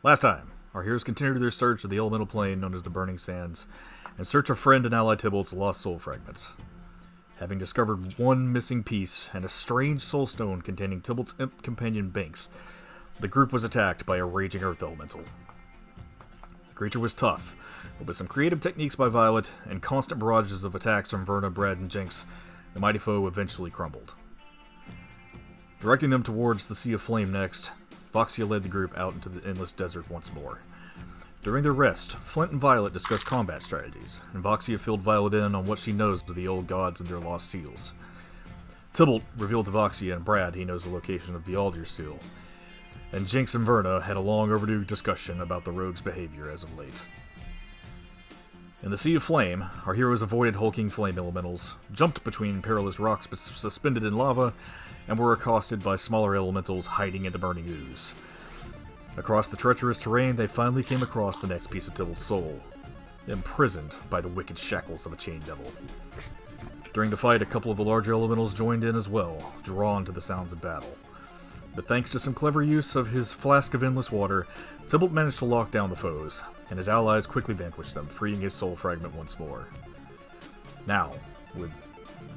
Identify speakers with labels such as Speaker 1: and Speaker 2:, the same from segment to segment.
Speaker 1: Last time, our heroes continued their search of the elemental plane known as the Burning Sands, in search of friend and ally Tybalt's lost soul fragments. Having discovered one missing piece and a strange soul stone containing Tybalt's imp companion Banks, the group was attacked by a raging earth elemental. The creature was tough, but with some creative techniques by Violet and constant barrages of attacks from Verna, Brad, and Jinx, the mighty foe eventually crumbled. Directing them towards the Sea of Flame next, Voxia led the group out into the endless desert once more. During their rest, Flint and Violet discussed combat strategies, and Voxia filled Violet in on what she knows of the old gods and their lost seals. Tybalt revealed to Voxia and Brad he knows the location of the Aldir's seal, and Jinx and Verna had a long overdue discussion about the rogue's behavior as of late. In the Sea of Flame, our heroes avoided hulking flame elementals, jumped between perilous rocks suspended in lava, and were accosted by smaller elementals hiding in the burning ooze. Across the treacherous terrain, they finally came across the next piece of Tybalt's soul, imprisoned by the wicked shackles of a chain devil. During the fight, a couple of the larger elementals joined in as well, drawn to the sounds of battle. But thanks to some clever use of his flask of endless water, Tybalt managed to lock down the foes, and his allies quickly vanquished them, freeing his soul fragment once more. Now, with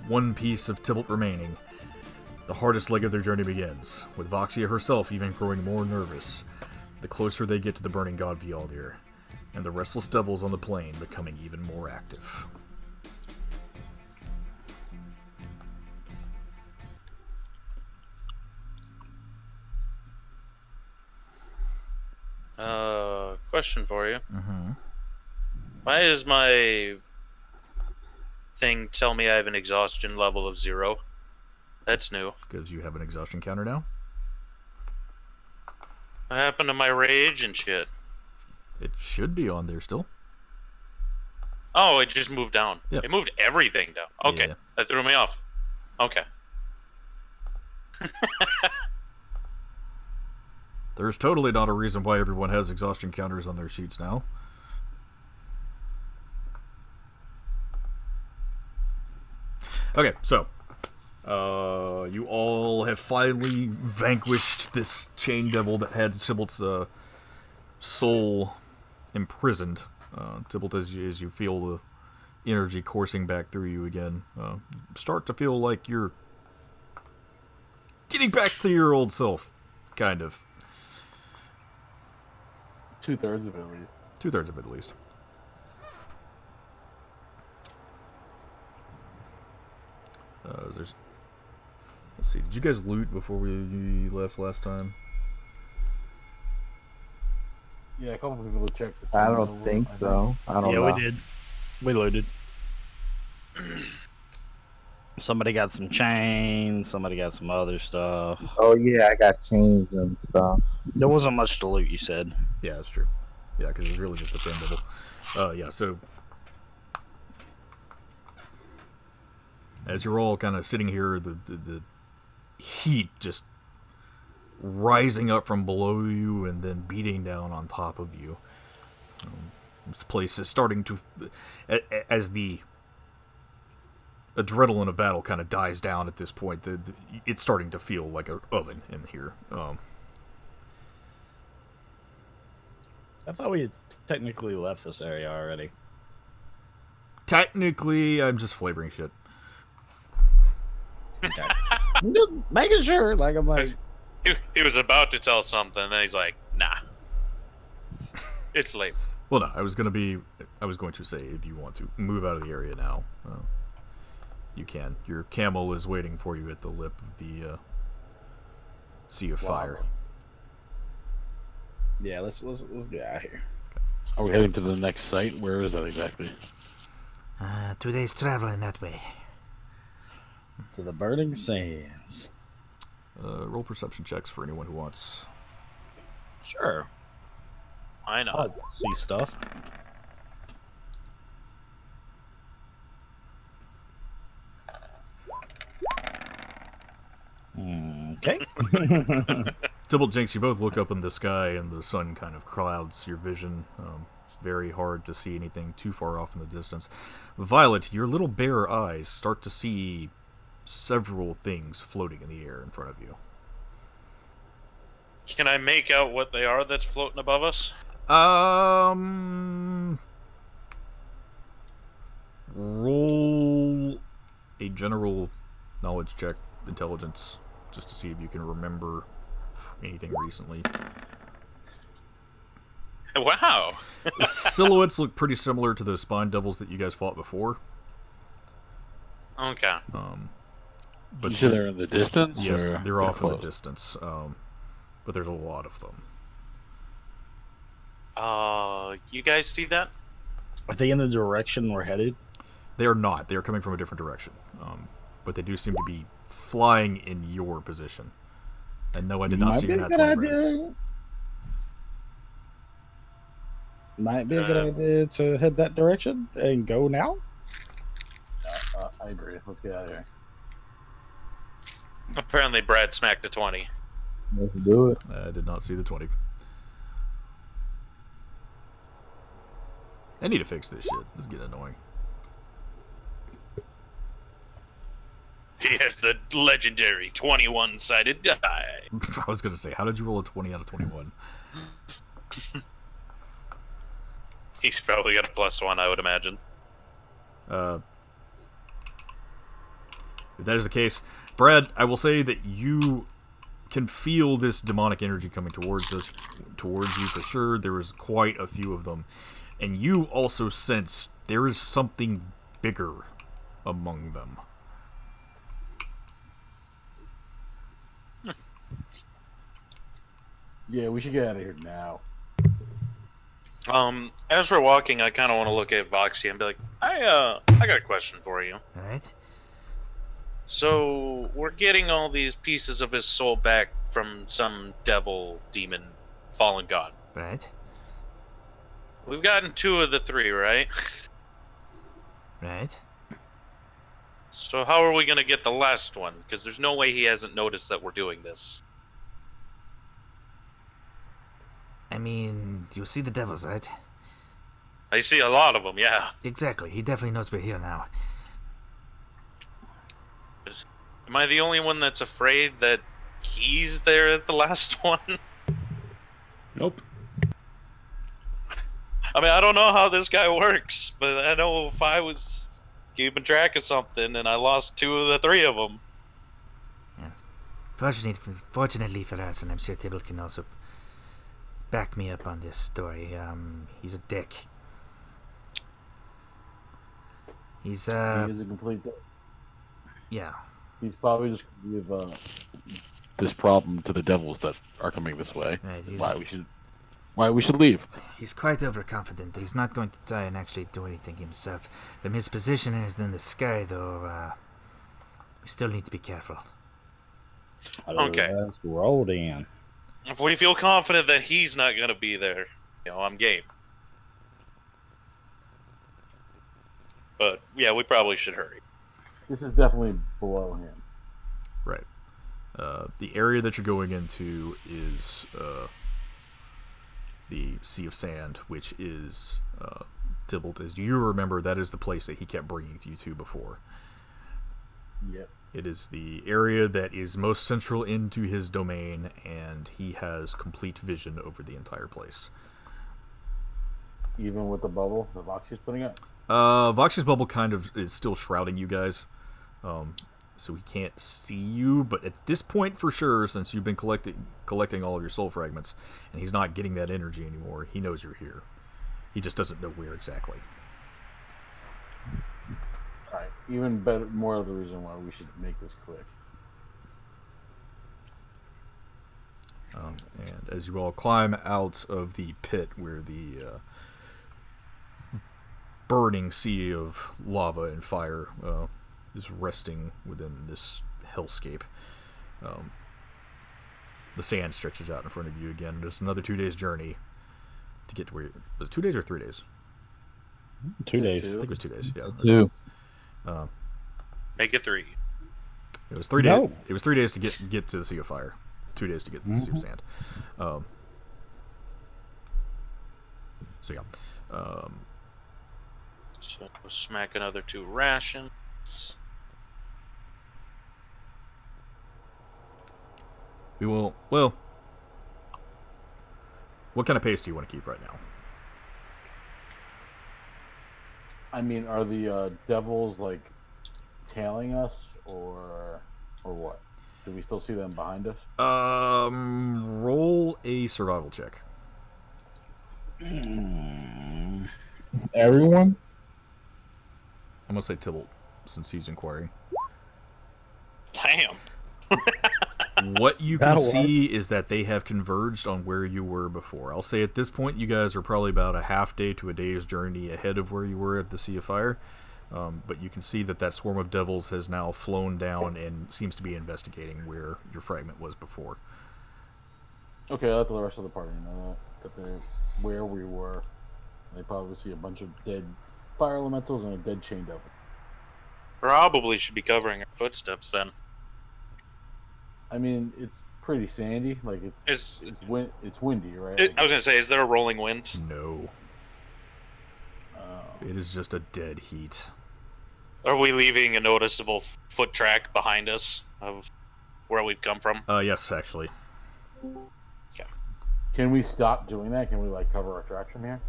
Speaker 1: one piece of Tybalt remaining, the hardest leg of their journey begins, with Voxia herself even growing more nervous the closer they get to the burning god Vialdir, and the restless devils on the plain becoming even more active.
Speaker 2: Question for you.
Speaker 1: Mm-hmm.
Speaker 2: Why does my thing tell me I have an exhaustion level of 0? That's new.
Speaker 1: Because you have an exhaustion counter now?
Speaker 2: What happened to my rage and shit?
Speaker 1: It should be on there still.
Speaker 2: Oh, it just moved down.
Speaker 1: Yep.
Speaker 2: It moved everything down. Okay,
Speaker 1: Yeah.
Speaker 2: That threw me off. Okay.
Speaker 1: There's totally not a reason why everyone has exhaustion counters on their sheets now. Okay, so you all have finally vanquished this chain devil that had Tybalt's soul imprisoned. Tybalt, as you feel the energy coursing back through you again, start to feel like you're getting back to your old self, kind of.
Speaker 3: 2/3 of it, at least.
Speaker 1: 2/3 of it, at least. Let's see. Did you guys loot before we left last time?
Speaker 3: Yeah, a couple of people checked.
Speaker 4: I don't think so. I don't know.
Speaker 5: Yeah, we did. We looted. Somebody got some chains. Somebody got some other stuff.
Speaker 4: Oh yeah, I got chains and stuff.
Speaker 5: There wasn't much to loot, you said.
Speaker 1: Yeah, that's true. Yeah, because it was really just the chain devil. Yeah, so as you're all kind of sitting here, the heat just rising up from below you and then beating down on top of you. This place is starting to, as the adrenaline of battle kind of dies down at this point, it's starting to feel like an oven in here.
Speaker 5: I thought we had technically left this area already.
Speaker 1: Technically, I'm just flavoring shit.
Speaker 5: Okay. Making sure, like I'm like,
Speaker 2: He was about to tell something, and then he's like, nah. It's late.
Speaker 1: Well, no, I was going to say, if you want to move out of the area now, you can. Your camel is waiting for you at the lip of the Sea of Fire.
Speaker 5: yeah, let's get out of here.
Speaker 6: Are we heading to the next site? Where is that exactly?
Speaker 7: 2 days traveling that way.
Speaker 5: To the Burning Sands.
Speaker 1: Roll perception checks for anyone who wants.
Speaker 5: Sure.
Speaker 2: I know.
Speaker 5: I'll see stuff. Okay.
Speaker 1: Tybalt, Jinx, you both look up in the sky, and the sun kind of clouds your vision. It's very hard to see anything too far off in the distance. Violet, your little bare eyes start to see several things floating in the air in front of you.
Speaker 2: Can I make out what they are that's floating above us?
Speaker 1: Roll a general knowledge check, intelligence, just to see if you can remember anything recently.
Speaker 2: Wow.
Speaker 1: The silhouettes look pretty similar to the spine devils that you guys fought before.
Speaker 2: Okay.
Speaker 1: But
Speaker 6: You said they're in the distance?
Speaker 1: yes,
Speaker 6: or
Speaker 1: they're off in the
Speaker 6: close?
Speaker 1: distance. But there's a lot of them.
Speaker 2: You guys see that?
Speaker 5: Are they in the direction we're headed?
Speaker 1: They are not. They are coming from a different direction. But they do seem to be flying in your position. And no, I did not see your nat 20, Brad.
Speaker 5: Might be a good idea to head that direction and go now.
Speaker 3: I agree. Let's get out of here.
Speaker 2: Apparently Brad smacked a 20.
Speaker 4: Let's do it.
Speaker 1: I did not see the 20. I need to fix this shit. This is getting annoying.
Speaker 2: He has the legendary 21-sided die.
Speaker 1: I was going to say, how did you roll a 20 out of 21?
Speaker 2: He's probably got a +1, I would imagine.
Speaker 1: If that is the case, Brad, I will say that you can feel this demonic energy coming towards you for sure. There is quite a few of them. And you also sense there is something bigger among them.
Speaker 3: Yeah, we should get out of here now.
Speaker 2: As we're walking, I kind of want to look at Voxy and be like, I got a question for you.
Speaker 7: Alright?
Speaker 2: So, we're getting all these pieces of his soul back from some devil, demon, fallen god.
Speaker 7: Right?
Speaker 2: We've gotten 2 of the 3, right?
Speaker 7: Right?
Speaker 2: So how are we going to get the last one? Because there's no way he hasn't noticed that we're doing this.
Speaker 7: I mean, you see the devils, right?
Speaker 2: I see a lot of them, yeah.
Speaker 7: Exactly. He definitely knows we're here now.
Speaker 2: Am I the only one that's afraid that he's there at the last one?
Speaker 6: Nope.
Speaker 2: I mean, I don't know how this guy works, but I know if I was keeping track of something and I lost 2 of the 3 of them.
Speaker 7: Yeah. Fortunately for us, and I'm sure Tibble can also back me up on this story, he's a dick. He's,
Speaker 3: He is a complete.
Speaker 7: yeah.
Speaker 3: He's probably just gonna give
Speaker 6: This problem to the devils that are coming this way.
Speaker 7: Right,
Speaker 6: Why we should leave.
Speaker 7: He's quite overconfident. He's not going to try and actually do anything himself. From his position is in the sky, though, we still need to be careful.
Speaker 2: Okay.
Speaker 5: Let's roll in.
Speaker 2: If we feel confident that he's not going to be there, I'm game. But, yeah, we probably should hurry.
Speaker 3: This is definitely below him.
Speaker 1: Right. The area that you're going into is the Sea of Sand, which is Tybalt. As you remember, that is the place that he kept bringing you to before.
Speaker 3: Yep.
Speaker 1: It is the area that is most central into his domain, and he has complete vision over the entire place.
Speaker 3: Even with the bubble the Voxy's putting up.
Speaker 1: Vox's bubble kind of is still shrouding you guys, so he can't see you. But at this point, for sure, since you've been collecting all of your soul fragments, and he's not getting that energy anymore, he knows you're here. He just doesn't know where exactly.
Speaker 3: Alright, even better, more of the reason why we should make this quick.
Speaker 1: And as you all climb out of the pit where the burning sea of lava and fire is resting within this hellscape, the sand stretches out in front of you again. There's another 2 days journey to get to where... Was it 2 days or 3 days?
Speaker 5: 2 days.
Speaker 1: I think it was 2 days, yeah.
Speaker 4: Two.
Speaker 2: Make it 3.
Speaker 1: It was 3
Speaker 5: No.
Speaker 1: days. It was 3 days to get to the Sea of Fire. 2 days to get to the Sea of Sand. So yeah.
Speaker 2: So, smack another 2 rations.
Speaker 1: We will. Well, What kind of pace do you want to keep right now?
Speaker 3: I mean, are the devils like tailing us, or what? Do we still see them behind us?
Speaker 1: Roll a survival check.
Speaker 4: Everyone?
Speaker 1: I'm gonna say Tybalt, since he's inquiring.
Speaker 2: Damn.
Speaker 1: What you can
Speaker 5: That'll
Speaker 1: see is that they have converged on where you were before. I'll say at this point, you guys are probably about a half day to a day's journey ahead of where you were at the Sea of Fire. But you can see that swarm of devils has now flown down and seems to be investigating where your fragment was before.
Speaker 3: Okay, I'll let the rest of the party know that they're where we were. They probably see a bunch of dead fire elementals and a dead chain devil.
Speaker 2: Probably should be covering our footsteps then.
Speaker 3: I mean, it's pretty sandy. Like it's windy, right?
Speaker 2: I was gonna say, is there a rolling wind?
Speaker 1: No. It is just a dead heat.
Speaker 2: Are we leaving a noticeable foot track behind us of where we've come from?
Speaker 1: Yes, actually.
Speaker 3: Can we stop doing that? Can we like cover our tracks from here?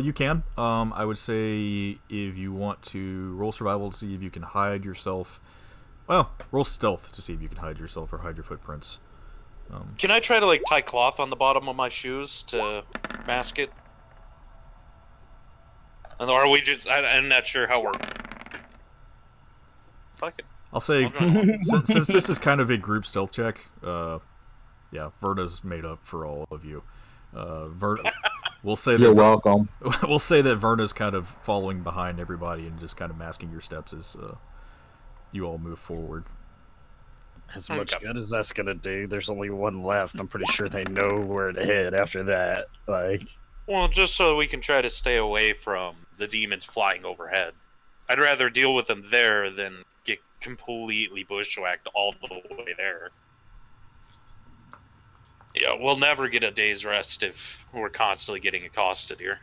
Speaker 1: You can. I would say if you want to roll survival to see if you can hide yourself. Well, roll stealth to see if you can hide yourself or hide your footprints.
Speaker 2: Can I try to like tie cloth on the bottom of my shoes to mask it? And are we just? I'm not sure how we're. Fuck it.
Speaker 1: I'll say, since this is kind of a group stealth check, yeah, Verna's made up for all of you. We'll say
Speaker 4: You're
Speaker 1: that
Speaker 4: welcome.
Speaker 1: We'll say that Verna's kind of following behind everybody and just kind of masking your steps as you all move forward.
Speaker 5: As much good as that's gonna do, there's only one left. I'm pretty sure they know where to head after that. Like,
Speaker 2: Well, just so we can try to stay away from the demons flying overhead. I'd rather deal with them there than get completely bushwhacked all the way there. Yeah, we'll never get a day's rest if we're constantly getting accosted here.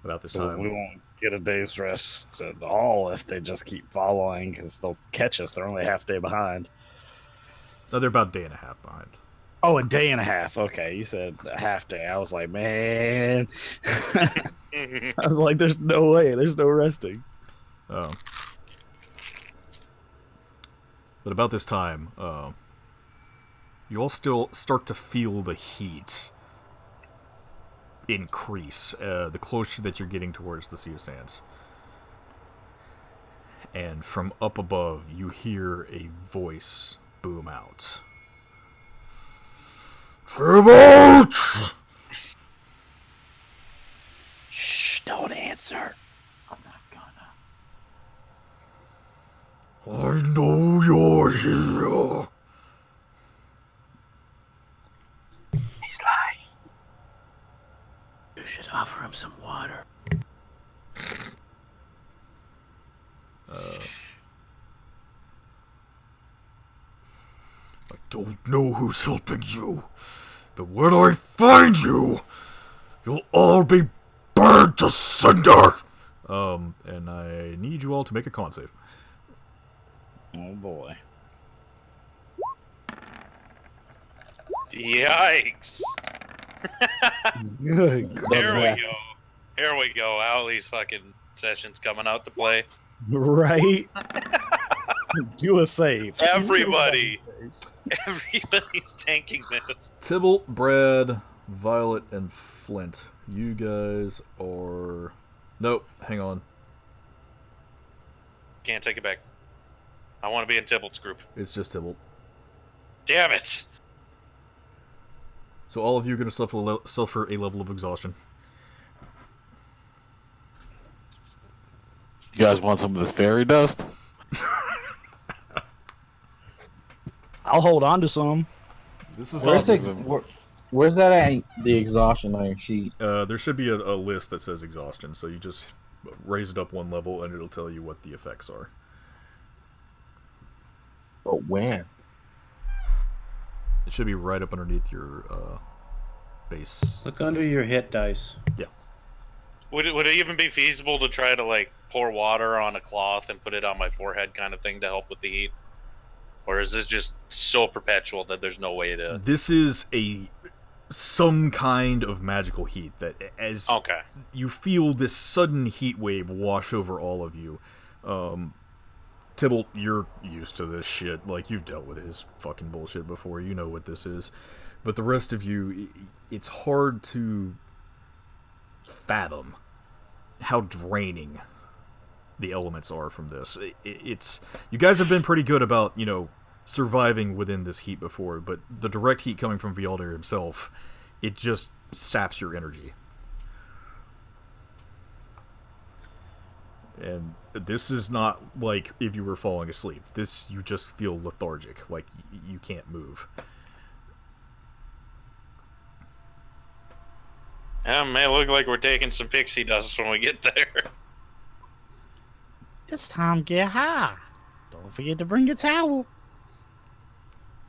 Speaker 1: About this
Speaker 5: we
Speaker 1: time,
Speaker 5: won't get a day's rest at all if they just keep following, because they'll catch us. They're only a half day behind.
Speaker 1: no, they're about a day and a half behind.
Speaker 5: Oh, a day and a half. Okay, you said a half day. I was like, man. I was like, there's no way. There's no resting.
Speaker 1: But about this time, you all still start to feel the heat increase the closer that you're getting towards the Sea of Sands. And from up above, you hear a voice boom out. Tribute!
Speaker 5: Shh, don't answer.
Speaker 3: I'm not gonna.
Speaker 1: I know you're here.
Speaker 5: He's lying. You should offer him some water.
Speaker 1: I don't know who's helping you, but when I find you, you'll all be burned to cinder. And I need you all to make a con save.
Speaker 5: Oh boy.
Speaker 2: Yikes!
Speaker 5: Good
Speaker 2: Here we go. Here we go. Owlie's fucking session's coming out to play.
Speaker 5: Right? Do a save.
Speaker 2: Everybody's tanking this.
Speaker 1: Tybalt, Brad, Violet, and Flint. You guys are... Nope, hang on.
Speaker 2: Can't take it back. I want to be in Tybalt's group.
Speaker 1: It's just Tybalt.
Speaker 2: Damn it!
Speaker 1: So all of you are going to suffer a level of exhaustion.
Speaker 6: You guys want some of this fairy dust?
Speaker 5: I'll hold on to some.
Speaker 1: This is
Speaker 4: Where's,
Speaker 1: not...
Speaker 4: where's that at the exhaustion on your sheet?
Speaker 1: There should be a list that says exhaustion, so you just raise it up one level and it'll tell you what the effects are.
Speaker 4: But when?
Speaker 1: It should be right up underneath your base.
Speaker 8: Look under your hit dice.
Speaker 1: Yeah.
Speaker 2: Would it even be feasible to try to like pour water on a cloth and put it on my forehead kind of thing to help with the heat? Or is this just so perpetual that there's no way to...
Speaker 1: This is some kind of magical heat that as
Speaker 2: Okay.
Speaker 1: you feel this sudden heat wave wash over all of you. Tybalt, you're used to this shit. Like, you've dealt with his fucking bullshit before. You know what this is. But the rest of you, it's hard to fathom how draining the elements are from this. It's you guys have been pretty good about, surviving within this heat before, but the direct heat coming from Vialdir himself, it just saps your energy. And this is not like if you were falling asleep. This, you just feel lethargic, like you can't move.
Speaker 2: It may look like we're taking some pixie dust when we get there.
Speaker 5: It's time to get high. Don't forget to bring a towel.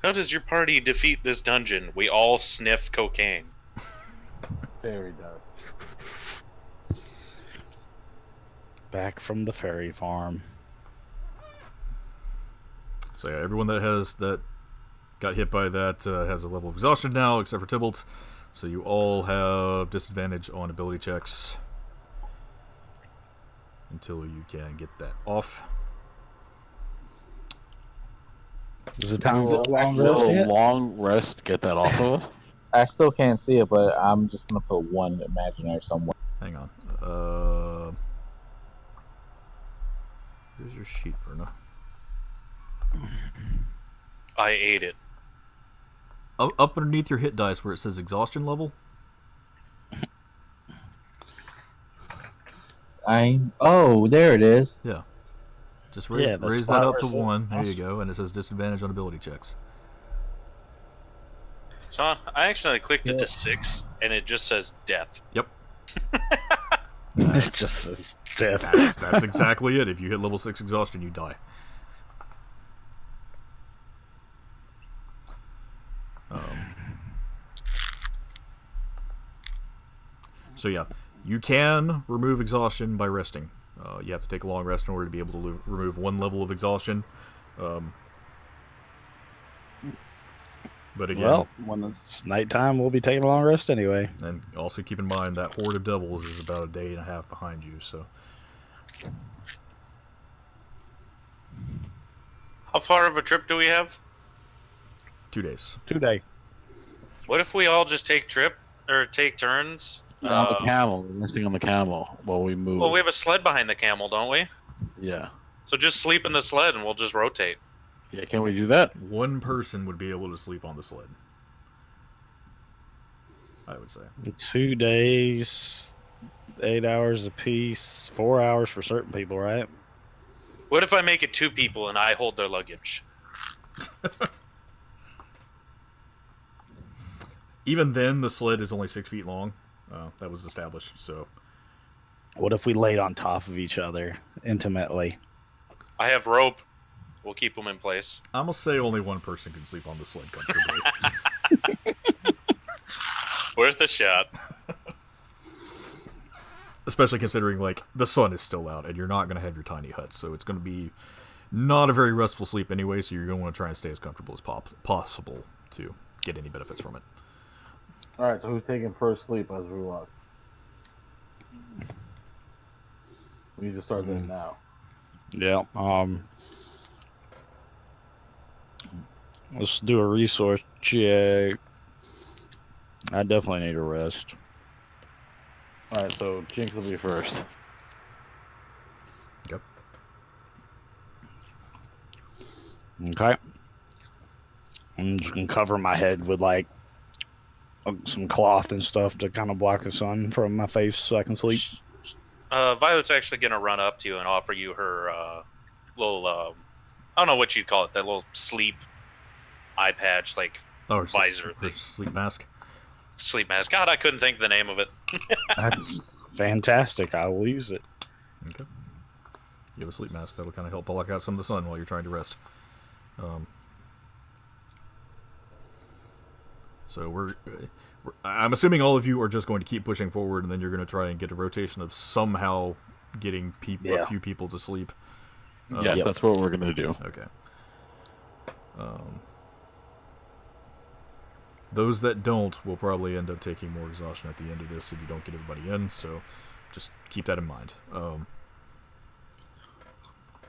Speaker 2: How does your party defeat this dungeon? We all sniff cocaine.
Speaker 3: Fairy dust.
Speaker 5: Back from the fairy farm.
Speaker 1: So yeah, everyone that got hit by that has a level of exhaustion now, except for Tybalt. So you all have disadvantage on ability checks until you can get that off.
Speaker 5: Is it time for a long
Speaker 6: Will
Speaker 5: rest
Speaker 6: a
Speaker 5: yet?
Speaker 6: long rest get that off of us?
Speaker 4: I still can't see it, but I'm just gonna put one imaginary somewhere.
Speaker 1: Hang on. Here's your sheet, Verna.
Speaker 2: I ate it.
Speaker 1: Up underneath your hit dice where it says exhaustion level.
Speaker 4: Oh, there it is.
Speaker 1: Yeah. Just raise,
Speaker 5: Yeah, that's
Speaker 1: raise
Speaker 5: spot
Speaker 1: that up
Speaker 5: where
Speaker 1: to
Speaker 5: it says
Speaker 1: 1. There you
Speaker 5: exhaustion.
Speaker 1: go. And it says disadvantage on ability checks.
Speaker 2: So I accidentally clicked it to 6, and it just says death.
Speaker 1: Yep.
Speaker 5: It's just this death.
Speaker 1: That's exactly it. If you hit level 6 exhaustion, you die. So yeah, you can remove exhaustion by resting. You have to take a long rest in order to be able to remove 1 level of exhaustion. But again,
Speaker 5: Well, when it's nighttime, we'll be taking a long rest anyway.
Speaker 1: and also keep in mind that horde of devils is about a day and a half behind you. So
Speaker 2: How far of a trip do we have?
Speaker 1: 2 days.
Speaker 5: 2 day.
Speaker 2: What if we all just take turns?
Speaker 6: On the camel, resting on the camel while we move.
Speaker 2: Well, we have a sled behind the camel, don't we?
Speaker 6: Yeah.
Speaker 2: So just sleep in the sled and we'll just rotate.
Speaker 6: Yeah, can we do that?
Speaker 1: 1 person would be able to sleep on the sled, I would say.
Speaker 5: 2 days, 8 hours apiece, 4 hours for certain people, right?
Speaker 2: What if I make it 2 people and I hold their luggage?
Speaker 1: Even then, the sled is only 6 feet long. That was established, so...
Speaker 5: What if we laid on top of each other intimately?
Speaker 2: I have rope. We'll keep them in place.
Speaker 1: I'm gonna say only 1 person can sleep on the sled comfortably.
Speaker 2: Worth a shot.
Speaker 1: Especially considering, like, the sun is still out, and you're not gonna have your tiny hut, so it's gonna be not a very restful sleep anyway, so you're gonna want to try and stay as comfortable as possible to get any benefits from it.
Speaker 3: Alright, so who's taking first sleep as we walk? We need to start that now.
Speaker 5: Yeah. Let's do a resource check. I definitely need a rest.
Speaker 6: Alright, so Jinx will be first.
Speaker 1: Yep.
Speaker 5: Okay. I'm just gonna cover my head with like some cloth and stuff to kind of block the sun from my face so I can sleep.
Speaker 2: Violet's actually going to run up to you and offer you her little, I don't know what you'd call it, that little sleep eye patch, like
Speaker 1: Oh,
Speaker 2: visor
Speaker 1: her
Speaker 2: thing.
Speaker 1: sleep mask.
Speaker 2: Sleep mask. God, I couldn't think of the name of it.
Speaker 5: That's fantastic. I will use it.
Speaker 1: Okay. You have a sleep mask that'll kind of help block out some of the sun while you're trying to rest. So I'm assuming all of you are just going to keep pushing forward, and then you're going to try and get a rotation of somehow getting a few people to sleep.
Speaker 6: Yes,
Speaker 5: Yep.
Speaker 6: that's what we're gonna do.
Speaker 1: Okay. Those that don't will probably end up taking more exhaustion at the end of this if you don't get everybody in, so just keep that in mind.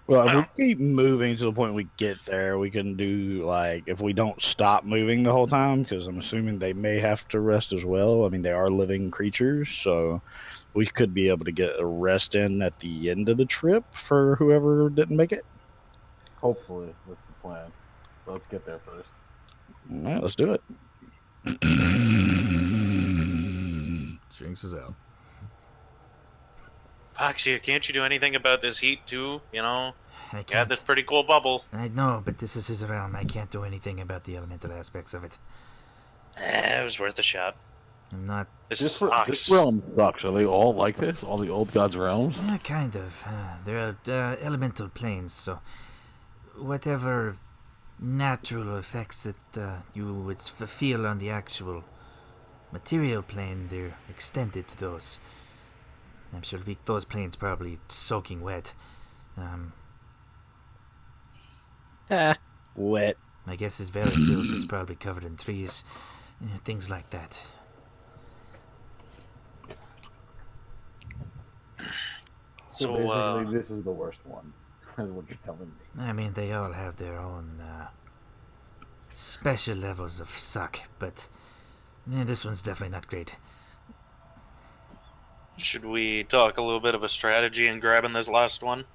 Speaker 5: Well, if we keep moving to the point we get there, we can do, like, if we don't stop moving the whole time, because I'm assuming they may have to rest as well. I mean, they are living creatures, so we could be able to get a rest in at the end of the trip for whoever didn't make it.
Speaker 3: Hopefully, that's the plan. But let's get there first.
Speaker 5: All right, let's do it.
Speaker 1: Jinx is out.
Speaker 2: Foxy, can't you do anything about this heat too? You know,
Speaker 7: I
Speaker 2: you
Speaker 7: can't.
Speaker 2: had this pretty cool bubble.
Speaker 7: I know, but this is his realm. I can't do anything about the elemental aspects of it.
Speaker 2: It was worth a shot.
Speaker 7: I'm not.
Speaker 2: This
Speaker 6: This
Speaker 2: sucks.
Speaker 6: realm sucks. Are they all like this? All the old gods' realms?
Speaker 7: Yeah, kind of. They're elemental planes, so whatever natural effects that you would feel on the actual material plane, they're extended to those. I'm sure those planes probably soaking wet.
Speaker 5: Wet.
Speaker 7: My guess is Verisils is probably covered in trees, things like that.
Speaker 3: So basically, this is the worst one, is what you're telling me.
Speaker 7: I mean, they all have their own special levels of suck, but this one's definitely not great.
Speaker 2: Should we talk a little bit of a strategy in grabbing this last one?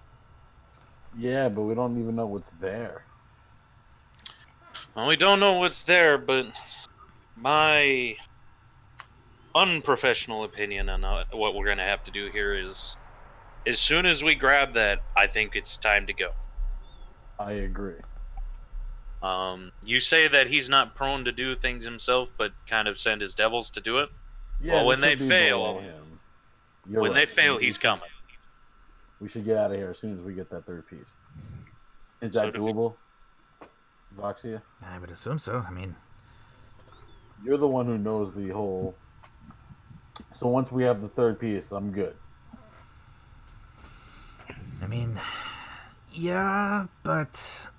Speaker 3: Yeah, but we don't even know what's there.
Speaker 2: Well, we don't know what's there, but my unprofessional opinion on what we're going to have to do here is, as soon as we grab that, I think it's time to go.
Speaker 3: I agree.
Speaker 2: You say that he's not prone to do things himself, but kind of send his devils to do it?
Speaker 3: Yeah,
Speaker 2: Well, when
Speaker 3: this
Speaker 2: they
Speaker 3: could be below
Speaker 2: fail,
Speaker 3: him. You're
Speaker 2: when
Speaker 3: right.
Speaker 2: they fail, he's coming.
Speaker 3: We should get out of here as soon as we get that third piece. Is that
Speaker 2: do we.
Speaker 3: doable, Voxia?
Speaker 7: I would assume so. I mean,
Speaker 3: You're the one who knows the whole. So once we have the third piece, I'm good.
Speaker 7: Yeah, but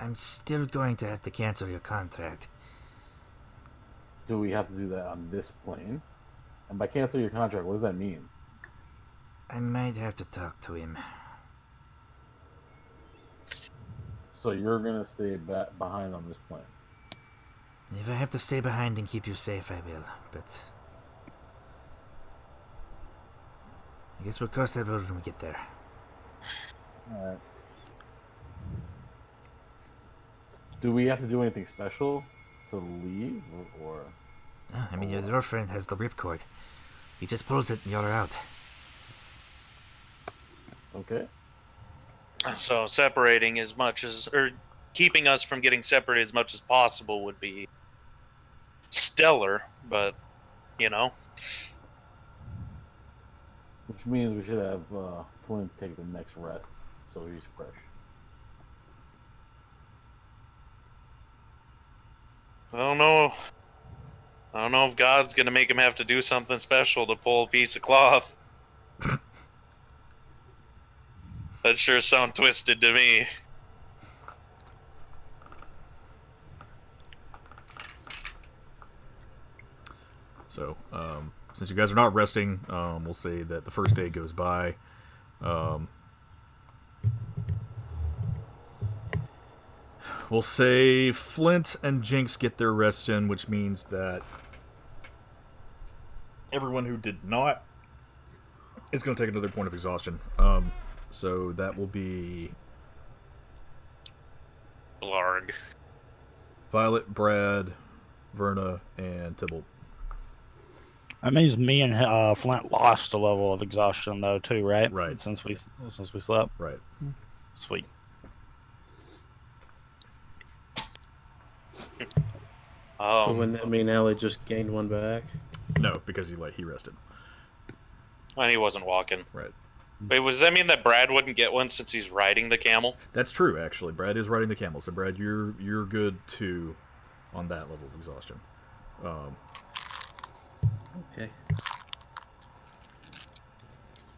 Speaker 7: I'm still going to have to cancel your contract.
Speaker 3: Do we have to do that on this plane? And by cancel your contract, what does that mean?
Speaker 7: I might have to talk to him.
Speaker 3: So you're gonna stay behind on this plane.
Speaker 7: If I have to stay behind and keep you safe, I will, but I guess we'll cross that road when we get there.
Speaker 3: All right. Do we have to do anything special to leave, or?
Speaker 7: I mean, your friend has the ripcord. He just pulls it and y'all are out.
Speaker 3: Okay.
Speaker 2: So separating as much as, or keeping us from getting separated as much as possible would be stellar, but, you know.
Speaker 3: Which means we should have Flint take the next rest, so he's fresh.
Speaker 2: I don't know if God's gonna make him have to do something special to pull a piece of cloth. That sure sound twisted to me.
Speaker 1: So, since you guys are not resting, we'll say that the first day goes by. We'll say Flint and Jinx get their rest in, which means that everyone who did not is going to take another point of exhaustion. So that will be
Speaker 2: Blarg.
Speaker 1: Violet, Brad, Verna, and Tybalt.
Speaker 5: That means me and Flint lost a level of exhaustion, though, too, right?
Speaker 1: Right.
Speaker 5: Since we slept.
Speaker 1: Right.
Speaker 5: Sweet.
Speaker 8: But wouldn't that mean Allie just gained one back?
Speaker 1: No, because he rested.
Speaker 2: And he wasn't walking.
Speaker 1: Right.
Speaker 2: Wait, does that mean that Brad wouldn't get one since he's riding the camel?
Speaker 1: That's true, actually. Brad is riding the camel, so Brad, you're good too on that level of exhaustion.
Speaker 8: Okay.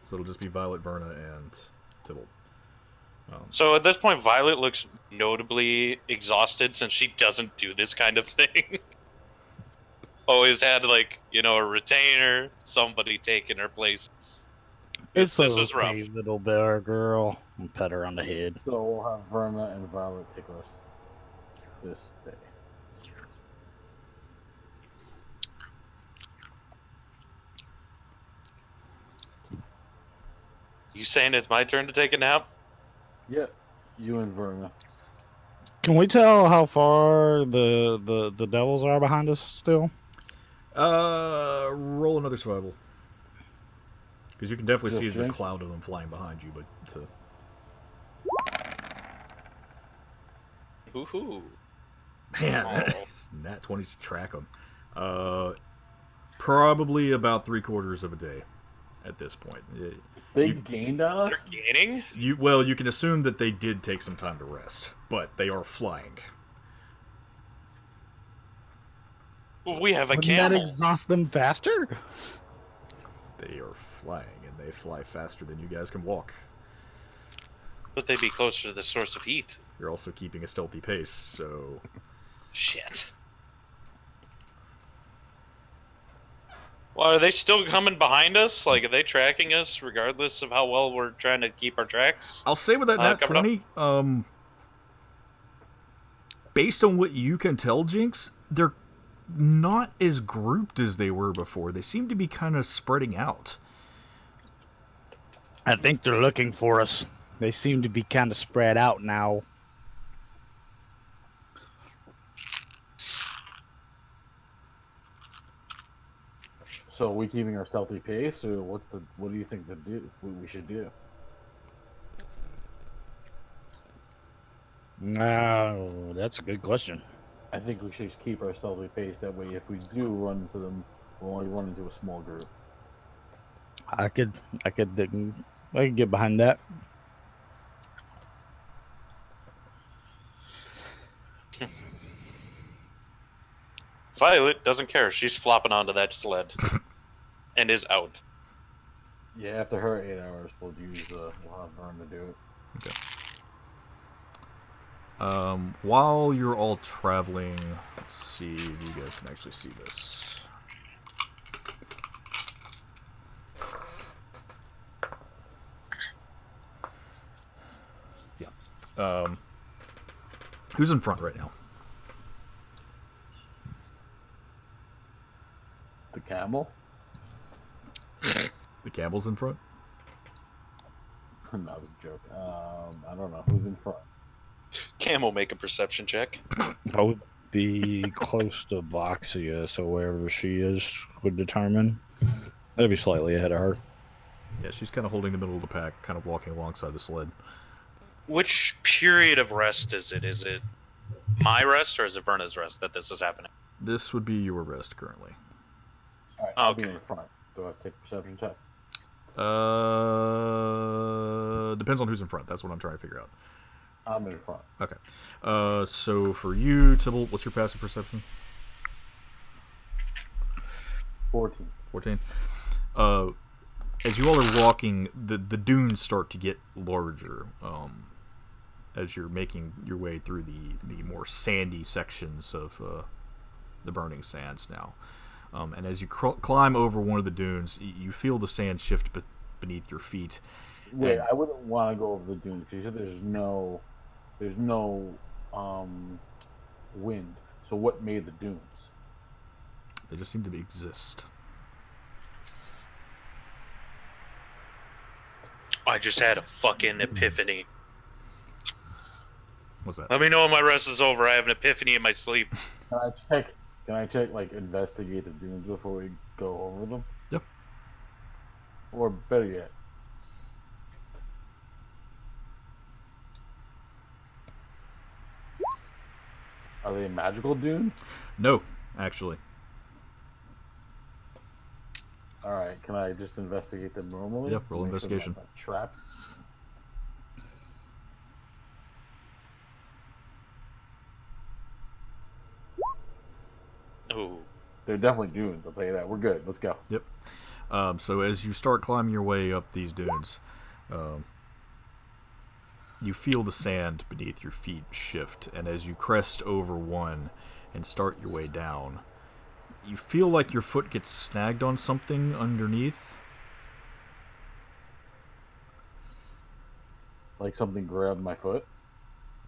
Speaker 1: So it'll just be Violet, Verna, and Tybalt.
Speaker 2: So at this point, Violet looks notably exhausted since she doesn't do this kind of thing. Always had, like, a retainer, somebody taking her place.
Speaker 5: It's
Speaker 2: This is rough.
Speaker 5: okay, little bear girl. And pet her on the head.
Speaker 3: So we'll have Verna and Violet take us this day.
Speaker 2: You saying it's my turn to take a nap?
Speaker 3: Yep, you and Verna.
Speaker 5: Can we tell how far the devils are behind us still?
Speaker 1: Roll another survival. Because you can definitely see the
Speaker 3: Jinx?
Speaker 1: cloud of them flying behind you, but
Speaker 2: Woohoo.
Speaker 1: man, nat 20s to track them. Probably about 3/4 of a day at this point.
Speaker 3: They gained on us?
Speaker 2: They're gaining?
Speaker 1: You can assume that they did take some time to rest, but they are flying.
Speaker 2: We have a
Speaker 5: Wouldn't
Speaker 2: camel.
Speaker 5: that exhaust them faster?
Speaker 1: They are flying, and they fly faster than you guys can walk.
Speaker 2: But they'd be closer to the source of heat.
Speaker 1: You're also keeping a stealthy pace, so...
Speaker 2: Shit. Well, are they still coming behind us? Like, are they tracking us regardless of how well we're trying to keep our tracks?
Speaker 1: I'll say with that nat
Speaker 2: coming
Speaker 1: 20, based on what you can tell, Jinx, they're not as grouped as they were before. They seem to be kind of spreading out.
Speaker 5: I think they're looking for us. They seem to be kind of spread out now.
Speaker 3: So are we keeping our stealthy pace, or what do you think we should do?
Speaker 5: No, that's a good question.
Speaker 3: I think we should keep our stealthy pace. That way, if we do run into them, we'll only run into a small group.
Speaker 5: I could get behind that.
Speaker 2: Violet doesn't care. She's flopping onto that sled. And is out.
Speaker 3: Yeah, after her 8 hours, we'll have Verna do it.
Speaker 1: Okay. While you're all traveling, let's see if you guys can actually see this. Yeah. Who's in front right now?
Speaker 3: The camel?
Speaker 1: The camel's in front?
Speaker 3: No, that was a joke. I don't know. Who's in front?
Speaker 2: Camel, make a perception check.
Speaker 5: I would be close to Voxia, so wherever she is would determine. That'd be slightly ahead of her.
Speaker 1: Yeah, she's kind of holding the middle of the pack, kind of walking alongside the sled.
Speaker 2: Which period of rest is it? Is it my rest or is it Verna's rest that this is happening?
Speaker 1: This would be your rest currently.
Speaker 3: All right, I'll be
Speaker 2: Okay.
Speaker 3: in front. Do I have to take a perception check?
Speaker 1: Depends on who's in front. That's what I'm trying to figure out.
Speaker 3: I'm in front.
Speaker 1: Okay. So for you, Tybalt, what's your passive perception?
Speaker 3: 14.
Speaker 1: 14. As you all are walking, the dunes start to get larger. As you're making your way through the more sandy sections of the burning sands now. And as you climb over one of the dunes, you feel the sand shift beneath your feet.
Speaker 3: Wait,
Speaker 1: And-
Speaker 3: I wouldn't want to go over the dunes because you said there's no wind. So what made the dunes?
Speaker 1: They just seem to exist.
Speaker 2: I just had a fucking epiphany.
Speaker 1: What's that?
Speaker 2: Let me know when my rest is over. I have an epiphany in my sleep.
Speaker 3: Can I check, like, investigate the dunes before we go over them?
Speaker 1: Yep.
Speaker 3: Or better yet, are they magical dunes?
Speaker 1: No, actually.
Speaker 3: All right, can I just investigate them normally?
Speaker 1: Yep, roll
Speaker 3: Make sure they're
Speaker 1: investigation.
Speaker 3: not trapped.
Speaker 2: Ooh.
Speaker 3: They're definitely dunes. I'll tell you that. We're good. Let's go.
Speaker 1: Yep. So as you start climbing your way up these dunes, you feel the sand beneath your feet shift, and as you crest over one and start your way down, you feel like your foot gets snagged on something underneath.
Speaker 3: Like something grabbed my foot?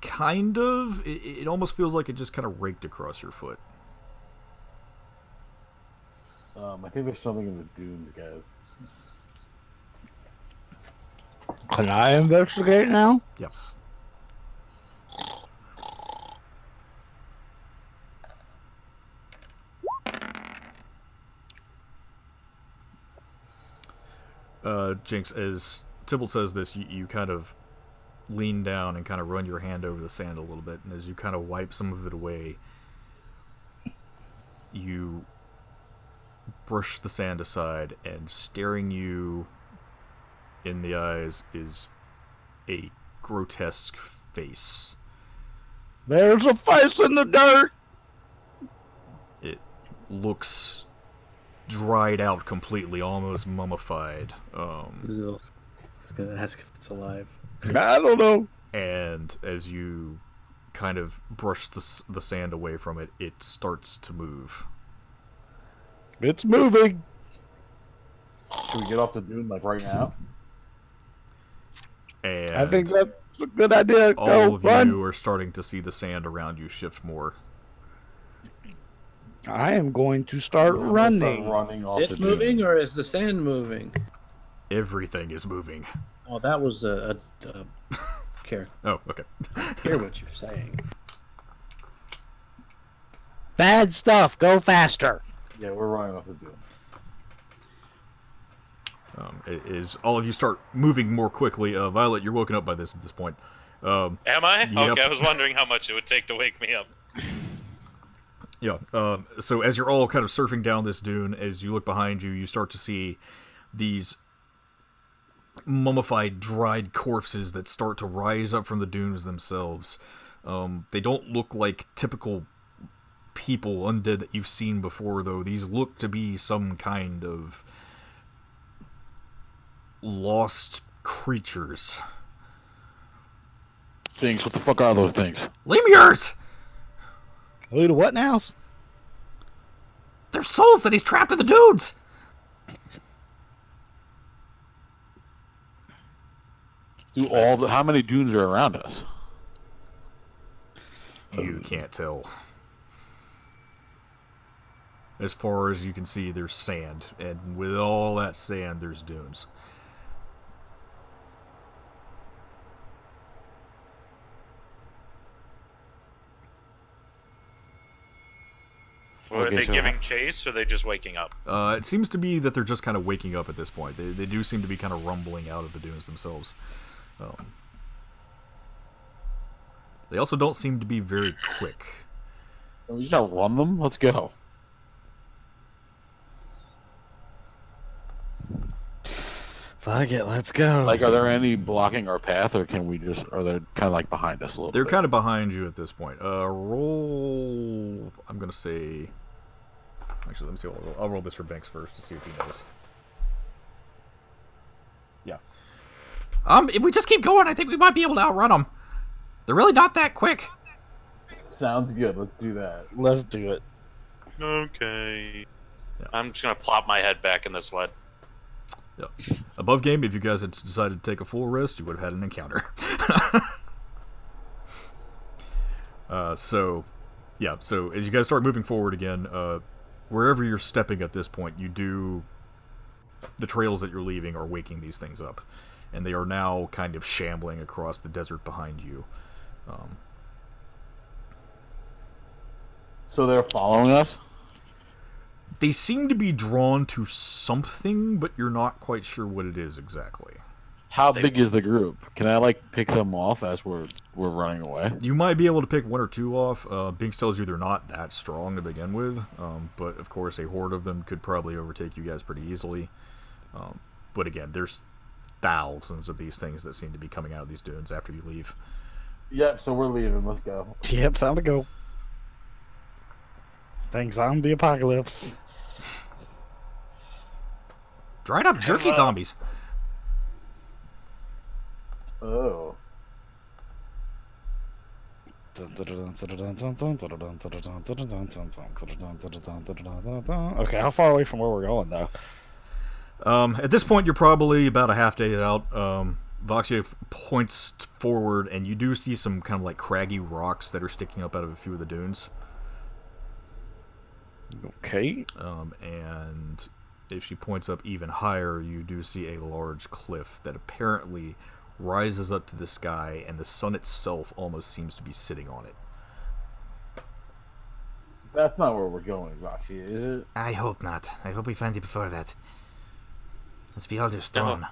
Speaker 1: Kind of. It almost feels like it just kind of raked across your foot.
Speaker 3: I think there's something in the dunes, guys.
Speaker 5: Can I investigate now?
Speaker 1: Yeah. Jinx, as Tybalt says this, you kind of lean down and kind of run your hand over the sand a little bit, and as you kind of wipe some of it away, you brush the sand aside, and staring you in the eyes is a grotesque face.
Speaker 5: There's a face in the dirt!
Speaker 1: It looks dried out completely, almost mummified.
Speaker 8: I was gonna ask if it's alive.
Speaker 5: I don't know.
Speaker 1: And as you kind of brush the sand away from it, it starts to move.
Speaker 5: It's moving.
Speaker 3: Should we get off the dune, like, right now?
Speaker 1: And
Speaker 5: I think that's a good idea.
Speaker 1: all
Speaker 5: Go,
Speaker 1: of
Speaker 5: run.
Speaker 1: you are starting to see the sand around you shift more.
Speaker 5: I am going to start
Speaker 3: Yeah, I'm gonna
Speaker 5: running.
Speaker 3: start running off
Speaker 8: Is
Speaker 3: the
Speaker 8: it
Speaker 3: dune.
Speaker 8: moving or is the sand moving?
Speaker 1: Everything is moving.
Speaker 8: Oh, that was a care.
Speaker 1: Oh, okay.
Speaker 8: Hear what you're saying.
Speaker 5: Bad stuff. Go faster.
Speaker 3: Yeah, we're running off the dune.
Speaker 1: Is all of you start moving more quickly. Violet, you're woken up by this at this point.
Speaker 2: Am I?
Speaker 1: Yep.
Speaker 2: Okay, I was wondering how much it would take to wake me up.
Speaker 1: Yeah. So as you're all kind of surfing down this dune, as you look behind you, you start to see these mummified, dried corpses that start to rise up from the dunes themselves. They don't look like typical people, undead that you've seen before, though. These look to be some kind of lost creatures.
Speaker 6: Things. What the fuck are those things?
Speaker 1: Lemurs!
Speaker 5: Who to what now?
Speaker 1: They're souls that he's trapped in the dunes!
Speaker 6: How many dunes are around us?
Speaker 1: You can't tell. As far as you can see, there's sand, and with all that sand, there's dunes.
Speaker 2: Are
Speaker 6: Okay,
Speaker 2: they
Speaker 6: so-
Speaker 2: giving chase, or are they just waking up?
Speaker 1: It seems to be that they're just kind of waking up at this point. They do seem to be kind of rumbling out of the dunes themselves. They also don't seem to be very quick.
Speaker 6: We gotta run them. Let's go.
Speaker 5: Fuck it, let's go.
Speaker 6: Like, are there any blocking our path, or can we just? Are they kind of like behind us a little?
Speaker 1: They're
Speaker 6: bit?
Speaker 1: kind of behind you at this point. Roll. I'm gonna say. Actually, let me see. I'll roll this for Banks first to see if he knows. Yeah. If we just keep going, I think we might be able to outrun them. They're really not that quick.
Speaker 3: Sounds good. Let's do that.
Speaker 5: Let's do it.
Speaker 2: Okay.
Speaker 1: Yeah.
Speaker 2: I'm just gonna plop my head back in the sled.
Speaker 1: Yeah. Above game, if you guys had decided to take a full rest, you would have had an encounter. So as you guys start moving forward again, wherever you're stepping at this point, the trails that you're leaving are waking these things up, and they are now kind of shambling across the desert behind you.
Speaker 3: So they're following us?
Speaker 1: They seem to be drawn to something, but you're not quite sure what it is exactly.
Speaker 6: How big is the group? Can I pick them off as we're running away?
Speaker 1: You might be able to pick one or two off. Binks tells you they're not that strong to begin with, but of course a horde of them could probably overtake you guys pretty easily. But again, there's thousands of these things that seem to be coming out of these dunes after you leave.
Speaker 3: Yep, so we're leaving. Let's go.
Speaker 5: Yep, time to go. Thanks, zombie apocalypse.
Speaker 1: Dried up jerky zombies.
Speaker 3: Oh.
Speaker 5: Okay, how far away from where we're going though?
Speaker 1: At this point, you're probably about a half day out. Voxia points forward, and you do see some kind of like craggy rocks that are sticking up out of a few of the dunes.
Speaker 5: Okay.
Speaker 1: And if she points up even higher, you do see a large cliff that apparently rises up to the sky, and the sun itself almost seems to be sitting on it.
Speaker 3: That's not where we're going, Roxy, is it?
Speaker 7: I hope not. I hope we find it before that. It's Fjalldur Stone.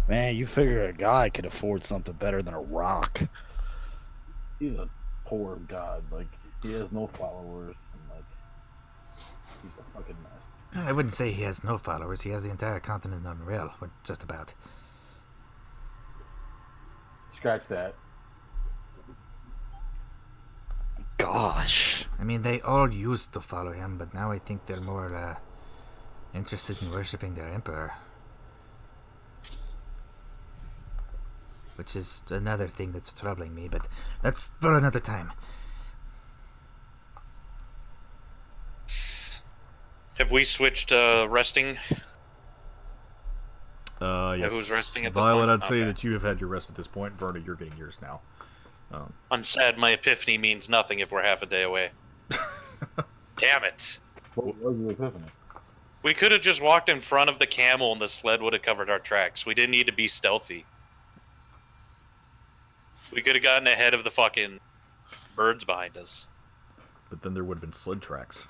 Speaker 5: Man, you figure a guy could afford something better than a rock.
Speaker 3: He's a poor god. Like, he has no followers. And, like, he's a fucking mess.
Speaker 7: I wouldn't say he has no followers. He has the entire continent on rail, or just about.
Speaker 3: Scratch that.
Speaker 5: Gosh.
Speaker 7: I mean, they all used to follow him, but now I think they're more interested in worshipping their emperor. Which is another thing that's troubling me, but that's for another time.
Speaker 2: Have we switched resting?
Speaker 1: Yes.
Speaker 2: Who's resting at this
Speaker 1: Violet,
Speaker 2: point?
Speaker 1: I'd say
Speaker 2: Okay.
Speaker 1: that you have had your rest at this point. Verna, you're getting yours now.
Speaker 2: I'm sad my epiphany means nothing if we're half a day away. Damn it.
Speaker 3: What was the epiphany?
Speaker 2: We could have just walked in front of the camel and the sled would have covered our tracks. We didn't need to be stealthy. We could have gotten ahead of the fucking birds behind us.
Speaker 1: But then there would have been sled tracks.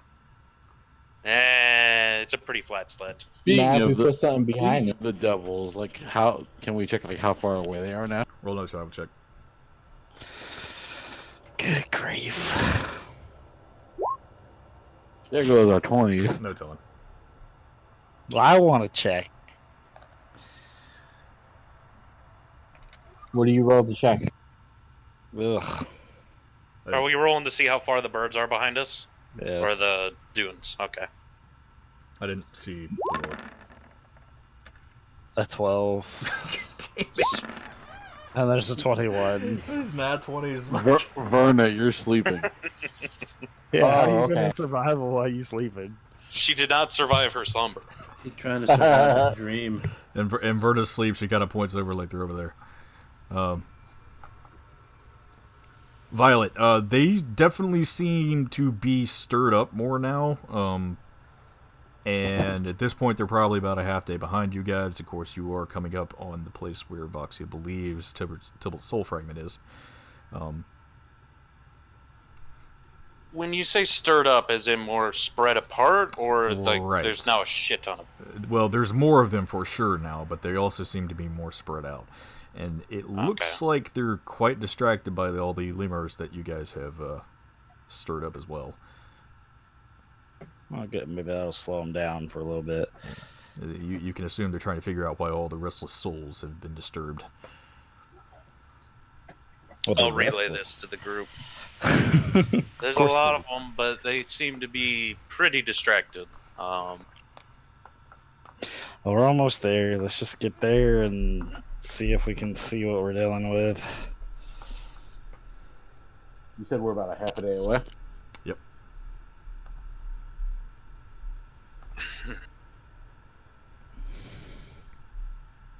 Speaker 2: It's a pretty flat sled.
Speaker 6: Speaking
Speaker 4: Nah, if we
Speaker 6: of
Speaker 4: put something behind it.
Speaker 6: the devils, like how can we check like how far away they are now?
Speaker 1: Roll another survival check.
Speaker 5: Good grief.
Speaker 6: There goes our 20s.
Speaker 1: No telling.
Speaker 5: Well, I want to check.
Speaker 4: What do you roll to check?
Speaker 5: Ugh.
Speaker 2: Are we rolling to see how far the birds are behind us?
Speaker 5: Yes.
Speaker 2: Or the dunes? Okay.
Speaker 1: I didn't see the roll.
Speaker 5: A 12.
Speaker 1: Damn it.
Speaker 5: And there's a 21.
Speaker 1: These nat 20s.
Speaker 6: Verna, you're sleeping.
Speaker 5: Yeah, how
Speaker 4: Oh,
Speaker 5: you
Speaker 4: okay.
Speaker 5: gonna survive while you sleeping?
Speaker 2: She did not survive her slumber.
Speaker 8: He's trying to survive a dream.
Speaker 1: And Verna's sleep, she kind of points over like they're over there. Violet, they definitely seem to be stirred up more now. And at this point, they're probably about a half day behind you guys. Of course, you are coming up on the place where Voxia believes Tilbert's soul fragment is.
Speaker 2: When you say stirred up, as in more spread apart, or like
Speaker 1: Right.
Speaker 2: there's now a shit ton of...
Speaker 1: Well, there's more of them for sure now, but they also seem to be more spread out. And it looks like they're quite distracted by all the lemurs that you guys have stirred up as well.
Speaker 5: Well, good. Maybe that'll slow them down for a little bit.
Speaker 1: You can assume they're trying to figure out why all the restless souls have been disturbed.
Speaker 5: Well,
Speaker 2: I'll
Speaker 5: the
Speaker 2: relay
Speaker 5: restless-
Speaker 2: this to the group. There's a
Speaker 5: course
Speaker 2: lot
Speaker 5: they
Speaker 2: of them, but they seem to be pretty distracted.
Speaker 5: Well, we're almost there. Let's just get there and see if we can see what we're dealing with.
Speaker 3: You said we're about a half a day away?
Speaker 1: Yep.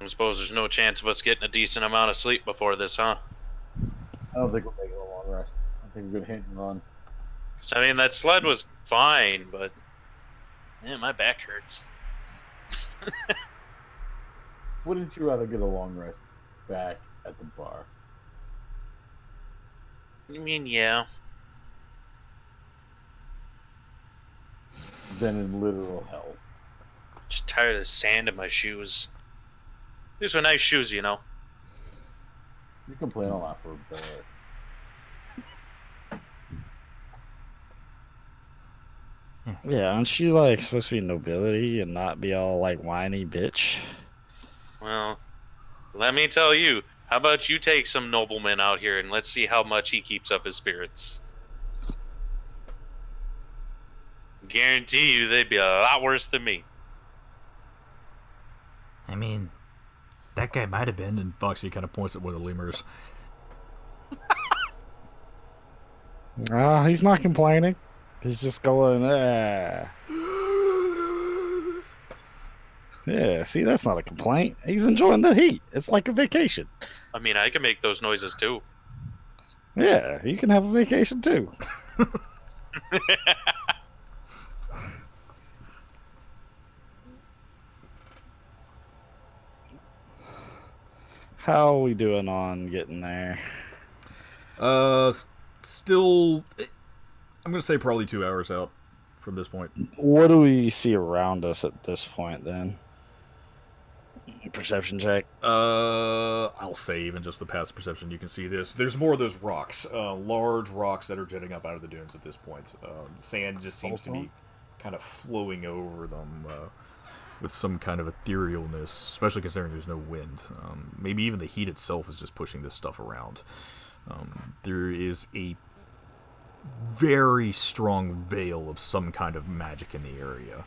Speaker 2: I suppose there's no chance of us getting a decent amount of sleep before this, huh?
Speaker 3: I don't think we're making a long rest. I think we're gonna hit and run.
Speaker 2: 'Cause, I mean, that sled was fine, but... Man, my back hurts.
Speaker 3: Wouldn't you rather get a long rest back at the bar?
Speaker 2: I mean, yeah.
Speaker 3: Than in literal hell?
Speaker 2: Just tired of the sand in my shoes. These are nice shoes, you know.
Speaker 3: You complain a lot for a bear.
Speaker 5: Yeah, aren't you like supposed to be nobility and not be all like whiny bitch?
Speaker 2: Well, let me tell you. How about you take some nobleman out here and let's see how much he keeps up his spirits. Guarantee you they'd be a lot worse than me.
Speaker 7: I mean,
Speaker 1: That guy might have been, and Foxy kind of points at one of the lemurs.
Speaker 5: He's not complaining. He's just going, ah. Yeah, see, that's not a complaint. He's enjoying the heat. It's like a vacation.
Speaker 2: I mean, I can make those noises too.
Speaker 5: Yeah, you can have a vacation too. How are we doing on getting there?
Speaker 1: Still, I'm gonna say probably 2 hours out from this point.
Speaker 5: What do we see around us at this point then? Perception check.
Speaker 1: I'll say even just the passive perception, you can see this. There's more of those rocks, large rocks that are jetting up out of the dunes at this point. Sand just seems to be kind of flowing over them with some kind of etherealness, especially considering there's no wind. Maybe even the heat itself is just pushing this stuff around. There is a very strong veil of some kind of magic in the area.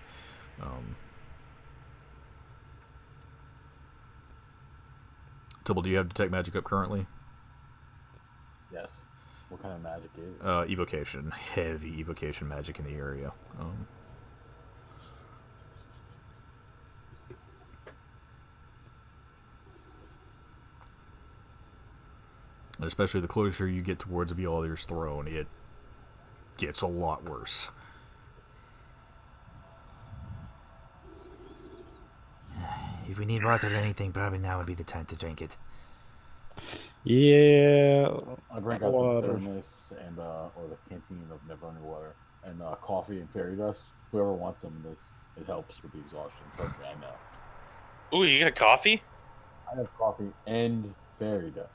Speaker 1: Tibble, do you have Detect Magic up currently?
Speaker 3: Yes. What kind of magic is it?
Speaker 1: Evocation. Heavy evocation magic in the area. And especially the closer you get towards Vialdir's throne, it gets a lot worse.
Speaker 7: If we need water or anything, probably now would be the time to drink it.
Speaker 5: Yeah.
Speaker 3: I bring out
Speaker 5: water.
Speaker 3: the thermos and or the canteen of never-running water and coffee and fairy dust. Whoever wants some of this, it helps with the exhaustion. Trust me, I know.
Speaker 2: Ooh, you got coffee?
Speaker 3: I have coffee and fairy dust.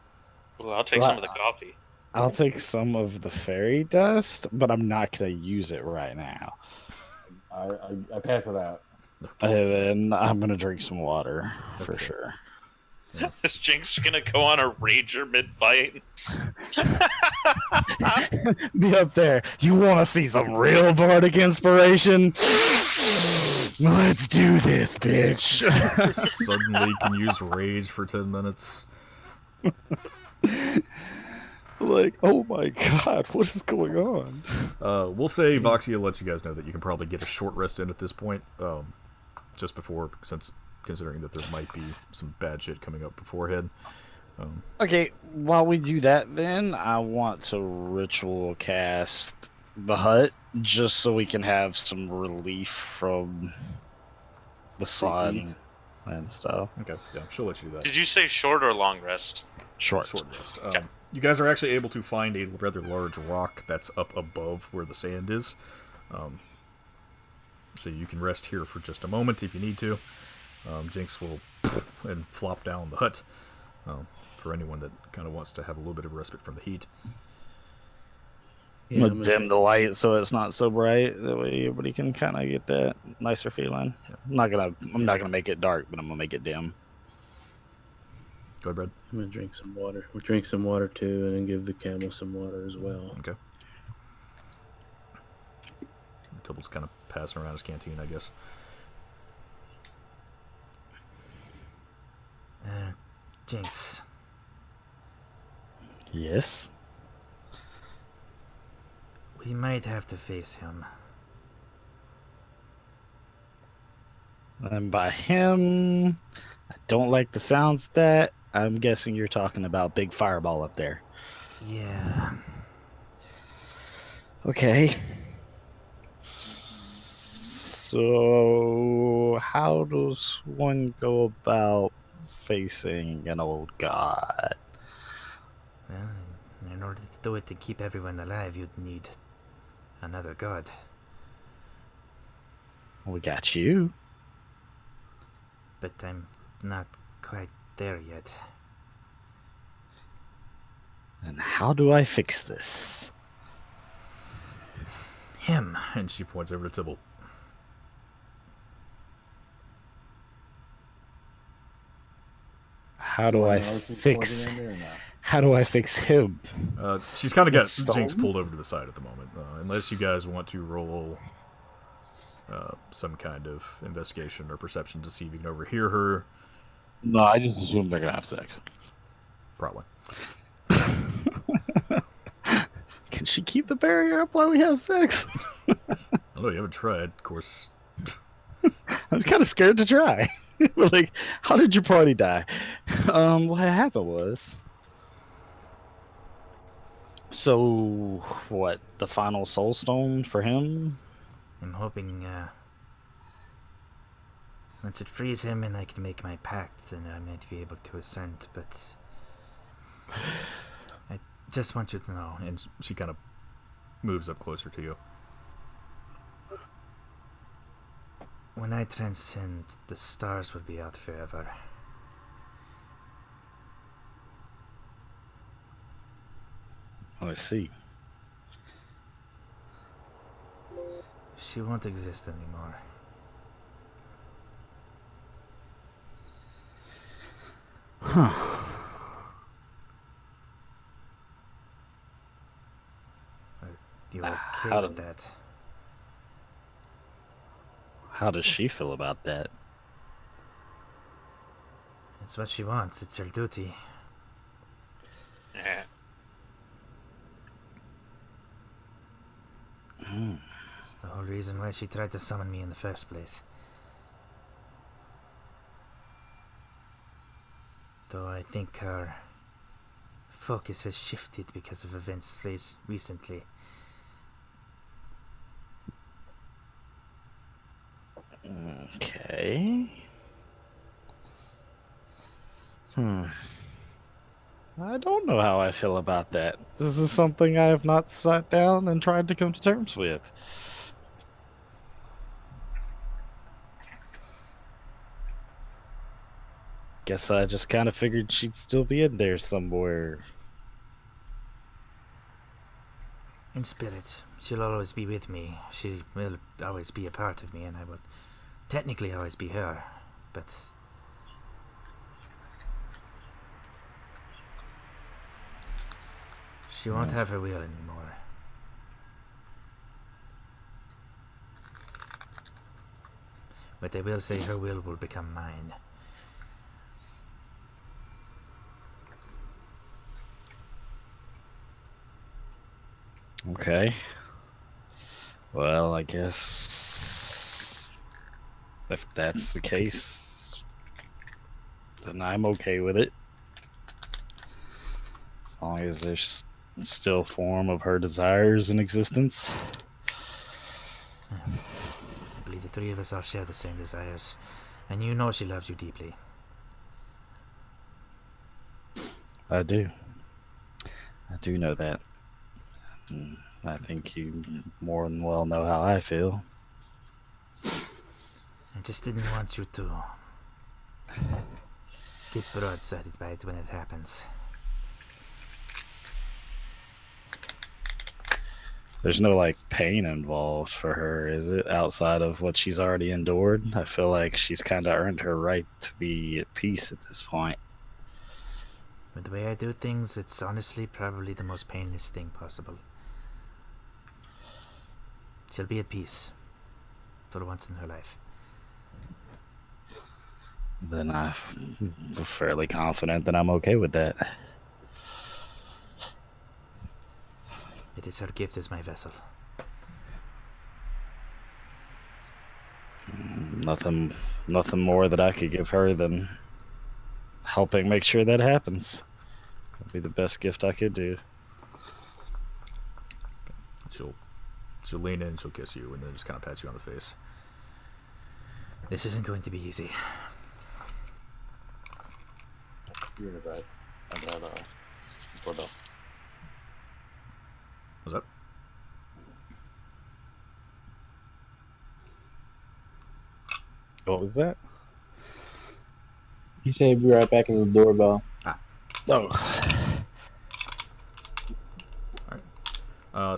Speaker 2: Ooh, I'll take some of the coffee.
Speaker 5: I'll take some of the fairy dust, but I'm not going to use it right now.
Speaker 3: I pass it out.
Speaker 5: And then I'm going to drink some water for sure.
Speaker 2: Is Jinx gonna go on a rager mid-fight?
Speaker 5: Be up there. You want to see some real bardic inspiration? Let's do this, bitch.
Speaker 1: Suddenly can use rage for 10 minutes.
Speaker 5: Like, oh my god, what is going on?
Speaker 1: We'll say Voxia lets you guys know that you can probably get a short rest in at this point. Just before, since considering that there might be some bad shit coming up beforehand.
Speaker 5: Okay, while we do that, then I want to ritual cast the hut just so we can have some relief from the sun and stuff.
Speaker 1: Okay, yeah, she'll let you do that.
Speaker 2: Did you say short or long rest?
Speaker 5: Short.
Speaker 1: Short rest.
Speaker 2: Okay.
Speaker 1: You guys are actually able to find a rather large rock that's up above where the sand is. So you can rest here for just a moment if you need to. Jinx will and flop down the hut for anyone that kind of wants to have a little bit of respite from the heat.
Speaker 5: I'm gonna dim the light so it's not so bright. That way everybody can kind of get that nicer feeling.
Speaker 1: Yeah.
Speaker 5: I'm not gonna make it dark, but I'm gonna make it dim.
Speaker 1: Go ahead, Brad.
Speaker 8: I'm gonna drink some water. We'll drink some water too, and then give the camel some water as well.
Speaker 1: Okay. Tibble's kind of passing around his canteen, I guess.
Speaker 7: Jinx,
Speaker 5: Yes.
Speaker 7: we might have to face him.
Speaker 5: And by him, I don't like the sounds of that. I'm guessing you're talking about Big Fireball up there.
Speaker 7: Yeah.
Speaker 5: Okay. So, how does one go about facing an old god?
Speaker 7: Well, in order to do it to keep everyone alive, you'd need another god.
Speaker 5: We got you.
Speaker 7: But I'm not quite there yet.
Speaker 5: And how do I fix this?
Speaker 7: Him.
Speaker 1: And she points over to Tibble.
Speaker 5: How do I fix? How do I fix him?
Speaker 1: She's kind of got
Speaker 5: Stones?
Speaker 1: Jinx pulled over to the side at the moment. Unless you guys want to roll some kind of investigation or perception to see if you can overhear her.
Speaker 6: No, I just assume they're gonna have sex.
Speaker 1: Probably.
Speaker 5: Can she keep the barrier up while we have sex?
Speaker 1: I don't know. You haven't tried, of course.
Speaker 5: I'm kind of scared to try. Like, how did your party die? What happened was. So, what? The final soul stone for him?
Speaker 7: I'm hoping, once it frees him and I can make my pact, then I might be able to ascend, but I just want you to know.
Speaker 1: And she kind of moves up closer to you.
Speaker 7: When I transcend, the stars will be out forever.
Speaker 5: Oh, I see.
Speaker 7: She won't exist anymore. Are you okay with that?
Speaker 5: How does she feel about that?
Speaker 7: It's what she wants. It's her duty.
Speaker 2: Yeah.
Speaker 7: It's the whole reason why she tried to summon me in the first place. Though I think her focus has shifted because of events recently.
Speaker 5: Okay. I don't know how I feel about that. This is something I have not sat down and tried to come to terms with. Guess I just kind of figured she'd still be in there somewhere.
Speaker 7: In spirit, she'll always be with me. She will always be a part of me, and I will technically always be her. But she won't have her will anymore. But I will say her will become mine.
Speaker 5: Okay. Well, I guess if that's the case, then I'm okay with it. As long as there's still form of her desires in existence.
Speaker 7: I believe the three of us all share the same desires. And you know she loves you deeply.
Speaker 5: I do. I do know that. I think you more than well know how I feel.
Speaker 7: I just didn't want you to get broadsided by it when it happens.
Speaker 5: There's no like pain involved for her, is it? Outside of what she's already endured, I feel like she's kind of earned her right to be at peace at this point.
Speaker 7: With the way I do things, it's honestly probably the most painless thing possible. She'll be at peace. For once in her life.
Speaker 5: Then I'm fairly confident that I'm okay with that.
Speaker 7: It is her gift as my vessel.
Speaker 5: Nothing more that I could give her than helping make sure that happens. That'd be the best gift I could do.
Speaker 1: She'll lean in, she'll kiss you, and then just kind of pat you on the face.
Speaker 7: This isn't going to be easy.
Speaker 3: You're in a bed. I got put up.
Speaker 1: What's that?
Speaker 5: What was that?
Speaker 4: He said be right back as the doorbell.
Speaker 5: Oh.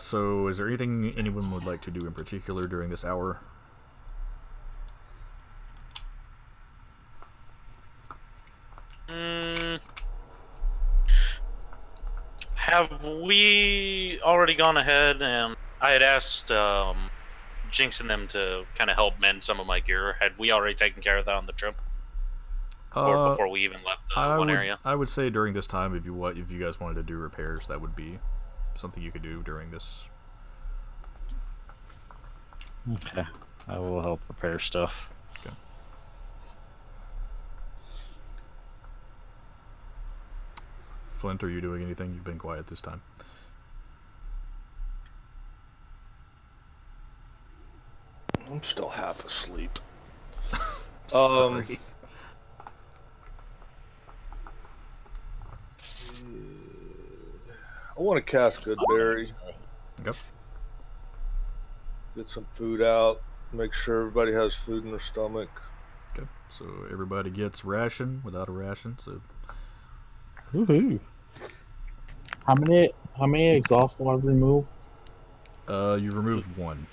Speaker 1: So is there anything anyone would like to do in particular during this hour?
Speaker 2: Have we already gone ahead and I had asked Jinx and them to kind of help mend some of my gear. Had we already taken care of that on the trip? or before we even left the one area?
Speaker 1: I would say during this time, if you guys wanted to do repairs, that would be something you could do during this.
Speaker 5: Okay, I will help repair stuff.
Speaker 1: Okay. Flint, are you doing anything? You've been quiet this time.
Speaker 9: I'm still half asleep.
Speaker 1: Sorry.
Speaker 9: I want to cast Goodberry.
Speaker 1: Okay.
Speaker 9: Get some food out. Make sure everybody has food in their stomach.
Speaker 1: Okay. So everybody gets ration without a ration. So
Speaker 5: Woohoo!
Speaker 4: How many exhausts will I remove?
Speaker 1: you removed one.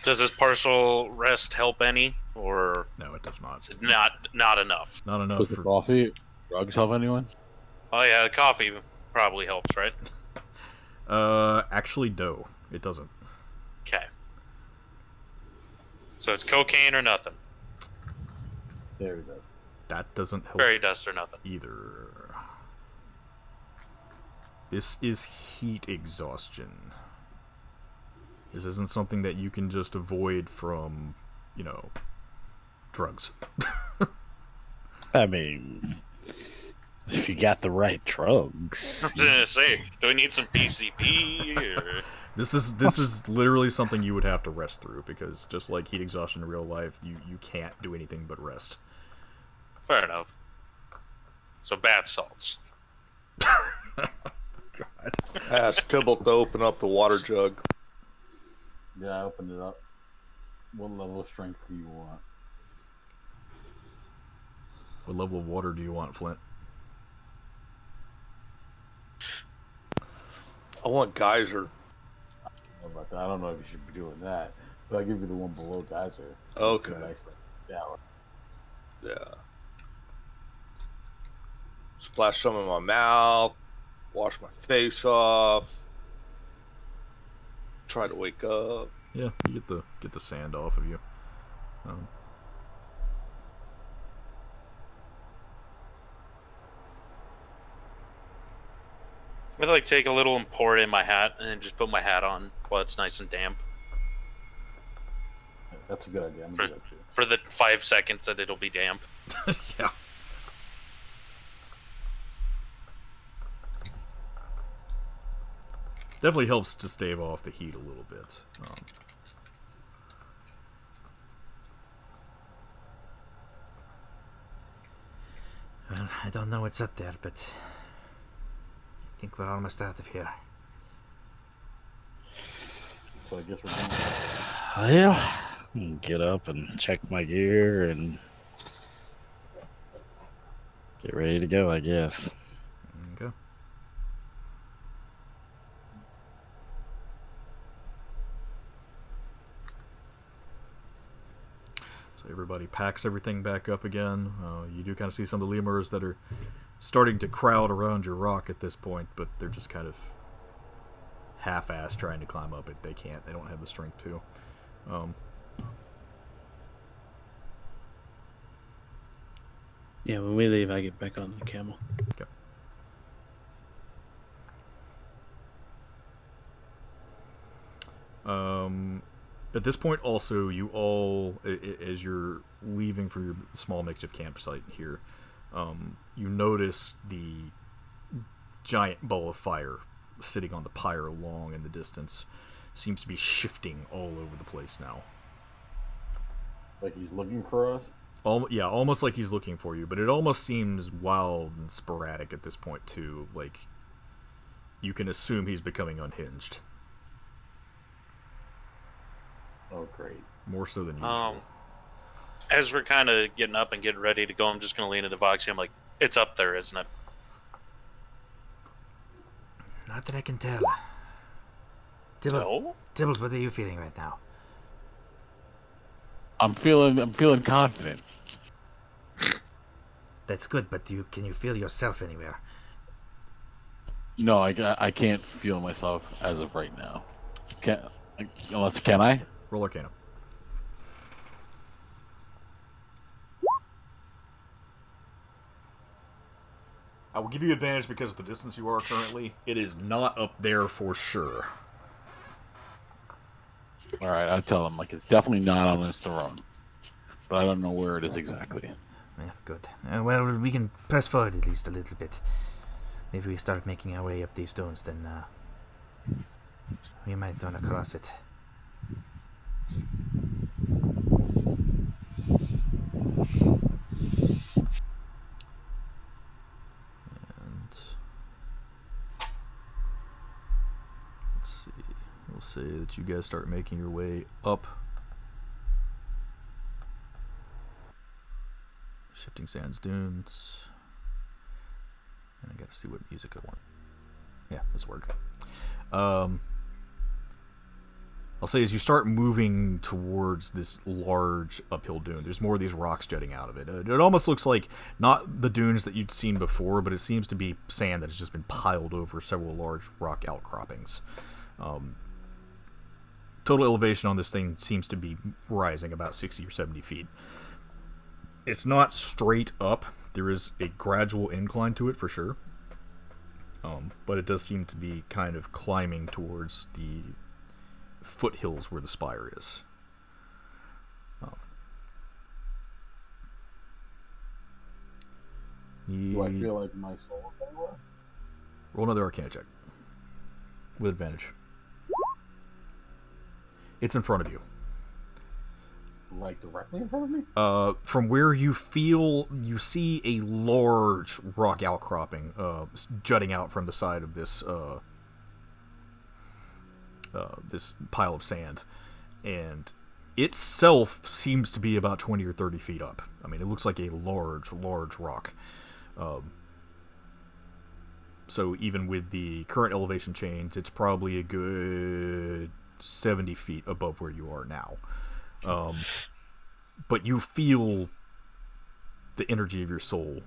Speaker 2: Does this partial rest help any, or
Speaker 1: No, it does not.
Speaker 2: is it not enough?
Speaker 1: Not enough
Speaker 6: Does the
Speaker 1: for.
Speaker 6: coffee, drugs help anyone?
Speaker 2: Oh yeah, the coffee probably helps, right?
Speaker 1: Actually, no, it doesn't.
Speaker 2: Okay. So it's cocaine or nothing.
Speaker 3: There we go.
Speaker 1: That doesn't help
Speaker 2: Fairy dust or nothing.
Speaker 1: either. This is heat exhaustion. This isn't something that you can just avoid from, drugs.
Speaker 5: I mean, if you got the right
Speaker 2: I
Speaker 5: drugs.
Speaker 2: was gonna say, do we need some PCP or?
Speaker 1: This is literally something you would have to rest through, because just like heat exhaustion in real life, you can't do anything but rest.
Speaker 2: Fair enough. So bath salts.
Speaker 1: God.
Speaker 9: I asked Tybalt to open up the water jug.
Speaker 3: Yeah, I opened it up. What level of strength do you want?
Speaker 1: What level of water do you want, Flint?
Speaker 9: I want geyser.
Speaker 3: I don't know about that. I don't know if you should be doing that, but I'll give you the one below geyser.
Speaker 9: Okay.
Speaker 3: Nice. Yeah.
Speaker 9: Yeah. Splash some in my mouth. Wash my face off. Try to wake up.
Speaker 1: Yeah, you get the sand off of you.
Speaker 2: I'd like take a little and pour it in my hat, and then just put my hat on while it's nice and damp
Speaker 3: That's a good idea. I'm gonna do that too.
Speaker 2: for the 5 seconds that it'll be damp.
Speaker 1: Yeah. Definitely helps to stave off the heat a little bit.
Speaker 7: Well, I don't know what's up there, but I think we're almost out of here.
Speaker 3: So I guess we're going.
Speaker 5: Well, get up and check my gear and get ready to go, I guess.
Speaker 1: Okay. So everybody packs everything back up again. You do kind of see some of the lemurs that are starting to crowd around your rock at this point, but they're just kind of half-assed trying to climb up it. They can't. They don't have the strength to.
Speaker 8: Yeah, when we leave, I get back on the camel.
Speaker 1: Okay. At this point, also, you all, as you're leaving for your small makeshift campsite here, you notice the giant ball of fire sitting on the pyre long in the distance seems to be shifting all over the place now.
Speaker 3: Like he's looking for us?
Speaker 1: Yeah, almost like he's looking for you, but it almost seems wild and sporadic at this point, too. Like, you can assume he's becoming unhinged.
Speaker 3: Oh, great.
Speaker 1: More so than usual.
Speaker 2: As we're kind of getting up and getting ready to go, I'm just going to lean into Voxy. I'm like, it's up there, isn't it?
Speaker 7: Not that I can tell.
Speaker 2: No?
Speaker 7: Tybalt, what are you feeling right now?
Speaker 6: I'm feeling confident.
Speaker 7: That's good, but can you feel yourself anywhere?
Speaker 6: No, I can't feel myself as of right now. Can I?
Speaker 1: Roll Arcana. I will give you advantage because of the distance you are currently. It is not up there for sure.
Speaker 6: All right, I'll tell him, like, it's definitely not on this throne. But I don't know where it is exactly.
Speaker 7: Yeah, good. Well, we can press forward at least a little bit. If we start making our way up these stones, then we might run across it. And let's see. We'll say that you guys start making your way up. Shifting Sands Dunes. And I gotta see what music I want. Yeah, this work. I'll say as you start moving towards this large uphill dune, there's more of these rocks jutting out of it. It almost looks like not the dunes that you'd seen before, but it seems to be sand that has just been piled over several large rock outcroppings. Total elevation on this thing seems to be rising about 60 or 70 feet. It's not straight up. There is a gradual incline to it for sure. But it does seem to be kind of climbing towards the foothills where the spire is.
Speaker 3: Do I feel like my soul is anywhere?
Speaker 1: Roll another Arcana check. With advantage. It's in front of you.
Speaker 3: Like directly in front of me?
Speaker 1: From where you feel, you see a large rock outcropping jutting out from the side of this this pile of sand, and itself seems to be about 20 or 30 feet up. I mean, it looks like a large rock. So even with the current elevation change, it's probably a good 70 feet above where you are now. But you feel the energy of your soul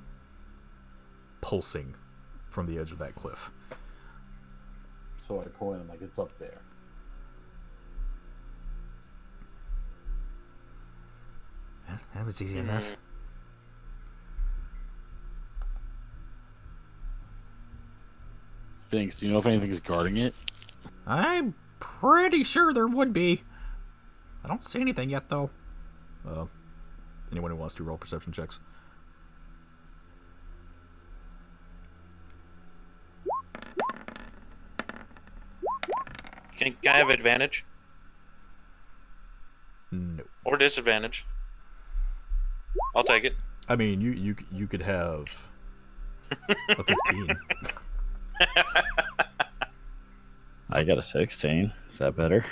Speaker 1: pulsing from the edge of that cliff.
Speaker 3: So I point and like it's up there.
Speaker 7: Well, that was easy enough.
Speaker 6: Thanks. Do you know if anything's guarding it?
Speaker 1: I'm pretty sure there would be. I don't see anything yet, though. Anyone who wants to roll perception checks?
Speaker 2: Can I have advantage?
Speaker 1: No.
Speaker 2: Or disadvantage? I'll take it.
Speaker 1: I mean, you could have a 15.
Speaker 5: I got a 16. Is that better?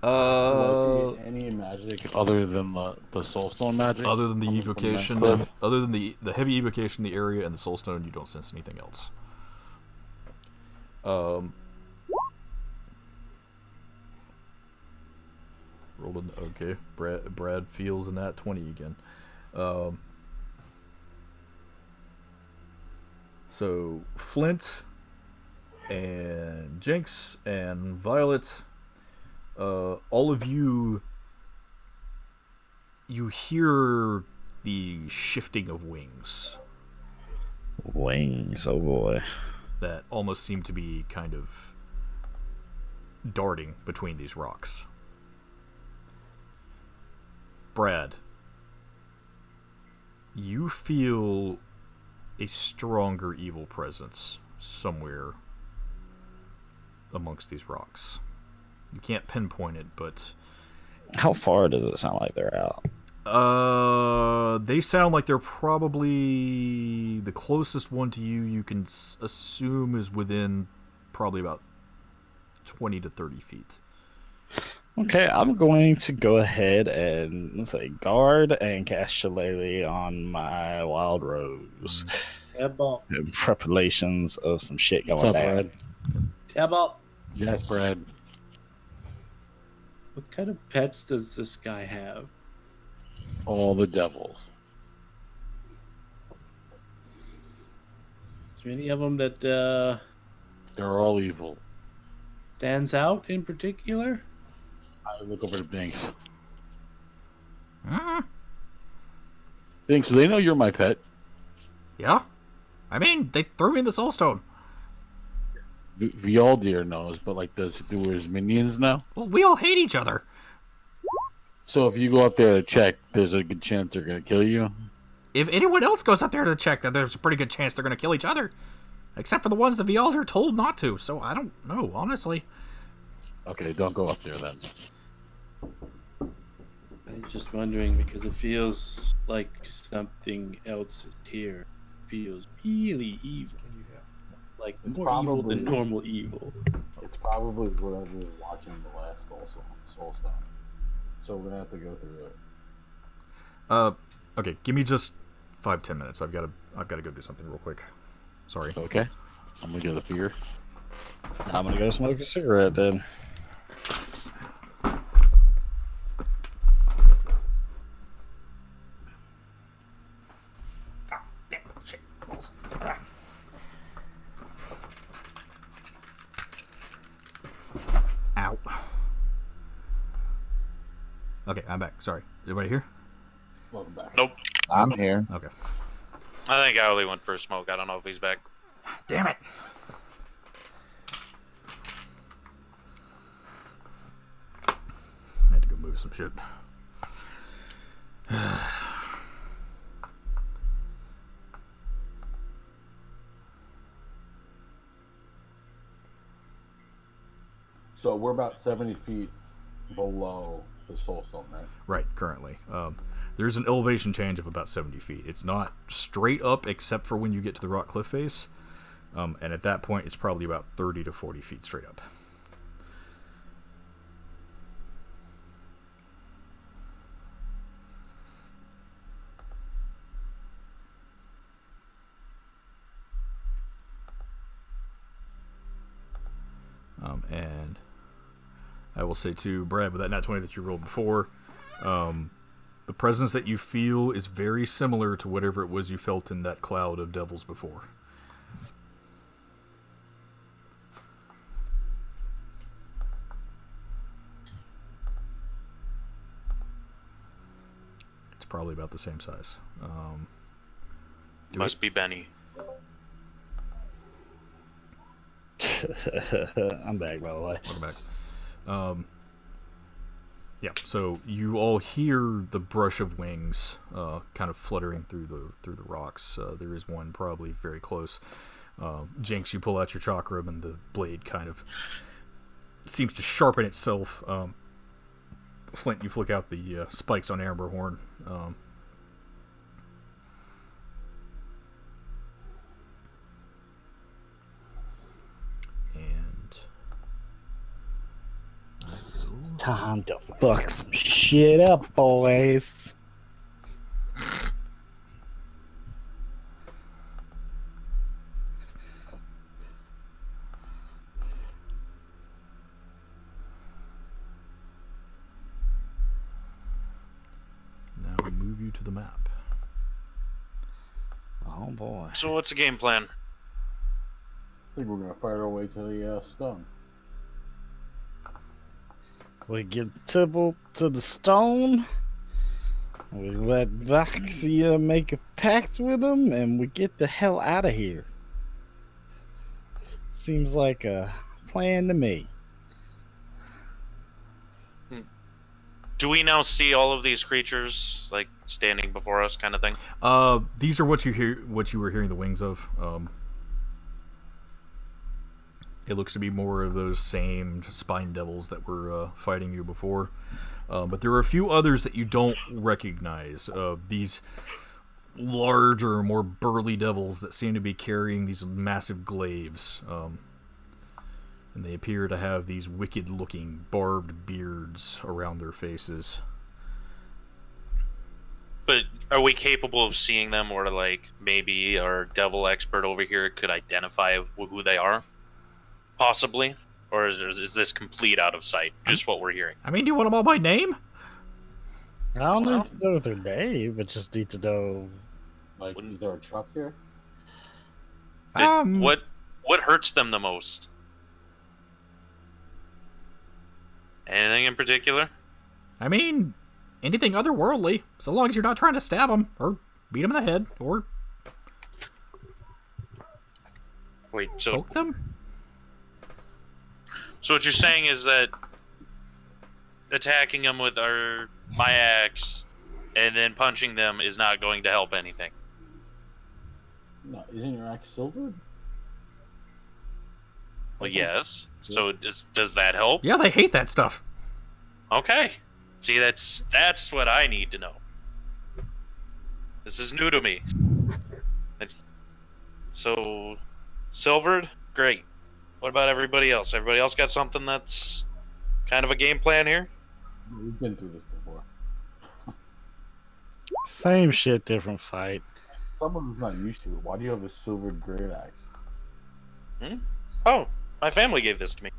Speaker 3: Do I see any magic
Speaker 6: Other than the soulstone magic?
Speaker 1: Other than the
Speaker 6: coming from that
Speaker 1: evocation,
Speaker 6: cliff?
Speaker 1: other than the heavy evocation in the area and the soulstone, you don't sense anything else. Rolled an okay. Brad feels in that 20 again. So Flint and Jinx and Violet, all of you hear the shifting of wings
Speaker 5: Wings, oh boy.
Speaker 1: that almost seem to be kind of darting between these rocks. Brad, you feel a stronger evil presence somewhere amongst these rocks. You can't pinpoint it, but
Speaker 5: How far does it sound like they're out?
Speaker 1: they sound like they're probably the closest one to you. You can assume is within probably about 20 to 30 feet.
Speaker 5: Okay, I'm going to go ahead and let's say guard and cast Shillelagh on my Wild Rose.
Speaker 8: Tabal.
Speaker 5: In preparations of some shit going
Speaker 6: What's up,
Speaker 5: down.
Speaker 6: Brad?
Speaker 8: Tabal.
Speaker 6: Yes, Brad.
Speaker 8: What kind of pets does this guy have?
Speaker 6: All the devils.
Speaker 8: Is there any of them that
Speaker 6: They're all evil.
Speaker 8: stands out in particular?
Speaker 6: I look over to Binks.
Speaker 1: Hmm?
Speaker 6: Binks, do they know you're my pet?
Speaker 1: Yeah? I mean, they threw me in the Soulstone.
Speaker 6: Vialdir knows, but like, do his minions know?
Speaker 1: Well, we all hate each other.
Speaker 6: So if you go up there to check, there's a good chance they're gonna kill you.
Speaker 1: If anyone else goes up there to check, then there's a pretty good chance they're going to kill each other. Except for the ones that Vialdir told not to, so I don't know, honestly.
Speaker 6: Okay, don't go up there then.
Speaker 8: I'm just wondering because it feels like something else is here. It feels really evil. Like
Speaker 3: It's
Speaker 8: more
Speaker 3: probably
Speaker 8: evil than normal evil.
Speaker 3: It's probably whatever we were watching the last Soulstone. So we're gonna have to go through it.
Speaker 1: Okay, give me just 5-10 minutes. I've got to go do something real quick. Sorry.
Speaker 6: Okay. I'm gonna get a beer.
Speaker 5: I'm gonna go smoke a cigarette then.
Speaker 1: Ow. Okay, I'm back. Sorry. Everybody here?
Speaker 3: Welcome back.
Speaker 2: Nope.
Speaker 4: I'm here.
Speaker 1: Okay.
Speaker 2: I think Owly went for a smoke. I don't know if he's back.
Speaker 1: Damn it. I had to go move some shit.
Speaker 3: So we're about 70 feet below the Soulstone, right?
Speaker 1: Right, currently. There's an elevation change of about 70 feet. It's not straight up except for when you get to the rock cliff face. And at that point, it's probably about 30 to 40 feet straight up. And I will say too, Brad, with that nat 20 that you rolled before, the presence that you feel is very similar to whatever it was you felt in that cloud of devils before. It's probably about the same size.
Speaker 2: Must be Benny.
Speaker 5: I'm back, by the way.
Speaker 1: Welcome back. Yeah, so you all hear the brush of wings kind of fluttering through the rocks. There is one probably very close. Jinx, you pull out your chakram and the blade kind of seems to sharpen itself. Flint, you flick out the spikes on Amberhorn.
Speaker 5: Time to fuck some shit up, boys.
Speaker 1: Now we move you to the map.
Speaker 5: Oh boy.
Speaker 2: So what's the game plan?
Speaker 3: I think we're gonna fight our way to the stone.
Speaker 5: We get Tibble to the stone. We let Vaxia make a pact with him, and we get the hell out of here. Seems like a plan to me.
Speaker 2: Do we now see all of these creatures like standing before us, kind of thing?
Speaker 1: These are what you were hearing the wings of. It looks to be more of those same spine devils that were fighting you before. But there are a few others that you don't recognize. These larger, more burly devils that seem to be carrying these massive glaives. And they appear to have these wicked-looking barbed beards around their faces.
Speaker 2: But are we capable of seeing them, or like maybe our devil expert over here could identify who they are? Possibly? Or is this complete out of sight? Just what we're hearing?
Speaker 1: I mean, do you want them all by name?
Speaker 5: I don't need to know their name, but just need to know.
Speaker 3: Like, is there a truck here?
Speaker 2: What hurts them the most? Anything in particular?
Speaker 1: I mean, anything otherworldly, so long as you're not trying to stab them or beat them in the head or
Speaker 2: Wait, so
Speaker 1: poke them.
Speaker 2: what you're saying is that attacking them with my axe and then punching them is not going to help anything?
Speaker 3: No, isn't your axe silvered?
Speaker 2: Well, yes. So does that help?
Speaker 1: Yeah, they hate that stuff.
Speaker 2: Okay. See, that's what I need to know. This is new to me. So, silvered? Great. What about everybody else? Everybody else got something that's kind of a game plan here?
Speaker 3: We've been through this before.
Speaker 5: Same shit, different fight.
Speaker 3: Someone who's not used to it. Why do you have a silvered great axe?
Speaker 2: Oh, my family gave this to me.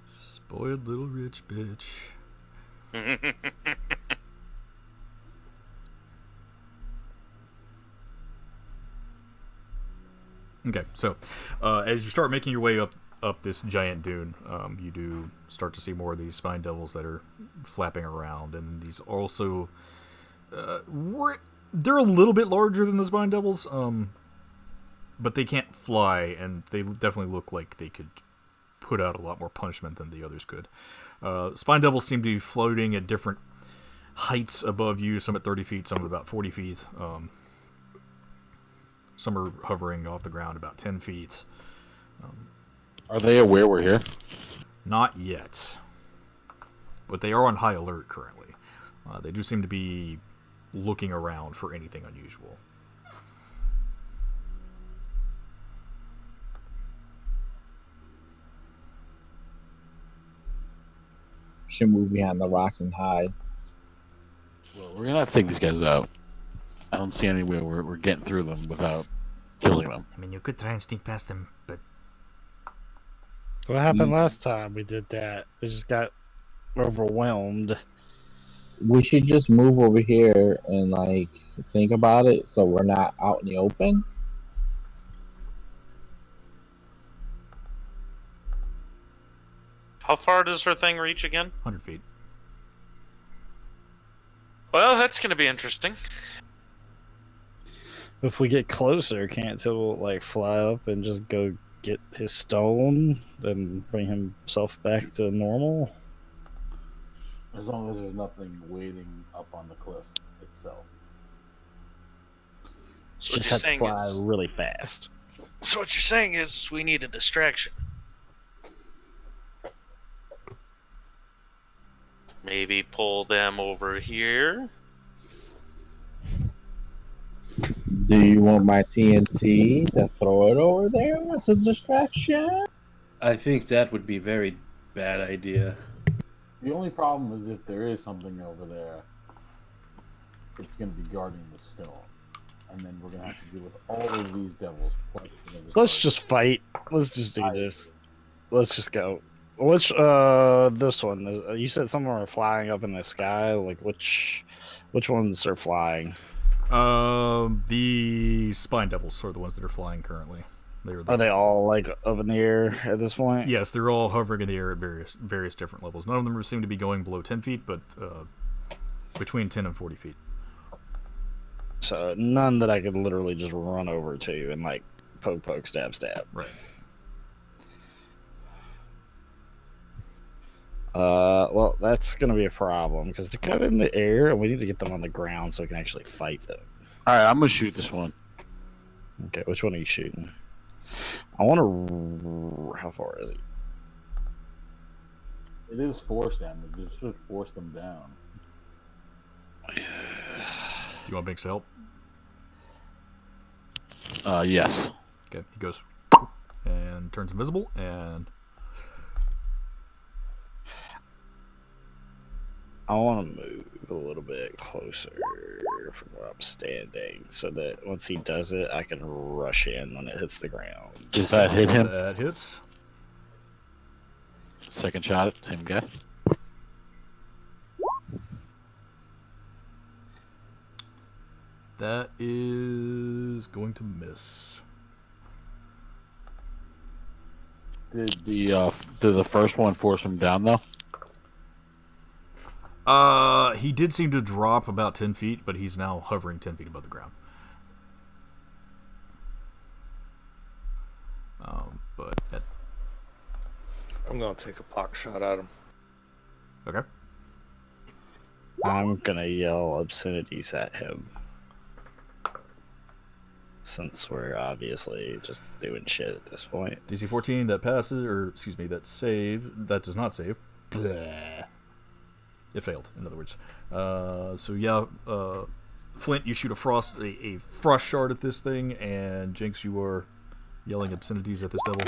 Speaker 1: Spoiled little rich bitch. Okay, so as you start making your way up this giant dune, you do start to see more of these spine devils that are flapping around, and these also they're a little bit larger than the spine devils, but they can't fly, and they definitely look like they could put out a lot more punishment than the others could. Spine devils seem to be floating at different heights above you, some at 30 feet, some at about 40 feet. Some are hovering off the ground about 10 feet.
Speaker 6: Are they aware we're here?
Speaker 1: Not yet. But they are on high alert currently. They do seem to be looking around for anything unusual.
Speaker 4: Should move behind the rocks and hide.
Speaker 6: Well, we're gonna have to take these guys out. I don't see any way we're getting through them without killing them.
Speaker 7: I mean, you could try and sneak past them, but
Speaker 5: What happened last time we did that? We just got overwhelmed.
Speaker 4: We should just move over here and like think about it, so we're not out in the open.
Speaker 2: How far does her thing reach again?
Speaker 1: 100 feet.
Speaker 2: Well, that's going to be interesting.
Speaker 5: If we get closer, can't Tibble like fly up and just go get his stone, then bring himself back to normal?
Speaker 3: As long as there's nothing waiting up on the cliff itself.
Speaker 2: So
Speaker 5: Just have to fly really fast.
Speaker 2: So what you're saying is we need a distraction. Maybe pull them over here.
Speaker 4: Do you want my TNT to throw it over there as a distraction?
Speaker 8: I think that would be a very bad idea.
Speaker 3: The only problem is if there is something over there, it's going to be guarding the stone. And then we're going to have to deal with all of these devils.
Speaker 5: Let's just fight. Let's just do this. Let's just go. Which this one is? You said some are flying up in the sky. Like which ones are flying?
Speaker 1: The spine devils are the ones that are flying currently.
Speaker 5: Are they all like up in the air at this point?
Speaker 1: Yes, they're all hovering in the air at various different levels. None of them seem to be going below 10 feet, but between 10 and 40 feet.
Speaker 5: So none that I could literally just run over to and like poke, stab.
Speaker 1: Right.
Speaker 5: Well, that's gonna be a problem because they're kind of in the air, and we need to get them on the ground so we can actually fight them.
Speaker 6: All right, I'm gonna shoot this one.
Speaker 5: Okay, which one are you shooting? I want to. How far is he?
Speaker 3: It is force damage. It should force them down.
Speaker 1: Do you want Binks to help?
Speaker 6: Yes.
Speaker 1: Okay, he goes and turns invisible and.
Speaker 5: I want to move a little bit closer from where I'm standing so that once he does it, I can rush in when it hits the ground.
Speaker 6: Does that hit him?
Speaker 1: That hits.
Speaker 6: Second shot at him, guy.
Speaker 1: That is is going to miss.
Speaker 6: Did the first one force him down though?
Speaker 1: He did seem to drop about 10 feet, but he's now hovering 10 feet above the ground.
Speaker 9: I'm gonna take a pot shot at him.
Speaker 1: Okay.
Speaker 5: I'm gonna yell obscenities at him. Since we're obviously just doing shit at this point.
Speaker 1: DC 14, that passes, or excuse me, that does not save. Bleh. It failed, in other words. Flint, you shoot a frost shard at this thing, and Jinx, you are yelling obscenities at this devil.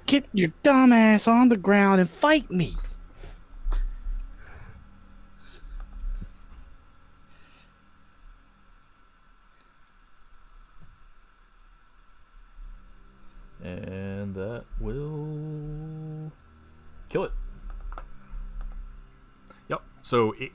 Speaker 5: Get your dumb ass on the ground and fight me.
Speaker 1: And that will kill it. Yep. So it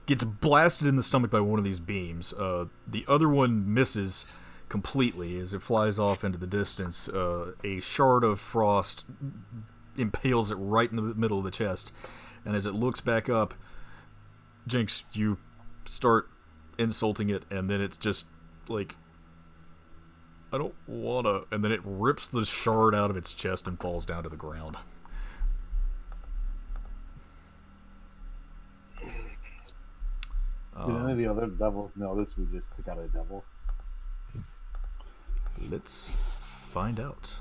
Speaker 1: gets blasted in the stomach by one of these beams. The other one misses completely as it flies off into the distance. A shard of frost impales it right in the middle of the chest. And as it looks back up, Jinx, you start insulting it, and then it's just like, I don't wanna, and then it rips the shard out of its chest and falls down to the ground.
Speaker 3: Did any of the other devils notice we just took out a devil?
Speaker 1: Let's find out.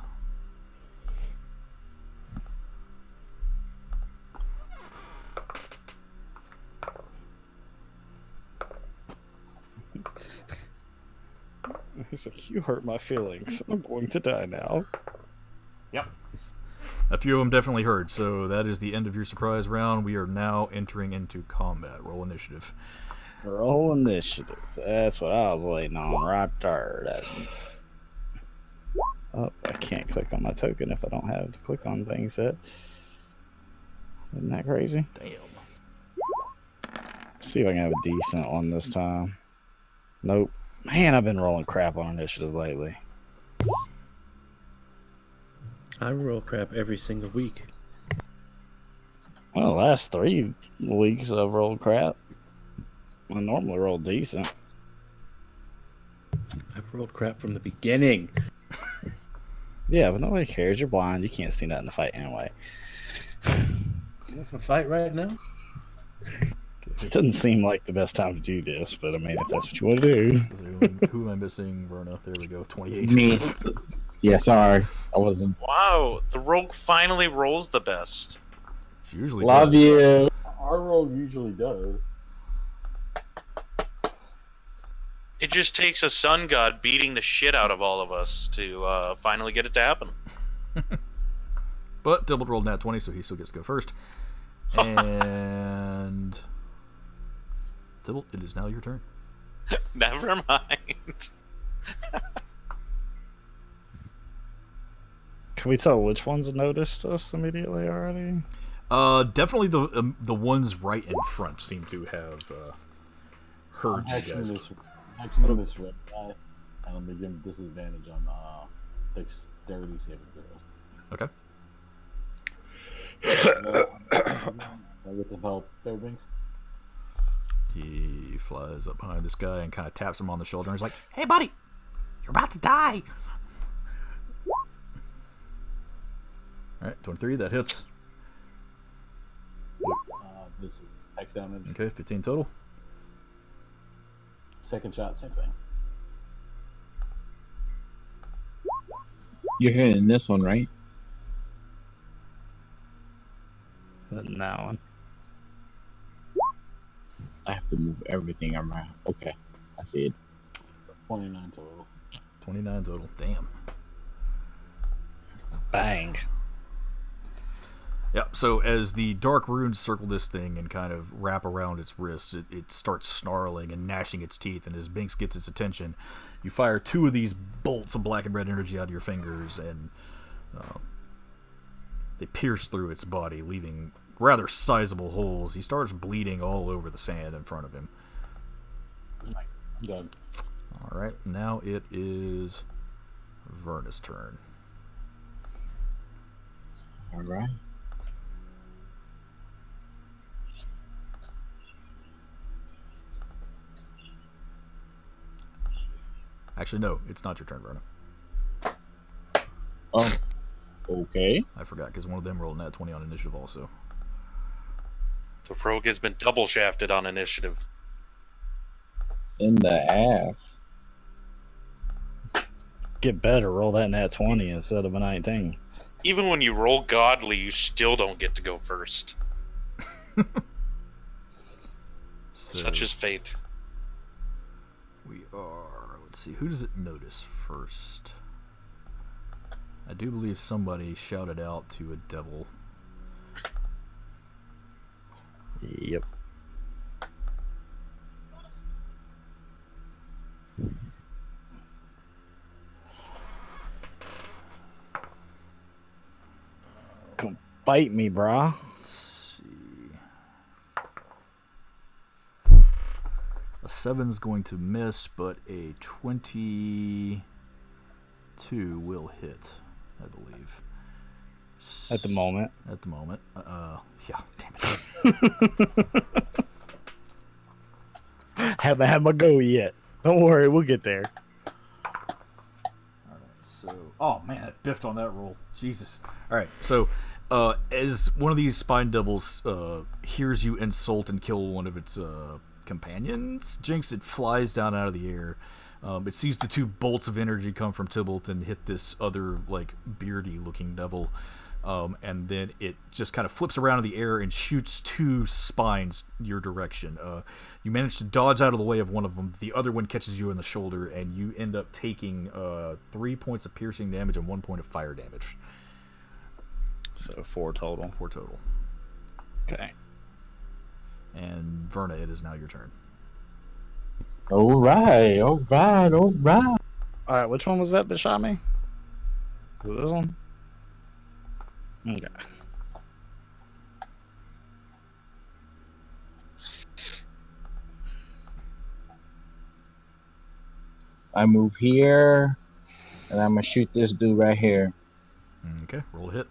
Speaker 5: He's like, you hurt my feelings. I'm going to die now.
Speaker 1: Yep. A few of them definitely hurt, so that is the end of your surprise round. We are now entering into combat. Roll initiative.
Speaker 5: Roll initiative. That's what I was waiting on right there. Oh, I can't click on my token if I don't have to click on things yet. Isn't that crazy?
Speaker 1: Damn.
Speaker 5: See if I can have a decent one this time. Nope. Man, I've been rolling crap on initiative lately.
Speaker 8: I roll crap every single week.
Speaker 5: Well, the last 3 weeks I've rolled crap. I normally roll decent.
Speaker 8: I've rolled crap from the beginning.
Speaker 5: Yeah, but nobody cares. You're blind. You can't see nothing to fight anyway.
Speaker 8: You want to fight right now?
Speaker 5: It doesn't seem like the best time to do this, but I mean, if that's what you want to do.
Speaker 1: Who am I missing? Verna. There we go. 28.
Speaker 4: Me. Yeah, sorry. I wasn't.
Speaker 2: Wow, the rogue finally rolls the best.
Speaker 1: She usually
Speaker 4: Love
Speaker 1: does.
Speaker 4: you.
Speaker 3: Our rogue usually does.
Speaker 2: It just takes a sun god beating the shit out of all of us to finally get it to happen.
Speaker 1: But Dibble rolled nat 20, so he still gets to go first. And Dibble, it is now your turn.
Speaker 2: Never mind.
Speaker 5: Can we tell which ones noticed us immediately already?
Speaker 1: Definitely the ones right in front seem to have heard you guys.
Speaker 3: Actually, this red guy, and I'm gonna give him disadvantage on dexterity saving throws.
Speaker 1: Okay.
Speaker 3: I get some help there, Binks.
Speaker 1: He flies up behind this guy and kind of taps him on the shoulder and he's like, "Hey, buddy, you're about to die." All right, 23, that hits.
Speaker 3: This is X damage.
Speaker 1: Okay, 15 total.
Speaker 3: Second shot, same thing.
Speaker 4: You're hitting this one, right?
Speaker 5: And that one.
Speaker 4: I have to move everything around. Okay, I see it.
Speaker 3: 29 total.
Speaker 1: 29 total. Damn.
Speaker 5: Bang.
Speaker 1: Yeah, so as the dark runes circle this thing and kind of wrap around its wrists, it starts snarling and gnashing its teeth, and as Binks gets its attention, you fire 2 of these bolts of black and red energy out of your fingers, and they pierce through its body, leaving rather sizable holes. He starts bleeding all over the sand in front of him.
Speaker 3: I'm done.
Speaker 1: All right, now it is Verna's turn.
Speaker 4: All right.
Speaker 1: Actually, no, it's not your turn, Verna.
Speaker 4: Oh, okay.
Speaker 1: I forgot because one of them rolled nat 20 on initiative also.
Speaker 2: The rogue has been double shafted on initiative.
Speaker 4: In the ass.
Speaker 5: Get better. Roll that nat 20 instead of a 19.
Speaker 2: Even when you roll godly, you still don't get to go first. Such is fate.
Speaker 1: We are. Let's see. Who does it notice first? I do believe somebody shouted out to a devil.
Speaker 5: Yep. Come bite me, brah.
Speaker 1: Let's see. A 7's going to miss, but a 22 will hit, I believe.
Speaker 5: At the moment.
Speaker 1: At the moment. Yeah, damn it.
Speaker 5: Haven't had my go yet. Don't worry, we'll get there.
Speaker 1: Alright, so... Oh, man, it biffed on that roll. Jesus. Alright, so... as one of these spine devils hears you insult and kill one of its companions, Jinx, it flies down out of the air. It sees the two bolts of energy come from Tybalt and hit this other, like, beardy-looking devil. And then it just kind of flips around in the air and shoots two spines your direction. You manage to dodge out of the way of one of them. The other one catches you in the shoulder, and you end up taking 3 points of piercing damage and 1 point of fire damage.
Speaker 5: So 4 total.
Speaker 1: 4 total.
Speaker 5: Okay.
Speaker 1: And Verna, it is now your turn.
Speaker 4: All right. All right.
Speaker 5: Alright, which one was that shot me? Is it this one? Okay.
Speaker 4: I move here, and I'm gonna shoot this dude right here.
Speaker 1: Okay, roll a hit.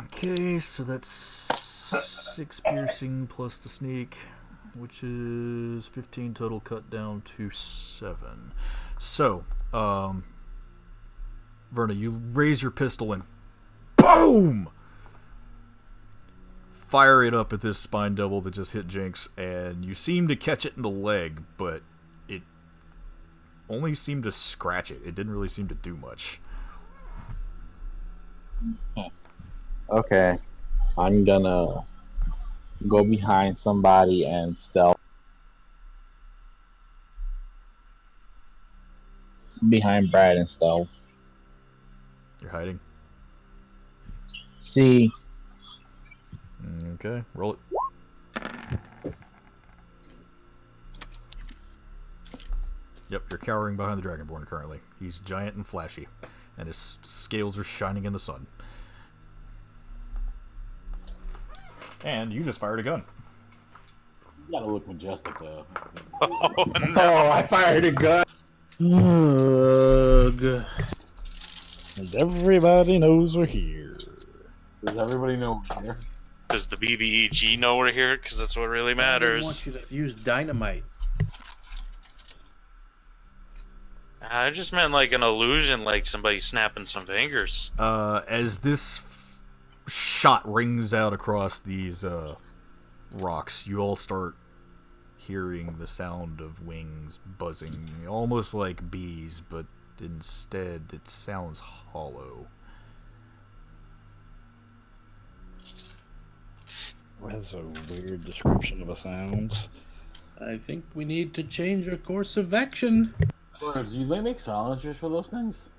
Speaker 1: Okay, so that's 6 piercing plus the sneak, which is 15 total, cut down to 7. So, Verna, you raise your pistol and boom! Fire it up at this spine devil that just hit Jinx, and you seem to catch it in the leg, but it only seemed to scratch it. It didn't really seem to do much.
Speaker 4: Okay. I'm gonna go behind somebody and stealth. Behind Brad and stealth.
Speaker 1: You're hiding.
Speaker 4: See.
Speaker 1: Okay, roll it. Yep, you're cowering behind the Dragonborn currently. He's giant and flashy, and his scales are shining in the sun. And you just fired a gun.
Speaker 3: You gotta look majestic, though.
Speaker 2: Oh, no.
Speaker 4: Oh, I fired a gun.
Speaker 8: Ugh.
Speaker 5: And everybody knows we're here.
Speaker 3: Does everybody know we're here?
Speaker 2: Does the BBEG know we're here? Because that's what really
Speaker 8: I
Speaker 2: matters.
Speaker 8: want you to use dynamite.
Speaker 2: I just meant like an illusion, like somebody snapping some fingers.
Speaker 1: As this shot rings out across these rocks, you all start hearing the sound of wings buzzing, almost like bees, but instead it sounds hollow.
Speaker 5: That's a weird description of a sound.
Speaker 8: I think we need to change our course of action.
Speaker 3: Do you make silencers for those things?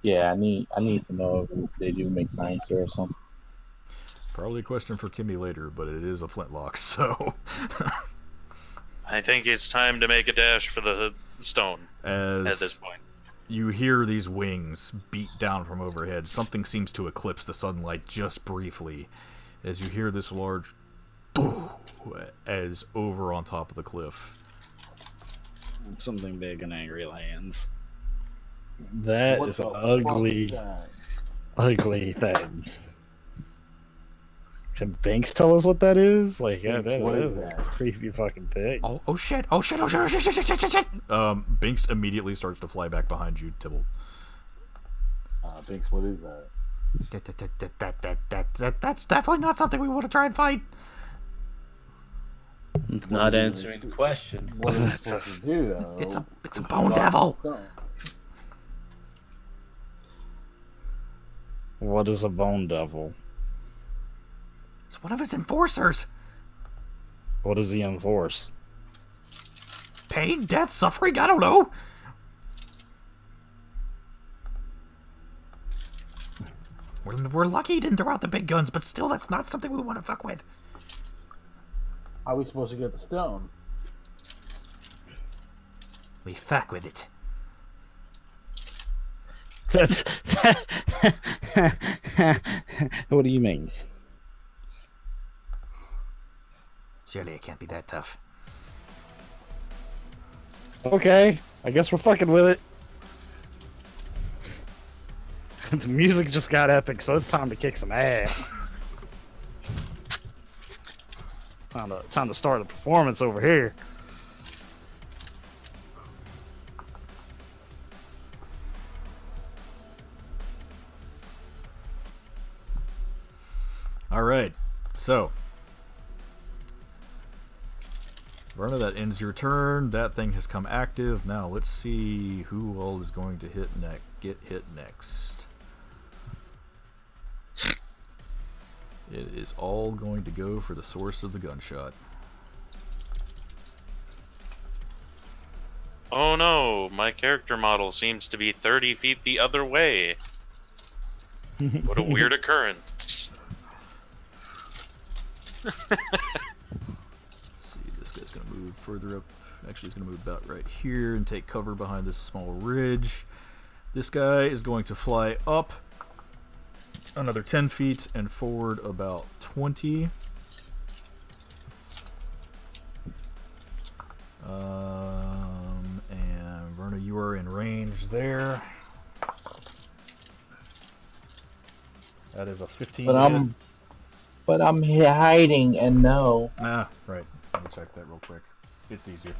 Speaker 4: Yeah, I need to know if they do make science or something.
Speaker 1: Probably a question for Kimmy later, but it is a flintlock, so.
Speaker 2: I think it's time to make a dash for the stone at this
Speaker 1: As
Speaker 2: point.
Speaker 1: you hear these wings beat down from overhead, something seems to eclipse the sunlight just briefly. As you hear this large as over on top of the cliff.
Speaker 5: Something big and angry lands. That
Speaker 3: What
Speaker 5: is
Speaker 3: the
Speaker 5: an
Speaker 3: fuck
Speaker 5: ugly,
Speaker 3: is that?
Speaker 5: ugly thing. Can Banks tell us what that is? Like, yeah,
Speaker 3: Banks,
Speaker 5: that
Speaker 3: what
Speaker 5: is
Speaker 3: is
Speaker 5: a
Speaker 3: that?
Speaker 5: creepy fucking thing.
Speaker 1: Oh shit! Oh shit! Oh shit! Oh shit! Shit! Shit! Shit! Shit! Binks immediately starts to fly back behind you, Tibble.
Speaker 3: Binks, what is that?
Speaker 1: That's definitely not something we want to try and fight.
Speaker 8: It's not answering the question.
Speaker 3: What are we supposed to do, though?
Speaker 1: It's a bone devil.
Speaker 5: What is a bone devil?
Speaker 1: It's one of his enforcers.
Speaker 5: What does he enforce?
Speaker 1: Pain, death, suffering. I don't know. We're lucky he didn't throw out the big guns, but still, that's not something we want to fuck with.
Speaker 3: How are we supposed to get the stone?
Speaker 7: We fuck with it.
Speaker 5: That's. What do you mean?
Speaker 7: Surely it can't be that tough.
Speaker 5: Okay, I guess we're fucking with it. The music just got epic, so it's time to kick some ass. Time to start a performance over here.
Speaker 1: All right, so Verna, that ends your turn. That thing has come active. Now let's see who all is going to get hit next. It is all going to go for the source of the gunshot.
Speaker 2: Oh no, my character model seems to be 30 feet the other way. What a weird occurrence.
Speaker 1: Let's see, this guy's going to move further up. Actually, he's going to move about right here and take cover behind this small ridge. This guy is going to fly up another 10 feet and forward about 20. And Verna, you are in range there. That is a 15 hit.
Speaker 4: But I'm hiding and no.
Speaker 1: Ah, right. Let me check that real quick. It's easier.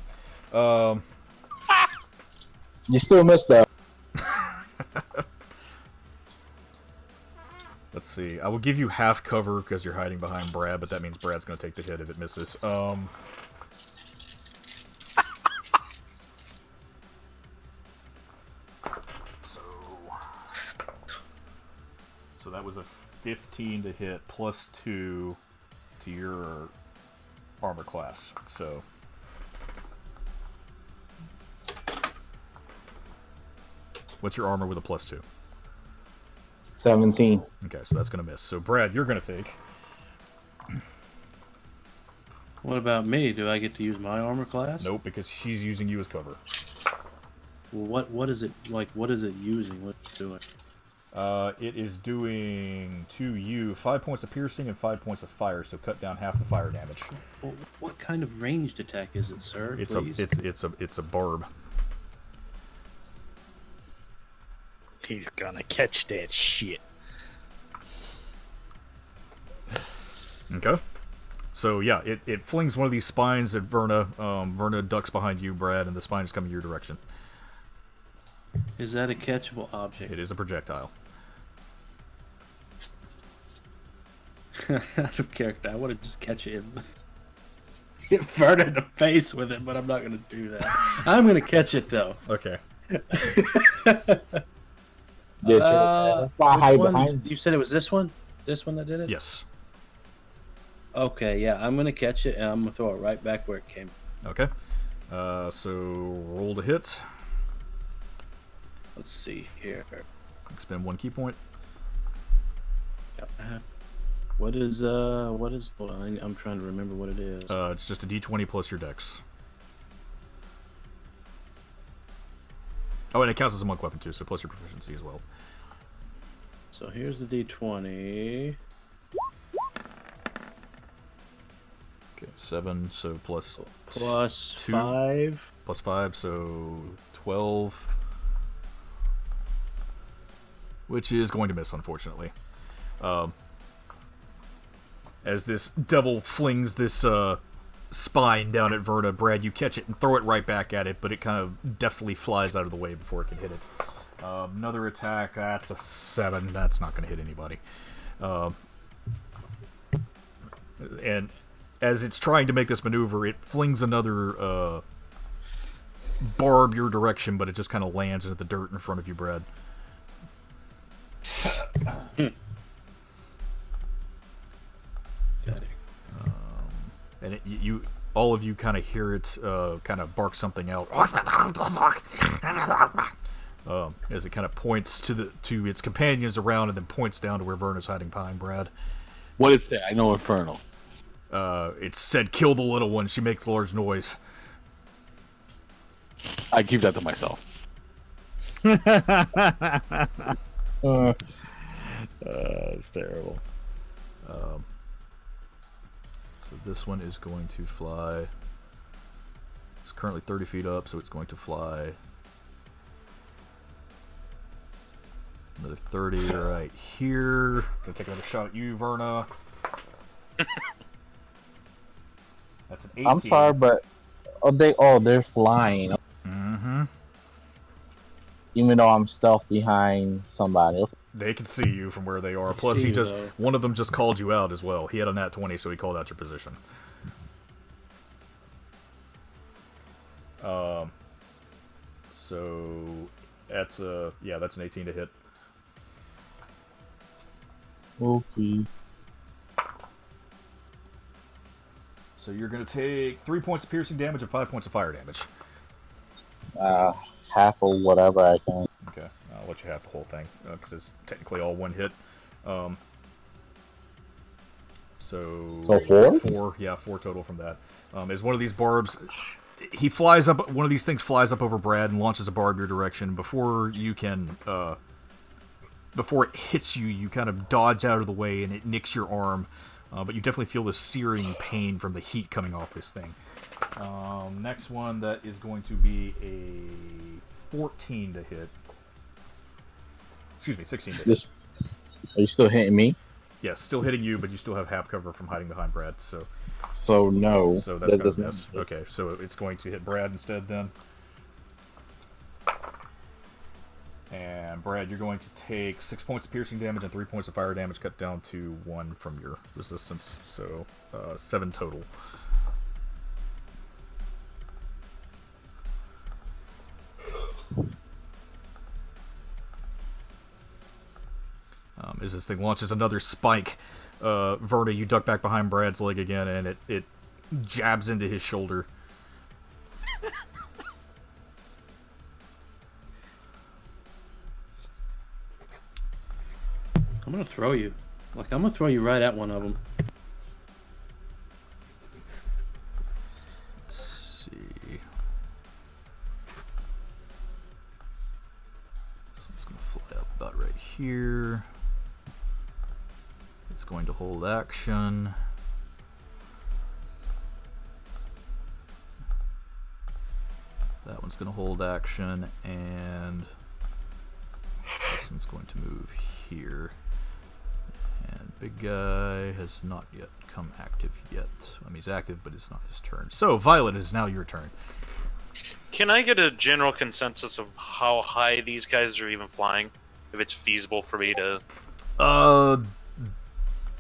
Speaker 4: You still missed though.
Speaker 1: Let's see. I will give you half cover because you're hiding behind Brad, but that means Brad's going to take the hit if it misses. So that was a 15 to hit plus 2 to your armor class. So what's your armor with a plus 2?
Speaker 4: 17.
Speaker 1: Okay, so that's going to miss. So Brad, you're going to take.
Speaker 8: What about me? Do I get to use my armor class?
Speaker 1: Nope, because she's using you as cover.
Speaker 8: Well, what is it like? What is it using? What's it doing?
Speaker 1: It is doing to you 5 points of piercing and 5 points of fire, so cut down half the fire damage.
Speaker 8: Well, what kind of ranged attack is it, sir?
Speaker 1: It's
Speaker 8: Please?
Speaker 1: a barb.
Speaker 5: He's gonna catch that shit.
Speaker 1: Okay. So yeah, it flings one of these spines at Verna. Verna ducks behind you, Brad, and the spine is coming your direction.
Speaker 8: Is that a catchable object?
Speaker 1: It is a projectile.
Speaker 8: Out of character, I want to just catch it and hit Verna in the face with it, but I'm not going to do that. I'm going to catch it though.
Speaker 1: Okay.
Speaker 4: That's why I hide
Speaker 8: One,
Speaker 4: behind.
Speaker 8: you said it was this one? This one that did it?
Speaker 1: Yes.
Speaker 8: Okay, yeah, I'm going to catch it and I'm going to throw it right back where it came.
Speaker 1: Okay. So roll to hit.
Speaker 8: Let's see here.
Speaker 1: Expend 1 key point.
Speaker 8: Yep. What is hold on, I'm trying to remember what it is.
Speaker 1: It's just a d20 plus your dex. Oh, and it counts as a monk weapon too, so plus your proficiency as well.
Speaker 8: So here's the d20.
Speaker 1: Okay, 7, so plus
Speaker 8: Plus
Speaker 1: 2.
Speaker 8: 5.
Speaker 1: Plus 5, so 12. Which is going to miss, unfortunately. As this devil flings this spine down at Verna, Brad, you catch it and throw it right back at it, but it kind of deftly flies out of the way before it can hit it. Another attack, that's a 7. That's not going to hit anybody. And as it's trying to make this maneuver, it flings another barb your direction, but it just kind of lands into the dirt in front of you, Brad. And all of you kind of hear it kind of bark something out as it kind of points to its companions around and then points down to where Verna's hiding behind Brad.
Speaker 6: What did it say? I know Infernal.
Speaker 1: It said, "Kill the little one. She makes large noise."
Speaker 6: I keep that to myself.
Speaker 5: It's terrible.
Speaker 1: So this one is going to fly. It's currently 30 feet up, so it's going to fly another 30 right here. Gonna take another shot at you, Verna. That's an 18.
Speaker 4: I'm sorry, but they're flying.
Speaker 1: Mm-hmm.
Speaker 4: Even though I'm stealth behind somebody.
Speaker 1: They can see you from where they are. Plus, one of them just called you out as well. He had a nat 20, so he called out your position. So that's an 18 to hit.
Speaker 4: Okay.
Speaker 1: So you're going to take 3 points of piercing damage and 5 points of fire damage.
Speaker 4: Half or whatever I can.
Speaker 1: Okay, I'll let you have the whole thing because it's technically all one hit. So
Speaker 4: 4?
Speaker 1: 4, yeah, 4 total from that. As one of these barbs, he flies up. One of these things flies up over Brad and launches a barb your direction. Before it hits you, you kind of dodge out of the way and it nicks your arm. But you definitely feel the searing pain from the heat coming off this thing. Next one, that is going to be a 14 to hit. Excuse me, 16 to hit.
Speaker 4: Are you still hitting me?
Speaker 1: Yes, still hitting you, but you still have half cover from hiding behind Brad. So
Speaker 4: no.
Speaker 1: So that's going to miss. Okay, so it's going to hit Brad instead then. And Brad, you're going to take 6 points of piercing damage and 3 points of fire damage, cut down to 1 from your resistance. So 7 total. As this thing launches another spike, Verna, you duck back behind Brad's leg again, and it jabs into his shoulder.
Speaker 8: I'm gonna throw you. I'm gonna throw you right at one of them.
Speaker 1: Let's see. So it's gonna fly up about right here. It's going to hold action. That one's going to hold action, and this one's going to move here. And big guy has not yet come active yet. I mean, he's active, but it's not his turn. So, Violet, it is now your turn.
Speaker 2: Can I get a general consensus of how high these guys are even flying? If it's feasible for me to...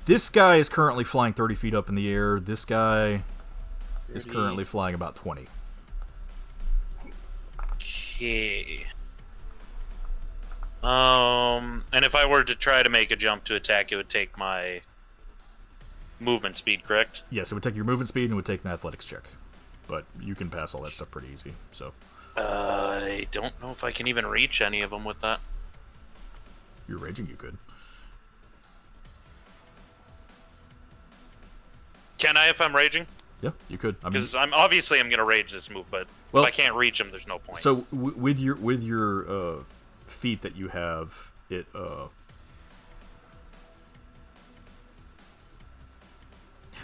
Speaker 1: This guy is currently flying 30 feet up in the air. This guy is currently flying about 20.
Speaker 2: Okay. And if I were to try to make a jump to attack, it would take my movement speed, correct?
Speaker 1: Yes, it would take your movement speed and it would take an athletics check. But you can pass all that stuff pretty easy, so...
Speaker 2: I don't know if I can even reach any of them with that.
Speaker 1: you're raging, you could.
Speaker 2: Can I if I'm raging?
Speaker 1: Yeah, you could.
Speaker 2: Because I'm gonna rage this move, but if I can't reach him, there's no point.
Speaker 1: So with your feat that you have, it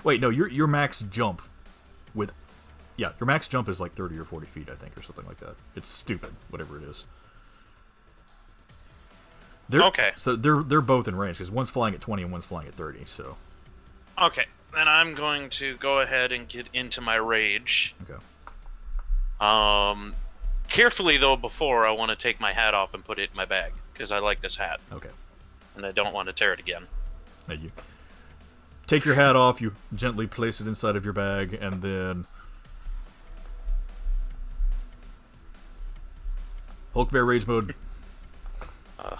Speaker 1: wait, no, your max jump your max jump is like 30 or 40 feet, I think, or something like that. It's stupid, whatever it is.
Speaker 2: Okay.
Speaker 1: So they're both in range because one's flying at 20 and one's flying at 30. So.
Speaker 2: Okay, then I'm going to go ahead and get into my rage.
Speaker 1: Okay.
Speaker 2: Carefully though, before I want to take my hat off and put it in my bag because I like this hat.
Speaker 1: Okay.
Speaker 2: And I don't want to tear it again.
Speaker 1: Thank you. Take your hat off. You gently place it inside of your bag, and then Hulk Bear Rage mode.
Speaker 2: I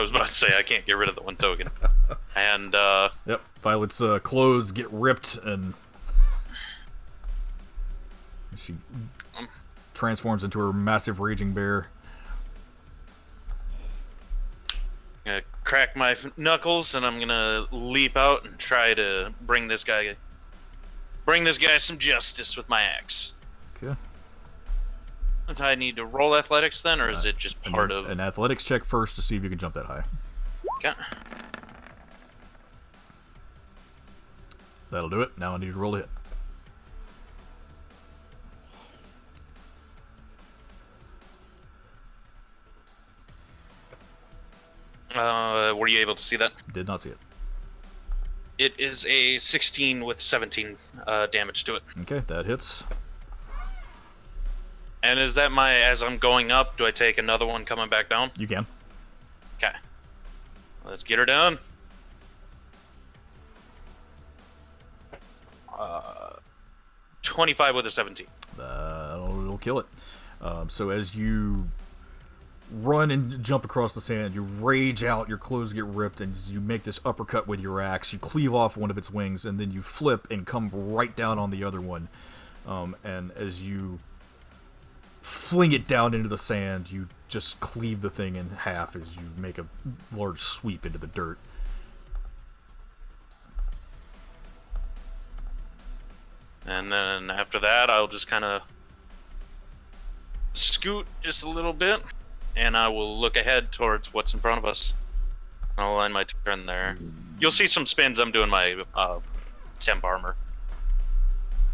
Speaker 2: was about to say I can't get rid of the one token. And
Speaker 1: yep, Violet's clothes get ripped, and she transforms into her massive raging bear.
Speaker 2: I'm gonna crack my knuckles, and I'm gonna leap out and try to bring this guy some justice with my axe.
Speaker 1: Okay.
Speaker 2: Do I need to roll athletics then, or is it just part of
Speaker 1: an athletics check first to see if you can jump that high?
Speaker 2: Okay.
Speaker 1: That'll do it. Now I need to roll a hit.
Speaker 2: Were you able to see that?
Speaker 1: Did not see it.
Speaker 2: It is a 16 with 17 damage to it.
Speaker 1: Okay, that hits.
Speaker 2: And is that as I'm going up, do I take another one coming back down?
Speaker 1: You can.
Speaker 2: Okay. Let's get her down. 25 with a 17.
Speaker 1: That'll kill it. So as you run and jump across the sand, you rage out, your clothes get ripped, and you make this uppercut with your axe. You cleave off one of its wings, and then you flip and come right down on the other one. And as you fling it down into the sand, you just cleave the thing in half as you make a large sweep into the dirt.
Speaker 2: And then after that, I'll just kind of scoot just a little bit, and I will look ahead towards what's in front of us. I'll line my turn there. You'll see some spins. I'm doing my temp armor.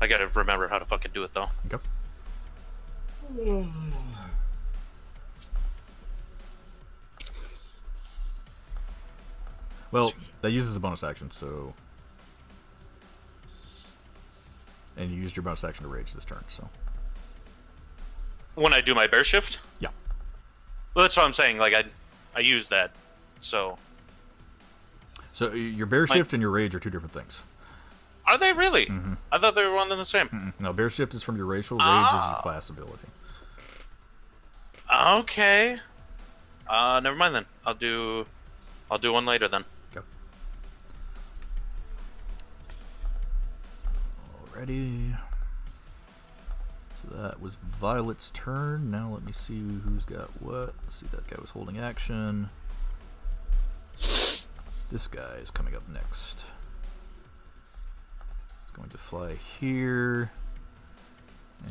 Speaker 2: I gotta remember how to fucking do it, though.
Speaker 1: Okay. Well, that uses a bonus action, so... And you used your bonus action to rage this turn, so...
Speaker 2: When I do my bear shift?
Speaker 1: Yeah.
Speaker 2: Well, that's what I'm saying. Like, I use that, so...
Speaker 1: So your bear shift and your rage are two different things.
Speaker 2: Are they really?
Speaker 1: Mm-hmm.
Speaker 2: I thought they were one and the same.
Speaker 1: No, bear shift is from your racial, rage is your class ability.
Speaker 2: Okay. Never mind then. I'll do one later then.
Speaker 1: Okay. Alrighty. So that was Violet's turn. Now let me see who's got what. Let's see, that guy was holding action. This guy is coming up next. It's going to fly here.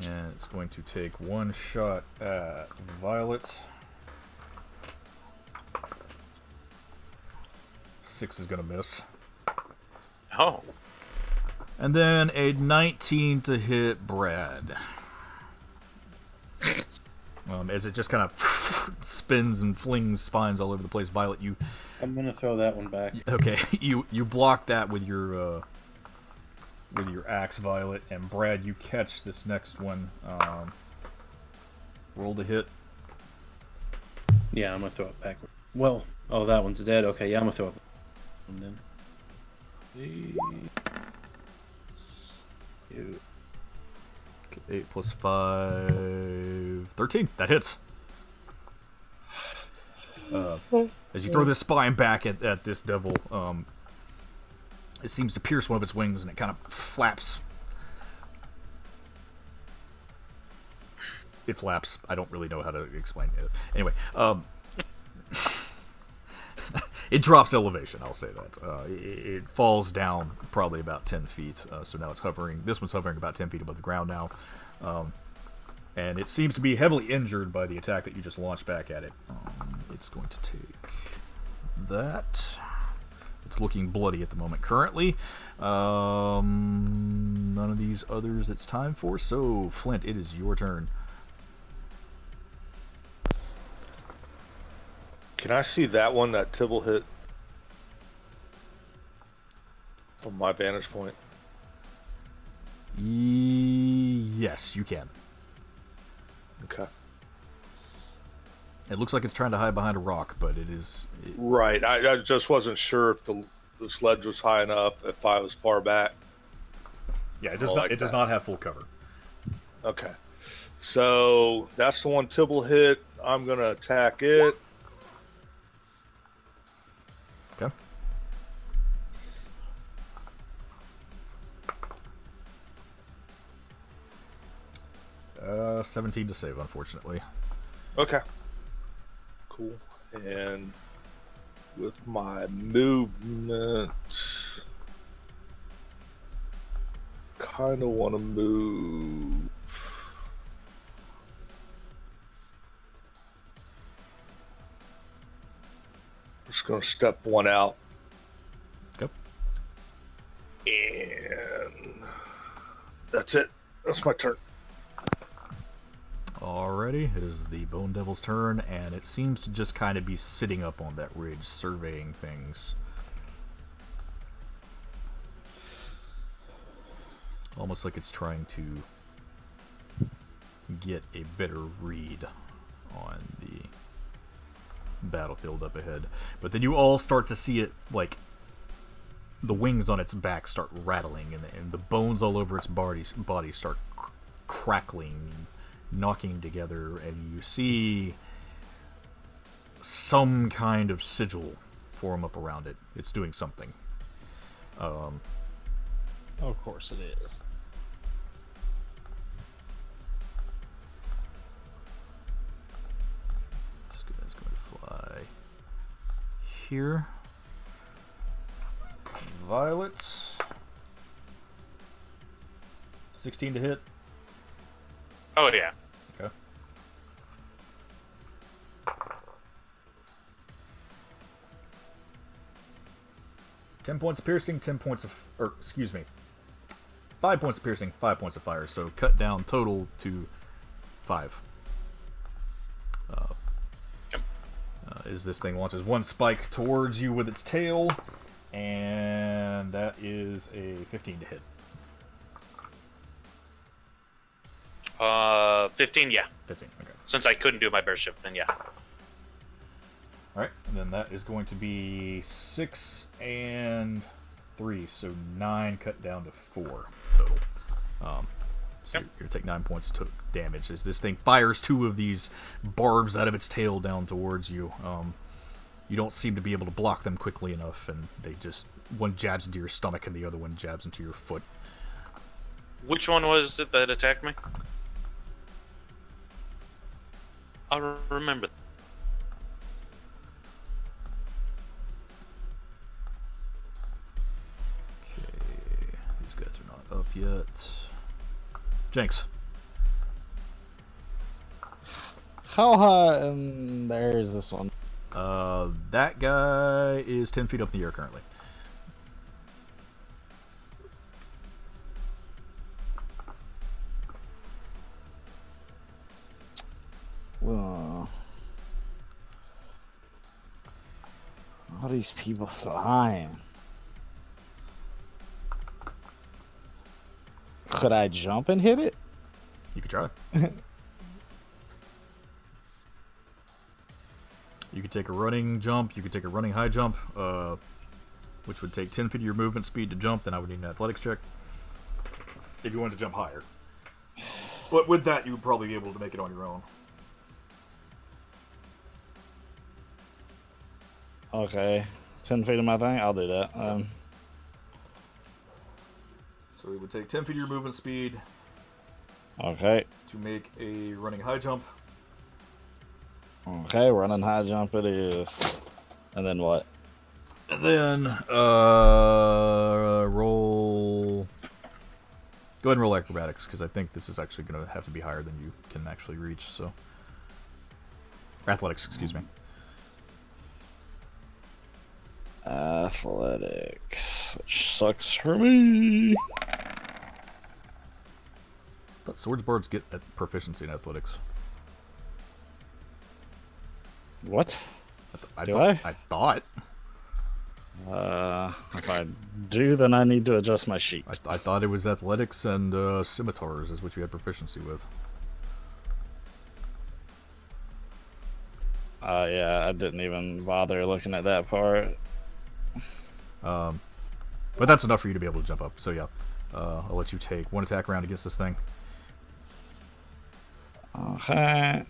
Speaker 1: And it's going to take one shot at Violet. 6 is going to miss.
Speaker 2: Oh.
Speaker 1: And then a 19 to hit Brad. As it just kind of spins and flings spines all over the place. Violet, you...
Speaker 8: I'm gonna throw that one back.
Speaker 1: Okay, you block that with your axe, Violet, and Brad, you catch this next one. Roll to hit.
Speaker 8: Yeah, I'm gonna throw it backward. Well, oh, that one's dead. Okay, yeah, I'm gonna throw it. And then.
Speaker 1: 8 plus 5... 13. That hits. As you throw this spine back at this devil, it seems to pierce one of its wings, and it kind of flaps. it flaps. I don't really know how to explain it. Anyway, it drops elevation, I'll say that. It falls down probably about 10 feet, so now it's hovering. This one's hovering about 10 feet above the ground now. And it seems to be heavily injured by the attack that you just launched back at it. It's going to take that. It's looking bloody at the moment currently. None of these others it's time for, so Flint, it is your turn.
Speaker 9: Can I see that one that Tibble hit from my vantage point?
Speaker 1: Yes, you can.
Speaker 9: Okay.
Speaker 1: It looks like it's trying to hide behind a rock, but it is...
Speaker 9: Right. I just wasn't sure if the sledge was high enough, if I was far back.
Speaker 1: Yeah, it does not. It does not have full cover.
Speaker 9: Okay. So that's the one Tibble hit. I'm gonna attack it.
Speaker 1: Okay. Uh, 17 to save, unfortunately.
Speaker 9: Okay. Cool. And with my movement, kind of want to move. Just gonna step one out.
Speaker 1: Okay.
Speaker 9: And that's it. That's my turn.
Speaker 1: Alrighty, it is the Bone Devil's turn, and it seems to just kind of be sitting up on that ridge, surveying things. Almost like it's trying to get a better read on the battlefield up ahead. But then you all start to see it, like, the wings on its back start rattling, and the bones all over its body start crackling, knocking together, and you see some kind of sigil form up around it. It's doing something.
Speaker 5: Of course it is.
Speaker 1: This guy's going to fly here. Violet. 16 to hit.
Speaker 2: Oh yeah.
Speaker 1: Okay. Ten points of piercing, 10 points of, or excuse me, 5 points of piercing, 5 points of fire. So cut down total to 5. As this thing launches one spike towards you with its tail, and that is a 15 to hit.
Speaker 2: 15, yeah.
Speaker 1: 15, okay.
Speaker 2: Since I couldn't do my bear shift, then yeah.
Speaker 1: Alright, and then that is going to be 6 and 3, so 9 cut down to 4 total. So you're going to take 9 points to damage as this thing fires 2 of these barbs out of its tail down towards you. You don't seem to be able to block them quickly enough, and they just, one jabs into your stomach and the other one jabs into your foot.
Speaker 2: Which one was it that attacked me? I remember.
Speaker 1: Okay, these guys are not up yet. Jenks.
Speaker 5: How high in there is this one?
Speaker 1: That guy is 10 feet up in the air currently.
Speaker 5: All these people flying. Could I jump and hit it?
Speaker 1: You could try. You could take a running jump. You could take a running high jump, which would take 10 feet of your movement speed to jump. Then I would need an athletics check if you wanted to jump higher. But with that, you would probably be able to make it on your own.
Speaker 5: Okay. 10 feet of my thing? I'll do that.
Speaker 1: So it would take 10 feet of your movement speed.
Speaker 5: Okay.
Speaker 1: to make a running high jump.
Speaker 5: Okay, running high jump it is. And then what?
Speaker 1: And then roll. Go ahead and roll acrobatics, because I think this is actually going to have to be higher than you can actually reach. So, athletics, excuse me.
Speaker 5: Athletics, which sucks for me.
Speaker 1: But swords bards get proficiency in athletics.
Speaker 5: What?
Speaker 1: I
Speaker 5: Do
Speaker 1: thought,
Speaker 5: I?
Speaker 1: I thought.
Speaker 5: If I do, then I need to adjust my sheet.
Speaker 1: I thought it was athletics and scimitars is what you had proficiency with.
Speaker 5: Yeah, I didn't even bother looking at that part.
Speaker 1: But that's enough for you to be able to jump up. So yeah, I'll let you take one attack round against this thing.
Speaker 5: Okay.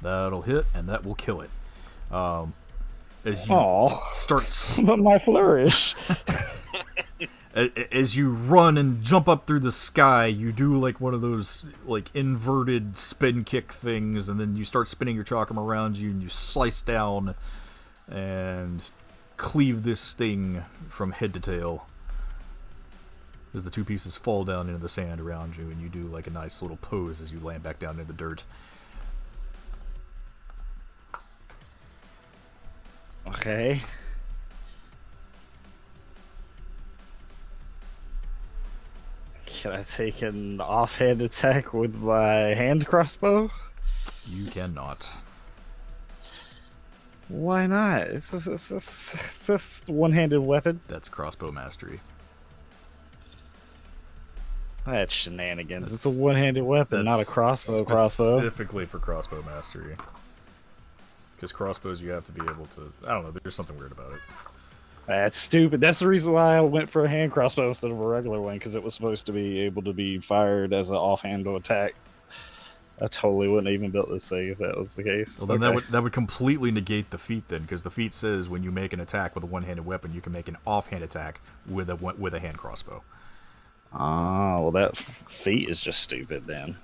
Speaker 1: That'll hit, and that will kill it. As you start,
Speaker 5: but my flourish.
Speaker 1: As you run and jump up through the sky, you do like one of those like inverted spin kick things, and then you start spinning your chakram around you, and you slice down and cleave this thing from head to tail. As the two pieces fall down into the sand around you, and you do like a nice little pose as you land back down in the dirt.
Speaker 5: Okay. Can I take an offhand attack with my hand crossbow?
Speaker 1: You cannot.
Speaker 5: Why not? It's just one-handed weapon.
Speaker 1: That's crossbow mastery.
Speaker 5: That's shenanigans. It's a one-handed weapon, not a crossbow.
Speaker 1: Specifically for crossbow mastery. Because crossbows, you have to be able to. I don't know. There's something weird about it.
Speaker 5: That's stupid. That's the reason why I went for a hand crossbow instead of a regular one, because it was supposed to be able to be fired as an offhand attack. I totally wouldn't even build this thing if that was the case.
Speaker 1: Well, then that would completely negate the feat then, because the feat says when you make an attack with a one-handed weapon, you can make an offhand attack with a hand crossbow.
Speaker 5: Oh, well, that feat is just stupid then.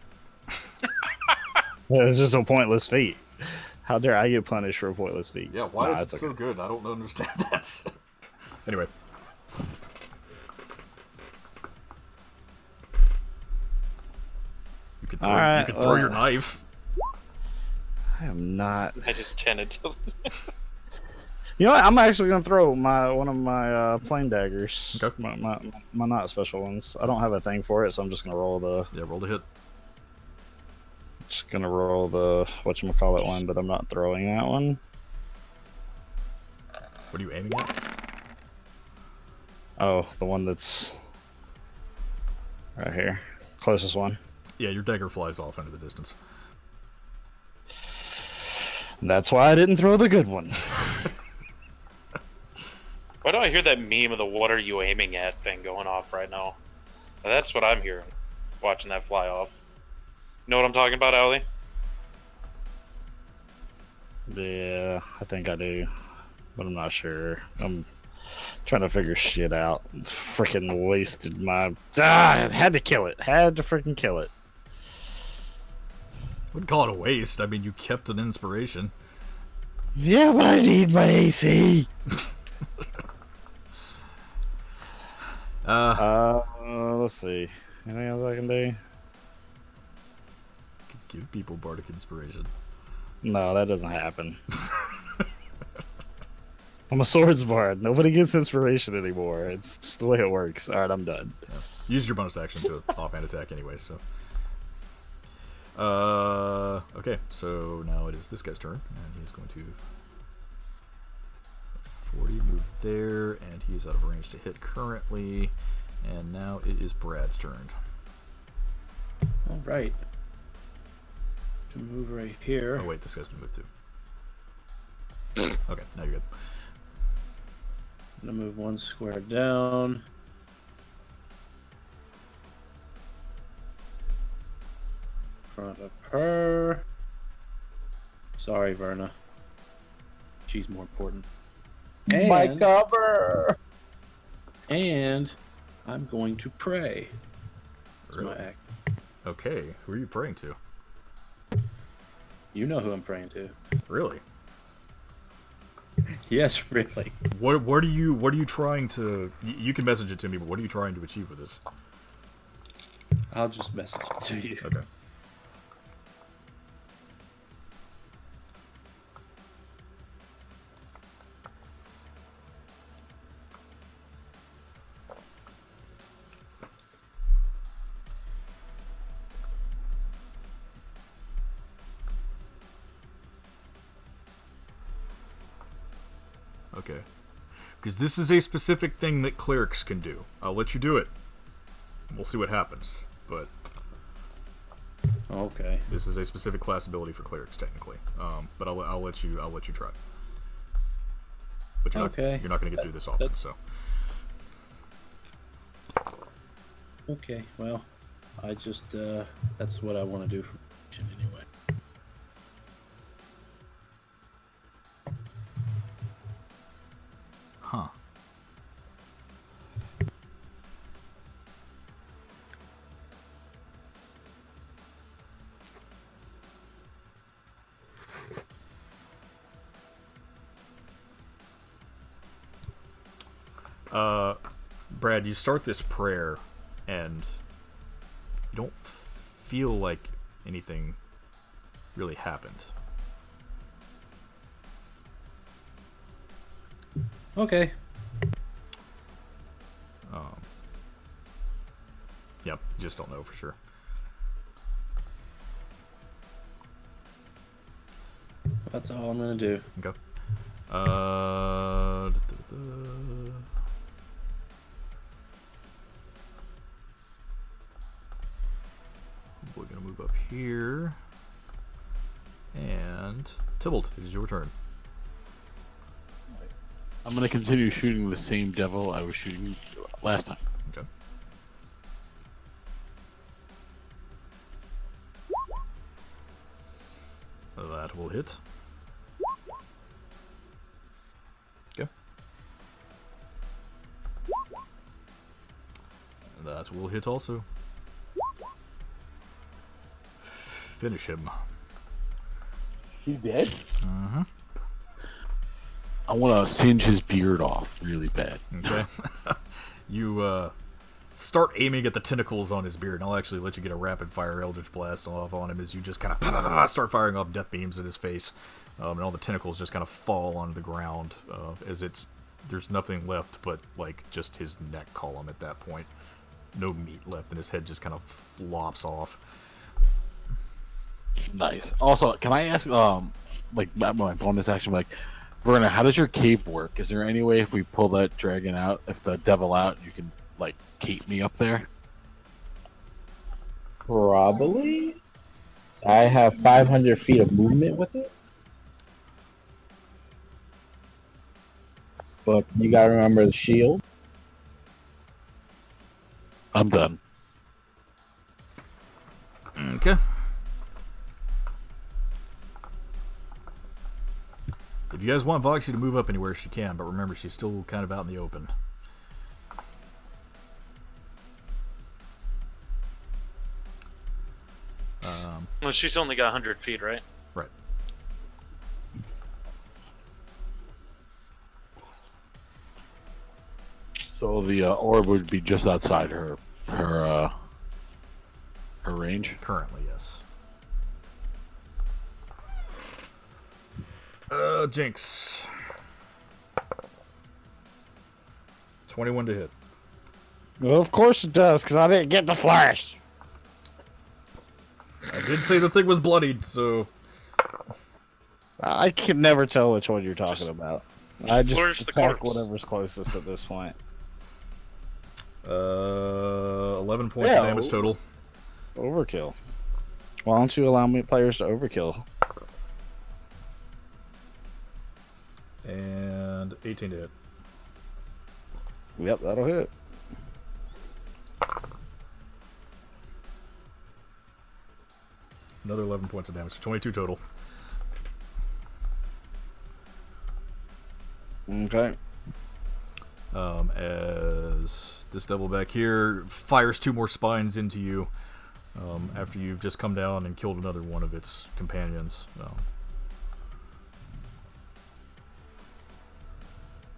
Speaker 5: It's just a pointless feat. How dare I get punished for a pointless feat?
Speaker 1: Yeah, why is it so good? I don't understand that. Anyway. You could throw your knife.
Speaker 5: I am not.
Speaker 2: I just tended to.
Speaker 5: You know what? I'm actually gonna throw one of my plane daggers.
Speaker 1: Okay.
Speaker 5: My not special ones. I don't have a thing for it, so I'm just gonna roll the.
Speaker 1: Yeah, roll the hit.
Speaker 5: Just gonna roll the whatchamacallit one, but I'm not throwing that one.
Speaker 1: What are you aiming at?
Speaker 5: Oh, the one that's right here, closest one.
Speaker 1: Yeah, your dagger flies off into the distance.
Speaker 5: That's why I didn't throw the good one.
Speaker 2: Why do I hear that meme of the "what are you aiming at" thing going off right now? That's what I'm hearing, watching that fly off. You know what I'm talking about, Allie?
Speaker 5: Yeah, I think I do, but I'm not sure. I'm trying to figure shit out. It's freaking wasted my. I had to kill it. Had to freaking kill it.
Speaker 1: Wouldn't call it a waste. I mean, you kept an inspiration.
Speaker 5: Yeah, but I need my AC. Let's see. Anything else I can do?
Speaker 1: Give people bardic inspiration.
Speaker 5: No, that doesn't happen. I'm a swords bard. Nobody gets inspiration anymore. It's just the way it works. All right, I'm done.
Speaker 1: Yeah. Use your bonus action to offhand attack anyway. So. Okay. So now it is this guy's turn, and he's going to 40 move there, and he's out of range to hit currently. And now it is Brad's turn.
Speaker 8: All right. To move right here.
Speaker 1: Oh wait, this guy's gonna move too. Okay, now you're good.
Speaker 8: I'm gonna move one square down. In front of her. Sorry, Verna. She's more important.
Speaker 4: My
Speaker 8: And,
Speaker 4: cover.
Speaker 8: and I'm going to pray. That's
Speaker 1: Really?
Speaker 8: my act.
Speaker 1: Okay, who are you praying to?
Speaker 8: You know who I'm praying to.
Speaker 1: Really?
Speaker 8: Yes, really.
Speaker 1: What are you trying to? You can message it to me, but what are you trying to achieve with this?
Speaker 8: I'll just message it to you.
Speaker 1: Okay. Okay. Because this is a specific thing that clerics can do. I'll let you do it. We'll see what happens. But
Speaker 8: Okay.
Speaker 1: this is a specific class ability for clerics, technically. But I'll let you try. But you're
Speaker 8: Okay.
Speaker 1: not going to get to do this often,
Speaker 8: That's-
Speaker 1: so.
Speaker 8: Okay, well, I just, that's what I want to do from anyway.
Speaker 1: Huh. Brad, you start this prayer, and you don't feel like anything really happened.
Speaker 8: Okay.
Speaker 1: Yep, you just don't know for sure.
Speaker 8: That's all I'm going to do.
Speaker 1: Okay. We're gonna move up here. And Tybalt, it is your turn.
Speaker 6: I'm gonna continue shooting the same devil I was shooting last time.
Speaker 1: Okay. That will hit. Okay. That will hit also. Finish him.
Speaker 3: He's dead?
Speaker 1: Mm-hmm.
Speaker 6: I want to singe his beard off really bad.
Speaker 1: Okay. You start aiming at the tentacles on his beard, and I'll actually let you get a rapid fire Eldritch Blast off on him as you just kind of start firing off death beams at his face, and all the tentacles just kind of fall onto the ground as there's nothing left but like just his neck column at that point. No meat left, and his head just kind of flops off.
Speaker 6: Nice. Also, can I ask, like my bonus action, like, Verna, how does your cape work? Is there any way if we pull that dragon out, if the devil out, you can like cape me up there?
Speaker 4: Probably. I have 500 feet of movement with it. But you gotta remember the shield.
Speaker 6: I'm done.
Speaker 1: Okay. If you guys want Voxy to move up anywhere, she can, but remember, she's still kind of out in the open.
Speaker 2: Well, she's only got 100 feet, right?
Speaker 1: Right.
Speaker 6: So the orb would be just outside her range.
Speaker 1: Currently, yes. Jinx. 21 to hit.
Speaker 5: Well, of course it does, because I didn't get the flash.
Speaker 1: I did say the thing was bloodied, so...
Speaker 5: I can never tell which one you're talking about. I
Speaker 2: flourish
Speaker 5: just
Speaker 2: the
Speaker 5: attack
Speaker 2: corpse.
Speaker 5: whatever's closest at this point.
Speaker 1: 11 points of
Speaker 5: Yeah.
Speaker 1: damage total.
Speaker 5: Overkill. Why don't you allow me players to overkill?
Speaker 1: And 18 to hit.
Speaker 5: Yep, that'll hit.
Speaker 1: Another 11 points of damage, so 22 total.
Speaker 5: Okay.
Speaker 1: As this devil back here fires 2 more spines into you after you've just come down and killed another one of its companions.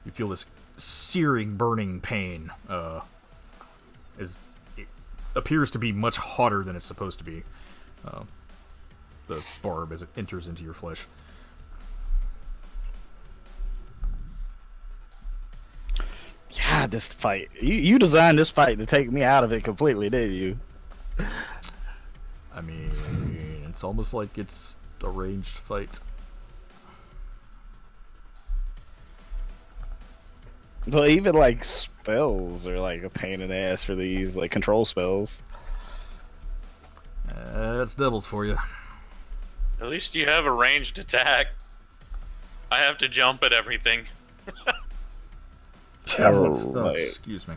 Speaker 1: You feel this searing, burning pain as it appears to be much hotter than it's supposed to be. The barb as it enters into your flesh.
Speaker 5: God, this fight. You designed this fight to take me out of it completely, didn't you?
Speaker 1: I mean, it's almost like it's a ranged fight.
Speaker 5: But even like spells are like a pain in the ass for these like control spells.
Speaker 1: That's devils for you.
Speaker 2: At least you have a ranged attack. I have to jump at everything.
Speaker 1: Devils. Oh,
Speaker 5: Right.
Speaker 1: excuse me.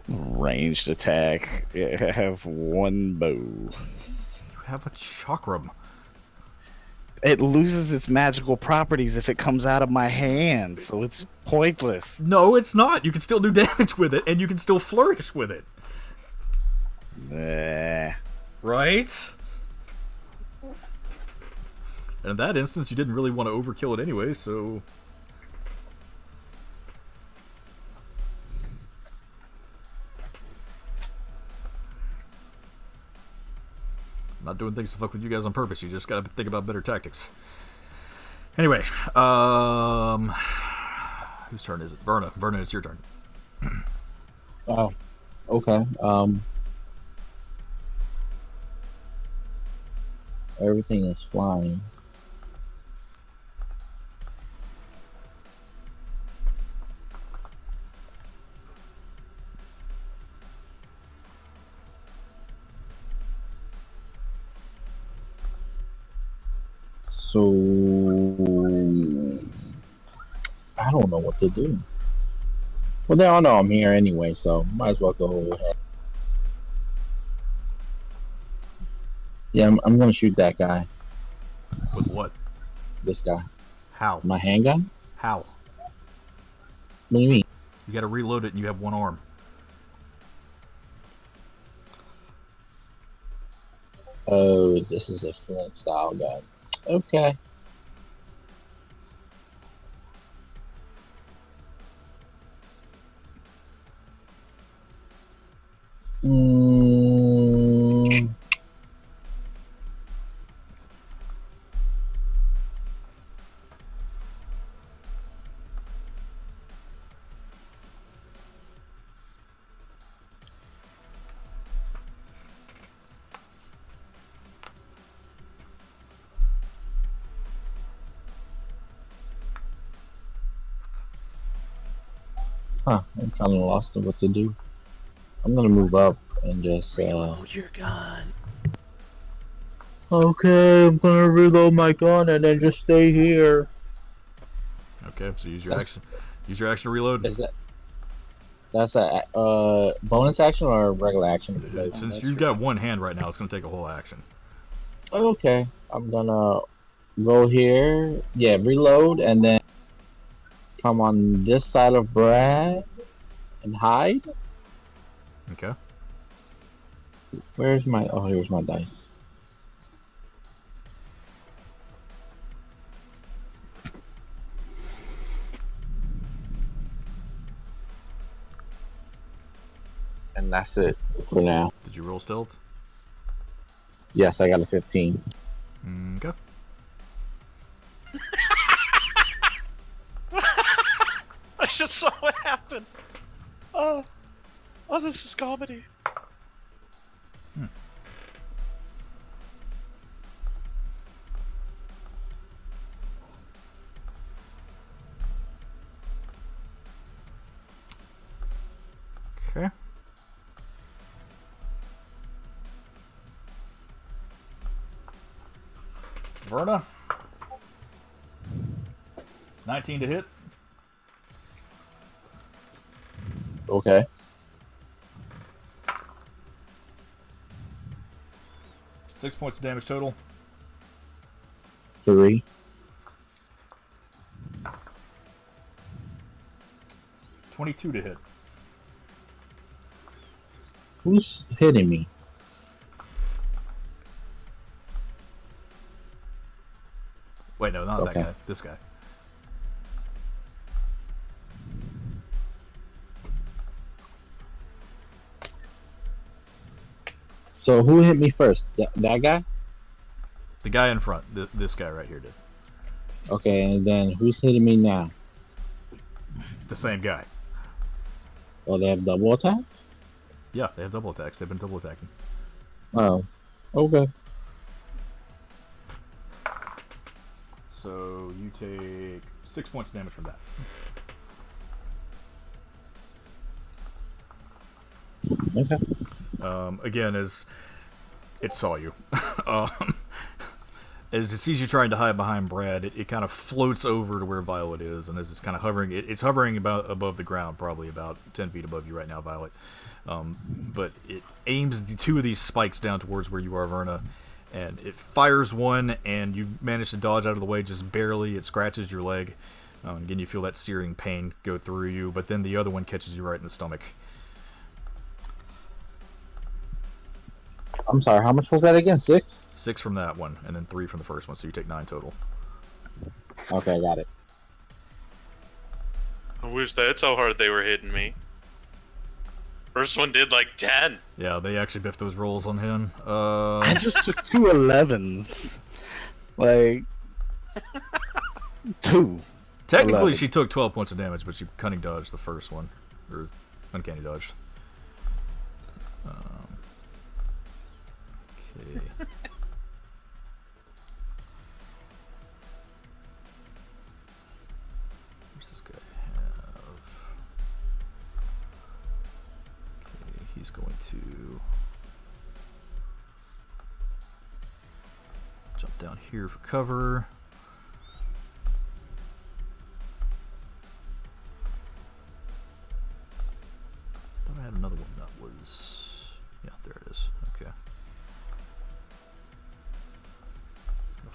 Speaker 5: Ranged attack. Yeah, I have 1 bow.
Speaker 1: You have a chakram.
Speaker 5: It loses its magical properties if it comes out of my hand, so it's pointless.
Speaker 1: No, it's not. You can still do damage with it, and you can still flourish with it. Right? And in that instance, you didn't really want to overkill it anyway, so... I'm not doing things to fuck with you guys on purpose. You just gotta think about better tactics. Anyway, whose turn is it? Verna. Verna, it's your turn.
Speaker 4: Oh, okay. Everything is flying. So I don't know what to do. Well, they all know I'm here anyway, so might as well go ahead. Yeah, I'm gonna shoot that guy.
Speaker 1: With what?
Speaker 4: This guy.
Speaker 1: How?
Speaker 4: My handgun?
Speaker 1: How?
Speaker 4: What do you mean?
Speaker 1: You gotta reload it and you have 1 arm.
Speaker 4: Oh, this is a Flint style gun. Okay. Mm. Huh, I'm kind of lost on what to do. I'm gonna move up and just
Speaker 8: Reload your gun.
Speaker 4: Okay, I'm gonna reload my gun and then just stay here.
Speaker 1: Okay, so use your action. Use your action to reload.
Speaker 4: That's a bonus action or regular action?
Speaker 1: Since you've got 1 hand right now, it's gonna take a whole action.
Speaker 4: Okay, I'm gonna go here. Yeah, reload and then come on this side of Brad and hide.
Speaker 1: Okay.
Speaker 4: Where's my? Oh, here's my dice. And that's it for now.
Speaker 1: Did you roll stealth?
Speaker 4: Yes, I got a 15.
Speaker 1: Okay.
Speaker 2: I just saw what happened. Oh, this is comedy.
Speaker 1: Okay. Verna. 19 to hit.
Speaker 4: Okay.
Speaker 1: Six points of damage total.
Speaker 4: 3.
Speaker 1: 22 to hit.
Speaker 4: Who's hitting me?
Speaker 1: Wait, no, not that
Speaker 4: Okay.
Speaker 1: guy. This guy.
Speaker 4: So who hit me first? That guy?
Speaker 1: The guy in front. This guy right here did.
Speaker 4: Okay, and then who's hitting me now?
Speaker 1: The same guy.
Speaker 4: Oh, they have double attacks?
Speaker 1: Yeah, they have double attacks. They've been double attacking.
Speaker 4: Oh, okay.
Speaker 1: So you take 6 points of damage from that.
Speaker 4: Okay.
Speaker 1: Again, as it saw you. As it sees you trying to hide behind Brad, it kind of floats over to where Violet is, and as it's kind of hovering, it's hovering about above the ground, probably about 10 feet above you right now, Violet. But it aims the two of these spikes down towards where you are, Verna, and it fires one, and you manage to dodge out of the way just barely. It scratches your leg. Again, you feel that searing pain go through you, but then the other one catches you right in the stomach.
Speaker 4: I'm sorry, how much was that again? 6?
Speaker 1: 6 from that one, and then 3 from the first one, so you take 9 total.
Speaker 4: Okay, I got it.
Speaker 2: I wish that's how hard they were hitting me. First one did like 10.
Speaker 1: Yeah, they actually biffed those rolls on him.
Speaker 5: I just took 2 11s. Like 2.
Speaker 1: Technically,
Speaker 5: 11.
Speaker 1: she took 12 points of damage, but she cunning dodged the first one, or uncanny dodged. Okay. Where's this guy have? Okay, he's going to jump down here for cover. Thought I had another one that was. Yeah, there it is. Okay.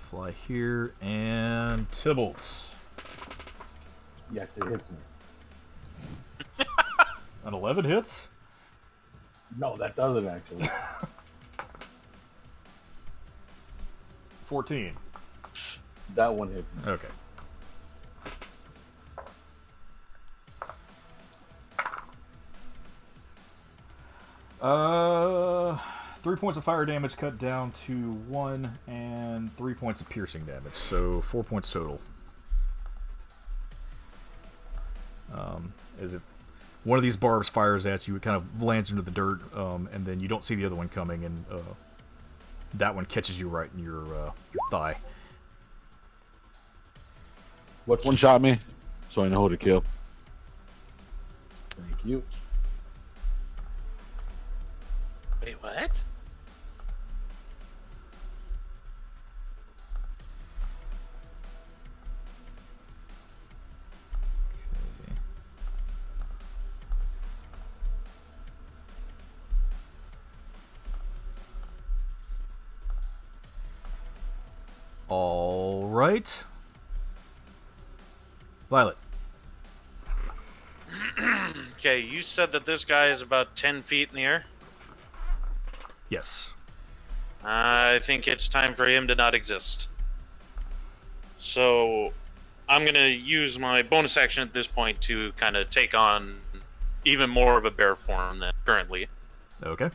Speaker 1: Fly here, and Tybalt.
Speaker 3: Yeah, it hits me.
Speaker 1: An 11 hits?
Speaker 3: No, that doesn't actually.
Speaker 1: 14.
Speaker 3: That one hits me.
Speaker 1: Okay. Uh, 3 points of fire damage cut down to 1, and 3 points of piercing damage, so 4 points total. As if one of these barbs fires at you, it kind of lands into the dirt, and then you don't see the other one coming, and that one catches you right in your thigh.
Speaker 6: Which one shot me? So I know who to kill.
Speaker 3: Thank you.
Speaker 2: Wait, what?
Speaker 1: Okay. All right. Violet.
Speaker 2: Okay, you said that this guy is about 10 feet in the air.
Speaker 1: Yes.
Speaker 2: I think it's time for him to not exist. So, I'm gonna use my bonus action at this point to kind of take on even more of a bear form than currently.
Speaker 1: Okay.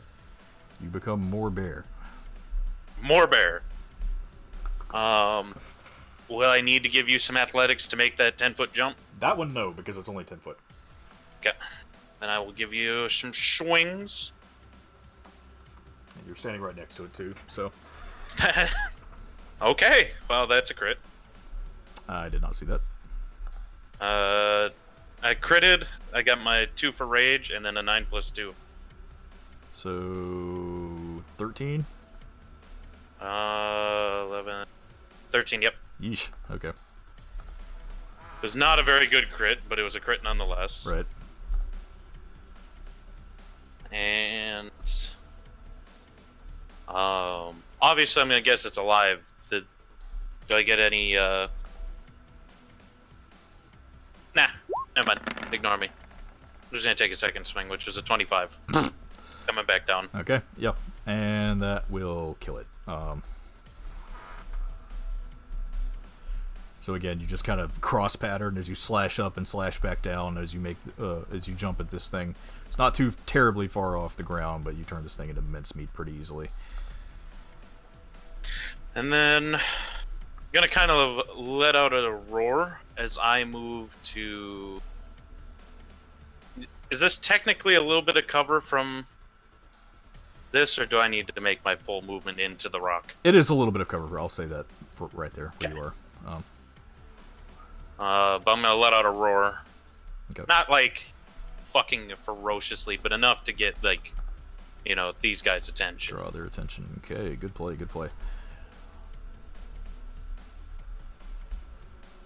Speaker 1: You become more bear.
Speaker 2: More bear. Will I need to give you some athletics to make that 10-foot jump?
Speaker 1: That one, no, because it's only 10 foot.
Speaker 2: Okay. Then I will give you some swings.
Speaker 1: And you're standing right next to it, too, so.
Speaker 2: Okay, well, that's a crit.
Speaker 1: I did not see that.
Speaker 2: I critted. I got my 2 for rage, and then a 9 plus 2.
Speaker 1: So. 13?
Speaker 2: 11. 13, yep.
Speaker 1: Yeesh. Okay.
Speaker 2: It was not a very good crit, but it was a crit nonetheless.
Speaker 1: Right.
Speaker 2: And obviously I'm gonna guess it's alive. Do I get any Nah, never mind. Ignore me. just gonna take a second swing, which is a 25. Coming back down.
Speaker 1: Okay, yep. And that will kill it. So again, you just kind of cross pattern as you slash up and slash back down as you jump at this thing. It's not too terribly far off the ground, but you turn this thing into mincemeat pretty easily.
Speaker 2: And then I'm gonna kind of let out a roar as I move to. Is this technically a little bit of cover from this, or do I need to make my full movement into the rock?
Speaker 1: It is a little bit of cover. I'll say that right there where you are.
Speaker 2: But I'm gonna let out a roar.
Speaker 1: Okay.
Speaker 2: Not like fucking ferociously, but enough to get like, these guys' attention.
Speaker 1: Draw their attention. Okay, good play, good play.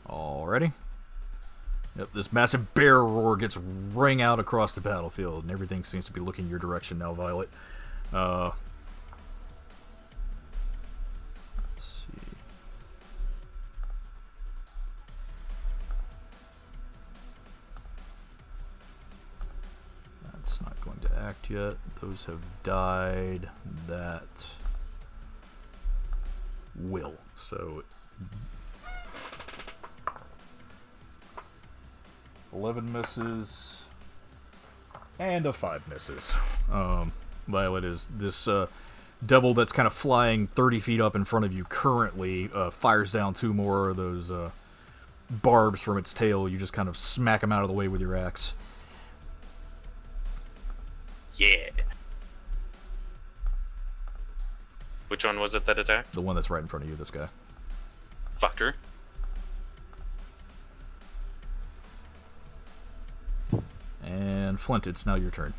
Speaker 1: Alrighty. Yep, this massive bear roar gets rang out across the battlefield, and everything seems to be looking your direction now, Violet. Let's see. That's not going to act yet. Those have died. That will. So 11 misses and a 5 misses. Violet is this devil that's kind of flying 30 feet up in front of you currently fires down 2 more of those barbs from its tail. You just kind of smack them out of the way with your axe.
Speaker 2: Yeah. Which one was it that attacked?
Speaker 1: The one that's right in front of you, this guy.
Speaker 2: Fucker.
Speaker 1: And Flint, it's now your turn.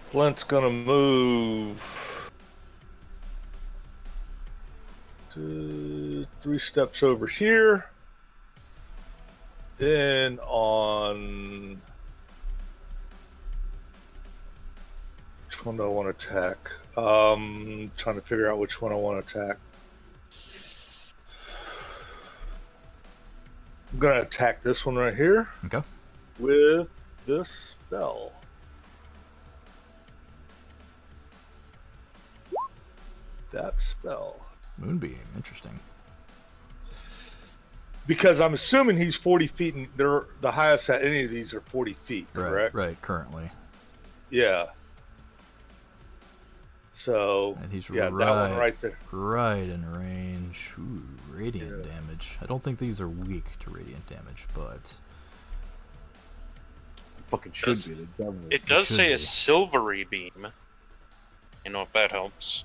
Speaker 9: Flint's gonna move to 3 steps over here. Then on... Which one do I want to attack? Trying to figure out which one I want to attack. I'm gonna attack this one right here.
Speaker 1: Okay.
Speaker 9: With this spell. That spell.
Speaker 1: Moonbeam, interesting.
Speaker 9: Because I'm assuming he's 40 feet, and they're the highest at any of these are 40 feet, correct?
Speaker 1: Right, currently.
Speaker 9: Yeah. So,
Speaker 1: And he's
Speaker 9: that one right there.
Speaker 1: Right in range. Ooh, radiant damage. I don't think these are weak to radiant damage, but
Speaker 6: Fucking should be the devil.
Speaker 2: It does
Speaker 1: should
Speaker 2: say
Speaker 1: be.
Speaker 2: a silvery beam. If that helps.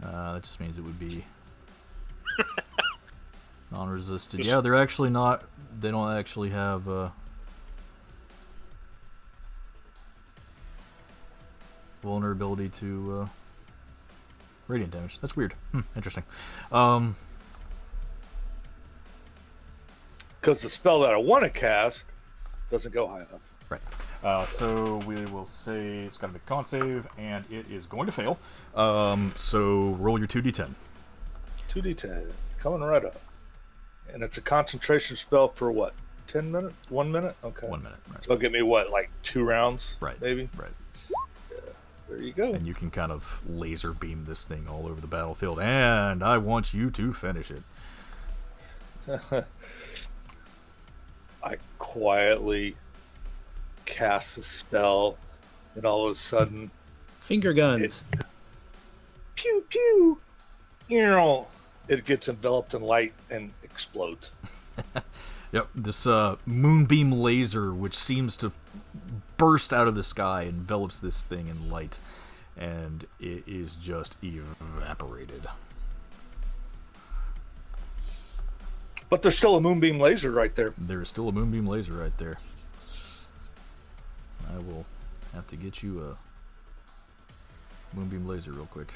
Speaker 1: that just means it would be non-resisted. Yeah, they're actually not. They don't actually have vulnerability to radiant damage. That's weird. Interesting.
Speaker 9: Because the spell that I want to cast doesn't go high enough.
Speaker 1: Right. So we will say it's got to make a con save, and it is going to fail. So roll your 2d10.
Speaker 9: 2d10. Coming right up. And it's a concentration spell for what? 10 minutes? 1 minute? Okay.
Speaker 1: 1 minute. Right.
Speaker 9: So it'll give me what, like 2 rounds?
Speaker 1: Right.
Speaker 9: Maybe?
Speaker 1: Right.
Speaker 9: There you go.
Speaker 1: And you can kind of laser beam this thing all over the battlefield, and I want you to finish it.
Speaker 9: I quietly cast a spell, and all of a sudden,
Speaker 10: Finger guns.
Speaker 9: pew pew, it gets enveloped in light and explodes.
Speaker 1: Yep, this moonbeam laser, which seems to burst out of the sky, envelops this thing in light, and it is just evaporated.
Speaker 9: But there's still a moonbeam laser right there.
Speaker 1: There is still a moonbeam laser right there. I will have to get you a moonbeam laser real quick.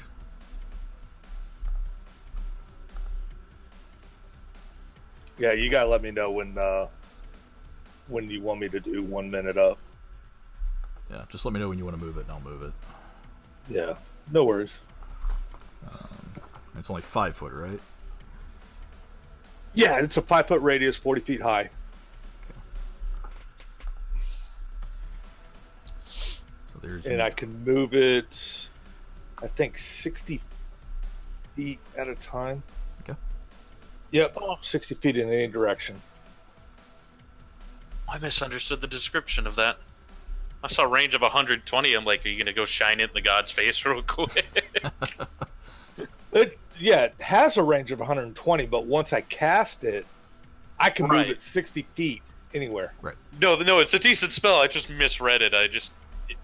Speaker 9: Yeah, you gotta let me know when you want me to do 1 minute up.
Speaker 1: Yeah, just let me know when you want to move it, and I'll move it.
Speaker 9: Yeah, no worries.
Speaker 1: It's only 5 foot, right?
Speaker 9: Yeah, it's a 5-foot radius, 40 feet high.
Speaker 1: So there's.
Speaker 9: And I can move it, I think, 60 feet at a time.
Speaker 1: Okay.
Speaker 9: Yep, 60 feet in any direction.
Speaker 2: I misunderstood the description of that. I saw a range of 120. I'm like, are you gonna go shine it in the god's face real quick?
Speaker 9: It has a range of 120, but once I cast it, I can move it 60 feet anywhere.
Speaker 1: Right.
Speaker 2: No, it's a decent spell. I just misread it. I just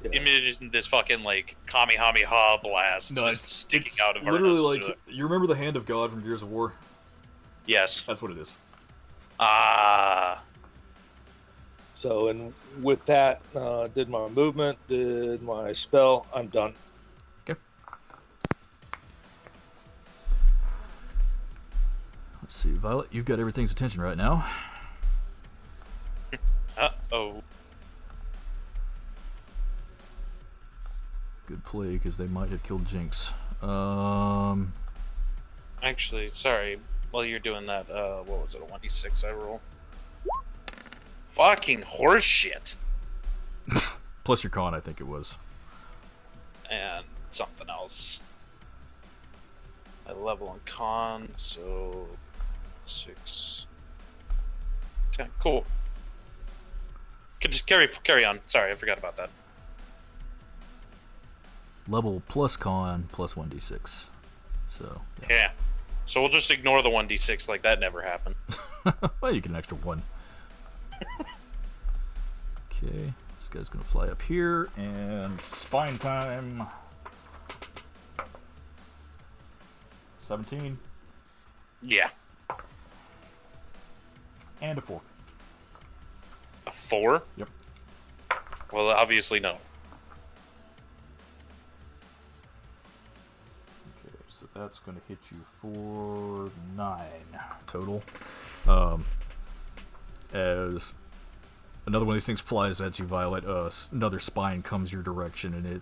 Speaker 2: imagined this fucking like Kamehameha blast sticking out of our
Speaker 1: literally
Speaker 2: noses.
Speaker 1: like you remember the Hand of God from Gears of War?
Speaker 2: Yes.
Speaker 1: That's what it is.
Speaker 2: Ah.
Speaker 9: So, and with that, did my movement, did my spell. I'm done.
Speaker 1: Okay. Let's see, Violet, you've got everything's attention right now.
Speaker 2: Uh-oh.
Speaker 1: Good play, because they might have killed Jinx.
Speaker 2: Actually, sorry. While you're doing that, what was it, a 1d6 I roll? Fucking horse shit.
Speaker 1: Plus your con, I think it was.
Speaker 2: And something else. I level on con, so 6, 10. Cool. Could just carry on. Sorry, I forgot about that.
Speaker 1: Level plus con plus 1d6. So,
Speaker 2: Yeah. So we'll just ignore the 1d6 like that never happened.
Speaker 1: well, you get an extra 1. Okay, this guy's gonna fly up here, and spine time. 17.
Speaker 2: Yeah.
Speaker 1: And a 4.
Speaker 2: A 4?
Speaker 1: Yep.
Speaker 2: Well, obviously no.
Speaker 1: Okay, so that's gonna hit you for 9 total. As another one of these things flies at you, Violet, another spine comes your direction, and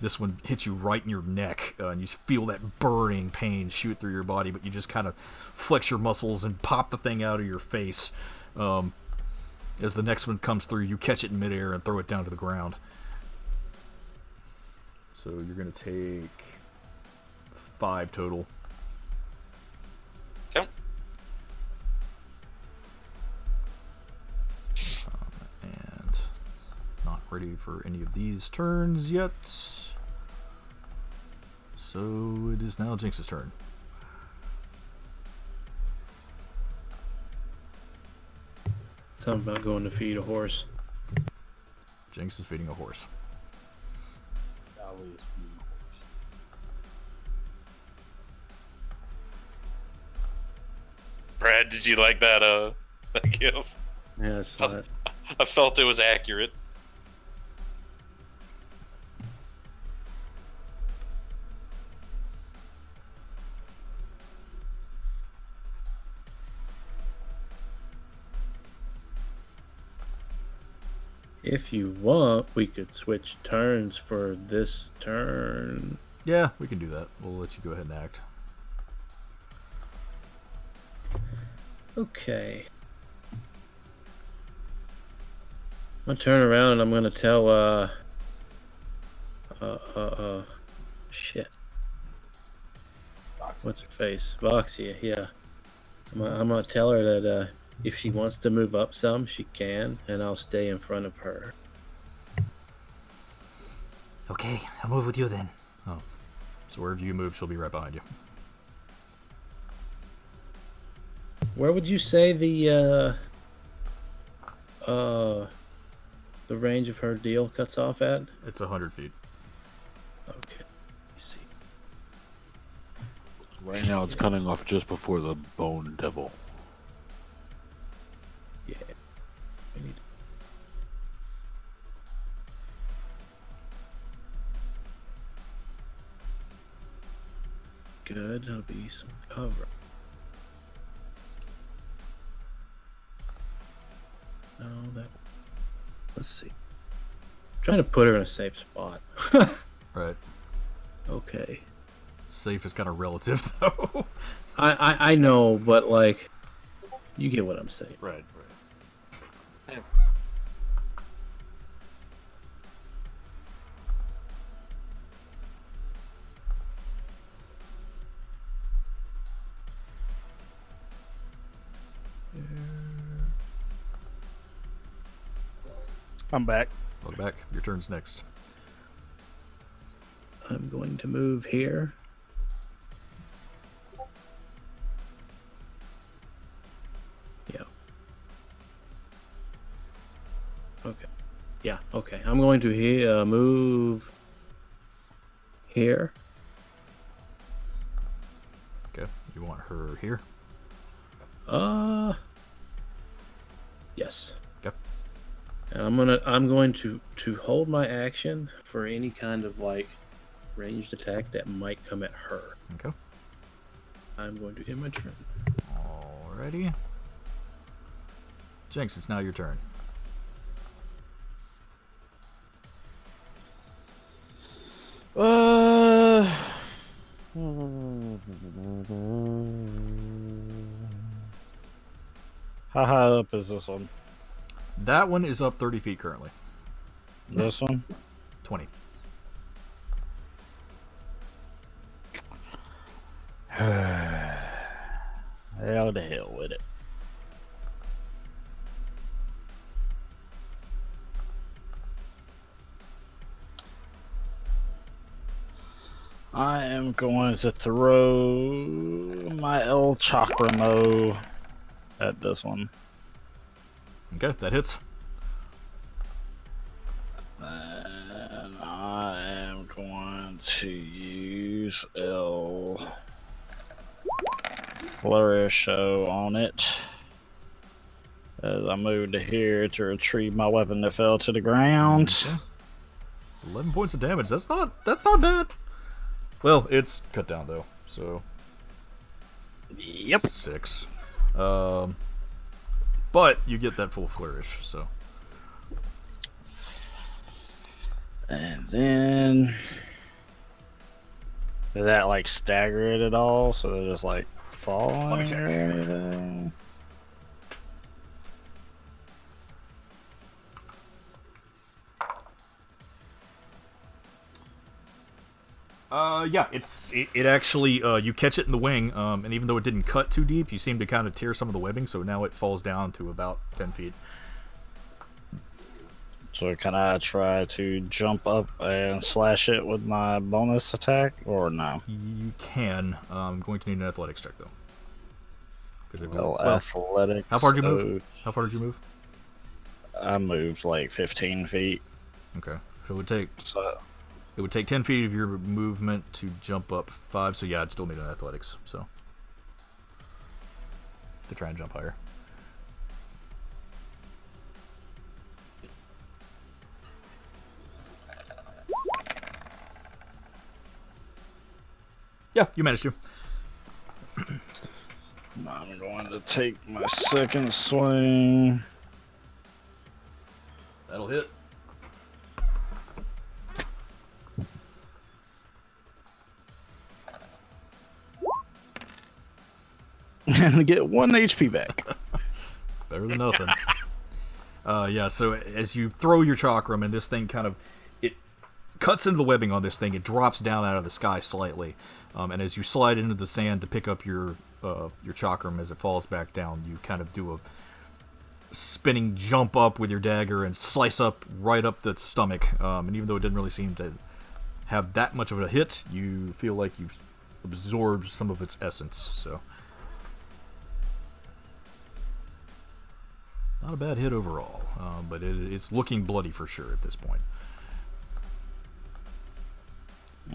Speaker 1: this one hits you right in your neck, and you feel that burning pain shoot through your body, but you just kind of flex your muscles and pop the thing out of your face. As the next one comes through, you catch it in midair and throw it down to the ground. So you're going to take 5 total.
Speaker 2: Okay.
Speaker 1: And not ready for any of these turns yet. So it is now Jinx's turn.
Speaker 8: Something about going to feed a horse.
Speaker 1: Jinx is feeding a horse.
Speaker 2: Brad, did you like that gif?
Speaker 8: Yeah, I saw it.
Speaker 2: I felt it was accurate.
Speaker 8: If you want, we could switch turns for this turn.
Speaker 1: Yeah, we can do that. We'll let you go ahead and act.
Speaker 8: Okay. I'm gonna turn around and I'm gonna tell shit. What's her face? Voxia, yeah. I'm gonna tell her that if she wants to move up some, she can, and I'll stay in front of her.
Speaker 7: Okay, I'll move with you then.
Speaker 1: Oh. So wherever you move, she'll be right behind you.
Speaker 8: Where would you say the range of her deal cuts off at?
Speaker 1: It's 100 feet.
Speaker 8: Okay. Let me see.
Speaker 6: Right now, it's cutting off just before the Bone Devil.
Speaker 8: Yeah. I need... Good. That'll be some cover. No, that. Let's see. Trying to put her in a safe spot.
Speaker 1: Right.
Speaker 8: Okay.
Speaker 1: Safe is kind of relative, though.
Speaker 8: I know, but like, You get what I'm saying.
Speaker 1: Right.
Speaker 5: I'm back.
Speaker 1: Welcome back. Your turn's next.
Speaker 8: I'm going to move here. Yeah. Okay. Yeah, okay. I'm going to move here.
Speaker 1: Okay. You want her here?
Speaker 8: Yes.
Speaker 1: Okay.
Speaker 8: And I'm going to hold my action for any kind of like ranged attack that might come at her.
Speaker 1: Okay.
Speaker 8: I'm going to end my turn.
Speaker 1: Alrighty. Jinx, it's now your turn.
Speaker 5: How high up is this one?
Speaker 1: That one is up 30 feet currently.
Speaker 5: This one?
Speaker 1: 20.
Speaker 5: Hell to hell with it. I am going to throw my El Chakramo at this one.
Speaker 1: Okay, that hits.
Speaker 5: And I am going to use El Flourisho on it. As I move to here to retrieve my weapon that fell to the ground.
Speaker 1: Okay. 11 points of damage. That's not bad. Well, it's cut down though, so
Speaker 5: Yep.
Speaker 1: 6. But you get that full flourish, so.
Speaker 5: And then did that like stagger it at all? So they're just like falling or anything?
Speaker 1: Yeah, it actually you catch it in the wing, and even though it didn't cut too deep, you seem to kind of tear some of the webbing, so now it falls down to about 10 feet.
Speaker 5: So can I try to jump up and slash it with my bonus attack, or no?
Speaker 1: You can. I'm going to need an athletics check though.
Speaker 5: Well, athletics.
Speaker 1: How far did you move? How far did you move?
Speaker 5: I moved like 15 feet.
Speaker 1: Okay, so it would take 10 feet of your movement to jump up 5. So yeah, I'd still need an athletics. So to try and jump higher. Yeah, you managed to.
Speaker 5: I'm going to take my second swing.
Speaker 1: That'll hit.
Speaker 5: And get 1 HP back.
Speaker 1: Better than nothing. Yeah, so as you throw your chakram and this thing kind of, it cuts into the webbing on this thing, it drops down out of the sky slightly. And as you slide into the sand to pick up your chakram as it falls back down, you kind of do a spinning jump up with your dagger and slice up right up the stomach. And even though it didn't really seem to have that much of a hit, you feel like you've absorbed some of its essence, so. Not a bad hit overall, but it's looking bloody for sure at this point.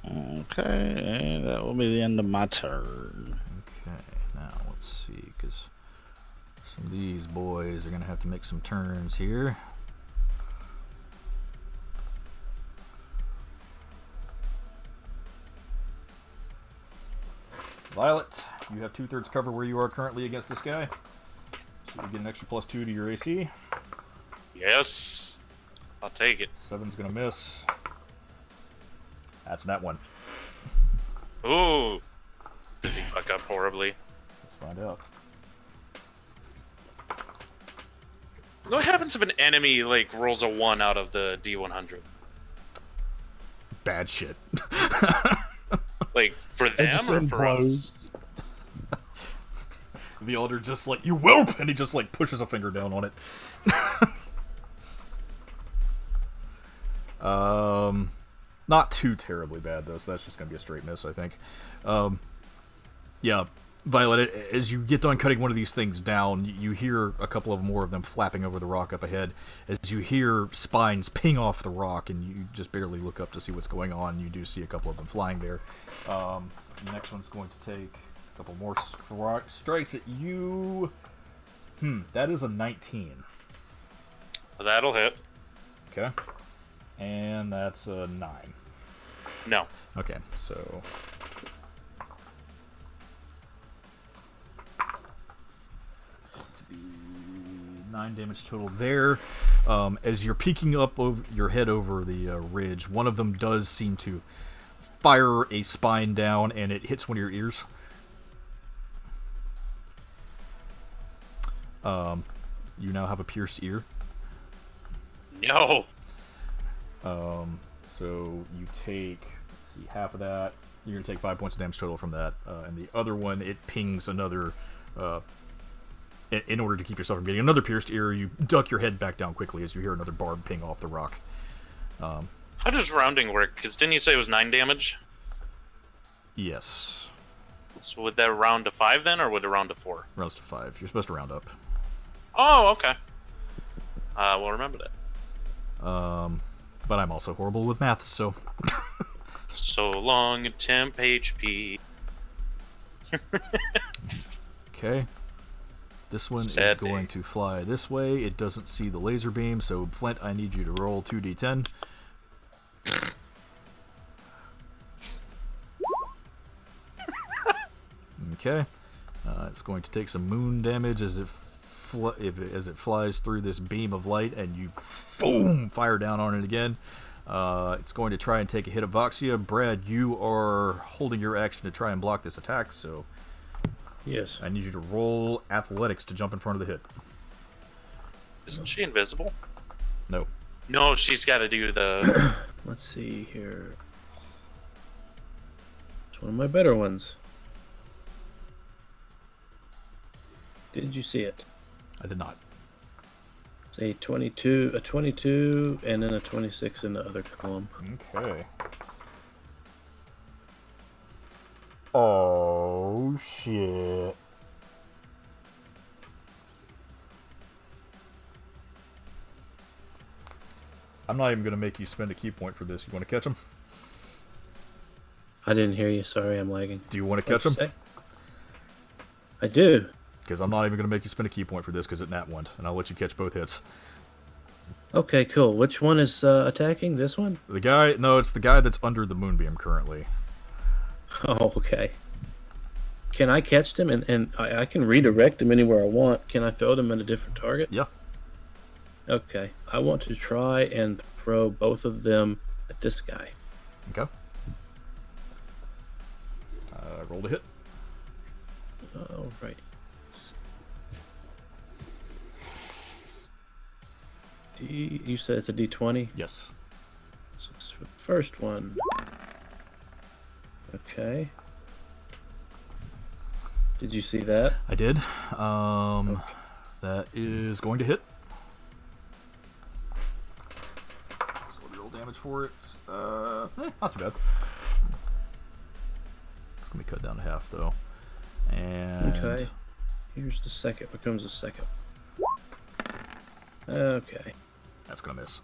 Speaker 5: Okay, and that will be the end of my turn.
Speaker 1: Okay, now let's see, because some of these boys are going to have to make some turns here. Violet, you have 2/3 cover where you are currently against this guy. So you get an extra +2 to your AC.
Speaker 2: Yes. I'll take it.
Speaker 1: 7's going to miss. That's that one.
Speaker 2: Ooh. Does he fuck up horribly?
Speaker 1: Let's find out.
Speaker 2: What happens if an enemy like rolls a 1 out of the D100?
Speaker 1: Bad shit.
Speaker 2: Like for them
Speaker 5: just
Speaker 2: or for us?
Speaker 1: The elder just like, you whelp, and he just like pushes a finger down on it. Not too terribly bad though, so that's just gonna be a straight miss, I think. Yeah, Violet, as you get done cutting one of these things down, you hear a couple of more of them flapping over the rock up ahead. As you hear spines ping off the rock, and you just barely look up to see what's going on, you do see a couple of them flying there. The next one's going to take a couple more strikes at you. That is a 19.
Speaker 2: That'll hit.
Speaker 1: Okay. And that's a 9.
Speaker 2: No.
Speaker 1: Okay, so... it's going to be 9 damage total there. As you're peeking up over your head over the ridge, one of them does seem to fire a spine down, and it hits one of your ears. You now have a pierced ear.
Speaker 2: No.
Speaker 1: So you take, let's see, half of that. You're going to take 5 points of damage total from that. And the other one, it pings another, in order to keep yourself from getting another pierced ear, you duck your head back down quickly as you hear another barb ping off the rock.
Speaker 2: How does rounding work? Because didn't you say it was 9 damage?
Speaker 1: Yes.
Speaker 2: So would that round to 5 then, or would it round to 4?
Speaker 1: Rounds to 5. You're supposed to round up.
Speaker 2: Oh, okay. We'll remember that.
Speaker 1: But I'm also horrible with math, so...
Speaker 2: So long, temp HP.
Speaker 1: Okay. This one
Speaker 2: Sad
Speaker 1: is going to fly this way. It doesn't see the laser beam, so Flint, I need you to roll 2d10. Okay. It's going to take some moon damage as it flies through this beam of light, and you boom, fire down on it again. It's going to try and take a hit of Voxia. Brad, you are holding your action to try and block this attack, so
Speaker 8: Yes.
Speaker 1: I need you to roll athletics to jump in front of the hit.
Speaker 2: Isn't she invisible?
Speaker 1: No.
Speaker 2: No, she's got to do the...
Speaker 8: Let's see here. It's one of my better ones. Did you see it?
Speaker 1: I did not.
Speaker 8: It's a 22, and then a 26 in the other column.
Speaker 1: Okay. Oh, shit. I'm not even going to make you spend a key point for this. You want to catch him?
Speaker 8: I didn't hear you. Sorry, I'm lagging.
Speaker 1: Do you want to catch him?
Speaker 8: Say? I do.
Speaker 1: Because I'm not even going to make you spend a key point for this because it nat 1, and I'll let you catch both hits.
Speaker 8: Okay, cool. Which one is attacking? This one?
Speaker 1: The guy... No, it's the guy that's under the moonbeam currently.
Speaker 8: Oh, okay. Can I catch them and I can redirect them anywhere I want? Can I throw them at a different target?
Speaker 1: Yeah.
Speaker 8: Okay. I want to try and throw both of them at this guy.
Speaker 1: Okay. Roll to hit.
Speaker 8: All right. You said it's a D20?
Speaker 1: Yes.
Speaker 8: So it's for the first one. Okay. Did you see that?
Speaker 1: I did.
Speaker 8: Okay.
Speaker 1: That is going to hit. So roll damage for it. Not too bad. It's going to be cut down to half, though. And...
Speaker 8: Okay. Here's the second. Becomes the second. Okay.
Speaker 1: That's going to miss.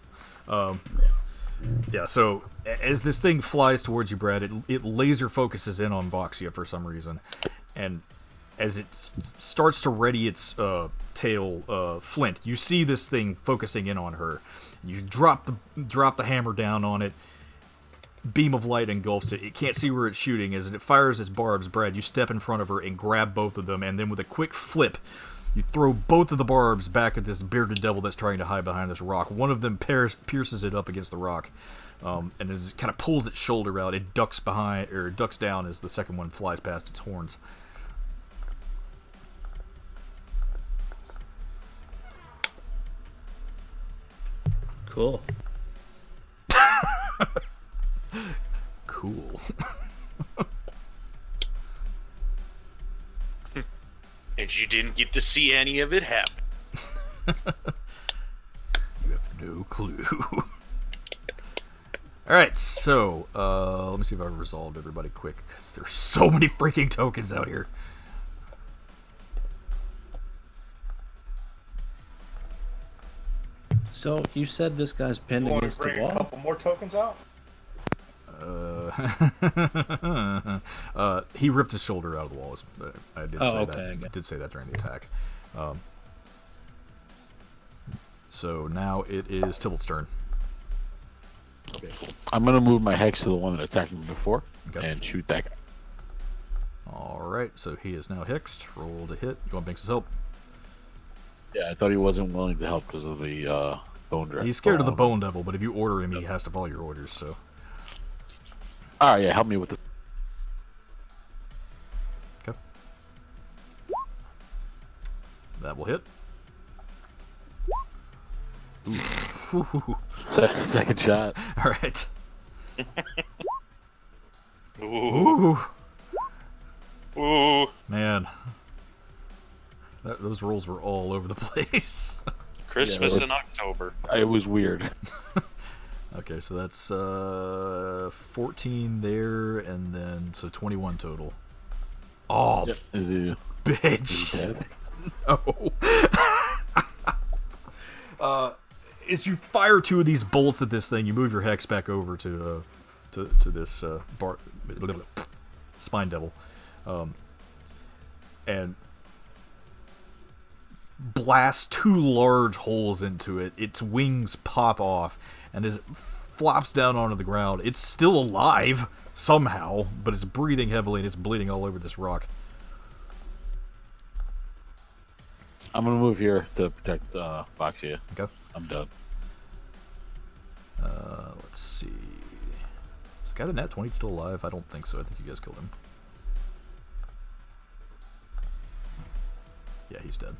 Speaker 1: Yeah, so as this thing flies towards you, Brad, it laser focuses in on Voxia for some reason. And as it starts to ready its tail, Flint, you see this thing focusing in on her. You drop the hammer down on it. Beam of light engulfs it. It can't see where it's shooting. As it fires its barbs, Brad, you step in front of her and grab both of them, and then with a quick flip, you throw both of the barbs back at this bearded devil that's trying to hide behind this rock. One of them pierces it up against the rock, and as it kind of pulls its shoulder out, it ducks down as the second one flies past its horns.
Speaker 8: Cool.
Speaker 1: Cool.
Speaker 2: And you didn't get to see any of it happen.
Speaker 1: You have no clue. Alright, so, let me see if I've resolved everybody quick, because there's so many freaking tokens out here.
Speaker 8: So you said this guy's pinned
Speaker 9: You want to
Speaker 8: against the
Speaker 9: bring a
Speaker 8: wall?
Speaker 9: couple more tokens out?
Speaker 1: He ripped his shoulder out of the walls. I did
Speaker 8: Oh,
Speaker 1: say
Speaker 8: okay,
Speaker 1: that.
Speaker 8: I
Speaker 1: I
Speaker 8: got it.
Speaker 1: did say that during the attack. So now it is Tybalt's turn.
Speaker 6: I'm gonna move my hex to the one that attacked me before
Speaker 1: Okay.
Speaker 6: and shoot that guy.
Speaker 1: Alright, so he is now hexed. Roll to hit. You want Binks' help?
Speaker 6: Yeah, I thought he wasn't willing to help because of the bone dragon.
Speaker 1: He's scared of the Bone Devil, but if you order him, he has to follow your orders, so.
Speaker 6: All right, yeah, help me with this.
Speaker 1: Okay. That will hit. Ooh.
Speaker 6: Second shot.
Speaker 1: Alright.
Speaker 2: Ooh.
Speaker 1: Ooh.
Speaker 2: Ooh.
Speaker 1: Man. Those rolls were all over the place.
Speaker 2: Christmas
Speaker 6: Yeah,
Speaker 2: in October.
Speaker 6: It was weird.
Speaker 1: Okay, so that's 14 there, and then so 21 total. Oh,
Speaker 6: Yep. Is he
Speaker 1: bitch!
Speaker 6: dead?
Speaker 1: No. As you fire two of these bolts at this thing, you move your hex back over to this spine devil, and blast two large holes into it. Its wings pop off, and as it flops down onto the ground, it's still alive somehow, but it's breathing heavily and it's bleeding all over this rock.
Speaker 6: I'm gonna move here to protect Foxia.
Speaker 1: Okay.
Speaker 6: I'm done.
Speaker 1: Let's see. Is the guy the Nat 20 still alive? I don't think so. I think you guys killed him. Yeah, he's dead.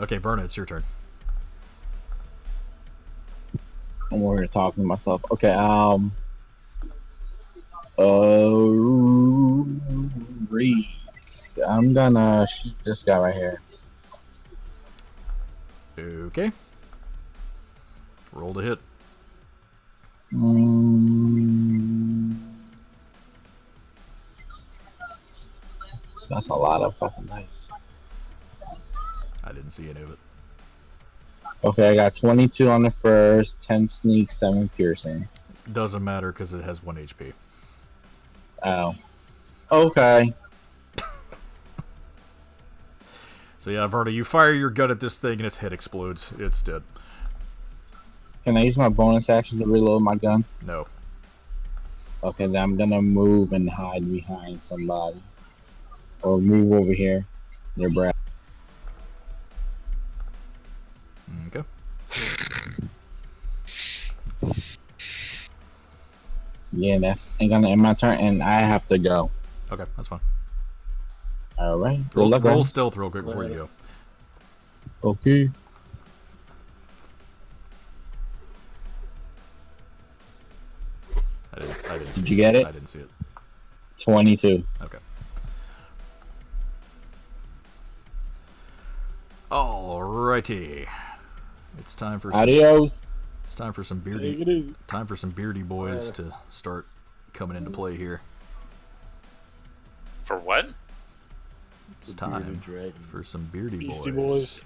Speaker 1: Okay, Verna, it's your turn.
Speaker 4: I'm over here talking to myself. Okay, Reek. I'm gonna shoot this guy right here.
Speaker 1: Okay. Roll to hit.
Speaker 4: That's a lot of fucking dice.
Speaker 1: I didn't see any of it.
Speaker 4: Okay, I got 22 on the first, 10 sneak, 7 piercing.
Speaker 1: Doesn't matter because it has 1 HP.
Speaker 4: Oh. Okay.
Speaker 1: So yeah, Verna, you fire your gun at this thing and its head explodes. It's dead.
Speaker 4: Can I use my bonus action to reload my gun?
Speaker 1: No.
Speaker 4: Okay, then I'm gonna move and hide behind somebody. Or move over here near Brad.
Speaker 1: Okay.
Speaker 4: Yeah, that's gonna end my turn, and I have to go.
Speaker 1: Okay, that's fine.
Speaker 4: Alright. Good
Speaker 1: Roll,
Speaker 4: luck,
Speaker 1: roll
Speaker 4: guys.
Speaker 1: stealth real quick before you go.
Speaker 4: Okay.
Speaker 1: I didn't see
Speaker 4: Did you get it?
Speaker 1: I didn't see it.
Speaker 4: 22.
Speaker 1: Okay. Alrighty. It's time for some,
Speaker 4: Adios.
Speaker 1: it's time for some
Speaker 8: Take it
Speaker 1: beardy
Speaker 8: easy.
Speaker 1: beardy boys to start coming into play here.
Speaker 2: For what?
Speaker 1: It's
Speaker 8: The bearded
Speaker 1: time
Speaker 8: dragon.
Speaker 1: for some beardy
Speaker 5: Beastie
Speaker 1: boys.
Speaker 5: Boys.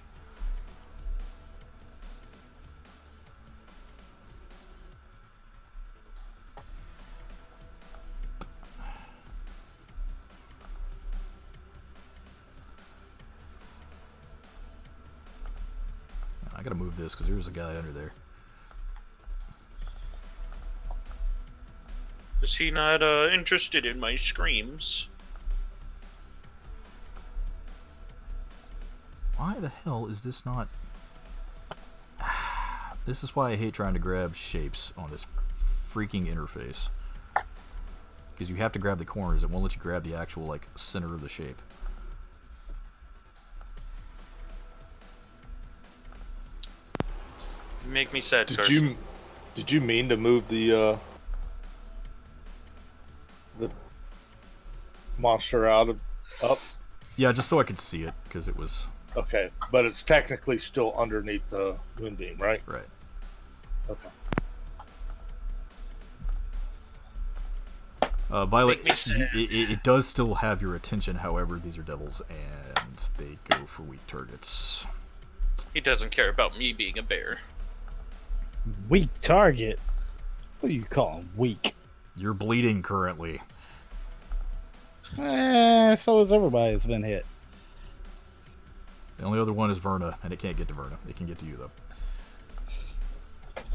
Speaker 1: I gotta move this because there's a guy under there.
Speaker 2: Is he not interested in my screams?
Speaker 1: Why the hell is this not... This is why I hate trying to grab shapes on this freaking interface. Because you have to grab the corners. It won't let you grab the actual, like, center of the shape.
Speaker 2: Make me sad,
Speaker 9: Did
Speaker 2: Carson.
Speaker 9: you mean to move the monster up?
Speaker 1: Yeah, just so I could see it, because it was...
Speaker 9: Okay, but it's technically still underneath the moonbeam, right?
Speaker 1: Right.
Speaker 9: Okay.
Speaker 1: Violet,
Speaker 2: Make me sad.
Speaker 1: it does still have your attention, however, these are devils, and they go for weak targets.
Speaker 2: He doesn't care about me being a bear.
Speaker 5: Weak target. What do you call him? Weak.
Speaker 1: You're bleeding currently.
Speaker 5: So is everybody that's been hit.
Speaker 1: The only other one is Verna, and it can't get to Verna. It can get to you, though.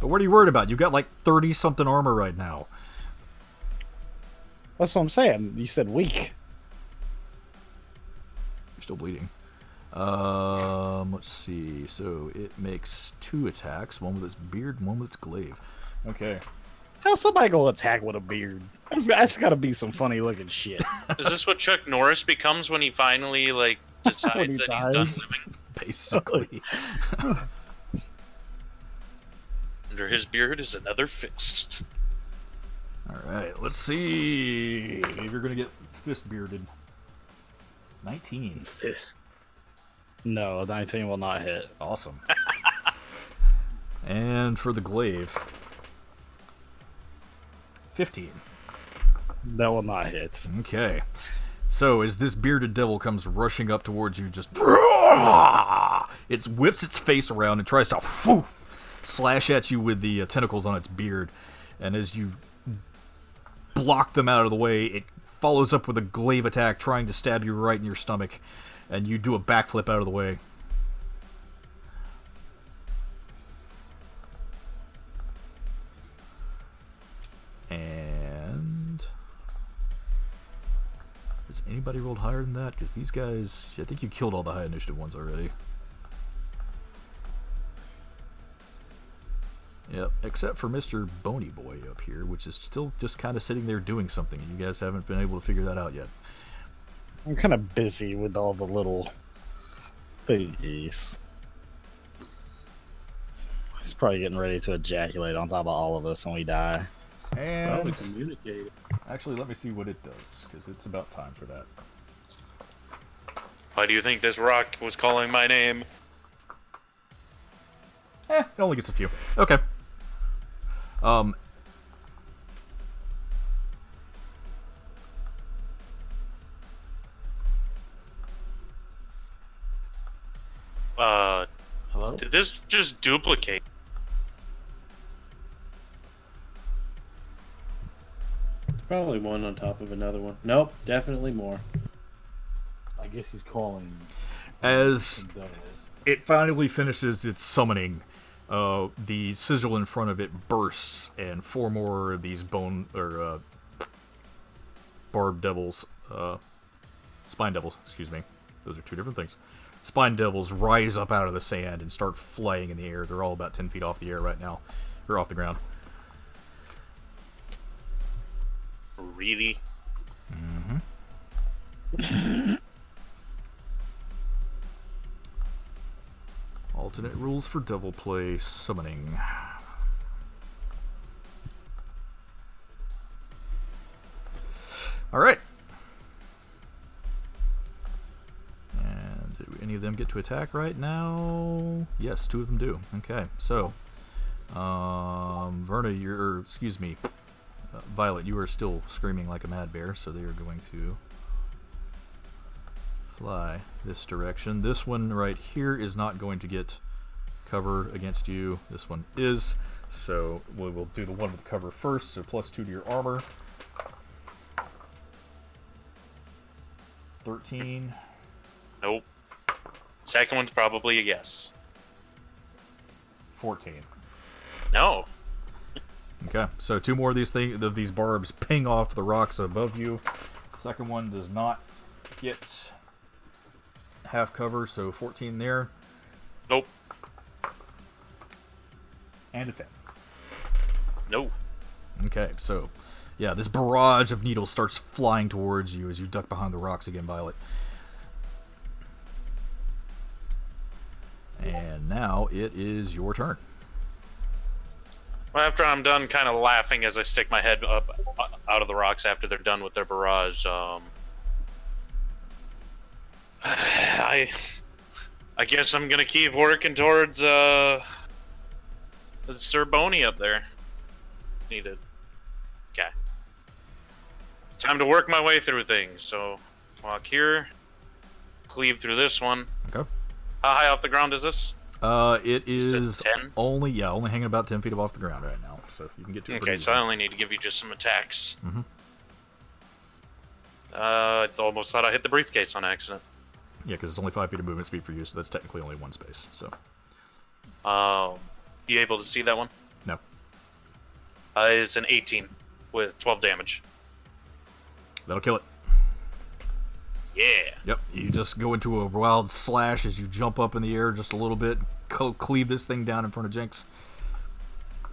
Speaker 1: But what are you worried about? You've got like 30-something armor right now.
Speaker 5: That's what I'm saying. You said weak.
Speaker 1: You're still bleeding. Let's see. So it makes 2 attacks, one with its beard and one with its glaive. Okay.
Speaker 5: How's somebody gonna attack with a beard? That's gotta be some funny looking shit.
Speaker 2: Is this what Chuck Norris becomes when he finally like decides
Speaker 5: When he
Speaker 2: that
Speaker 5: dies.
Speaker 2: he's done living?
Speaker 1: Basically.
Speaker 2: Under his beard is another fist.
Speaker 1: Alright, let's see if you're going to get fist bearded. 19.
Speaker 5: Fist. No, 19 will not hit.
Speaker 1: Awesome. And for the glaive, 15.
Speaker 5: That will not hit.
Speaker 1: Okay. So as this bearded devil comes rushing up towards you, just it whips its face around and tries to slash at you with the tentacles on its beard. And as you block them out of the way, it follows up with a glaive attack trying to stab you right in your stomach, and you do a backflip out of the way. And has anybody rolled higher than that? Because these guys, I think you killed all the high initiative ones already. Yep, except for Mr. Bony Boy up here, which is still just kind of sitting there doing something, and you guys haven't been able to figure that out yet.
Speaker 5: I'm kind of busy with all the little thingies. He's probably getting ready to ejaculate on top of all of us when we die.
Speaker 8: Probably
Speaker 1: And
Speaker 8: communicate.
Speaker 1: actually, let me see what it does, because it's about time for that.
Speaker 2: Why do you think this rock was calling my name?
Speaker 1: It only gets a few. Okay.
Speaker 6: Hello?
Speaker 2: Did this just duplicate?
Speaker 8: Probably one on top of another one. Nope, definitely more.
Speaker 6: I guess he's calling.
Speaker 1: As
Speaker 6: the devil is.
Speaker 1: it finally finishes its summoning, the sigil in front of it bursts, and 4 more of these barbed devils, spine devils, excuse me. Those are 2 different things. Spine devils rise up out of the sand and start flying in the air. They're all about 10 feet off the air right now. Or off the ground.
Speaker 2: Really?
Speaker 1: Alternate rules for devil play summoning. Alright. And do any of them get to attack right now? Yes, 2 of them do. Okay, so Verna, Violet, you are still screaming like a mad bear, so they are going to fly this direction. This one right here is not going to get cover against you. This one is, so we will do the one with cover first, so +2 to your armor. 13.
Speaker 2: Nope. Second one's probably a yes.
Speaker 1: 14.
Speaker 2: No.
Speaker 1: Okay, so 2 more of these barbs ping off the rocks above you. Second one does not get half cover, so 14 there.
Speaker 2: Nope.
Speaker 1: And a 10.
Speaker 2: No.
Speaker 1: Okay, so yeah, this barrage of needles starts flying towards you as you duck behind the rocks again, Violet. And now it is your turn.
Speaker 2: After I'm done kind of laughing as I stick my head up out of the rocks after they're done with their barrage, I guess I'm gonna keep working towards Sir Boney up there. Needed. Okay. Time to work my way through things. So, walk here, cleave through this one.
Speaker 1: Okay.
Speaker 2: How high off the ground is this?
Speaker 1: It is
Speaker 2: 10?
Speaker 1: only hanging about 10 feet off the ground right now, so you can get to it.
Speaker 2: Okay,
Speaker 1: pretty
Speaker 2: so I
Speaker 1: easy.
Speaker 2: only need to give you just some attacks.
Speaker 1: Mhm.
Speaker 2: I almost thought I hit the briefcase on accident.
Speaker 1: Yeah, because it's only 5 feet of movement speed for you, so that's technically only one space. So.
Speaker 2: You able to see that one?
Speaker 1: No.
Speaker 2: It's an 18 with 12 damage.
Speaker 1: That'll kill it.
Speaker 2: Yeah.
Speaker 1: Yep, you just go into a wild slash as you jump up in the air just a little bit, cleave this thing down in front of Jinx.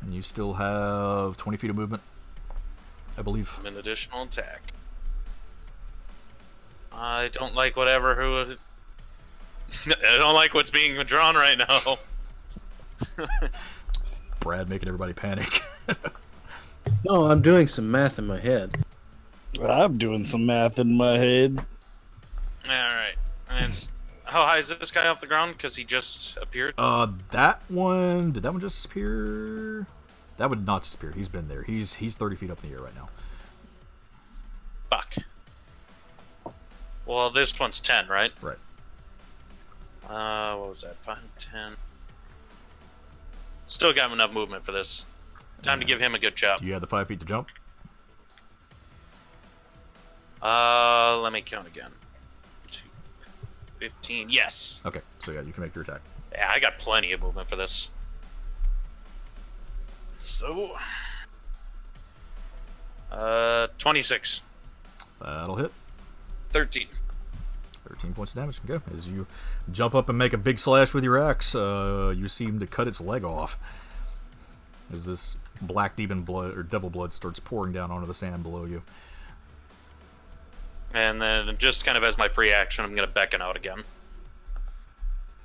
Speaker 1: And you still have 20 feet of movement, I believe.
Speaker 2: An additional attack. I don't like whatever I don't like what's being drawn right now.
Speaker 1: Brad making everybody panic.
Speaker 8: No, I'm doing some math in my head.
Speaker 5: I'm doing some math in my head.
Speaker 2: Alright. And how high is this guy off the ground? Because he just appeared?
Speaker 1: That one, did that one just disappear? That would not disappear. He's been there. He's 30 feet up in the air right now.
Speaker 2: Fuck. Well, this one's 10, right?
Speaker 1: Right.
Speaker 2: What was that? 5, 10. Still got enough movement for this. Time to give him a good chop.
Speaker 1: Do you have the 5 feet to jump?
Speaker 2: Let me count again. 2, 15. Yes.
Speaker 1: Okay, so yeah, you can make your attack.
Speaker 2: Yeah, I got plenty of movement for this. So, 26.
Speaker 1: That'll hit.
Speaker 2: 13.
Speaker 1: 13 points of damage. Okay. As you jump up and make a big slash with your axe, you seem to cut its leg off. As this black demon blood or devil blood starts pouring down onto the sand below you.
Speaker 2: And then, just kind of as my free action, I'm going to beckon out again.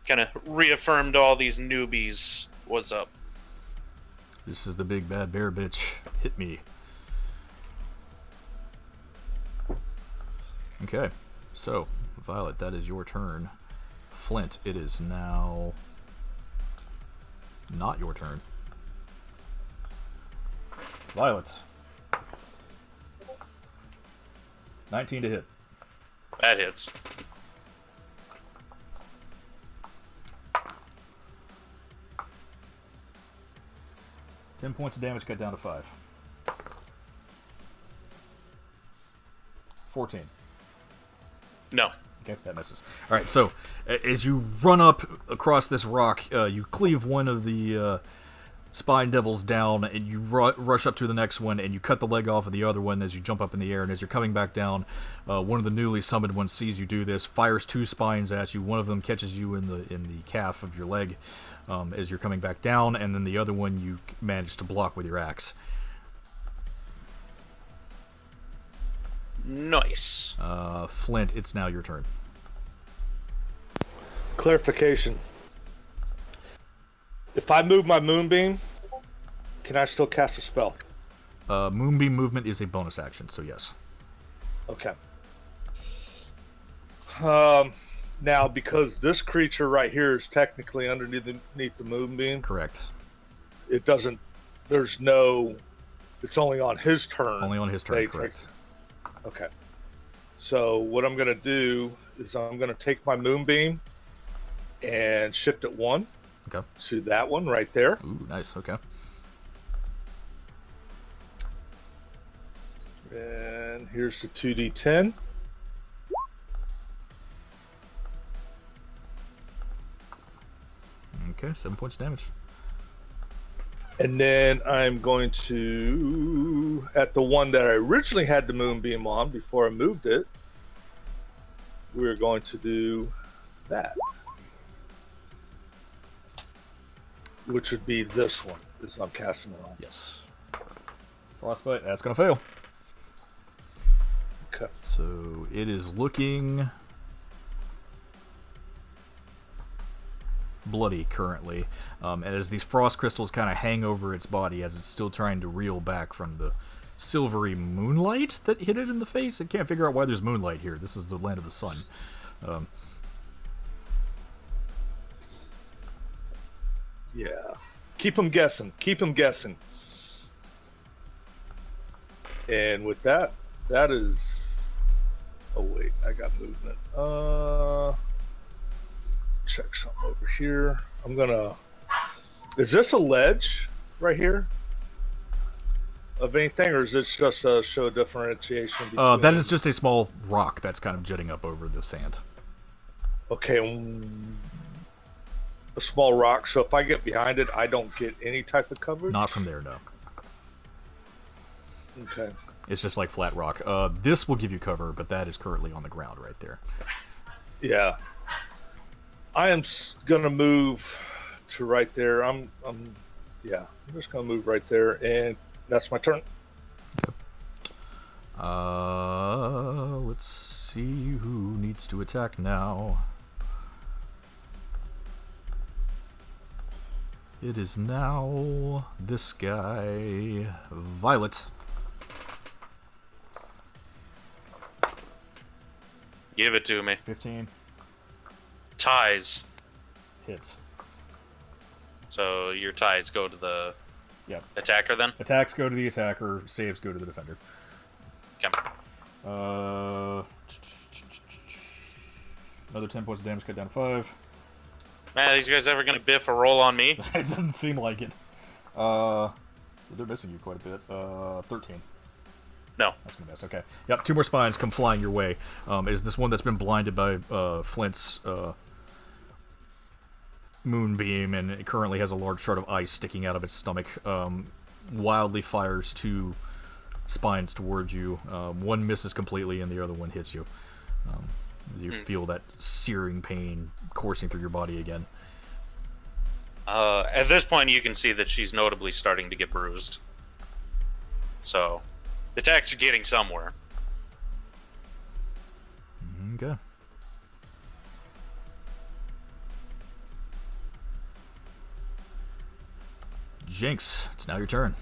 Speaker 2: Kind of reaffirmed all these newbies. What's up?
Speaker 1: This is the big bad bear bitch. Hit me. Okay. So, Violet, that is your turn. Flint, it is now not your turn. Violet. 19 to hit.
Speaker 2: That hits.
Speaker 1: Ten points of damage cut down to 5. 14.
Speaker 2: No.
Speaker 1: Okay, that misses. All right, so as you run up across this rock, you cleave one of the spine devils down, and you rush up to the next one, and you cut the leg off of the other one as you jump up in the air. And as you're coming back down, one of the newly summoned ones sees you do this, fires 2 spines at you. One of them catches you in the calf of your leg as you're coming back down, and then the other one you manage to block with your axe.
Speaker 2: Nice.
Speaker 1: Flint, it's now your turn.
Speaker 9: Clarification. If I move my moonbeam, can I still cast a spell?
Speaker 1: Moonbeam movement is a bonus action, so yes.
Speaker 9: Okay. Now, because this creature right here is technically underneath the moonbeam,
Speaker 1: Correct.
Speaker 9: it doesn't. There's no. It's only on his turn.
Speaker 1: Only on his turn,
Speaker 9: they
Speaker 1: correct.
Speaker 9: Okay. So what I'm gonna do is I'm gonna take my moonbeam and shift it 1
Speaker 1: Okay.
Speaker 9: to that one right there.
Speaker 1: Ooh, nice, okay.
Speaker 9: And here's the 2d10.
Speaker 1: Okay, 7 points of damage.
Speaker 9: And then I'm going to, at the one that I originally had the moonbeam on before I moved it, we're going to do that. Which would be this one, as I'm casting it on.
Speaker 1: Yes. Frostbite, that's going to fail.
Speaker 9: Okay.
Speaker 1: So it is looking bloody currently, as these frost crystals kind of hang over its body as it's still trying to reel back from the silvery moonlight that hit it in the face. It can't figure out why there's moonlight here. This is the land of the sun.
Speaker 9: Yeah. Keep them guessing. Keep them guessing. And with that, that is... Oh, wait. I got movement. Check something over here. I'm gonna... Is this a ledge right here? Of anything, or is this just a show differentiation? Between...
Speaker 1: That is just a small rock that's kind of jutting up over the sand.
Speaker 9: Okay, a small rock. So if I get behind it, I don't get any type of coverage?
Speaker 1: Not from there, no.
Speaker 9: Okay.
Speaker 1: It's just like flat rock. This will give you cover, but that is currently on the ground right there.
Speaker 9: Yeah. I am gonna move to right there. I'm just gonna move right there, and that's my turn.
Speaker 1: Let's see who needs to attack now. It is now this guy, Violet.
Speaker 2: Give it to me.
Speaker 1: 15
Speaker 2: Ties.
Speaker 1: hits.
Speaker 2: So your ties go to the
Speaker 1: Yep.
Speaker 2: attacker then?
Speaker 1: Attacks go to the attacker, saves go to the defender.
Speaker 2: Okay.
Speaker 1: Another 10 points of damage, cut down to 5.
Speaker 2: Man, are these guys ever gonna biff a roll on me?
Speaker 1: It doesn't seem like it. They're missing you quite a bit. 13.
Speaker 2: No.
Speaker 1: That's gonna miss. Okay. Yep. 2 more spines come flying your way. Is this one that's been blinded by Flint's moonbeam, and it currently has a large shard of ice sticking out of its stomach. Wildly fires 2 spines towards you. One misses completely, and the other one hits you. You feel that searing pain coursing through your body again.
Speaker 2: At this point, you can see that she's notably starting to get bruised. So, the attacks are getting somewhere.
Speaker 1: Okay. Jinx, it's now your turn.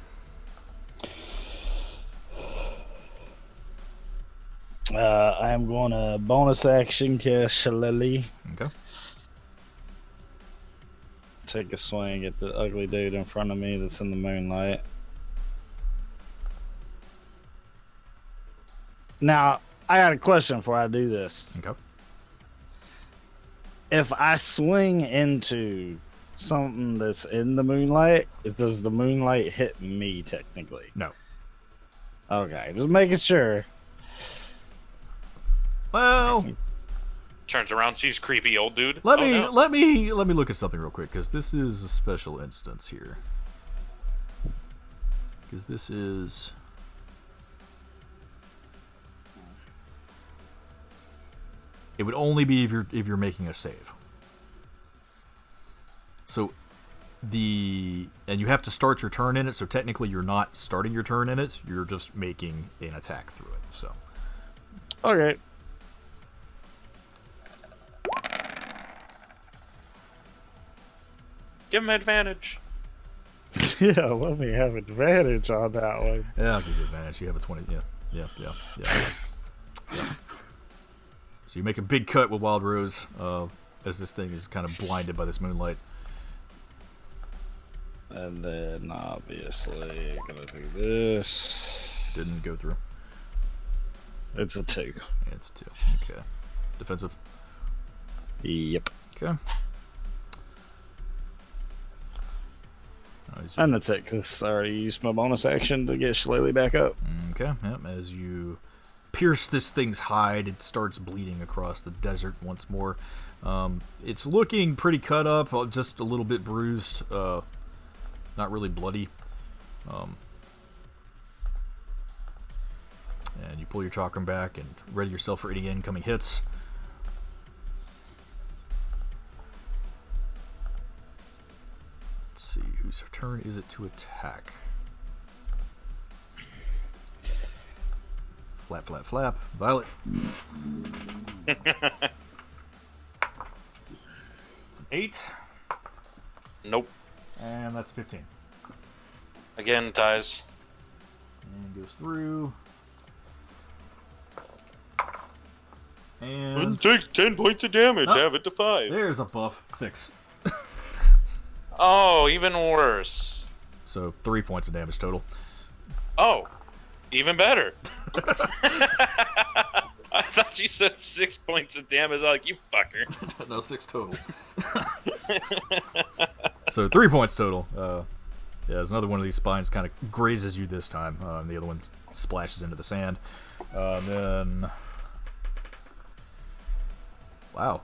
Speaker 5: I am going to bonus action cast Shillelagh.
Speaker 1: Okay.
Speaker 5: Take a swing at the ugly dude in front of me that's in the moonlight. Now, I got a question before I do this.
Speaker 1: Okay.
Speaker 5: If I swing into something that's in the moonlight, does the moonlight hit me technically?
Speaker 1: No.
Speaker 5: Okay, just making sure.
Speaker 1: Well,
Speaker 2: Turns around, sees creepy old dude.
Speaker 1: let
Speaker 2: Oh,
Speaker 1: me
Speaker 2: no.
Speaker 1: let me look at something real quick, because this is a special instance here. Because this is it would only be if you're making a save. So and you have to start your turn in it. So technically, you're not starting your turn in it. You're just making an attack through it. So
Speaker 5: Okay.
Speaker 2: Give him advantage.
Speaker 5: Yeah, let me have advantage on that one.
Speaker 1: yeah, I'll give you advantage. You have a 20. Yeah. So you make a big cut with Wild Rose as this thing is kind of blinded by this moonlight.
Speaker 5: And then obviously gonna do this.
Speaker 1: Didn't go through.
Speaker 5: It's a 2.
Speaker 1: Yeah, it's a 2. Okay. Defensive.
Speaker 5: Yep.
Speaker 1: Okay.
Speaker 5: And that's it, because I already used my bonus action to get Shillelagh back up.
Speaker 1: Okay. Yep. As you pierce this thing's hide, it starts bleeding across the desert once more. It's looking pretty cut up, just a little bit bruised. Not really bloody. And you pull your chakram back and ready yourself for any incoming hits. Let's see, whose turn is it to attack? Flap, flap, flap. Violet. It's an 8.
Speaker 2: Nope.
Speaker 1: And that's 15.
Speaker 2: Again, ties.
Speaker 1: And goes through. And
Speaker 2: takes 10 points of damage.
Speaker 1: Oh.
Speaker 2: Have it to 5.
Speaker 1: there's a buff. 6.
Speaker 2: Oh, even worse.
Speaker 1: So 3 points of damage total.
Speaker 2: Oh, even better. I thought you said 6 points of damage. I was like, you fucker.
Speaker 1: No, 6 total. So 3 points total. Yeah, there's another one of these spines kind of grazes you this time. The other one splashes into the sand. Then... Wow.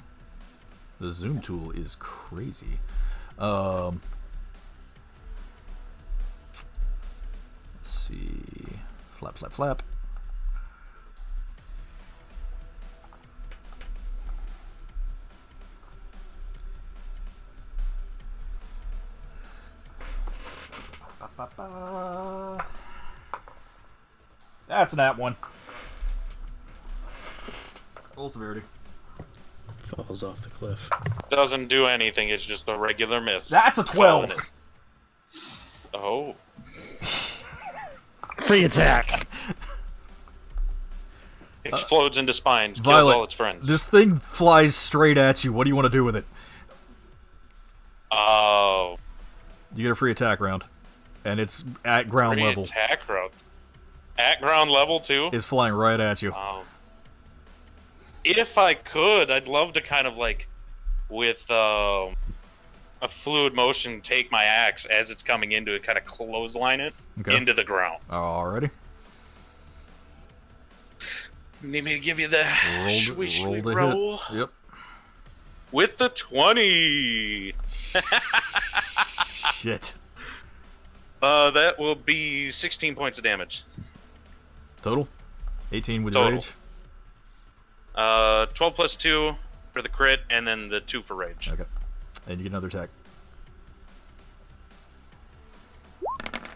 Speaker 1: The zoom tool is crazy. Let's see. Flap, flap, flap. That's an at one. Full severity.
Speaker 8: Falls off the cliff.
Speaker 2: Doesn't do anything. It's just a regular miss.
Speaker 1: That's a 12.
Speaker 2: Oh.
Speaker 5: Free attack.
Speaker 2: Explodes into spines. Kills
Speaker 1: Violet,
Speaker 2: all its friends.
Speaker 1: this thing flies straight at you. What do you want to do with it?
Speaker 2: Oh.
Speaker 1: You get a free attack round. And it's at ground
Speaker 2: Free
Speaker 1: level.
Speaker 2: attack round. At ground level, too?
Speaker 1: It's flying right at you.
Speaker 2: If I could, I'd love to kind of like, with a fluid motion, take my axe as it's coming into it, kind of clothesline it into the ground.
Speaker 1: Alrighty.
Speaker 2: Need me to give you the
Speaker 1: Roll to
Speaker 2: roll?
Speaker 1: hit. Yep.
Speaker 2: With the 20!
Speaker 1: Shit.
Speaker 2: That will be 16 points of damage.
Speaker 1: Total? 18 with
Speaker 2: Total.
Speaker 1: rage?
Speaker 2: 12 plus 2 for the crit, and then the 2 for rage.
Speaker 1: Okay. And you get another attack.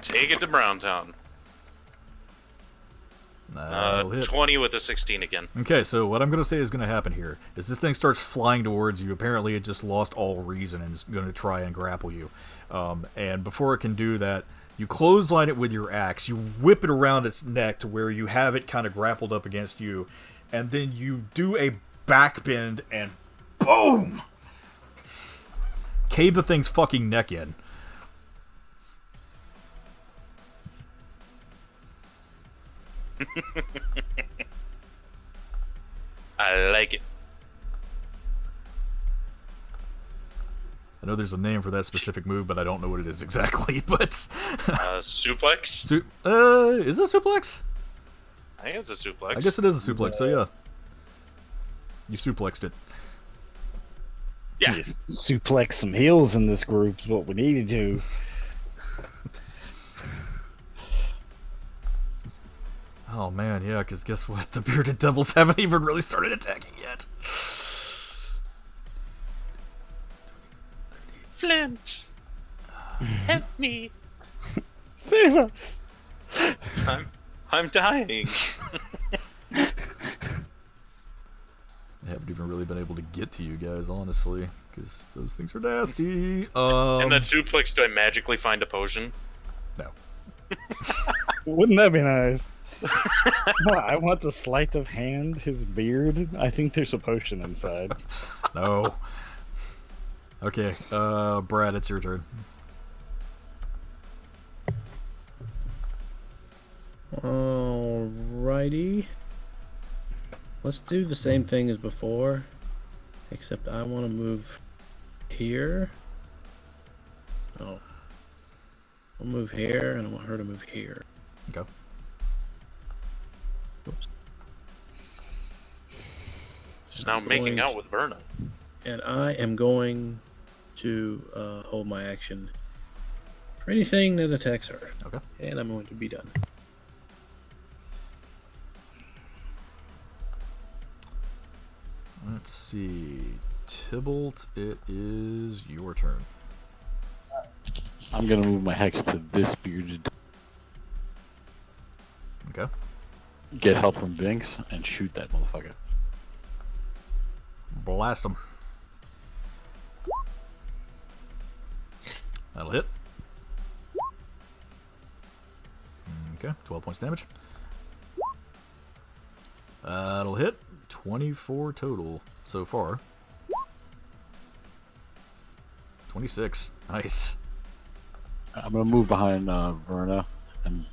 Speaker 2: Take it to Browntown.
Speaker 1: That'll hit.
Speaker 2: 20 with the 16 again.
Speaker 1: Okay, so what I'm going to say is going to happen here is this thing starts flying towards you. Apparently it just lost all reason and is going to try and grapple you. And before it can do that, you clothesline it with your axe. You whip it around its neck to where you have it kind of grappled up against you. And then you do a backbend and boom! Cave the thing's fucking neck in.
Speaker 2: I like it.
Speaker 1: I know there's a name for that specific move, but I don't know what it is exactly. But
Speaker 2: Suplex?
Speaker 1: Is it a suplex?
Speaker 2: I think it's a suplex.
Speaker 1: I guess it is a suplex. So yeah, you suplexed it.
Speaker 2: Yeah.
Speaker 5: Just suplex some heels in this group is what we need to do.
Speaker 1: Oh man, yeah. Because guess what? The bearded devils haven't even really started attacking yet.
Speaker 2: Flint, help me!
Speaker 5: Save us!
Speaker 2: I'm dying.
Speaker 1: I haven't even really been able to get to you guys, honestly, because those things are nasty.
Speaker 2: And that suplex, do I magically find a potion?
Speaker 1: No.
Speaker 5: Wouldn't that be nice? I want the sleight of hand, his beard. I think there's a potion inside.
Speaker 1: No. Okay, Brad, it's your turn.
Speaker 8: Alrighty. Let's do the same thing as before, except I want to move here. Oh. I'll move here, and I want her to move here.
Speaker 1: Okay.
Speaker 8: Oops.
Speaker 2: She's now making out with Verna.
Speaker 8: And I am going to hold my action for anything that attacks her.
Speaker 1: Okay.
Speaker 8: And I'm going to be done.
Speaker 1: Let's see. Tybalt, it is your turn.
Speaker 6: I'm gonna move my hex to this bearded.
Speaker 1: Okay.
Speaker 6: Get help from Binks and shoot that motherfucker.
Speaker 1: Blast him. That'll hit. Okay, 12 points damage. That'll hit. 24 total so far. 26. Nice.
Speaker 6: I'm gonna move behind Verna and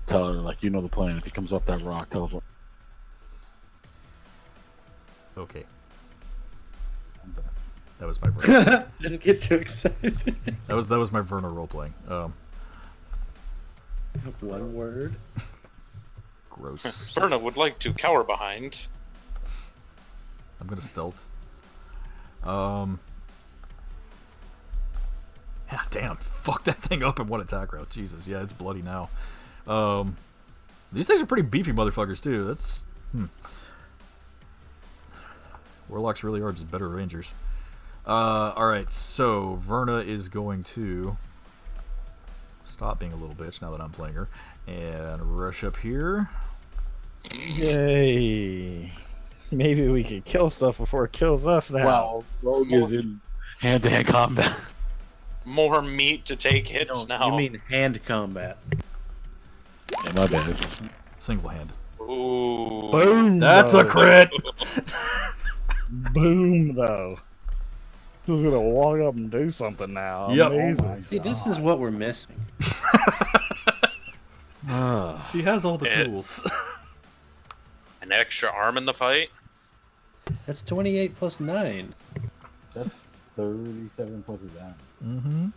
Speaker 6: tell her, like, you know the plan. If he comes off that rock, teleport.
Speaker 1: Okay. That was my Verna.
Speaker 8: Didn't get too excited.
Speaker 1: that was my Verna role playing.
Speaker 8: One word.
Speaker 1: Gross.
Speaker 2: Verna would like to cower behind.
Speaker 1: I'm gonna stealth. Yeah, damn. Fuck that thing up in one attack route. Jesus, yeah, it's bloody now. These things are pretty beefy motherfuckers, too. That's... Warlocks really are just better rangers. Alright, so Verna is going to stop being a little bitch now that I'm playing her. And rush up here.
Speaker 5: Yay. Maybe we could kill stuff before it kills us now.
Speaker 6: Wow, Rogue is in hand-to-hand combat.
Speaker 2: More meat to take hits now.
Speaker 8: You mean hand combat?
Speaker 6: Yeah, my bad.
Speaker 1: Single hand.
Speaker 2: Ooh.
Speaker 5: Boom.
Speaker 1: That's
Speaker 5: though.
Speaker 1: a crit!
Speaker 5: Boom, though. Just gonna walk up and do something now.
Speaker 1: Yep.
Speaker 5: Amazing.
Speaker 8: See, this is what we're missing.
Speaker 1: She has all the tools.
Speaker 2: An extra arm in the fight?
Speaker 8: That's 28 plus 9.
Speaker 3: That's 37 points of damage.
Speaker 1: Mm-hmm.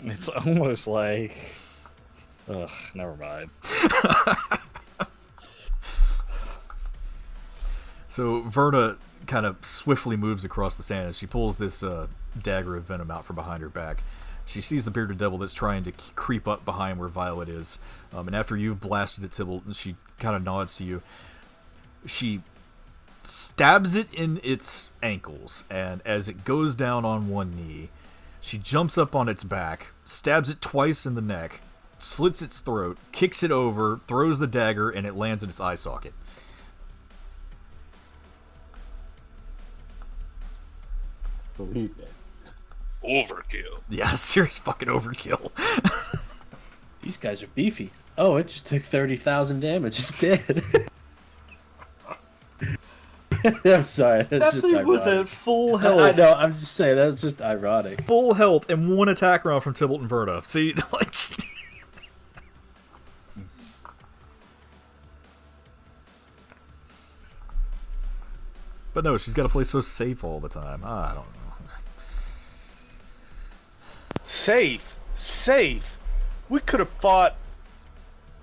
Speaker 5: It's almost like... Ugh, never mind.
Speaker 1: So Verna kind of swiftly moves across the sand as she pulls this dagger of venom out from behind her back. She sees the bearded devil that's trying to creep up behind where Violet is. And after you've blasted at Tybalt, she kind of nods to you. She stabs it in its ankles, and as it goes down on one knee, she jumps up on its back, stabs it twice in the neck, slits its throat, kicks it over, throws the dagger, and it lands in its eye socket.
Speaker 3: So he's dead.
Speaker 2: Overkill.
Speaker 1: Yeah, serious fucking overkill.
Speaker 8: These guys are beefy. Oh, it just took 30,000 damage. It's dead. I'm sorry. That's
Speaker 1: That
Speaker 8: just
Speaker 1: thing
Speaker 8: ironic.
Speaker 1: was at full
Speaker 8: I
Speaker 1: health.
Speaker 8: know. I'm just saying that's just ironic.
Speaker 1: Full health and one attack round from Tybalt and Verna. See, like... But no, she's got to play so safe all the time. I don't know.
Speaker 9: Safe. We could have fought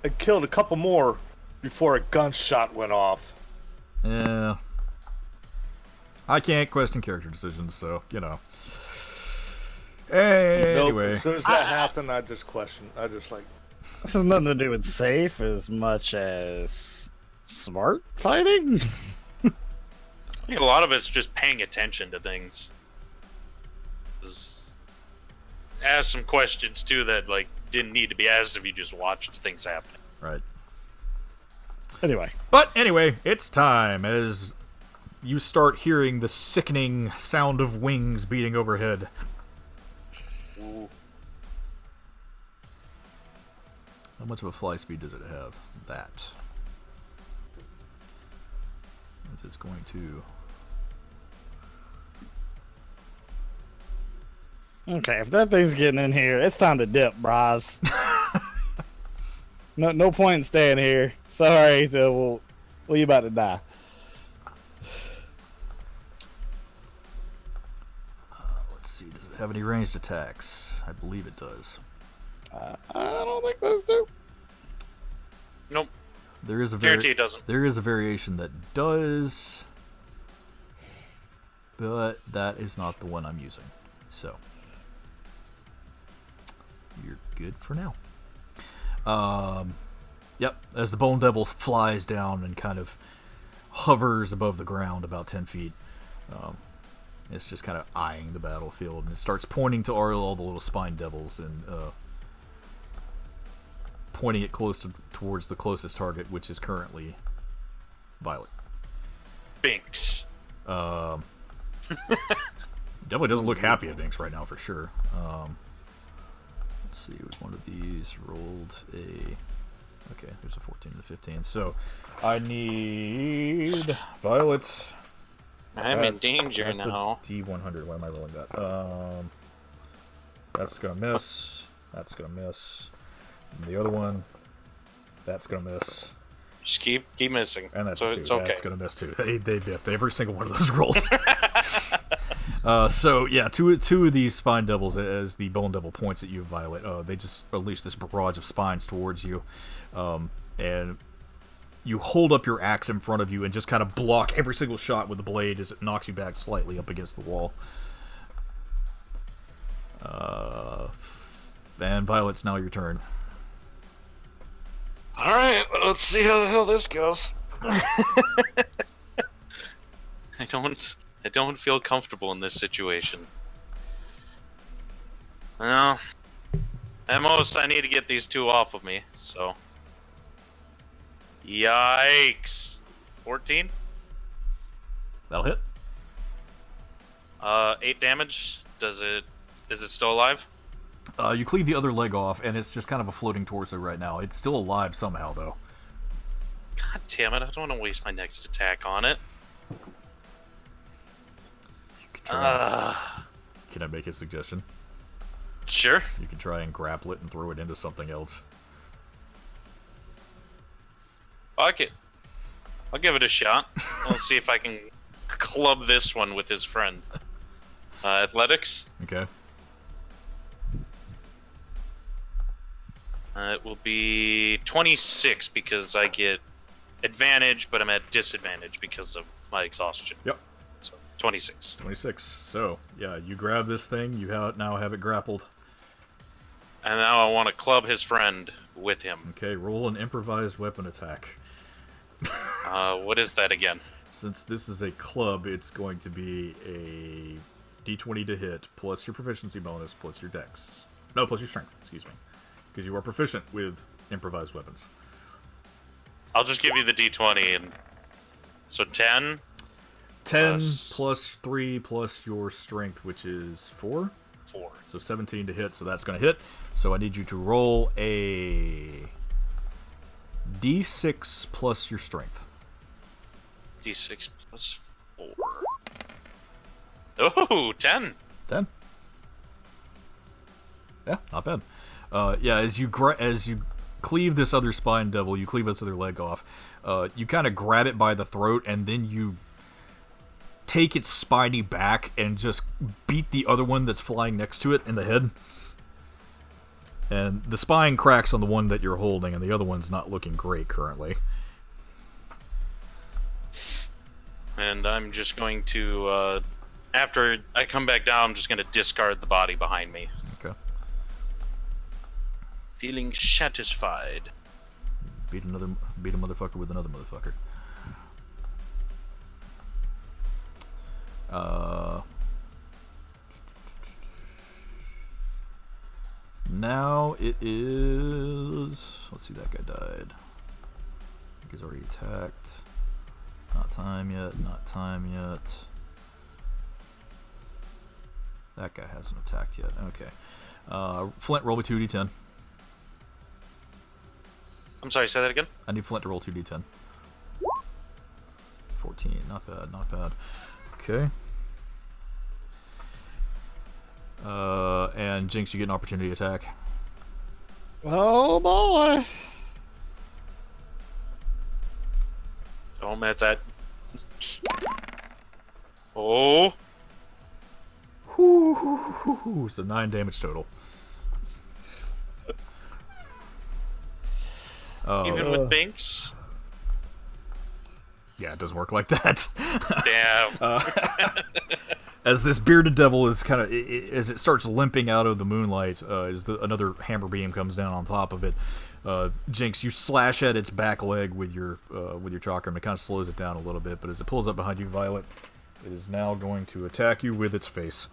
Speaker 9: and killed a couple more before a gunshot went off.
Speaker 1: Yeah. I can't question character decisions, so, you know. Anyway.
Speaker 9: Nope, as soon as that happened, I just questioned. I just like,
Speaker 5: This has nothing to do with safe as much as smart fighting.
Speaker 2: I think a lot of it's just paying attention to things. Ask some questions too that like didn't need to be asked if you just watched things happening.
Speaker 1: Right.
Speaker 5: Anyway,
Speaker 1: it's time as you start hearing the sickening sound of wings beating overhead.
Speaker 2: Ooh.
Speaker 1: How much of a fly speed does it have? That. It's going to...
Speaker 5: okay, if that thing's getting in here, it's time to dip, bros. No point in staying here. Sorry, so you about to die.
Speaker 1: Let's see, does it have any ranged attacks? I believe it does.
Speaker 5: I don't think those do.
Speaker 2: Nope.
Speaker 1: There is a
Speaker 2: Guarantee it doesn't.
Speaker 1: There is a variation that does, but that is not the one I'm using. So you're good for now. Yep. As the Bone Devil flies down and kind of hovers above the ground about 10 feet, it's just kind of eyeing the battlefield, and it starts pointing to all the little spine devils and pointing it towards the closest target, which is currently Violet.
Speaker 2: Binks.
Speaker 1: Don't Definitely doesn't look happy at Binks right now, for sure. Let's see, which one of these rolled a... Okay, there's a 14 and a 15. So, I need Violet.
Speaker 2: I'm in danger
Speaker 1: that's
Speaker 2: now.
Speaker 1: a D100. Why am I rolling that? That's gonna miss. That's gonna miss. And the other one, that's gonna miss.
Speaker 2: Just keep missing.
Speaker 1: And that's
Speaker 2: so
Speaker 1: a 2.
Speaker 2: it's okay.
Speaker 1: That's gonna miss too. They biffed every single one of those rolls. So yeah, two of these spine devils, as the bone devil points at you, Violet, they just unleash this barrage of spines towards you, and you hold up your axe in front of you and just kind of block every single shot with the blade as it knocks you back slightly up against the wall. And Violet, it's now your turn.
Speaker 2: All right, let's see how the hell this goes. I don't feel comfortable in this situation. Well, at most I need to get these 2 off of me, so. Yikes. 14?
Speaker 1: That'll hit.
Speaker 2: 8 damage. Is it still alive?
Speaker 1: You cleave the other leg off, and it's just kind of a floating torso right now. It's still alive somehow, though.
Speaker 2: God damn it, I don't want to waste my next attack on it.
Speaker 1: You could try. Can I make a suggestion?
Speaker 2: Sure.
Speaker 1: You can try and grapple it and throw it into something else.
Speaker 2: Fuck it. I'll give it a shot. We'll see if I can club this one with his friend. Athletics.
Speaker 1: Okay.
Speaker 2: It will be 26 because I get advantage, but I'm at disadvantage because of my exhaustion.
Speaker 1: Yep.
Speaker 2: So 26.
Speaker 1: 26. So, yeah, you grab this thing, you now have it grappled.
Speaker 2: And now I want to club his friend with him.
Speaker 1: Okay, roll an improvised weapon attack.
Speaker 2: What is that again?
Speaker 1: Since this is a club, it's going to be a d20 to hit, plus your proficiency bonus, plus your dex. No, plus your strength, excuse me. Because you are proficient with improvised weapons.
Speaker 2: I'll just give you the d20 and... So 10?
Speaker 1: 10 plus 3 plus your strength, which is 4?
Speaker 2: 4.
Speaker 1: So 17 to hit, so that's going to hit. So I need you to roll a d6 plus your strength.
Speaker 2: D6 plus 4. Oh, 10.
Speaker 1: 10. Yeah, not bad. Yeah, as you cleave this other spine devil, you cleave this other leg off. You kind of grab it by the throat, and then you take its spiny back and just beat the other one that's flying next to it in the head. And the spine cracks on the one that you're holding, and the other one's not looking great currently.
Speaker 2: And I'm just going to, after I come back down, I'm just going to discard the body behind me.
Speaker 1: Okay.
Speaker 2: Feeling satisfied.
Speaker 1: Beat a motherfucker with another motherfucker. Now it is... Let's see, that guy died. I think he's already attacked. Not time yet, not time yet. That guy hasn't attacked yet. Okay. Flint, roll me 2d10.
Speaker 2: I'm sorry, say that again?
Speaker 1: I need Flint to roll 2d10. 14, not bad, not bad. Okay. And Jinx, you get an opportunity attack.
Speaker 5: Oh boy!
Speaker 2: Don't mess that. Oh!
Speaker 1: So 9 damage total.
Speaker 2: Even with Binks?
Speaker 1: Yeah, it doesn't work like that.
Speaker 2: Damn.
Speaker 1: As this bearded devil is kind of, as it starts limping out of the moonlight, as another hammer beam comes down on top of it, Jinx, you slash at its back leg with your chakram. It kind of slows it down a little bit, but as it pulls up behind you, Violet, it is now going to attack you with its face.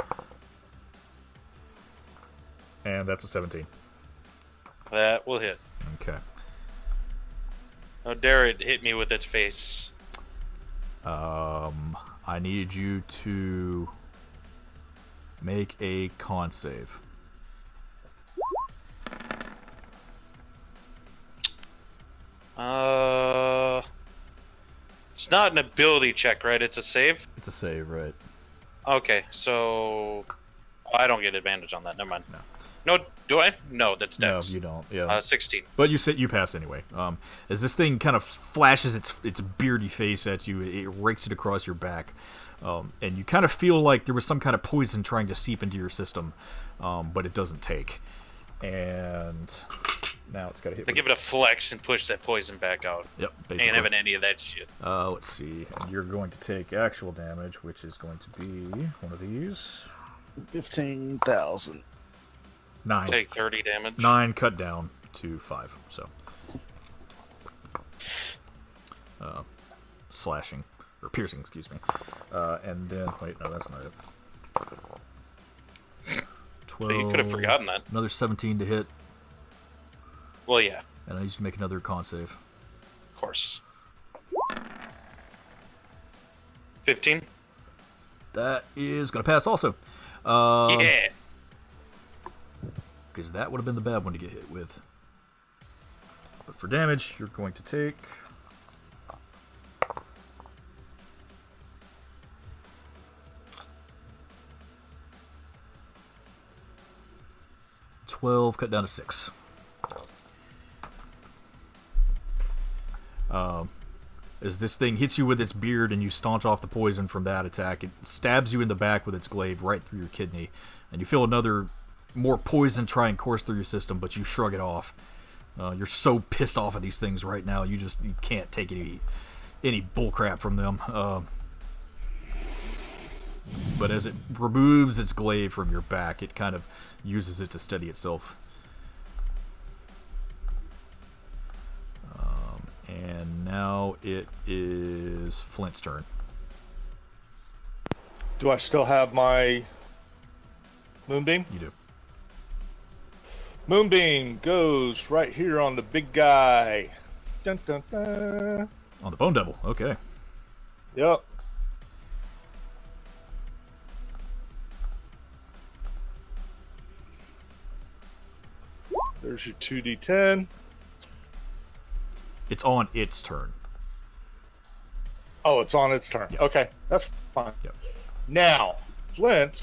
Speaker 1: And that's a 17.
Speaker 2: That will hit.
Speaker 1: Okay.
Speaker 2: How dare it hit me with its face.
Speaker 1: I need you to Make a con save.
Speaker 2: It's not an ability check, right? It's a save?
Speaker 1: It's a save, right?
Speaker 2: Okay, so I don't get advantage on that. Never mind.
Speaker 1: No.
Speaker 2: No, do I? No, that's Dex.
Speaker 1: No, you don't. Yeah.
Speaker 2: 16.
Speaker 1: But you pass anyway. As this thing kind of flashes its beardy face at you, it rakes it across your back, and you kind of feel like there was some kind of poison trying to seep into your system, but it doesn't take. And now it's got to hit.
Speaker 2: I give it a flex and push that poison back out.
Speaker 1: Yep. Basically.
Speaker 2: Ain't having any of that shit.
Speaker 1: Let's see. And you're going to take actual damage, which is going to be one of these.
Speaker 5: 15,000.
Speaker 1: 9.
Speaker 2: Take 30 damage.
Speaker 1: 9 cut down to 5. So. Slashing. Or piercing, excuse me. And then, wait, no, that's not it. 12.
Speaker 2: So you could have forgotten that.
Speaker 1: Another 17 to hit.
Speaker 2: Well, yeah.
Speaker 1: And I need you to make another con save.
Speaker 2: Of course. 15?
Speaker 1: That is going to pass also.
Speaker 2: Yeah.
Speaker 1: Because that would have been the bad one to get hit with. But for damage, you're going to take... $12 cut down to 6. As this thing hits you with its beard and you staunch off the poison from that attack, it stabs you in the back with its glaive right through your kidney, and you feel another more poison try and course through your system, but you shrug it off. You're so pissed off at these things right now, you can't take any bullcrap from them. But as it removes its glaive from your back, it kind of uses it to steady itself. And now it is Flint's turn.
Speaker 9: Do I still have my Moonbeam?
Speaker 1: You do.
Speaker 9: Moonbeam goes right here on the big guy. Dun, dun, dun.
Speaker 1: On the Bone Devil, okay.
Speaker 9: Yep. There's your 2d10.
Speaker 1: It's on its turn.
Speaker 9: Oh, it's on its turn.
Speaker 1: Yep.
Speaker 9: Okay, that's fine.
Speaker 1: Yep.
Speaker 9: Now, Flint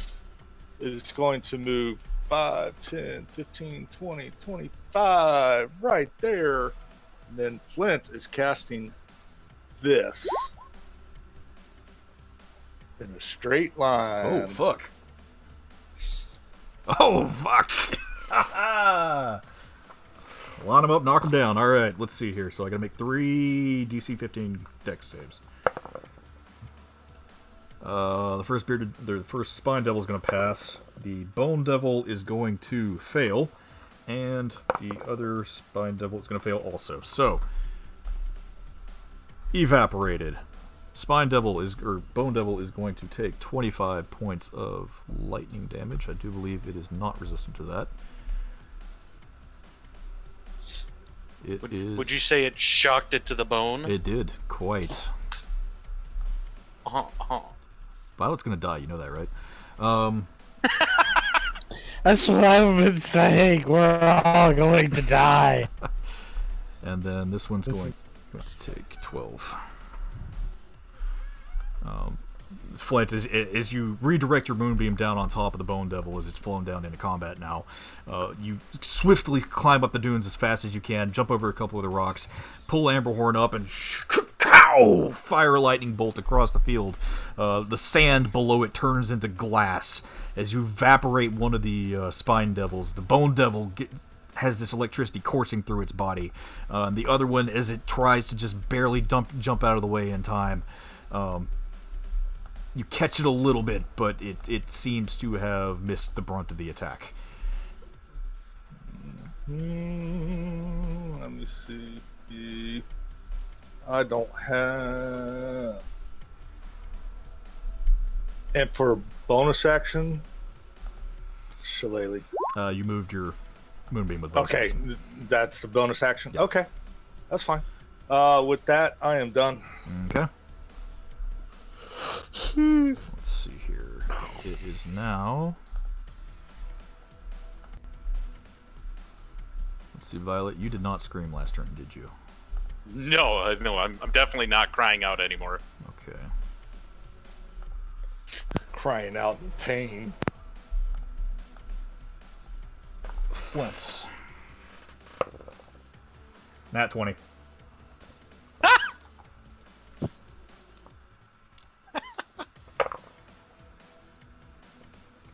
Speaker 9: is going to move 5, 10, 15, 20, 25 right there. And then Flint is casting this in a straight line.
Speaker 1: Oh, fuck. Oh, fuck. Ha Line them up, knock them down. All right, let's see here. So I got to make 3 DC 15 Dex saves. The first Spine Devil is going to pass. The Bone Devil is going to fail, and the other Spine Devil is going to fail also. So evaporated. Bone Devil is going to take 25 points of lightning damage. I do believe it is not resistant to that.
Speaker 2: Would you say it shocked it to the bone?
Speaker 1: It did, quite. Violet's gonna die, you know that, right?
Speaker 5: That's what I've been saying. We're all going to die.
Speaker 1: And then this one's going to take 12. Flint, as you redirect your Moonbeam down on top of the Bone Devil as it's flown down into combat now, you swiftly climb up the dunes as fast as you can, jump over a couple of the rocks, pull Amberhorn up, and fire a lightning bolt across the field. The sand below it turns into glass as you evaporate one of the Spine Devils. The Bone Devil has this electricity coursing through its body. The other one, as it tries to just barely jump out of the way in time, you catch it a little bit, but it seems to have missed the brunt of the attack.
Speaker 9: Let me see. I don't have... And for bonus action, Shillelagh.
Speaker 1: You moved your Moonbeam with bonus
Speaker 9: Okay,
Speaker 1: action.
Speaker 9: that's the bonus action.
Speaker 1: Yep.
Speaker 9: Okay, that's fine. With that, I am done.
Speaker 1: Okay. Let's see here. It is now Let's see, Violet, you did not scream last turn, did you?
Speaker 2: No, no, I'm definitely not crying out anymore.
Speaker 1: Okay.
Speaker 9: Crying out in pain.
Speaker 1: Flint. Nat 20.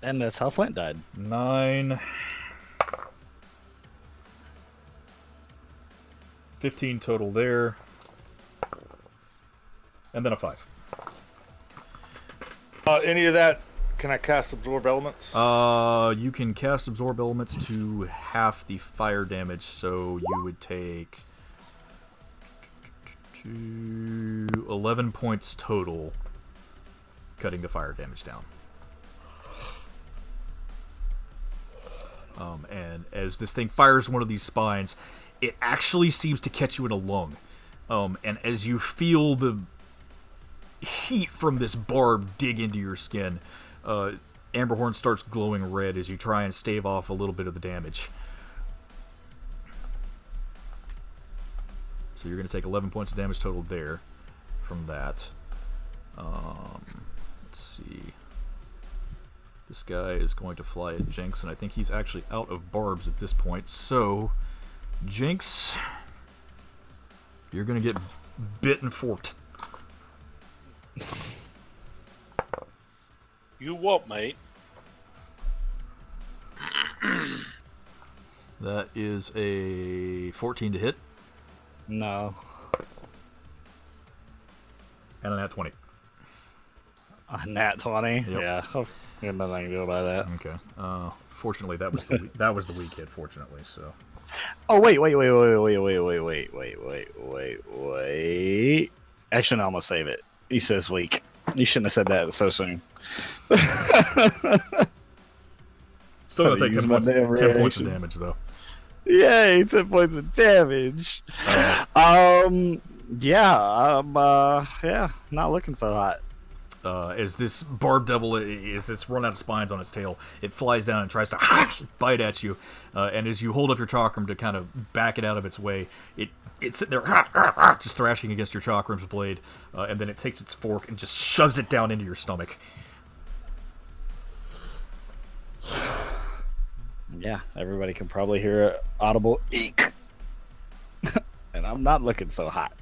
Speaker 5: And that's how Flint died.
Speaker 1: 9. 15 total there. And then a 5.
Speaker 9: Any of that, can I cast Absorb Elements?
Speaker 1: You can cast Absorb Elements to half the fire damage, so you would take 11 points total, cutting the fire damage down. And as this thing fires one of these spines, it actually seems to catch you in a lung. And as you feel the heat from this barb dig into your skin, Amberhorn starts glowing red as you try and stave off a little bit of the damage. So you're going to take 11 points of damage total there from that. Let's see. This guy is going to fly at Jinx, and I think he's actually out of barbs at this point. So, Jinx, you're going to get bit and forked.
Speaker 2: You what, mate?
Speaker 1: That is a 14 to hit,
Speaker 5: No.
Speaker 1: and a nat 20.
Speaker 5: A nat 20?
Speaker 1: Yep.
Speaker 5: Yeah. Oh, there's nothing I can do about that.
Speaker 1: Okay. Fortunately, that was the weak hit. Fortunately, so.
Speaker 5: Oh, wait. Actually, no, I'm going to save it. He says weak. You shouldn't have said that so soon.
Speaker 1: Still gonna take
Speaker 5: Use
Speaker 1: 10
Speaker 5: my
Speaker 1: points,
Speaker 5: damn
Speaker 1: 10 points of
Speaker 5: reaction.
Speaker 1: damage, though.
Speaker 5: Yay, 10 points of damage. Yeah, not looking so hot.
Speaker 1: As this barb devil, as it's run out of spines on its tail, it flies down and tries to bite at you. And as you hold up your chakram to kind of back it out of its way, it's sitting there just thrashing against your chakram's blade, and then it takes its fork and just shoves it down into your stomach.
Speaker 5: Yeah, everybody can probably hear an audible eek. And I'm not looking so hot.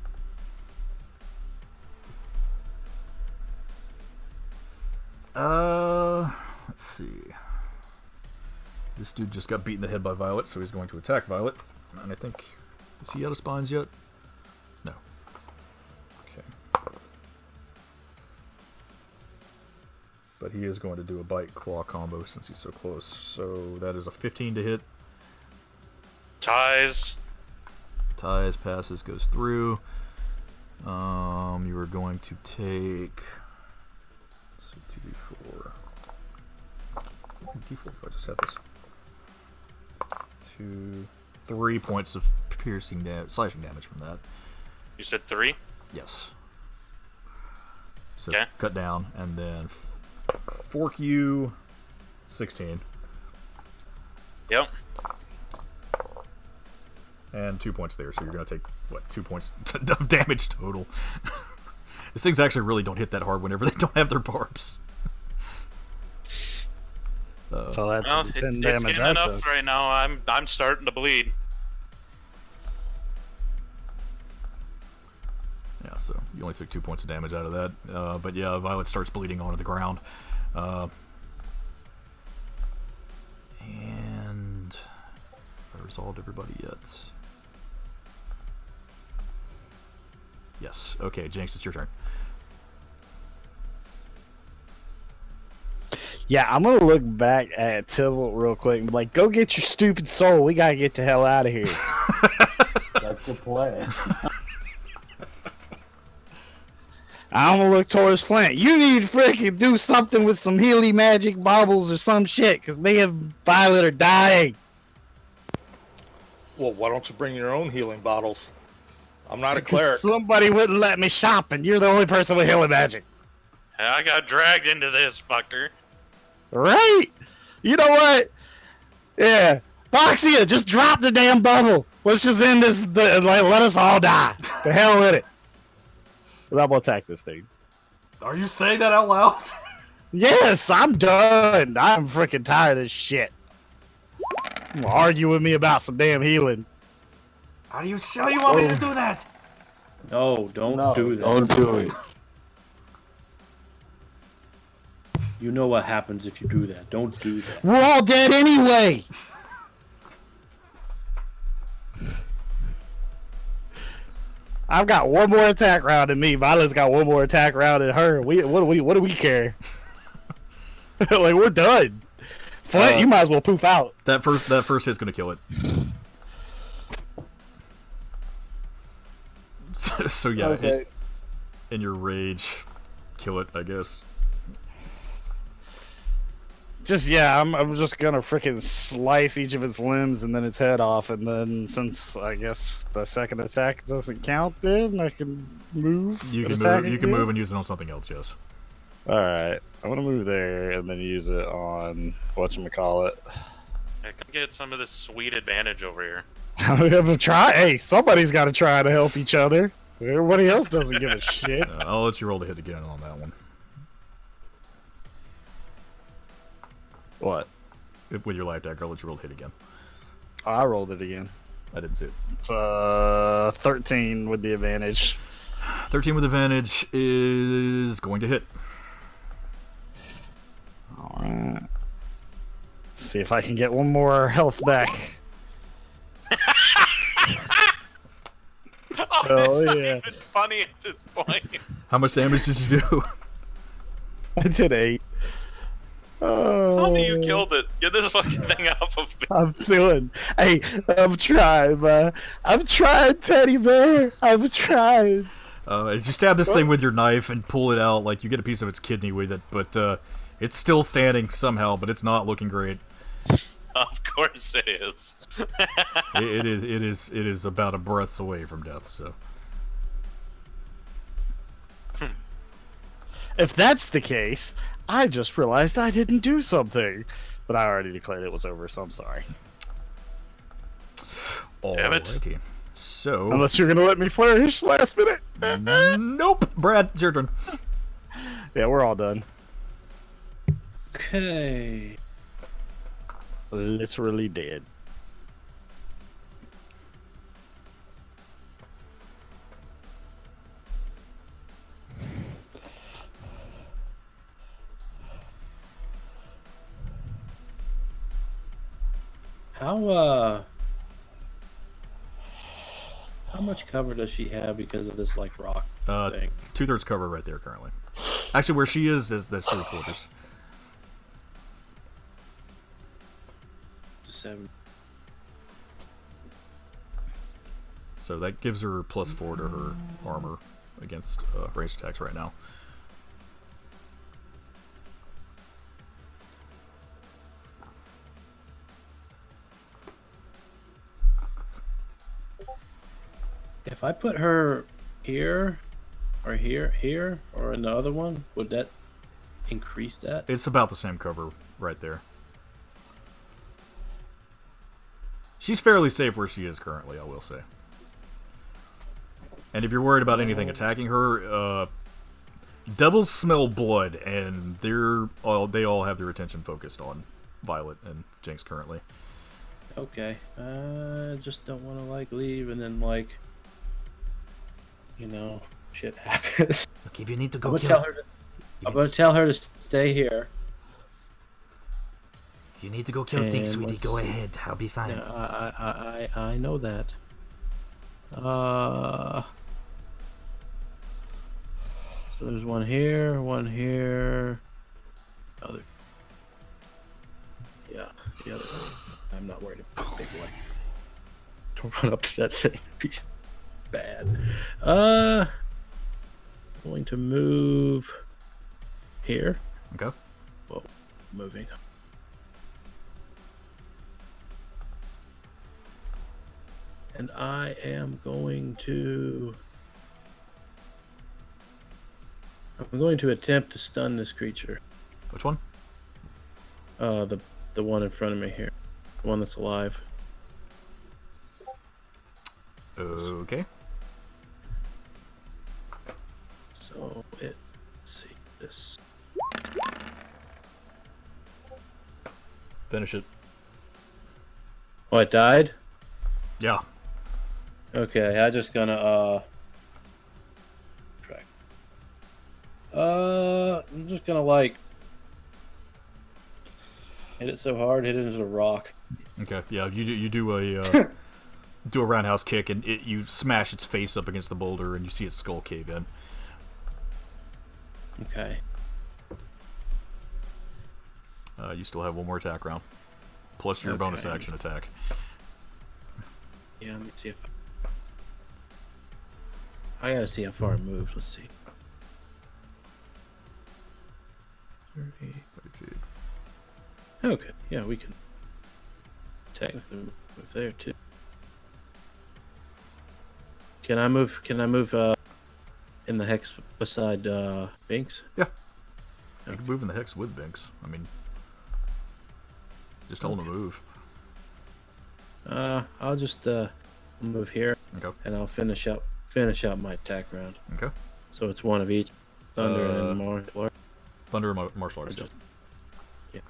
Speaker 1: Let's see. This dude just got beaten in the head by Violet, so he's going to attack Violet. And I think, is he out of spines yet? No. Okay. But he is going to do a bite claw combo since he's so close. So that is a 15 to hit.
Speaker 2: Ties.
Speaker 1: Ties, passes, goes through. You are going to take 2d4. D4 if I just had this. 3 points of piercing slashing damage from that.
Speaker 2: You said 3?
Speaker 1: Yes. So
Speaker 2: Okay.
Speaker 1: cut down and then fork you 16.
Speaker 2: Yep.
Speaker 1: And 2 points there, so you're going to take, 2 points of damage total. These things actually really don't hit that hard whenever they don't have their barbs.
Speaker 5: So that's
Speaker 2: Well,
Speaker 5: 10
Speaker 2: it's
Speaker 5: damage.
Speaker 2: getting
Speaker 5: That's
Speaker 2: enough right now. I'm starting to bleed.
Speaker 1: Yeah, so you only took 2 points of damage out of that. But yeah, Violet starts bleeding onto the ground. And have I resolved everybody yet? Yes. Okay, Jinx, it's your turn.
Speaker 5: Yeah, I'm gonna look back at Tybalt real quick and be like, "Go get your stupid soul. We gotta get the hell out of here."
Speaker 3: That's the play.
Speaker 5: I'm gonna look towards Flint. You need to freaking do something with some healing magic baubles or some shit, cause me and Violet are dying.
Speaker 9: Well, why don't you bring your own healing bottles? I'm not a cleric.
Speaker 5: Because somebody wouldn't let me shop, and you're the only person with healing magic.
Speaker 2: I got dragged into this fucker.
Speaker 5: Right? You know what? Yeah. Foxia, just drop the damn bubble. Let's just end this. Let us all die. The hell with it. But I'm gonna attack this thing.
Speaker 1: Are you saying that out loud?
Speaker 5: Yes, I'm done. I'm freaking tired of this shit. You argue with me about some damn healing.
Speaker 7: Are you sure you want me to do that?
Speaker 8: No, don't
Speaker 3: No.
Speaker 8: do that.
Speaker 6: Don't do it.
Speaker 8: You know what happens if you do that. Don't do that.
Speaker 5: We're all dead anyway. I've got one more attack round than me. Violet's got one more attack round than her. What do we care? Like, we're done. Flint, you might as well poof out.
Speaker 1: That first hit's gonna kill it. So yeah,
Speaker 3: Okay.
Speaker 1: in your rage, kill it, I guess.
Speaker 5: I'm just gonna freaking slice each of its limbs and then its head off, and then since I guess the second attack doesn't count, then I can move.
Speaker 1: You
Speaker 5: and
Speaker 1: can
Speaker 5: attack
Speaker 1: move. You can
Speaker 5: again?
Speaker 1: move and use it on something else. Yes.
Speaker 5: All right, I'm gonna move there and then use it on whatchamacallit.
Speaker 2: I can get some of this sweet advantage over here.
Speaker 5: I'm gonna try. Hey, somebody's got to try to help each other. Everybody else doesn't give a shit.
Speaker 1: I'll let you roll to hit again on that one.
Speaker 5: What?
Speaker 1: With your light dagger, I'll let you roll to hit again.
Speaker 5: I rolled it again.
Speaker 1: I didn't see it.
Speaker 5: It's 13 with the advantage.
Speaker 1: 13 with advantage is going to hit.
Speaker 5: All right. See if I can get one more health back.
Speaker 2: Oh,
Speaker 5: Hell
Speaker 2: it's not
Speaker 5: yeah.
Speaker 2: even funny at this point.
Speaker 1: How much damage did you do?
Speaker 5: I did 8. Oh,
Speaker 2: Tell me you killed it. Get this fucking thing off of me.
Speaker 5: I'm doing. Hey, I'm trying, man. I'm trying, teddy bear. I'm trying.
Speaker 1: As you stab this thing with your knife and pull it out, like you get a piece of its kidney with it, but it's still standing somehow, but it's not looking great.
Speaker 2: Of course it is.
Speaker 1: It is about a breath's away from death. So
Speaker 5: If that's the case, I just realized I didn't do something. But I already declared it was over, so I'm sorry.
Speaker 2: Damn it.
Speaker 1: alrighty. So
Speaker 5: Unless you're gonna let me flourish last minute.
Speaker 1: nope, Brad, it's your turn.
Speaker 5: Yeah, we're all done.
Speaker 8: Okay.
Speaker 5: Literally dead.
Speaker 8: How much cover does she have because of this like rock thing?
Speaker 1: 2/3 cover right there currently. Actually, where she is that's 3/4.
Speaker 8: 7.
Speaker 1: So that gives her +4 to her armor against ranged attacks right now.
Speaker 8: If I put her here, or here, or in the other one, would that increase that?
Speaker 1: It's about the same cover right there. She's fairly safe where she is currently, I will say. And if you're worried about anything attacking her, devils smell blood, and they all have their attention focused on Violet and Jinx currently.
Speaker 8: Okay. I just don't want to like leave and then like, shit happens.
Speaker 7: Look, if you need to go
Speaker 8: I'm
Speaker 7: kill,
Speaker 8: gonna tell her to stay here.
Speaker 7: you need to go kill things,
Speaker 8: And
Speaker 7: sweetie.
Speaker 8: let's
Speaker 7: Go
Speaker 8: see.
Speaker 7: ahead. I'll be fine.
Speaker 8: Yeah, I know that. So there's one here, other. Yeah, the other one. I'm not worried about the big one. Don't run up to that thing. Piece bad. Going to move here.
Speaker 1: Okay.
Speaker 8: Whoa, moving. And I am going to. I'm going to attempt to stun this creature.
Speaker 1: Which one?
Speaker 8: The one in front of me here. The one that's alive.
Speaker 1: Okay.
Speaker 8: So let's see this.
Speaker 1: Finish it.
Speaker 8: Oh, it died?
Speaker 1: Yeah.
Speaker 8: Okay, I just gonna track. I'm just gonna like hit it so hard, hit it into the rock.
Speaker 1: Okay. Yeah. You do a do a roundhouse kick, and you smash its face up against the boulder, and you see its skull cave in.
Speaker 8: Okay.
Speaker 1: You still have one more attack round, plus your bonus action attack.
Speaker 8: Yeah, let me see if I gotta see how far it moved. Let's see. 30. Okay, yeah, we can technically move there too. Can I move? In the hex beside Binks?
Speaker 1: Yeah. You can move in the hex with Binks. I mean, just tell him to move.
Speaker 8: I'll just move here.
Speaker 1: Okay.
Speaker 8: And I'll finish out my attack round.
Speaker 1: Okay.
Speaker 8: So it's one of each. Thunder and martial art.
Speaker 1: Thunder and martial arts.
Speaker 8: Just, yeah.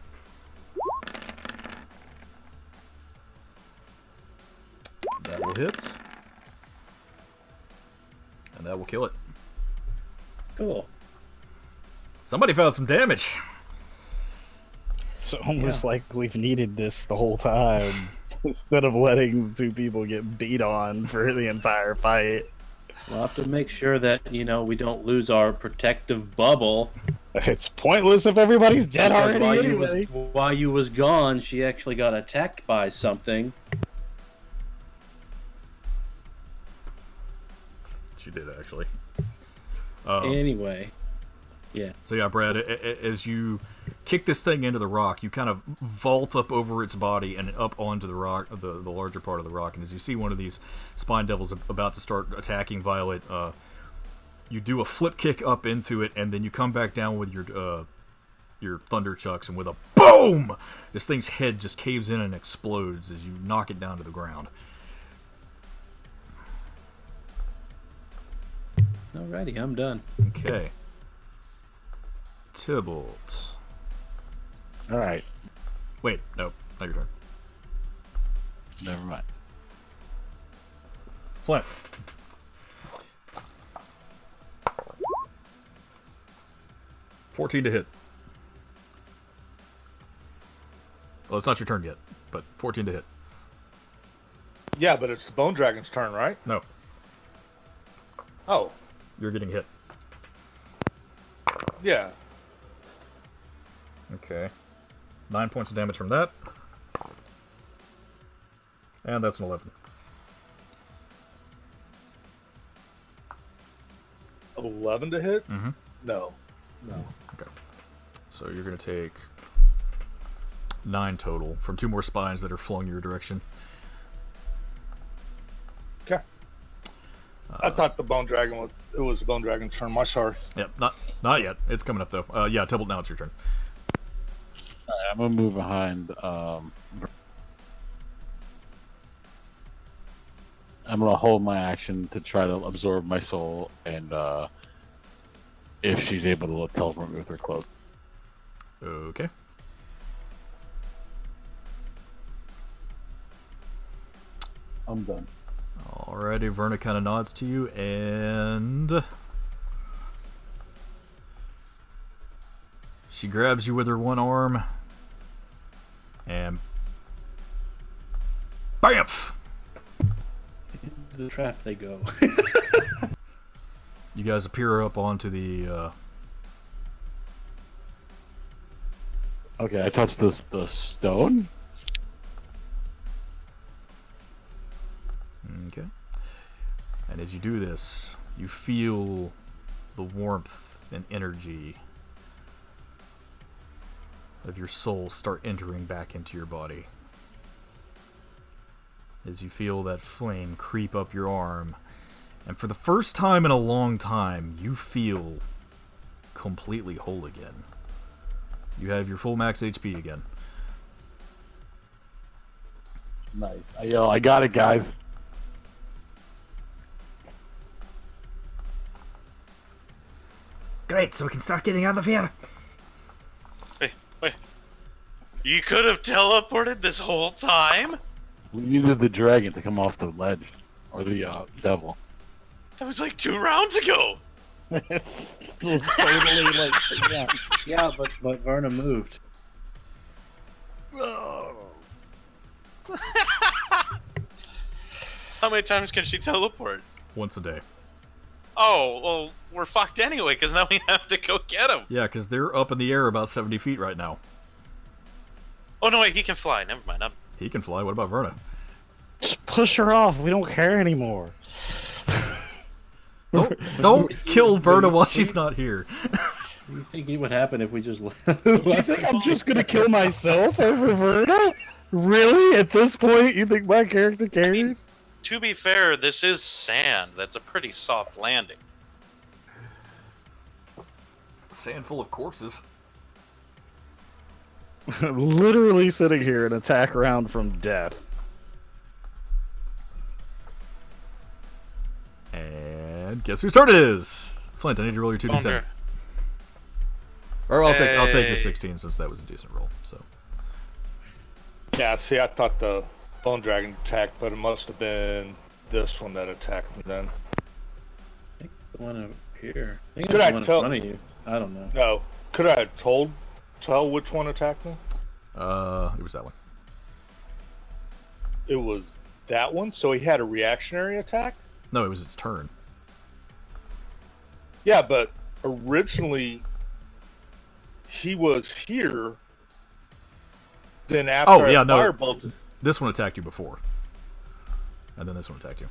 Speaker 1: That will hit. And that will kill it.
Speaker 8: Cool.
Speaker 1: Somebody found some damage.
Speaker 5: It's almost like we've needed this the whole time. Instead of letting two people get beat on for the entire fight.
Speaker 8: We'll have to make sure that, we don't lose our protective bubble.
Speaker 5: It's pointless if everybody's dead
Speaker 8: Because
Speaker 5: already anyway.
Speaker 8: while you was gone, she actually got attacked by something.
Speaker 1: She did, actually.
Speaker 8: Anyway. Yeah.
Speaker 1: So yeah, Brad, as you kick this thing into the rock, you kind of vault up over its body and up onto the rock, the larger part of the rock. And as you see one of these spine devils about to start attacking Violet, you do a flip kick up into it, and then you come back down with your thunder chucks, and with a boom, this thing's head just caves in and explodes as you knock it down to the ground.
Speaker 8: Alrighty, I'm done.
Speaker 1: Okay. Tybalt.
Speaker 6: All right.
Speaker 1: Wait, no, not your turn.
Speaker 6: Never mind.
Speaker 1: Flint. $14 to hit. Well, it's not your turn yet, but 14 to hit.
Speaker 9: Yeah, but it's the Bone Dragon's turn, right?
Speaker 1: No,
Speaker 9: Oh,
Speaker 1: you're getting hit.
Speaker 9: yeah.
Speaker 1: Okay. 9 points of damage from that. And that's an 11.
Speaker 9: 11 to hit?
Speaker 1: Mm-hmm.
Speaker 9: No.
Speaker 1: Okay. So you're going to take 9 total from 2 more spines that are flung your direction.
Speaker 9: Okay. I thought the Bone Dragon was the Bone Dragon's turn. My sorry.
Speaker 1: Yep, not yet. It's coming up, though. Yeah, Tybalt, now it's your turn.
Speaker 6: All right, I'm gonna move behind. I'm gonna hold my action to try to absorb my soul, and if she's able to teleport me with her cloak.
Speaker 1: Okay.
Speaker 3: I'm done.
Speaker 1: Alrighty, Verna kind of nods to you, and she grabs you with her one arm, and BAMF!
Speaker 8: Into the trap they go.
Speaker 1: You guys appear up onto the,
Speaker 6: Okay, I touched the stone.
Speaker 1: Okay. And as you do this, you feel the warmth and energy of your soul start entering back into your body. As you feel that flame creep up your arm, and for the first time in a long time, you feel completely whole again. You have your full max HP again.
Speaker 3: Nice.
Speaker 6: I got it, guys.
Speaker 7: Great, so we can start getting out of here.
Speaker 2: Wait. You could have teleported this whole time?
Speaker 6: We needed the dragon to come off the ledge. Or the devil.
Speaker 2: That was like 2 rounds ago.
Speaker 5: It's totally like, yeah.
Speaker 8: Yeah, but Verna moved.
Speaker 2: How many times can she teleport?
Speaker 1: Once a day.
Speaker 2: Oh, well, we're fucked anyway, because now we have to go get him.
Speaker 1: Yeah, because they're up in the air about 70 feet right now.
Speaker 2: Oh, no, wait, he can fly. Never mind.
Speaker 1: He can fly. What about Verna?
Speaker 5: Just push her off. We don't care anymore.
Speaker 1: Don't kill Verna while she's not here.
Speaker 8: What do you think would happen if we just left?
Speaker 5: You think I'm just gonna kill myself over Verna? Really? At this point, you think my character cares?
Speaker 2: To be fair, this is sand. That's a pretty soft landing.
Speaker 1: Sand full of corpses.
Speaker 5: Literally sitting here an attack round from death.
Speaker 1: And guess whose turn it is? Flint, I need you to roll your 2d10.
Speaker 2: Thunder.
Speaker 1: Or I'll take your 16 since that was a decent roll. So
Speaker 9: Yeah, see, I thought the bone dragon attacked, but it must have been this one that attacked me then.
Speaker 8: I think the one up here. I think
Speaker 9: Could
Speaker 8: it's
Speaker 9: I
Speaker 8: the one in
Speaker 9: tell-
Speaker 8: front of you. I don't know.
Speaker 9: No. Could I have tell which one attacked me?
Speaker 1: it was that one.
Speaker 9: It was that one? So he had a reactionary attack?
Speaker 1: No, it was its turn.
Speaker 9: Yeah, but originally he was here. Then after
Speaker 1: Oh, yeah,
Speaker 9: I
Speaker 1: no.
Speaker 9: firebolt,
Speaker 1: This one attacked you before. And then this one attacked you.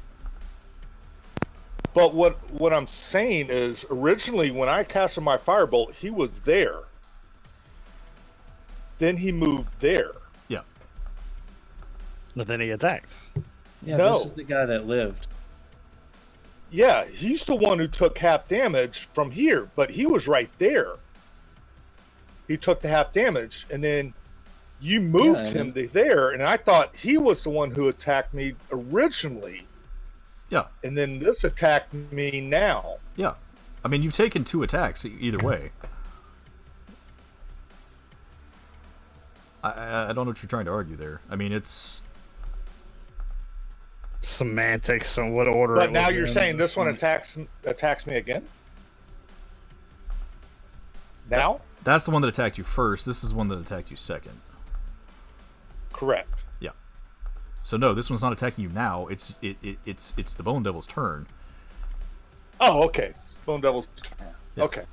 Speaker 9: but what I'm saying is originally when I casted my firebolt, he was there. Then he moved there.
Speaker 1: Yeah.
Speaker 5: But then he attacked.
Speaker 8: Yeah,
Speaker 9: No.
Speaker 8: this is the guy that lived.
Speaker 9: Yeah, he's the one who took half damage from here, but he was right there. He took the half damage, and then you moved
Speaker 8: Yeah,
Speaker 9: him to there, and I thought he was the one who attacked me originally.
Speaker 1: Yeah.
Speaker 9: And then this attacked me now.
Speaker 1: Yeah. I mean, you've taken 2 attacks either way. I don't know what you're trying to argue there. I mean, it's...
Speaker 5: Semantics on what order.
Speaker 9: But
Speaker 5: it
Speaker 9: now
Speaker 5: was
Speaker 9: you're
Speaker 5: in.
Speaker 9: saying this one attacks me again? Now?
Speaker 1: That's the one that attacked you first. This is the one that attacked you second.
Speaker 9: Correct.
Speaker 1: Yeah. So no, this one's not attacking you now. It's the Bone Devil's turn.
Speaker 9: Oh, okay. Bone Devil's turn.
Speaker 1: Yeah.
Speaker 9: Okay.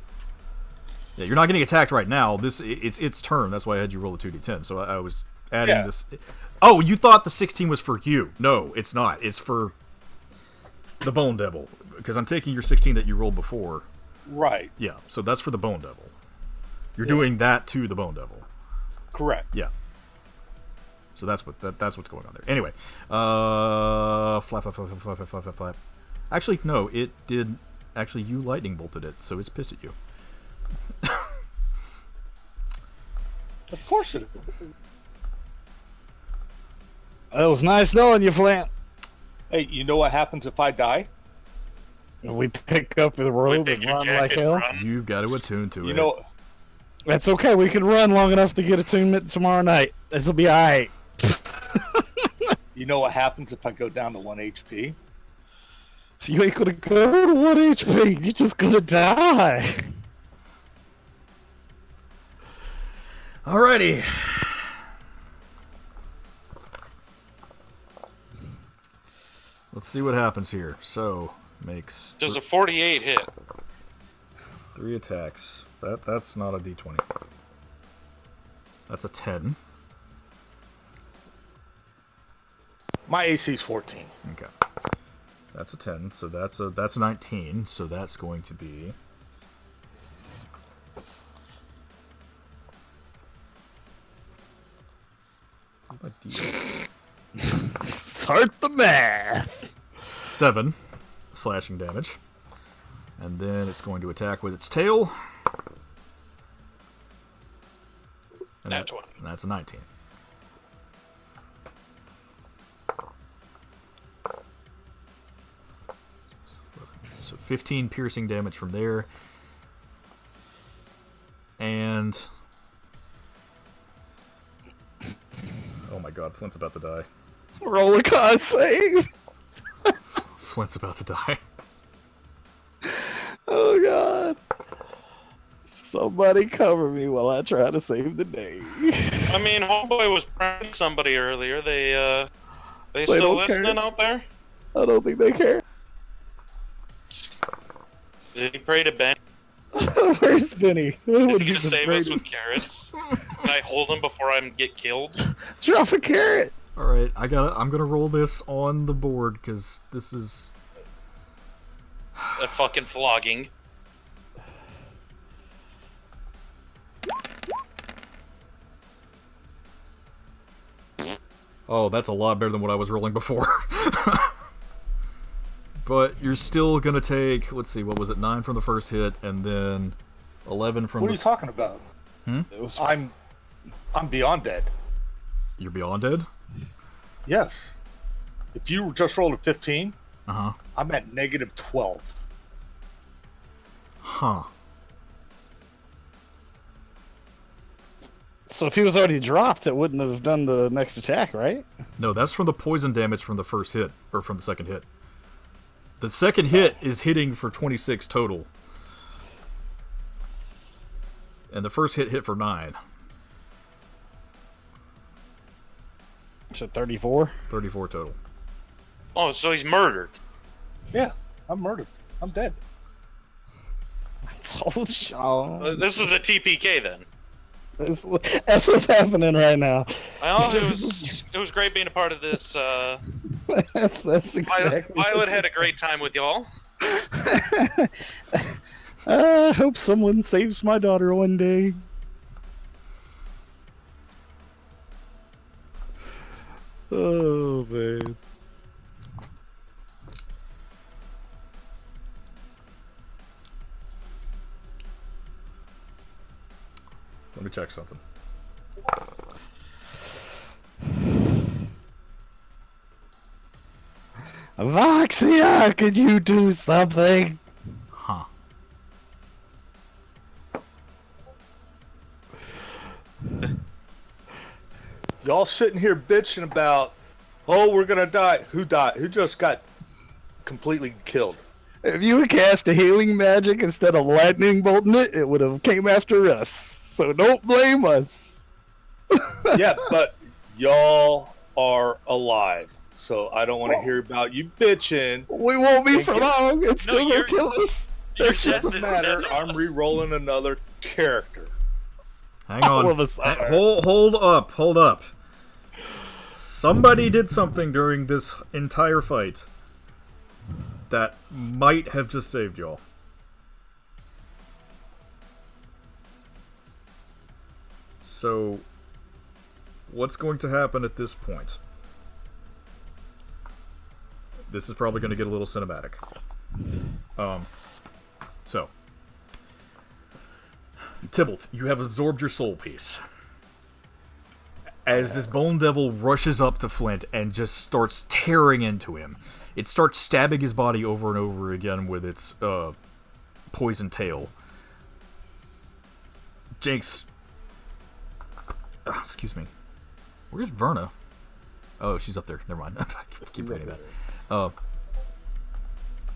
Speaker 1: Yeah, you're not getting attacked right now. It's its turn. That's why I had you roll a 2d10. So I was adding this. Oh, you thought the 16 was for you. No, it's not. It's for the Bone Devil. Because I'm taking your 16 that you rolled before.
Speaker 9: Right.
Speaker 1: Yeah, so that's for the Bone Devil. You're doing that to the Bone Devil.
Speaker 9: Correct.
Speaker 1: Yeah. So that's what's going on there. Anyway, flap. Actually, no, it did. Actually, you lightning bolted it, so it's pissed at you.
Speaker 9: Of course it is.
Speaker 5: It was nice knowing you, Flint.
Speaker 9: Hey, you know what happens if I die?
Speaker 5: We pick up the robe
Speaker 2: Take
Speaker 5: and
Speaker 2: your
Speaker 5: run
Speaker 2: jacket
Speaker 5: like
Speaker 2: and
Speaker 5: hell.
Speaker 2: run.
Speaker 1: You've got to attune to
Speaker 9: You
Speaker 1: it.
Speaker 9: know,
Speaker 5: That's okay. We can run long enough to get attunement tomorrow night. This will be alright.
Speaker 9: you know what happens if I go down to 1 HP?
Speaker 5: You ain't gonna go to 1 HP. You're just gonna die.
Speaker 1: Alrighty. Let's see what happens here. So, makes
Speaker 2: Does a 48 hit?
Speaker 1: 3 attacks. That's not a d20. That's a 10.
Speaker 9: My AC's 14.
Speaker 1: Okay. That's a 10, so that's a 19, so that's going to be my D8.
Speaker 5: Start the math.
Speaker 1: 7 slashing damage. And then it's going to attack with its tail. And
Speaker 2: Nat 20.
Speaker 1: and that's a 19. 15 piercing damage from there. And... oh my god, Flint's about to die.
Speaker 5: Roll a con save.
Speaker 1: Flint's about to die.
Speaker 5: Oh god. Somebody cover me while I try to save the day.
Speaker 2: I mean, homeboy was pranking somebody earlier. They still
Speaker 5: don't
Speaker 2: listening
Speaker 5: care.
Speaker 2: out there?
Speaker 5: I don't think they care.
Speaker 2: Did he pray to Ben?
Speaker 5: Where's Benny?
Speaker 2: Is he gonna save us with carrots? Can I hold him before I get killed?
Speaker 5: Drop a carrot.
Speaker 1: Alright, I'm gonna roll this on the board, because this is...
Speaker 2: A fucking flogging.
Speaker 1: oh, that's a lot better than what I was rolling before. But you're still gonna take, let's see, what was it, 9 from the first hit, and then 11 from
Speaker 9: What
Speaker 1: the...
Speaker 9: are you talking about?
Speaker 5: It was
Speaker 9: I'm beyond dead.
Speaker 1: You're beyond dead?
Speaker 9: Yes. If you just rolled a 15,
Speaker 1: Uh-huh.
Speaker 9: I'm at negative 12.
Speaker 1: Huh.
Speaker 5: So if he was already dropped, it wouldn't have done the next attack, right?
Speaker 1: No, that's from the poison damage from the first hit, or from the second hit. The second hit is hitting for 26 total. And the first hit for 9.
Speaker 5: So 34.
Speaker 1: 34 total.
Speaker 2: Oh, so he's murdered.
Speaker 9: Yeah, I'm murdered. I'm dead.
Speaker 5: I told y'all.
Speaker 2: This is a TPK then.
Speaker 5: That's what's happening right now.
Speaker 2: Well, it was great being a part of this.
Speaker 5: That's exactly.
Speaker 2: Violet had a great time with y'all.
Speaker 5: I hope someone saves my daughter one day. Oh man.
Speaker 1: Let me check something.
Speaker 5: Voxia, could you do something?
Speaker 1: Huh.
Speaker 9: Y'all sitting here bitching about, oh, we're gonna die. Who died? Who just got completely killed?
Speaker 5: If you had cast a healing magic instead of lightning bolting it, it would have came after us. So don't blame us.
Speaker 9: Yeah, but y'all are alive. So I don't want to hear about you bitching.
Speaker 5: We won't be for long. It's still gonna
Speaker 2: you're-
Speaker 5: kill us.
Speaker 2: You're
Speaker 5: It's just
Speaker 2: dead-
Speaker 5: a
Speaker 9: Matter.
Speaker 2: dead-
Speaker 9: I'm re-rolling another character.
Speaker 1: Hang on.
Speaker 5: All of a sudden.
Speaker 1: Hold up. Somebody did something during this entire fight that might have just saved y'all. So, what's going to happen at this point? This is probably going to get a little cinematic. So, Tybalt, you have absorbed your soul piece. As this bone devil rushes up to Flint and just starts tearing into him, it starts stabbing his body over and over again with its poison tail. Jinx. Excuse me. Where's Verna? Oh, she's up there. Never mind. I keep forgetting that.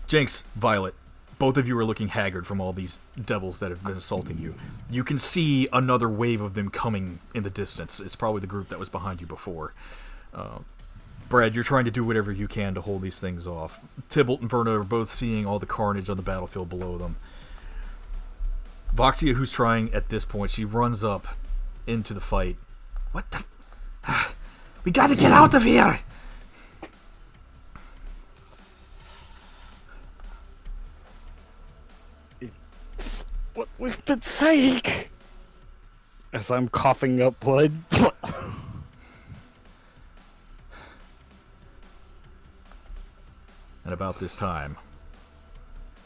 Speaker 1: Jinx, Violet, both of you are looking haggard from all these devils that have been assaulting you. You can see another wave of them coming in the distance. It's probably the group that was behind you before. Brad, you're trying to do whatever you can to hold these things off. Tybalt and Verna are both seeing all the carnage on the battlefield below them. Voxia, who's trying at this point, she runs up into the fight. What the... We gotta get out of here!
Speaker 5: What we've been saying. As I'm coughing up blood.
Speaker 1: And about this time,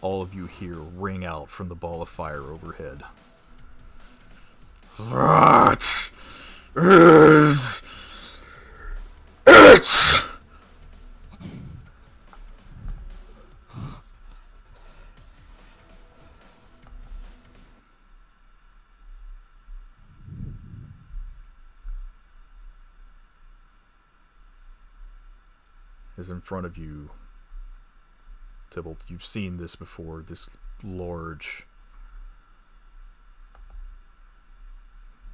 Speaker 1: all of you hear ring out from the ball of fire overhead. That is it! is in front of you. Tybalt, you've seen this before, this large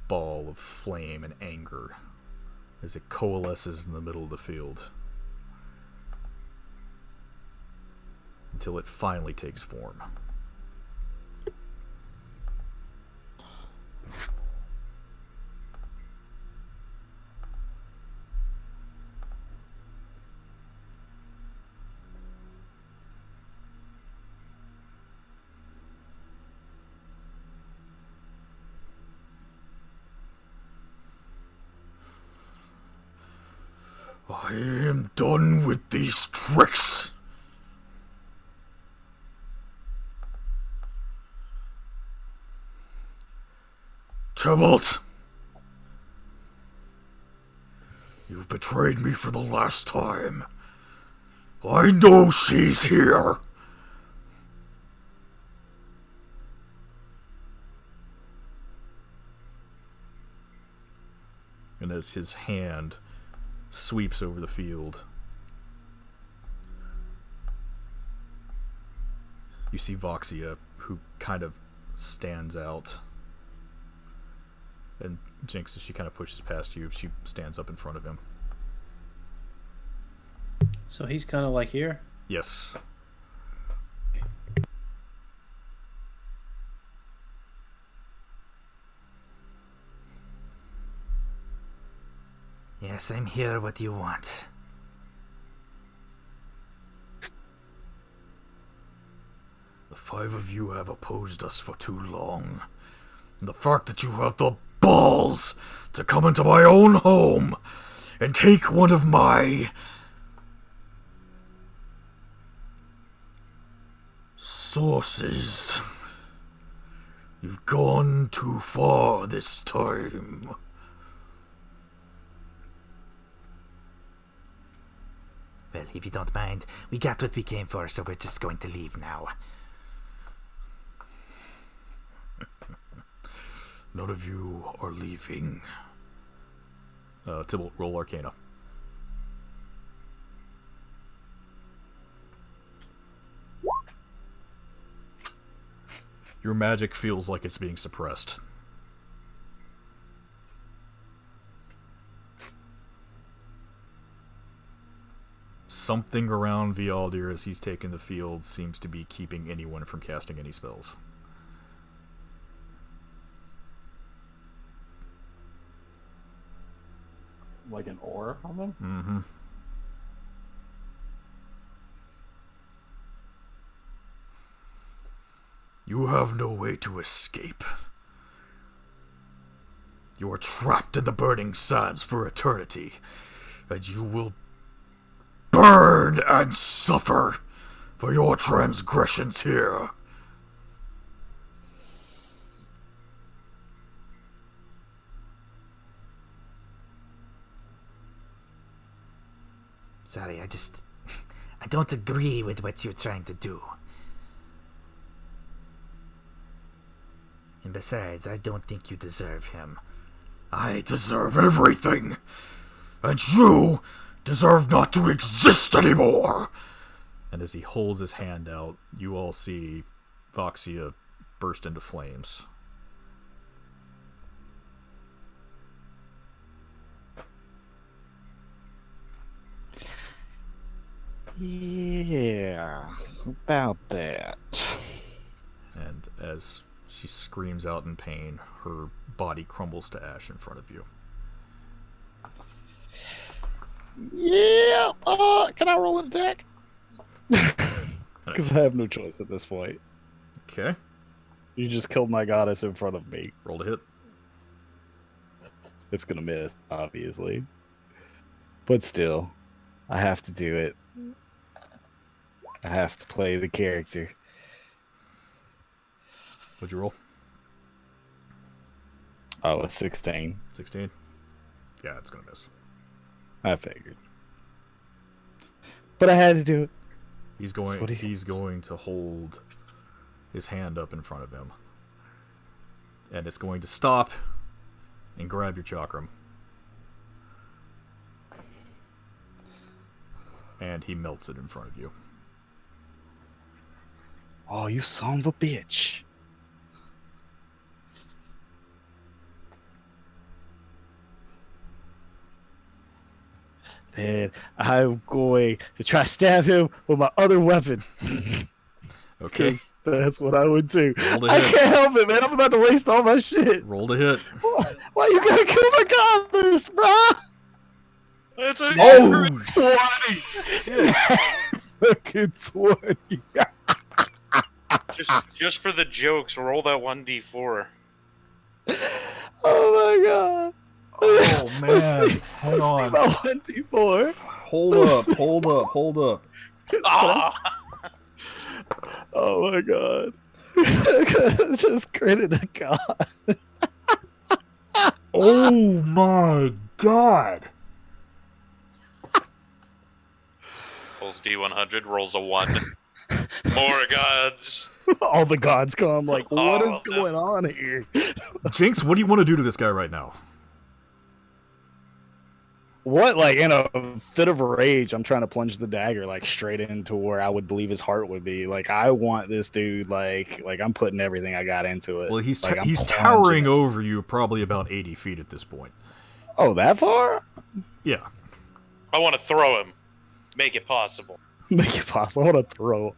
Speaker 1: ball of flame and anger as it coalesces in the middle of the field until it finally takes form. I am done with these tricks. Tybalt, you've betrayed me for the last time. I know she's here. And as his hand sweeps over the field, you see Voxia, who kind of stands out. And Jinx, as she kind of pushes past you, she stands up in front of him.
Speaker 8: So he's kind of like here?
Speaker 1: Yes.
Speaker 7: Yes, I'm here. What do you want?
Speaker 1: The five of you have opposed us for too long. And the fact that you have the balls to come into my own home and take one of my sources. You've gone too far this time.
Speaker 7: Well, if you don't mind, we got what we came for, so we're just going to leave now.
Speaker 1: None of you are leaving. Tybalt, roll Arcana. Your magic feels like it's being suppressed. Something around Vialdir as he's taken the field seems to be keeping anyone from casting any spells.
Speaker 3: Like an aura from them?
Speaker 1: Mm-hmm. You have no way to escape. You are trapped in the burning sands for eternity, and you will burn and suffer for your transgressions here.
Speaker 7: Sorry, I don't agree with what you're trying to do. And besides, I don't think you deserve him.
Speaker 1: I deserve everything, and you deserve not to exist anymore. And as he holds his hand out, you all see Voxia burst into flames.
Speaker 5: Yeah, about that.
Speaker 1: And as she screams out in pain, her body crumbles to ash in front of you.
Speaker 5: Yeah, can I roll an attack? Because I have no choice at this point.
Speaker 1: Okay.
Speaker 5: You just killed my goddess in front of me.
Speaker 1: Roll to hit.
Speaker 5: It's gonna miss, obviously. But still, I have to do it. I have to play the character.
Speaker 1: What'd you roll?
Speaker 5: Oh, a 16.
Speaker 1: 16? Yeah, it's gonna miss.
Speaker 5: I figured. But I had to do it.
Speaker 1: He's going to hold his hand up in front of him. And it's going to stop and grab your chakram. and he melts it in front of you.
Speaker 5: Oh, you son of a bitch. Then I'm going to try to stab him with my other weapon.
Speaker 1: Okay.
Speaker 5: 'Cause that's what I would do.
Speaker 1: Roll to
Speaker 5: I
Speaker 1: hit.
Speaker 5: can't help it, man. I'm about to waste all my shit.
Speaker 1: Roll to hit.
Speaker 5: Why you gotta kill my goddess, bro?
Speaker 2: It's a
Speaker 1: Oh!
Speaker 5: 20. Fucking 20.
Speaker 2: just for the jokes, roll that 1d4.
Speaker 5: Oh my god.
Speaker 1: Oh,
Speaker 5: Let's
Speaker 1: man.
Speaker 5: see,
Speaker 1: Hang
Speaker 5: let's see
Speaker 1: on.
Speaker 5: my 1d4.
Speaker 1: Hold up.
Speaker 2: Ah!
Speaker 5: Oh my god. Just credit a god.
Speaker 1: Oh my god.
Speaker 2: Rolls D100, rolls a 1. More gods.
Speaker 5: All the gods come like, what
Speaker 2: All
Speaker 5: is
Speaker 2: of them.
Speaker 5: going on here?
Speaker 1: Jinx, what do you want to do to this guy right now?
Speaker 5: What, like, in a fit of rage, I'm trying to plunge the dagger, like, straight into where I would believe his heart would be. Like, I want this dude, like I'm putting everything I got into it.
Speaker 1: Well, he's
Speaker 5: Like, I'm
Speaker 1: he's
Speaker 5: plunging
Speaker 1: towering
Speaker 5: it.
Speaker 1: over you probably about 80 feet at this point.
Speaker 5: Oh, that far?
Speaker 1: Yeah.
Speaker 2: I want to throw him. Make it possible.
Speaker 5: Make it possible. I want to throw.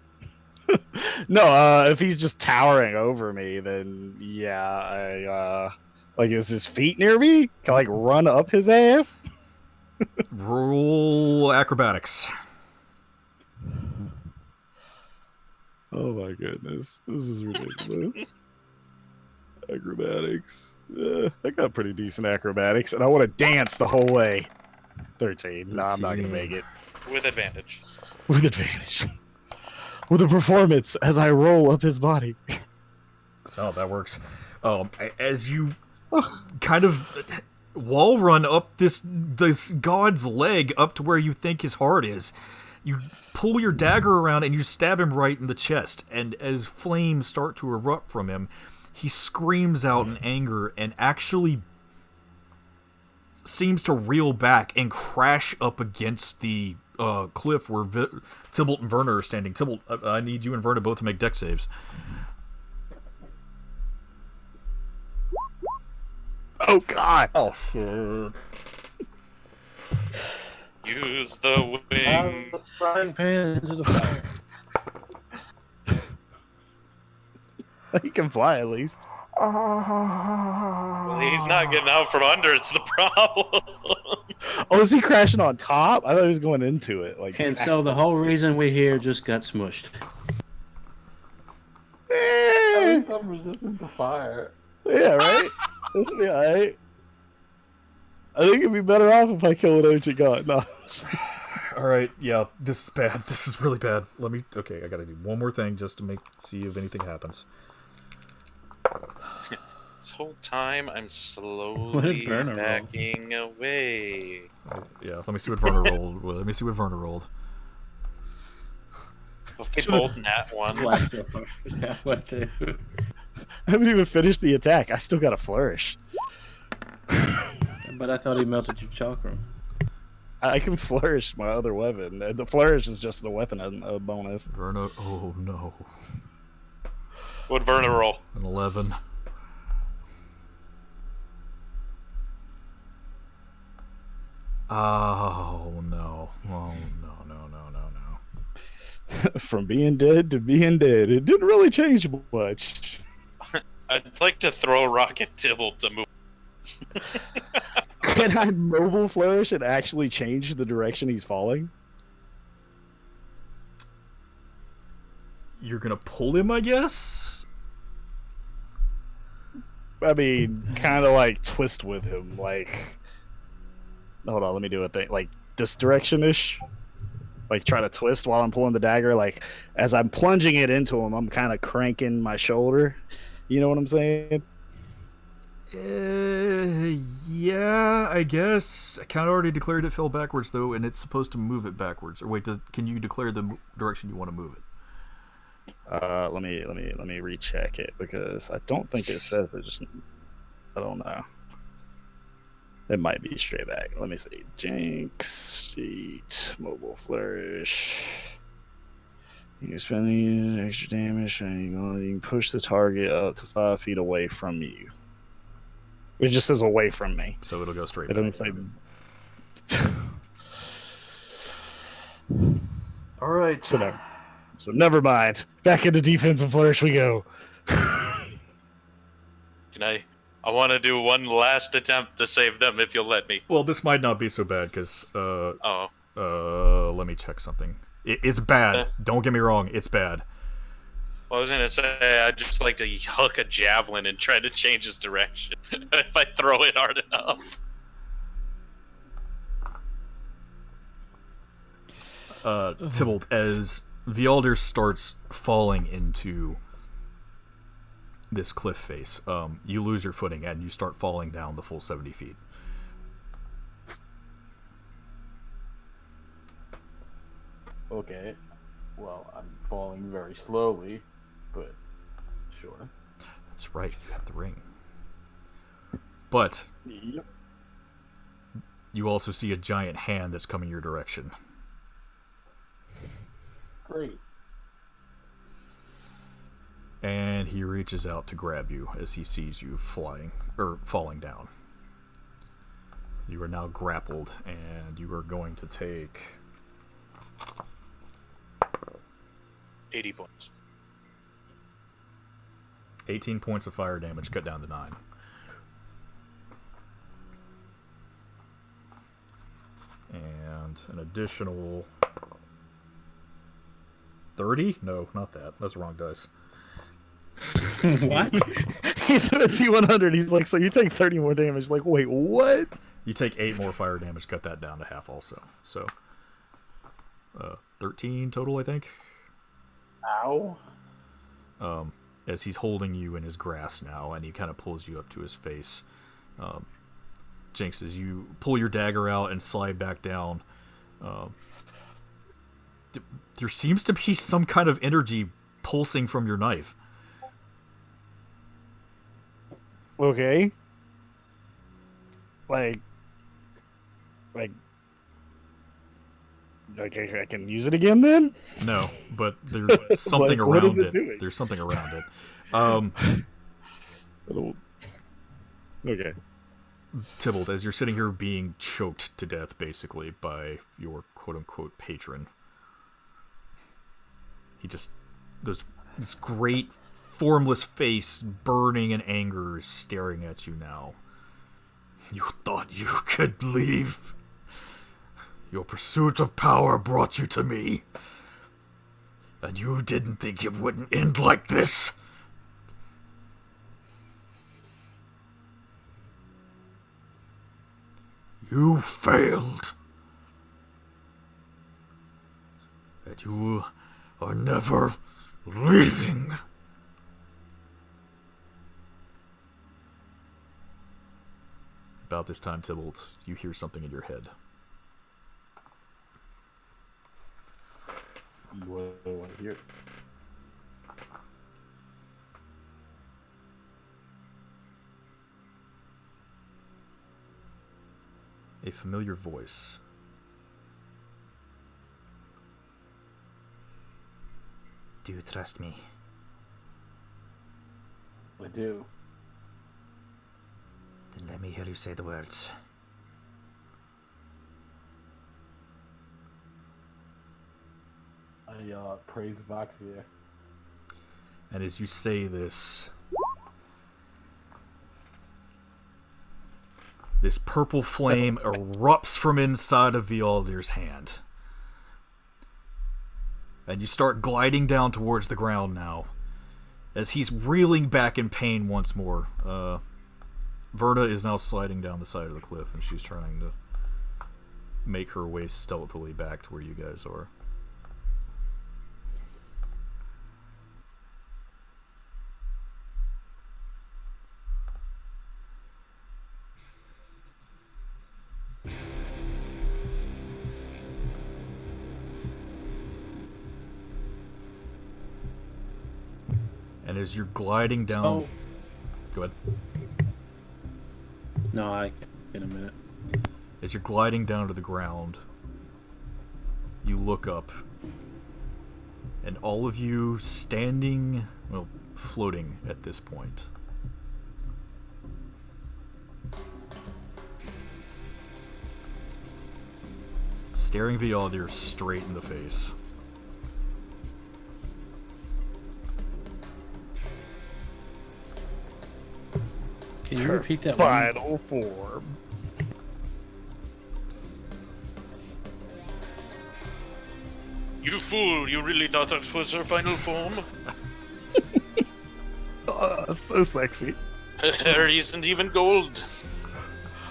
Speaker 5: No, if he's just towering over me, then yeah, like, is his feet near me? Can I, like, run up his ass?
Speaker 1: Roll acrobatics.
Speaker 5: Oh my goodness, this is ridiculous. Acrobatics. I got pretty decent acrobatics, and I want to dance the whole way. 13. No, I'm not gonna make it.
Speaker 2: With advantage.
Speaker 5: With advantage. With a performance as I roll up his body.
Speaker 1: Oh, that works. As you kind of wall run up this god's leg up to where you think his heart is, you pull your dagger around and you stab him right in the chest. And as flames start to erupt from him, he screams out in anger and actually seems to reel back and crash up against the cliff where Tybalt and Werner are standing. Tybalt, I need you and Werner both to make dex saves.
Speaker 5: Oh god!
Speaker 1: Oh shit!
Speaker 2: Use the wing.
Speaker 8: The frying pan into the fire.
Speaker 5: He can fly at least.
Speaker 2: Well, he's not getting out from under. It's the problem.
Speaker 5: Oh, is he crashing on top? I thought he was going into it. Like,
Speaker 8: And so the whole reason we're here just got smushed.
Speaker 3: I
Speaker 5: eh,
Speaker 3: think I'm resistant to fire.
Speaker 5: yeah, right? This will be alright. I think it'd be better off if I kill an ancient god. No.
Speaker 1: Alright, yeah, this is bad. This is really bad. Okay, I gotta do one more thing just to see if anything happens.
Speaker 2: This whole time, I'm
Speaker 8: What
Speaker 2: slowly
Speaker 8: did Werner roll?
Speaker 2: backing away.
Speaker 1: Yeah, let me see what Werner rolled.
Speaker 2: Well, they both nat 1.
Speaker 8: Black so far. Yeah, what to?
Speaker 5: I haven't even finished the attack. I still got a flourish.
Speaker 8: But I thought he melted your chakram.
Speaker 5: I can flourish my other weapon. The flourish is just a weapon a bonus.
Speaker 1: Werner, oh no.
Speaker 2: What'd Werner roll?
Speaker 1: An 11. Oh no. Oh no.
Speaker 5: From being dead to being dead. It didn't really change much.
Speaker 2: I'd like to throw a rock at Tybalt to move.
Speaker 5: Can I mobile flourish and actually change the direction he's falling?
Speaker 1: You're gonna pull him, I guess?
Speaker 5: I mean, kind of like twist with him. Like, hold on, let me do a thing. Like this direction-ish. Like try to twist while I'm pulling the dagger. Like as I'm plunging it into him, I'm kind of cranking my shoulder. You know what I'm saying?
Speaker 1: Yeah, I guess. I kind of already declared it fell backwards though, and it's supposed to move it backwards. Or wait, can you declare the direction you want to move it?
Speaker 5: Let me recheck it because I don't think it says it. Just I don't know. It might be straight back. Let me see. Jinx, cheat, mobile flourish. You can spend the extra damage, and you can push the target up to 5 feet away from you. It just says away from me.
Speaker 1: So it'll go straight
Speaker 5: It
Speaker 1: back.
Speaker 5: doesn't say.
Speaker 1: All right.
Speaker 5: So never mind. Back into defensive flourish we go.
Speaker 2: Can I want to do one last attempt to save them if you'll let me.
Speaker 1: Well, this might not be so bad because
Speaker 2: Oh.
Speaker 1: let me check something. It's bad. Don't get me wrong. It's bad.
Speaker 2: Well, I was gonna say I'd just like to hook a javelin and try to change his direction if I throw it hard enough.
Speaker 1: Tybalt, as Vialder starts falling into this cliff face, you lose your footing and you start falling down the full 70 feet.
Speaker 3: Okay. Well, I'm falling very slowly, but sure.
Speaker 1: That's right, you have the ring. But you also see a giant hand that's coming your direction.
Speaker 3: Great.
Speaker 1: And he reaches out to grab you as he sees you falling down. You are now grappled, and you are going to take
Speaker 2: 80 points.
Speaker 1: 18 points of fire damage, cut down to 9. And an additional 30? No, not that. That's the wrong dice.
Speaker 8: What?
Speaker 5: He's at a T100. He's like, so you take 30 more damage. Like, wait, what?
Speaker 1: You take 8 more fire damage, cut that down to half also. So, 13 total, I think.
Speaker 3: Ow.
Speaker 1: As he's holding you in his grasp now, and he kind of pulls you up to his face. Jinx, as you pull your dagger out and slide back down, there seems to be some kind of energy pulsing from your knife.
Speaker 5: Okay. Like, okay, I can use it again then?
Speaker 1: No, but there's something
Speaker 5: Like, what
Speaker 1: around
Speaker 5: is it
Speaker 1: it.
Speaker 5: doing?
Speaker 1: There's something around it.
Speaker 5: Okay.
Speaker 1: Tybalt, as you're sitting here being choked to death, basically, by your quote-unquote patron, he just... There's this great, formless face burning in anger is staring at you now. You thought you could leave. Your pursuit of power brought you to me. And you didn't think it wouldn't end like this. You failed. And you are never leaving. About this time, Tybalt, you hear something in your head.
Speaker 3: What do I hear?
Speaker 1: A familiar voice.
Speaker 7: Do you trust me?
Speaker 3: I do.
Speaker 7: Then let me hear you say the words.
Speaker 3: I praise Voxia.
Speaker 1: And as you say this, this purple flame erupts from inside of Vialdir's hand. And you start gliding down towards the ground now, as he's reeling back in pain once more. Verna is now sliding down the side of the cliff, and she's trying to make her way stealthily back to where you guys are. And as you're gliding down...
Speaker 8: So,
Speaker 1: Go ahead.
Speaker 8: no, in a minute.
Speaker 1: As you're gliding down to the ground, you look up, and all of you standing, well, floating at this point, staring Vialdir straight in the face.
Speaker 8: Can you repeat that one?
Speaker 5: Final form.
Speaker 2: You fool! You really thought that was her final form?
Speaker 5: Oh, so sexy.
Speaker 2: Her hair isn't even gold.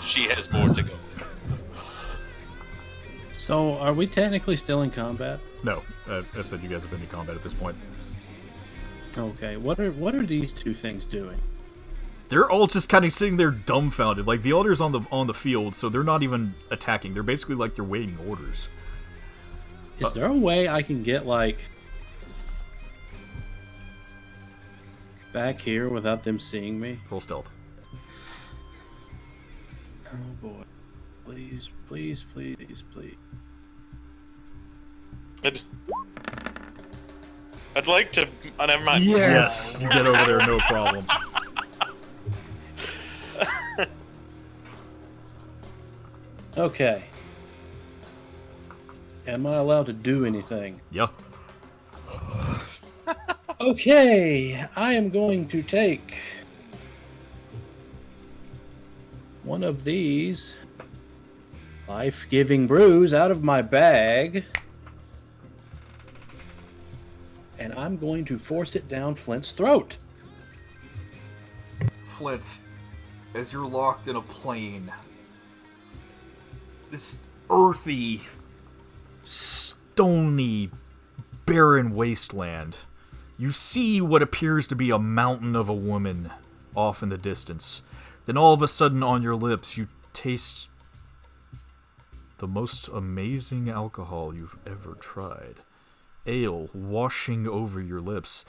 Speaker 2: She has more to go.
Speaker 8: So, are we technically still in combat?
Speaker 1: No, I've said you guys have been in combat at this point.
Speaker 8: Okay. What are these two things doing?
Speaker 1: They're all just kind of sitting there dumbfounded. Like, Vialdir's on the field, so they're not even attacking. They're basically like they're waiting orders.
Speaker 8: Is there a way I can get, like, back here without them seeing me?
Speaker 1: Roll stealth.
Speaker 8: Oh boy. Please, please, please, please.
Speaker 2: I'd like to. Never mind.
Speaker 1: Yes, you get over there, no problem.
Speaker 8: Okay. Am I allowed to do anything?
Speaker 1: Yeah.
Speaker 8: Okay, I am going to take one of these life-giving brews out of my bag, and I'm going to force it down Flint's throat.
Speaker 1: Flint, as you're locked in a plane, this earthy, stony, barren wasteland, you see what appears to be a mountain of a woman off in the distance. Then all of a sudden on your lips you taste the most amazing alcohol you've ever tried. Ale washing over your lips.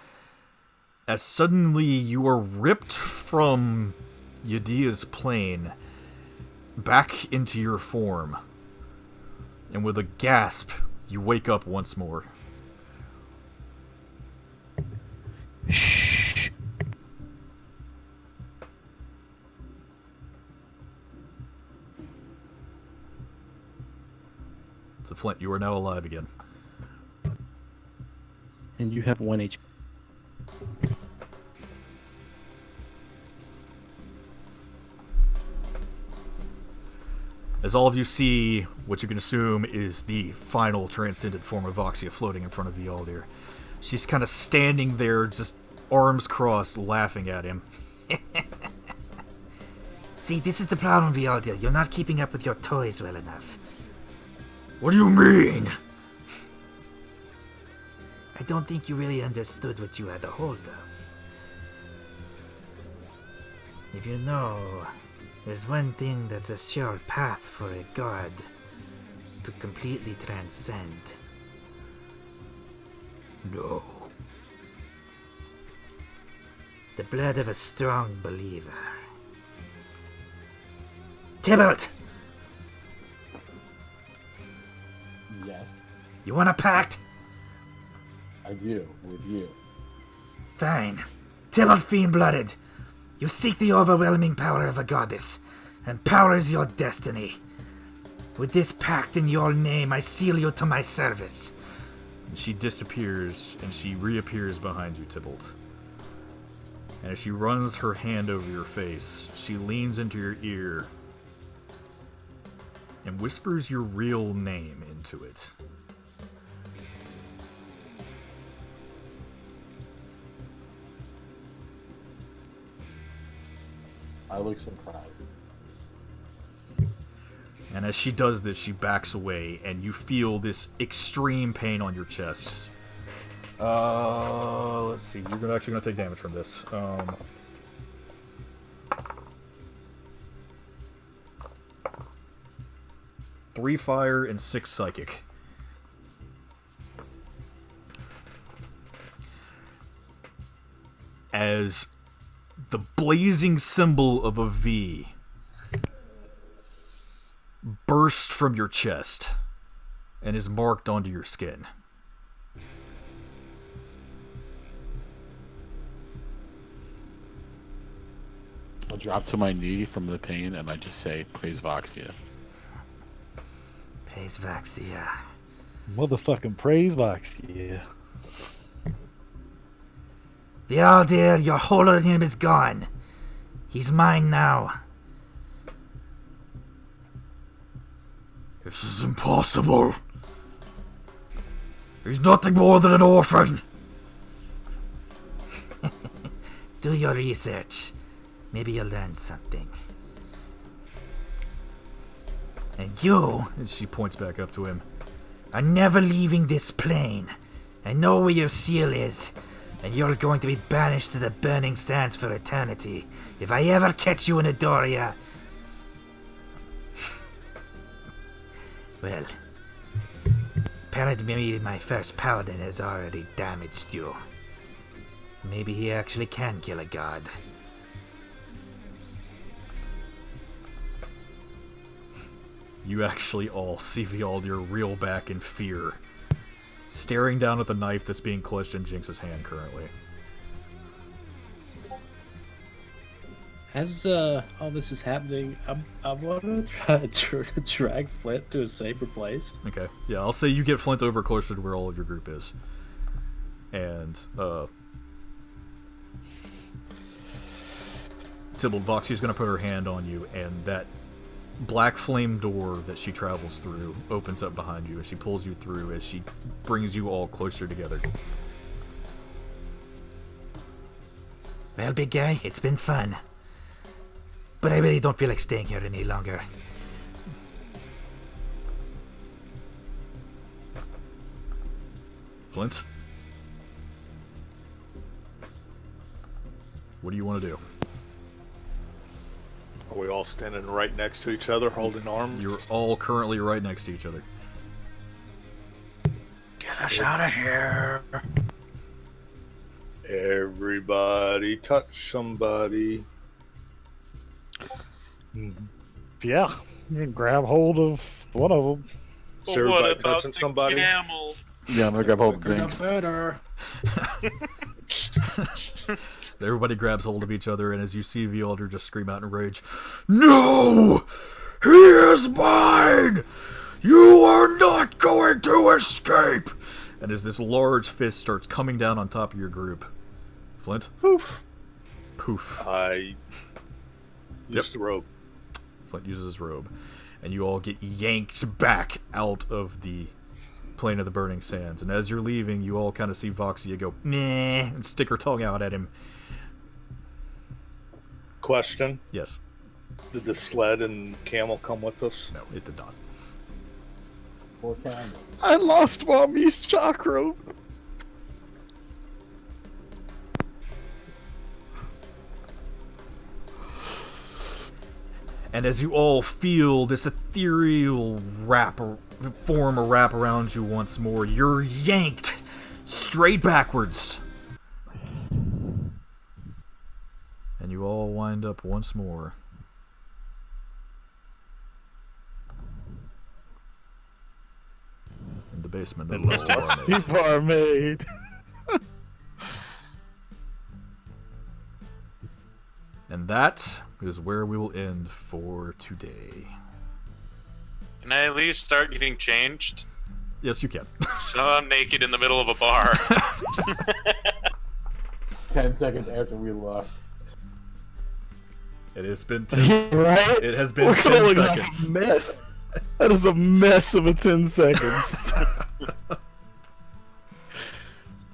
Speaker 1: As suddenly you are ripped from Yadia's plane back into your form. And with a gasp, you wake up once more. So Flint, you are now alive again.
Speaker 8: And you have 1 HP.
Speaker 1: As all of you see what you can assume is the final transcendent form of Voxia floating in front of Vialdir. She's kind of standing there, just arms crossed, laughing at him.
Speaker 7: See, this is the problem, Vialdir. You're not keeping up with your toys well enough.
Speaker 1: What do you mean?
Speaker 7: I don't think you really understood what you had a hold of. If you know, there's one thing that's a sure path for a god to completely transcend.
Speaker 1: No.
Speaker 7: The blood of a strong believer. Tybalt!
Speaker 3: Yes,
Speaker 7: You want a pact?
Speaker 3: I do, with you.
Speaker 7: Fine. Tybalt Fiend-Blooded. You seek the overwhelming power of a goddess, and power is your destiny. With this pact in your name, I seal you to my service.
Speaker 1: And she disappears, and she reappears behind you, Tybalt. And as she runs her hand over your face, she leans into your ear and whispers your real name into it.
Speaker 3: I look surprised.
Speaker 1: And as she does this, she backs away, and you feel this extreme pain on your chest. Let's see. You're actually going to take damage from this. 3 fire and 6 psychic. As the blazing symbol of a V bursts from your chest and is marked onto your skin.
Speaker 6: I'll drop to my knee from the pain and I just say, praise Voxia.
Speaker 7: Praise Vaxia.
Speaker 5: Motherfucking praise box, yeah.
Speaker 7: The Aldir you're holding him is gone. He's mine now.
Speaker 1: This is impossible. He's nothing more than an orphan.
Speaker 7: Do your research. Maybe you'll learn something. And you,
Speaker 1: And she points back up to him.
Speaker 7: are never leaving this plane. I know where your seal is, and you're going to be banished to the burning sands for eternity. If I ever catch you in Adoria... Well, apparently my first paladin has already damaged you. Maybe he actually can kill a god.
Speaker 1: You actually all see Vialdir reel back in fear, staring down at the knife that's being clutched in Jinx's hand currently.
Speaker 8: As all this is happening, I want to try to drag Flint to a safer place.
Speaker 1: Okay, yeah, I'll say you get Flint over closer to where all of your group is. And, Tybalt, Voxie's gonna put her hand on you, and that black flame door that she travels through opens up behind you as she pulls you through as she brings you all closer together.
Speaker 7: Well, big guy, it's been fun. But I really don't feel like staying here any longer.
Speaker 1: Flint? What do you want to do?
Speaker 9: Are we all standing right next to each other, holding arms?
Speaker 1: You're all currently right next to each other.
Speaker 8: Get us out of here.
Speaker 9: Everybody touch somebody.
Speaker 5: Yeah, you can grab hold of one of them.
Speaker 9: Is everybody touching somebody?
Speaker 2: Camel?
Speaker 6: Yeah, I'm gonna grab hold of Jinx.
Speaker 8: Better.
Speaker 1: Everybody grabs hold of each other, and as you see Vialdir just scream out in rage, "No! He is mine! You are not going to escape!" And as this large fist starts coming down on top of your group, Flint?
Speaker 9: Poof.
Speaker 1: Poof.
Speaker 9: I used the rope.
Speaker 1: Flint uses his robe, and you all get yanked back out of the plane of the burning sands. And as you're leaving, you all kind of see Voxia go, "Nah," and stick her tongue out at him.
Speaker 9: Question:
Speaker 1: Yes.
Speaker 9: did the sled and camel come with us?
Speaker 1: No, it did not.
Speaker 3: Poor candle.
Speaker 5: I lost Mommy's chakra.
Speaker 1: And as you all feel this ethereal form a wrap around you once more, you're yanked straight backwards. And you all wind up once more in the basement of the Lusty Barmaid.
Speaker 5: Barmaid.
Speaker 1: And that is where we will end for today.
Speaker 2: Can I at least start getting changed?
Speaker 1: Yes, you can.
Speaker 2: So I'm naked in the middle of a bar.
Speaker 3: 10 seconds after we left.
Speaker 1: It has been 10
Speaker 5: Right?
Speaker 1: It has been
Speaker 5: We're
Speaker 1: 10
Speaker 5: gonna look like
Speaker 1: seconds.
Speaker 5: a mess. That is a mess of a 10 seconds.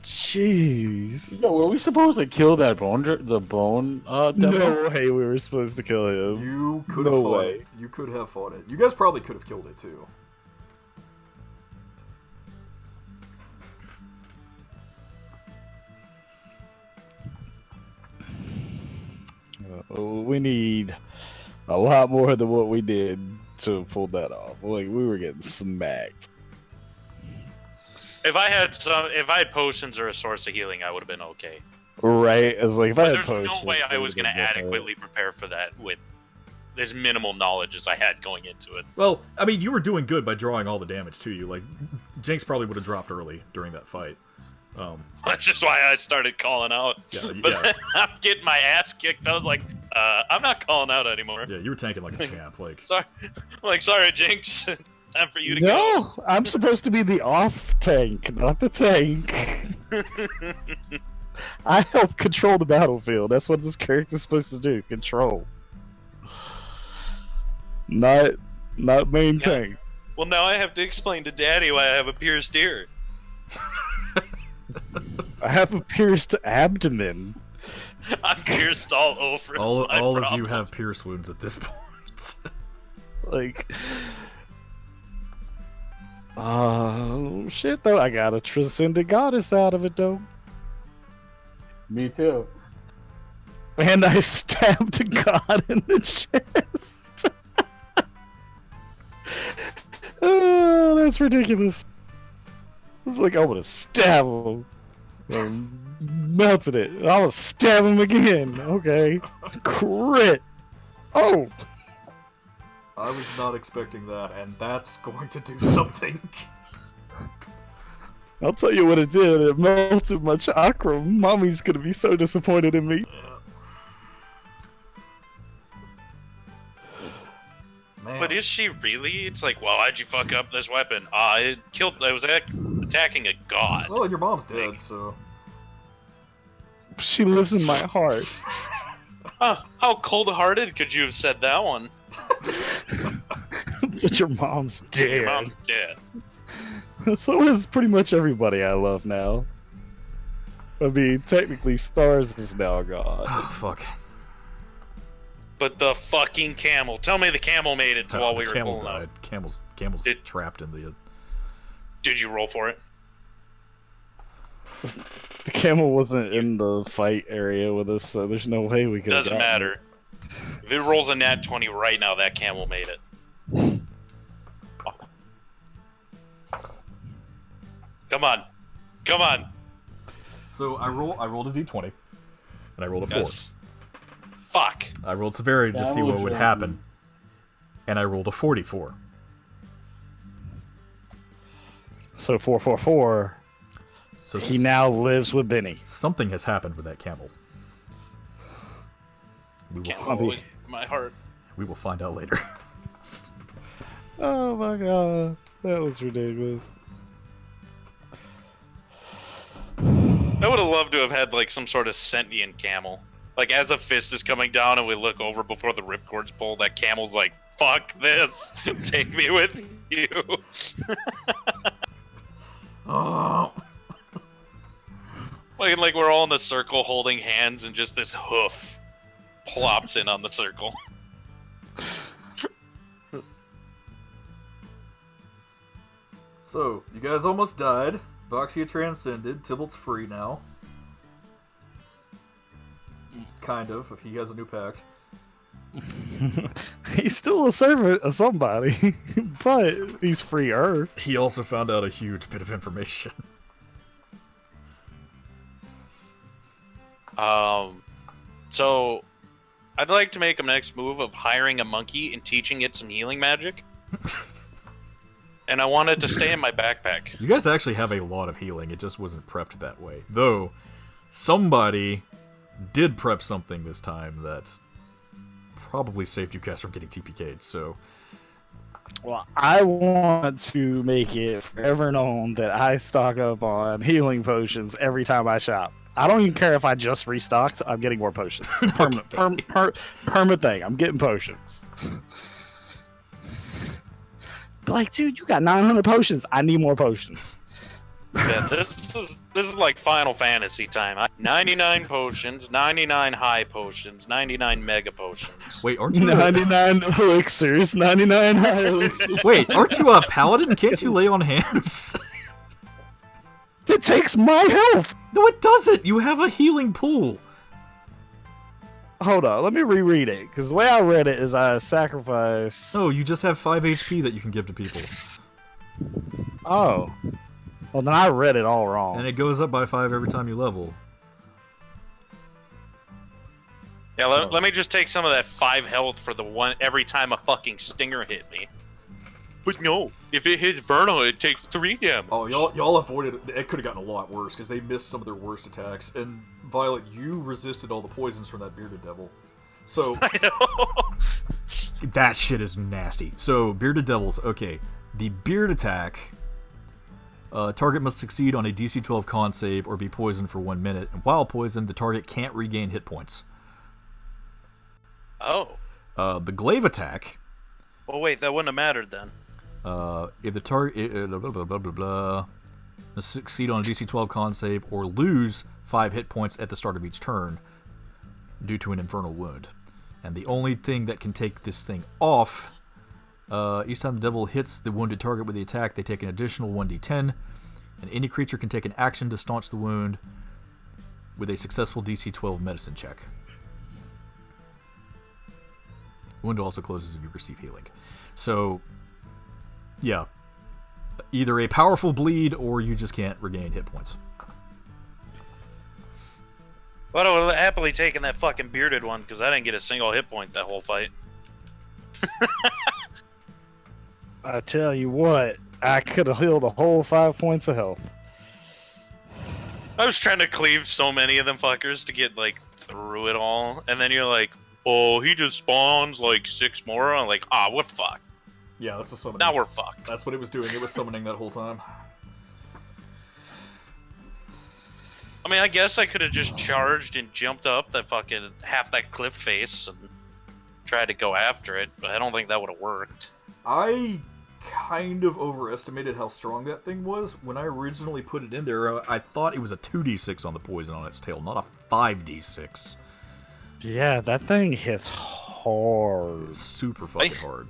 Speaker 5: Jeez.
Speaker 6: Yo, were we supposed to kill that the bone devil?
Speaker 5: No way we were supposed to kill him.
Speaker 1: You could
Speaker 5: No
Speaker 1: have fought
Speaker 5: way.
Speaker 1: it. You could have fought it. You guys probably could have killed it too.
Speaker 5: We need a lot more than what we did to pull that off. Like, we were getting smacked.
Speaker 2: If I had potions or a source of healing, I would have been okay.
Speaker 5: Right? It's like, if I
Speaker 2: But
Speaker 5: had
Speaker 2: there's
Speaker 5: potions,
Speaker 2: no way I
Speaker 5: it
Speaker 2: was
Speaker 5: would've
Speaker 2: going to
Speaker 5: been better.
Speaker 2: adequately prepare for that with as minimal knowledge as I had going into it.
Speaker 1: Well, I mean, you were doing good by drawing all the damage to you. Like, Jinx probably would have dropped early during that fight.
Speaker 2: That's just why I started calling out.
Speaker 1: Yeah,
Speaker 2: But
Speaker 1: yeah.
Speaker 2: I'm getting my ass kicked. I was like, I'm not calling out anymore.
Speaker 1: Yeah, you were tanking like a champ. Like,
Speaker 2: Sorry, Jinx. Time for you to go.
Speaker 5: No, I'm supposed to be the off tank, not the tank. I help control the battlefield. That's what this character's supposed to do. Control. Not maintain.
Speaker 2: Well, now I have to explain to Daddy why I have a pierced ear.
Speaker 5: I have a pierced abdomen.
Speaker 2: I'm pierced all over.
Speaker 1: all of you have pierce wounds at this point.
Speaker 5: Like, oh shit! Though I got a transcendent goddess out of it though,
Speaker 3: Me too.
Speaker 5: and I stabbed a god in the chest. Oh, that's ridiculous. It's like I would have stabbed him and melted it. I would stab him again. Okay, crit. Oh.
Speaker 1: I was not expecting that, and that's going to do something.
Speaker 5: I'll tell you what it did. It melted my chakra. Mommy's gonna be so disappointed in me.
Speaker 1: Man.
Speaker 2: But is she really? It's like, well, why'd you fuck up this weapon? I was attacking a god.
Speaker 1: Well, your mom's dead, so...
Speaker 5: She lives in my heart.
Speaker 2: How cold-hearted could you have said that one?
Speaker 5: But your mom's dead.
Speaker 2: Your mom's dead.
Speaker 5: So is pretty much everybody I love now. I mean, technically, Stars is now gone.
Speaker 1: Oh, fuck.
Speaker 2: But the fucking camel. Tell me the camel made it to while
Speaker 1: the
Speaker 2: we were
Speaker 1: camel
Speaker 2: pulling
Speaker 1: died.
Speaker 2: out.
Speaker 1: Camel's trapped in the...
Speaker 2: Did you roll for it?
Speaker 5: The camel wasn't in the fight area with us, so there's no way we could.
Speaker 2: Doesn't matter. If it rolls a nat 20 right now, that camel made it. Come on. Come on.
Speaker 1: So I rolled a d20, and I rolled a 4.
Speaker 2: Yes. Fuck.
Speaker 1: I rolled severity to see what would happen, and I rolled a 44.
Speaker 5: So 444.
Speaker 1: So
Speaker 5: He now lives with Benny.
Speaker 1: something has happened with that camel.
Speaker 2: Camel always in my heart.
Speaker 1: We will find out later.
Speaker 5: Oh my god, that was ridiculous.
Speaker 2: I would have loved to have had like some sort of sentient camel. Like as a fist is coming down and we look over before the ripcord's pulled, that camel's like, fuck this. Take me with you.
Speaker 1: Oh.
Speaker 2: Like we're all in a circle holding hands and just this hoof plops in on the circle.
Speaker 1: So, you guys almost died. Voxia transcended. Tybalt's free now. Kind of, if he has a new pact.
Speaker 5: He's still a servant of somebody, but he's freer.
Speaker 1: He also found out a huge bit of information.
Speaker 2: So I'd like to make a next move of hiring a monkey and teaching it some healing magic. And I wanted to stay in my backpack.
Speaker 1: You guys actually have a lot of healing, it just wasn't prepped that way. Though, somebody did prep something this time that probably saved you guys from getting TPK'd, so...
Speaker 5: Well, I want to make it forever known that I stock up on healing potions every time I shop. I don't even care if I just restocked, I'm getting more potions. Permanent thing, I'm getting potions. But like, dude, you got 900 potions. I need more potions.
Speaker 2: Yeah, this is like Final Fantasy time. 99 potions, 99 high potions, 99 mega potions.
Speaker 1: Wait, aren't you...
Speaker 5: 99 elixirs, 99 high elixirs.
Speaker 1: Wait, aren't you a paladin? Can't you lay on hands?
Speaker 5: It takes my health.
Speaker 1: No, it doesn't! You have a healing pool!
Speaker 5: Hold on, let me reread it, because the way I read it is I sacrifice...
Speaker 1: No, you just have 5 HP that you can give to people.
Speaker 5: Oh. Well, then I read it all wrong.
Speaker 1: And it goes up by 5 every time you level.
Speaker 2: Yeah, let me just take some of that 5 health for the one every time a fucking stinger hit me. But no, if it hits Vernal, it takes 3 damage.
Speaker 1: Oh, y'all avoided it. It could have gotten a lot worse because they missed some of their worst attacks. And Violet, you resisted all the poisons from that bearded devil. So
Speaker 2: I know.
Speaker 1: that shit is nasty. So bearded devils. Okay, the beard attack. Target must succeed on a DC 12 con save or be poisoned for 1 minute. And while poisoned, the target can't regain hit points.
Speaker 2: Oh.
Speaker 1: The glaive attack.
Speaker 2: Well, wait, that wouldn't have mattered then.
Speaker 1: If the target must succeed on a DC 12 con save or lose 5 hit points at the start of each turn due to an infernal wound. And the only thing that can take this thing off, each time the devil hits the wounded target with the attack, they take an additional 1d10, and any creature can take an action to staunch the wound with a successful DC 12 medicine check. The wound also closes if you receive healing. So, yeah. Either a powerful bleed or you just can't regain hit points.
Speaker 2: But I would have happily taken that fucking bearded one because I didn't get a single hit point that whole fight.
Speaker 5: I tell you what, I could have healed a whole 5 points of health.
Speaker 2: I was trying to cleave so many of them fuckers to get, like, through it all. And then you're like, oh, he just spawns, like, 6 more. I'm like, what fuck?
Speaker 1: Yeah, that's a summoning.
Speaker 2: Now we're fucked.
Speaker 1: That's what it was doing. It was summoning that whole time.
Speaker 2: I mean, I guess I could have just charged and jumped up that fucking half that cliff face and tried to go after it, but I don't think that would have worked.
Speaker 1: I kind of overestimated how strong that thing was. When I originally put it in there, I thought it was a 2d6 on the poison on its tail, not a 5d6.
Speaker 5: Yeah, that thing hits hard.
Speaker 1: It's super fucking hard.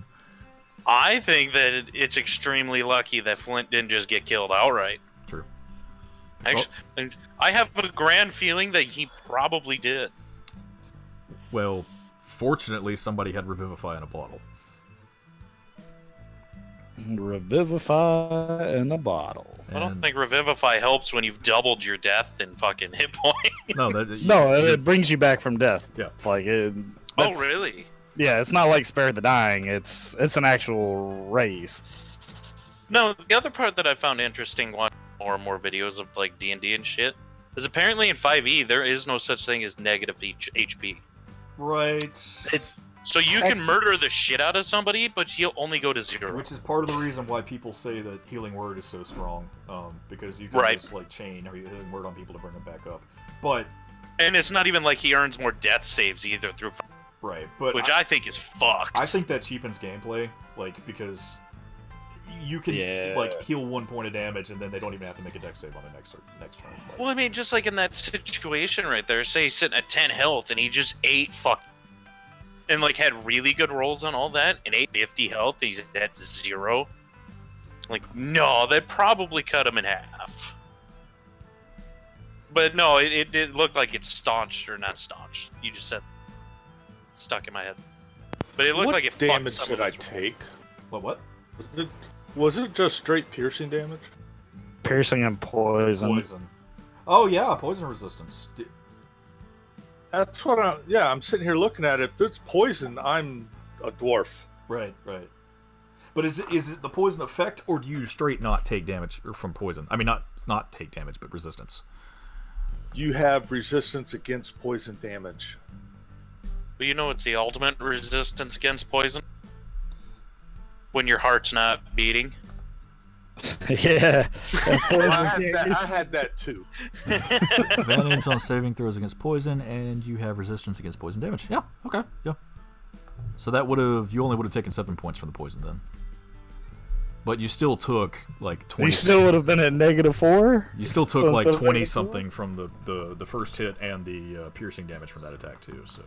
Speaker 2: I think that it's extremely lucky that Flint didn't just get killed outright.
Speaker 1: True.
Speaker 2: Actually, I have a grand feeling that he probably did.
Speaker 1: Well, fortunately, somebody had Revivify in a bottle.
Speaker 5: Revivify in a bottle.
Speaker 2: I don't think Revivify helps when you've doubled your death in fucking hit point.
Speaker 1: No,
Speaker 5: it brings you back from death.
Speaker 1: Yeah.
Speaker 5: Like it.
Speaker 2: Oh, really?
Speaker 5: Yeah, it's not like Spare the Dying. It's an actual race.
Speaker 2: No, the other part that I found interesting watching more and more videos of like D&D and shit is apparently in 5e there is no such thing as negative HP.
Speaker 1: Right.
Speaker 2: So you can murder the shit out of somebody, but you'll only go to 0.
Speaker 1: Which is part of the reason why people say that Healing Word is so strong, because you can just like chain or Healing Word on people to bring them back up. And
Speaker 2: it's not even like he earns more death saves either through.
Speaker 1: Right, but
Speaker 2: which I think is fucked.
Speaker 1: I think that cheapens gameplay, like because you can like heal 1 point of damage and then they don't even have to make a dex save on the next turn. Like,
Speaker 2: well, I mean, just like in that situation right there, say he's sitting at 10 health and he just ate and like had really good rolls on all that and ate 50 health and he's at 0. Like, no, that probably cut him in half. But no, it looked like it's staunched or not staunched. You just said stuck in my head. But it looked like it
Speaker 9: damage
Speaker 2: fucked
Speaker 9: should I take?
Speaker 1: What?
Speaker 9: Was it just straight piercing damage?
Speaker 5: Piercing and poison.
Speaker 1: Poison. Oh yeah, poison resistance.
Speaker 9: That's what I'm sitting here looking at it. If there's poison, I'm a dwarf.
Speaker 1: Right. But is it the poison effect, or do you straight not take damage from poison? I mean, not take damage, but resistance.
Speaker 9: You have resistance against poison damage.
Speaker 2: But you know it's the ultimate resistance against poison? When your heart's not beating.
Speaker 5: Yeah.
Speaker 9: I had that too.
Speaker 1: Advantage on saving throws against poison, and you have resistance against poison damage. Yeah, okay, yeah. So that you only would have taken 7 points from the poison then. But you still took like 20.
Speaker 5: You still would have been at -4?
Speaker 1: You still took like 20 something from the first hit and the piercing damage from that attack too, so.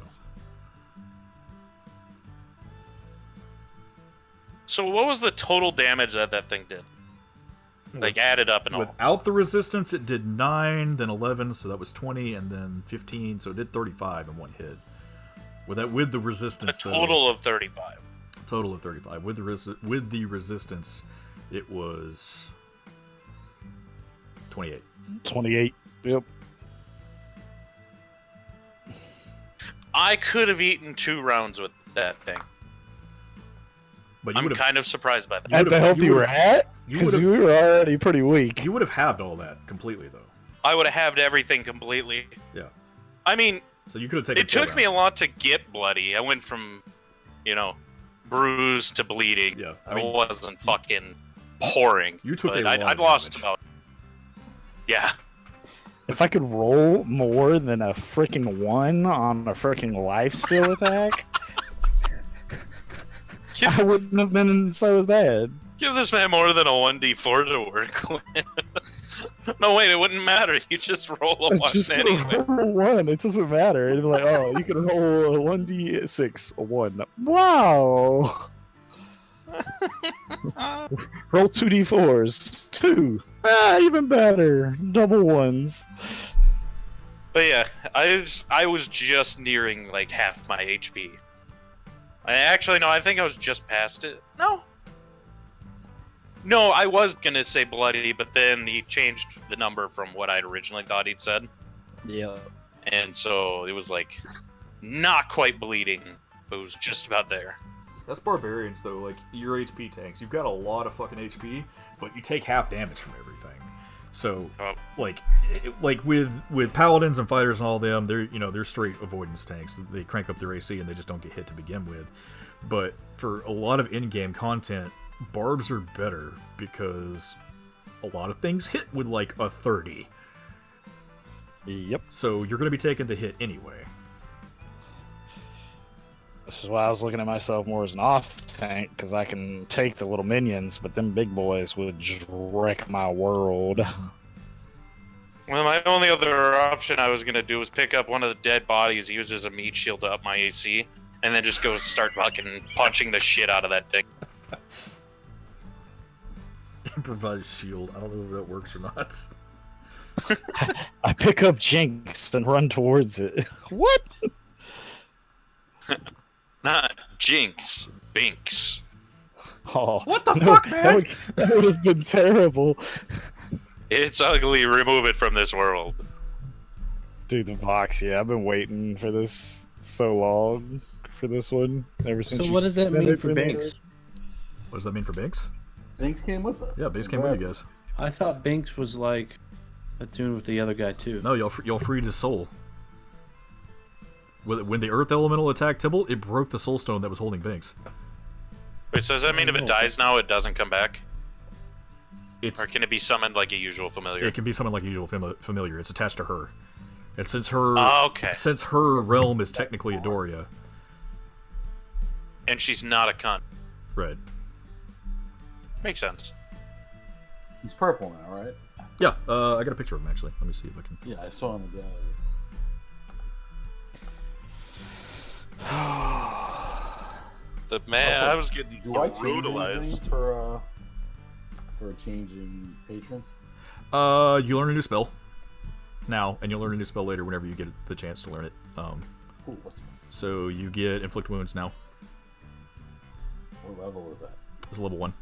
Speaker 2: So what was the total damage that thing did? Like added up and all.
Speaker 1: Without the resistance, it did 9, then 11, so that was 20, and then 15, so it did 35 in one hit. With the resistance,
Speaker 2: a total of 35.
Speaker 1: Total of 35. With the resistance, it was 28.
Speaker 5: 28. Yep.
Speaker 2: I could have eaten 2 rounds with that thing.
Speaker 1: But you
Speaker 2: I'm
Speaker 1: would have
Speaker 2: kind of surprised by that.
Speaker 5: At the health you were at?
Speaker 1: you
Speaker 5: Because
Speaker 1: would've-
Speaker 5: we were already pretty weak.
Speaker 1: you would have halved all that completely though.
Speaker 2: I would have halved everything completely.
Speaker 1: Yeah.
Speaker 2: I mean,
Speaker 1: So you could have taken.
Speaker 2: it took me a lot to get bloody. I went from, bruised to bleeding.
Speaker 1: Yeah, I
Speaker 2: I
Speaker 1: mean,
Speaker 2: wasn't fucking pouring.
Speaker 1: You took
Speaker 2: but
Speaker 1: a lot
Speaker 2: I'd
Speaker 1: of
Speaker 2: lost
Speaker 1: damage.
Speaker 2: about. Yeah.
Speaker 5: If I could roll more than a freaking 1 on a freaking lifesteal attack, I wouldn't have been so bad.
Speaker 2: Give this man more than a 1d4 to work with. No, wait, it wouldn't matter. You just roll a
Speaker 5: It's
Speaker 2: 1
Speaker 5: just gonna
Speaker 2: anyway.
Speaker 5: roll 1. It doesn't matter. It'd be like, oh, you can roll a 1d6, a 1. Wow. Roll 2d4s. 2. Even better. Double 1s.
Speaker 2: But yeah, I was just nearing like half my HP. I think I was just past it. No, I was gonna say bloody, but then he changed the number from what I'd originally thought he'd said.
Speaker 8: Yeah.
Speaker 2: And so it was like not quite bleeding, but it was just about there.
Speaker 1: That's barbarians though. Like your HP tanks, you've got a lot of fucking HP, but you take half damage from everything. So, like with paladins and fighters and all them, they're straight avoidance tanks. They crank up their AC and they just don't get hit to begin with. But for a lot of in-game content, barbs are better because a lot of things hit with like a 30.
Speaker 5: Yep.
Speaker 1: So you're going to be taking the hit anyway.
Speaker 5: This is why I was looking at myself more as an off tank, because I can take the little minions, but them big boys would just wreck my world.
Speaker 2: Well, my only other option I was gonna do was pick up one of the dead bodies, use as a meat shield to up my AC, and then just go start fucking punching the shit out of that thing.
Speaker 1: Improvised shield. I don't know if that works or not.
Speaker 5: I pick up Jinx and run towards it. What?
Speaker 2: Not Jinx, Binks.
Speaker 5: Oh,
Speaker 1: What the fuck, man?
Speaker 5: That would have been terrible.
Speaker 2: It's ugly. Remove it from this world.
Speaker 5: Dude, the box, yeah, I've been waiting for this so long for this one. Ever since
Speaker 8: So
Speaker 5: you
Speaker 8: what does that
Speaker 5: sent
Speaker 8: mean
Speaker 5: it
Speaker 8: for
Speaker 5: to me.
Speaker 8: Binks?
Speaker 1: What does that mean for Binks?
Speaker 3: Zinx came with us.
Speaker 1: Yeah, Binks came with you guys.
Speaker 8: I thought Binks was like attuned with the other guy too.
Speaker 1: No, y'all freed his soul. When the Earth Elemental attacked Tibble, it broke the Soul Stone that was holding Binks.
Speaker 2: Wait, so does that mean if it dies now, it doesn't come back?
Speaker 1: It's
Speaker 2: Or can it be summoned like a usual familiar?
Speaker 1: It can be something like a usual familiar. It's attached to her, and since her
Speaker 2: Okay.
Speaker 1: since her realm is technically Adoria,
Speaker 2: And she's not a cunt.
Speaker 1: right?
Speaker 2: Makes sense.
Speaker 3: He's purple now, right?
Speaker 1: Yeah, I got a picture of him actually. Let me see if I can.
Speaker 3: Yeah, I saw him in the gallery.
Speaker 2: The man, I was getting
Speaker 3: Do I change anything
Speaker 2: brutalized.
Speaker 3: for changing patrons?
Speaker 1: You learn a new spell now, and you'll learn a new spell later whenever you get the chance to learn it.
Speaker 3: Ooh, what's
Speaker 1: So you get inflict wounds now.
Speaker 3: what level is that?
Speaker 1: It's level 1.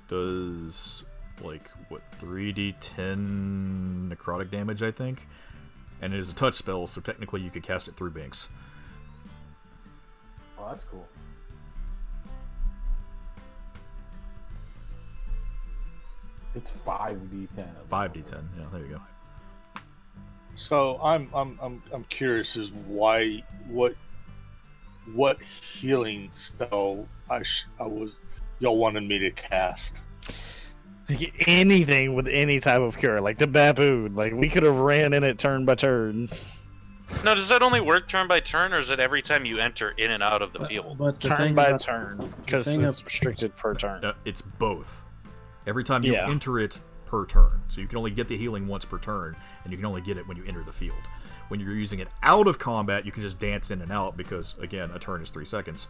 Speaker 1: Does like what 3d10 necrotic damage, I think, and it is a touch spell, so technically you could cast it through Binks.
Speaker 3: Oh, that's cool. It's 5d10.
Speaker 1: 5d10. Yeah, there you go.
Speaker 9: So I'm curious as why what healing spell y'all wanted me to cast.
Speaker 5: Like anything with any type of cure, like the baboon. Like we could have ran in it turn by turn.
Speaker 2: No, does that only work turn by turn, or is it every time you enter in and out of the field?
Speaker 8: But the
Speaker 5: Turn
Speaker 8: thing
Speaker 5: by
Speaker 8: about-
Speaker 5: turn, because
Speaker 8: thing
Speaker 5: it's
Speaker 8: of-
Speaker 5: restricted per turn.
Speaker 1: It's both. Every time you
Speaker 5: Yeah.
Speaker 1: enter it per turn, so you can only get the healing once per turn, and you can only get it when you enter the field. When you're using it out of combat, you can just dance in and out because, again, a turn is 3 seconds.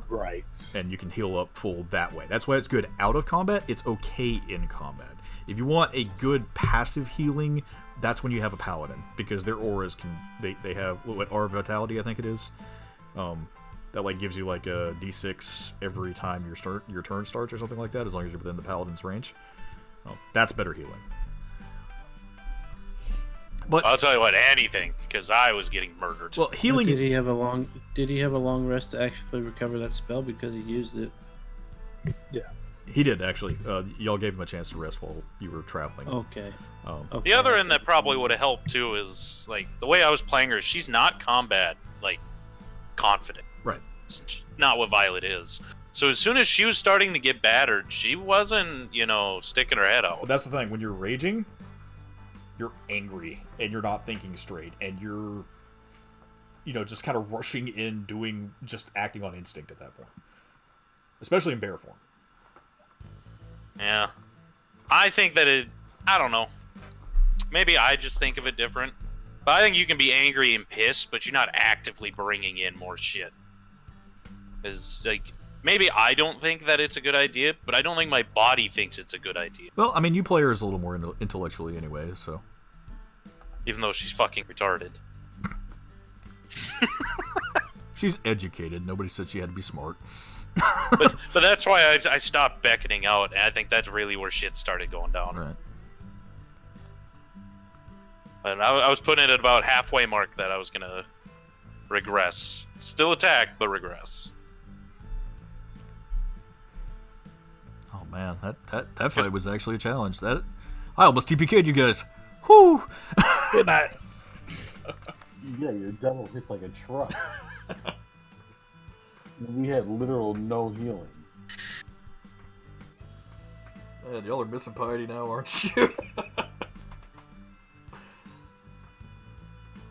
Speaker 9: Right.
Speaker 1: And you can heal up full that way. That's why it's good out of combat. It's okay in combat. If you want a good passive healing, that's when you have a paladin, because their auras they have what aura vitality, I think it is. That like gives you like a d6 every time your turn starts or something like that, as long as you're within the paladin's range. That's better healing. But
Speaker 2: I'll tell you what, anything, because I was getting murdered.
Speaker 1: well, healing.
Speaker 8: Did he have a long? Did he have a long rest to actually recover that spell because he used it?
Speaker 1: He did actually. Y'all gave him a chance to rest while you were traveling.
Speaker 8: Okay.
Speaker 1: Um,
Speaker 2: The other end that probably would have helped too is like the way I was playing her. She's not combat like confident.
Speaker 1: Right.
Speaker 2: It's not what Violet is. So as soon as she was starting to get battered, she wasn't, sticking her head
Speaker 1: But
Speaker 2: out.
Speaker 1: that's the thing. When you're raging, you're angry and you're not thinking straight, and you're, just kind of rushing in, acting on instinct at that point, especially in bear form.
Speaker 2: Yeah. I think that I don't know. Maybe I just think of it different. But I think you can be angry and pissed, but you're not actively bringing in more shit. Is like maybe I don't think that it's a good idea, but I don't think my body thinks it's a good idea.
Speaker 1: Well, I mean, you play her as a little more intellectually anyway, so.
Speaker 2: Even though she's fucking retarded.
Speaker 1: She's educated. Nobody said she had to be smart.
Speaker 2: But that's why I stopped beckoning out, and I think that's really where shit started going down.
Speaker 1: Right.
Speaker 2: And I was putting it at about halfway mark that I was gonna regress. Still attack, but regress.
Speaker 1: Oh man, that fight was actually a challenge. I almost TPK'd you guys. Whoo!
Speaker 5: Good night.
Speaker 3: Yeah, your devil hits like a truck. We had literal no healing.
Speaker 1: Man, y'all are missing piety now, aren't you?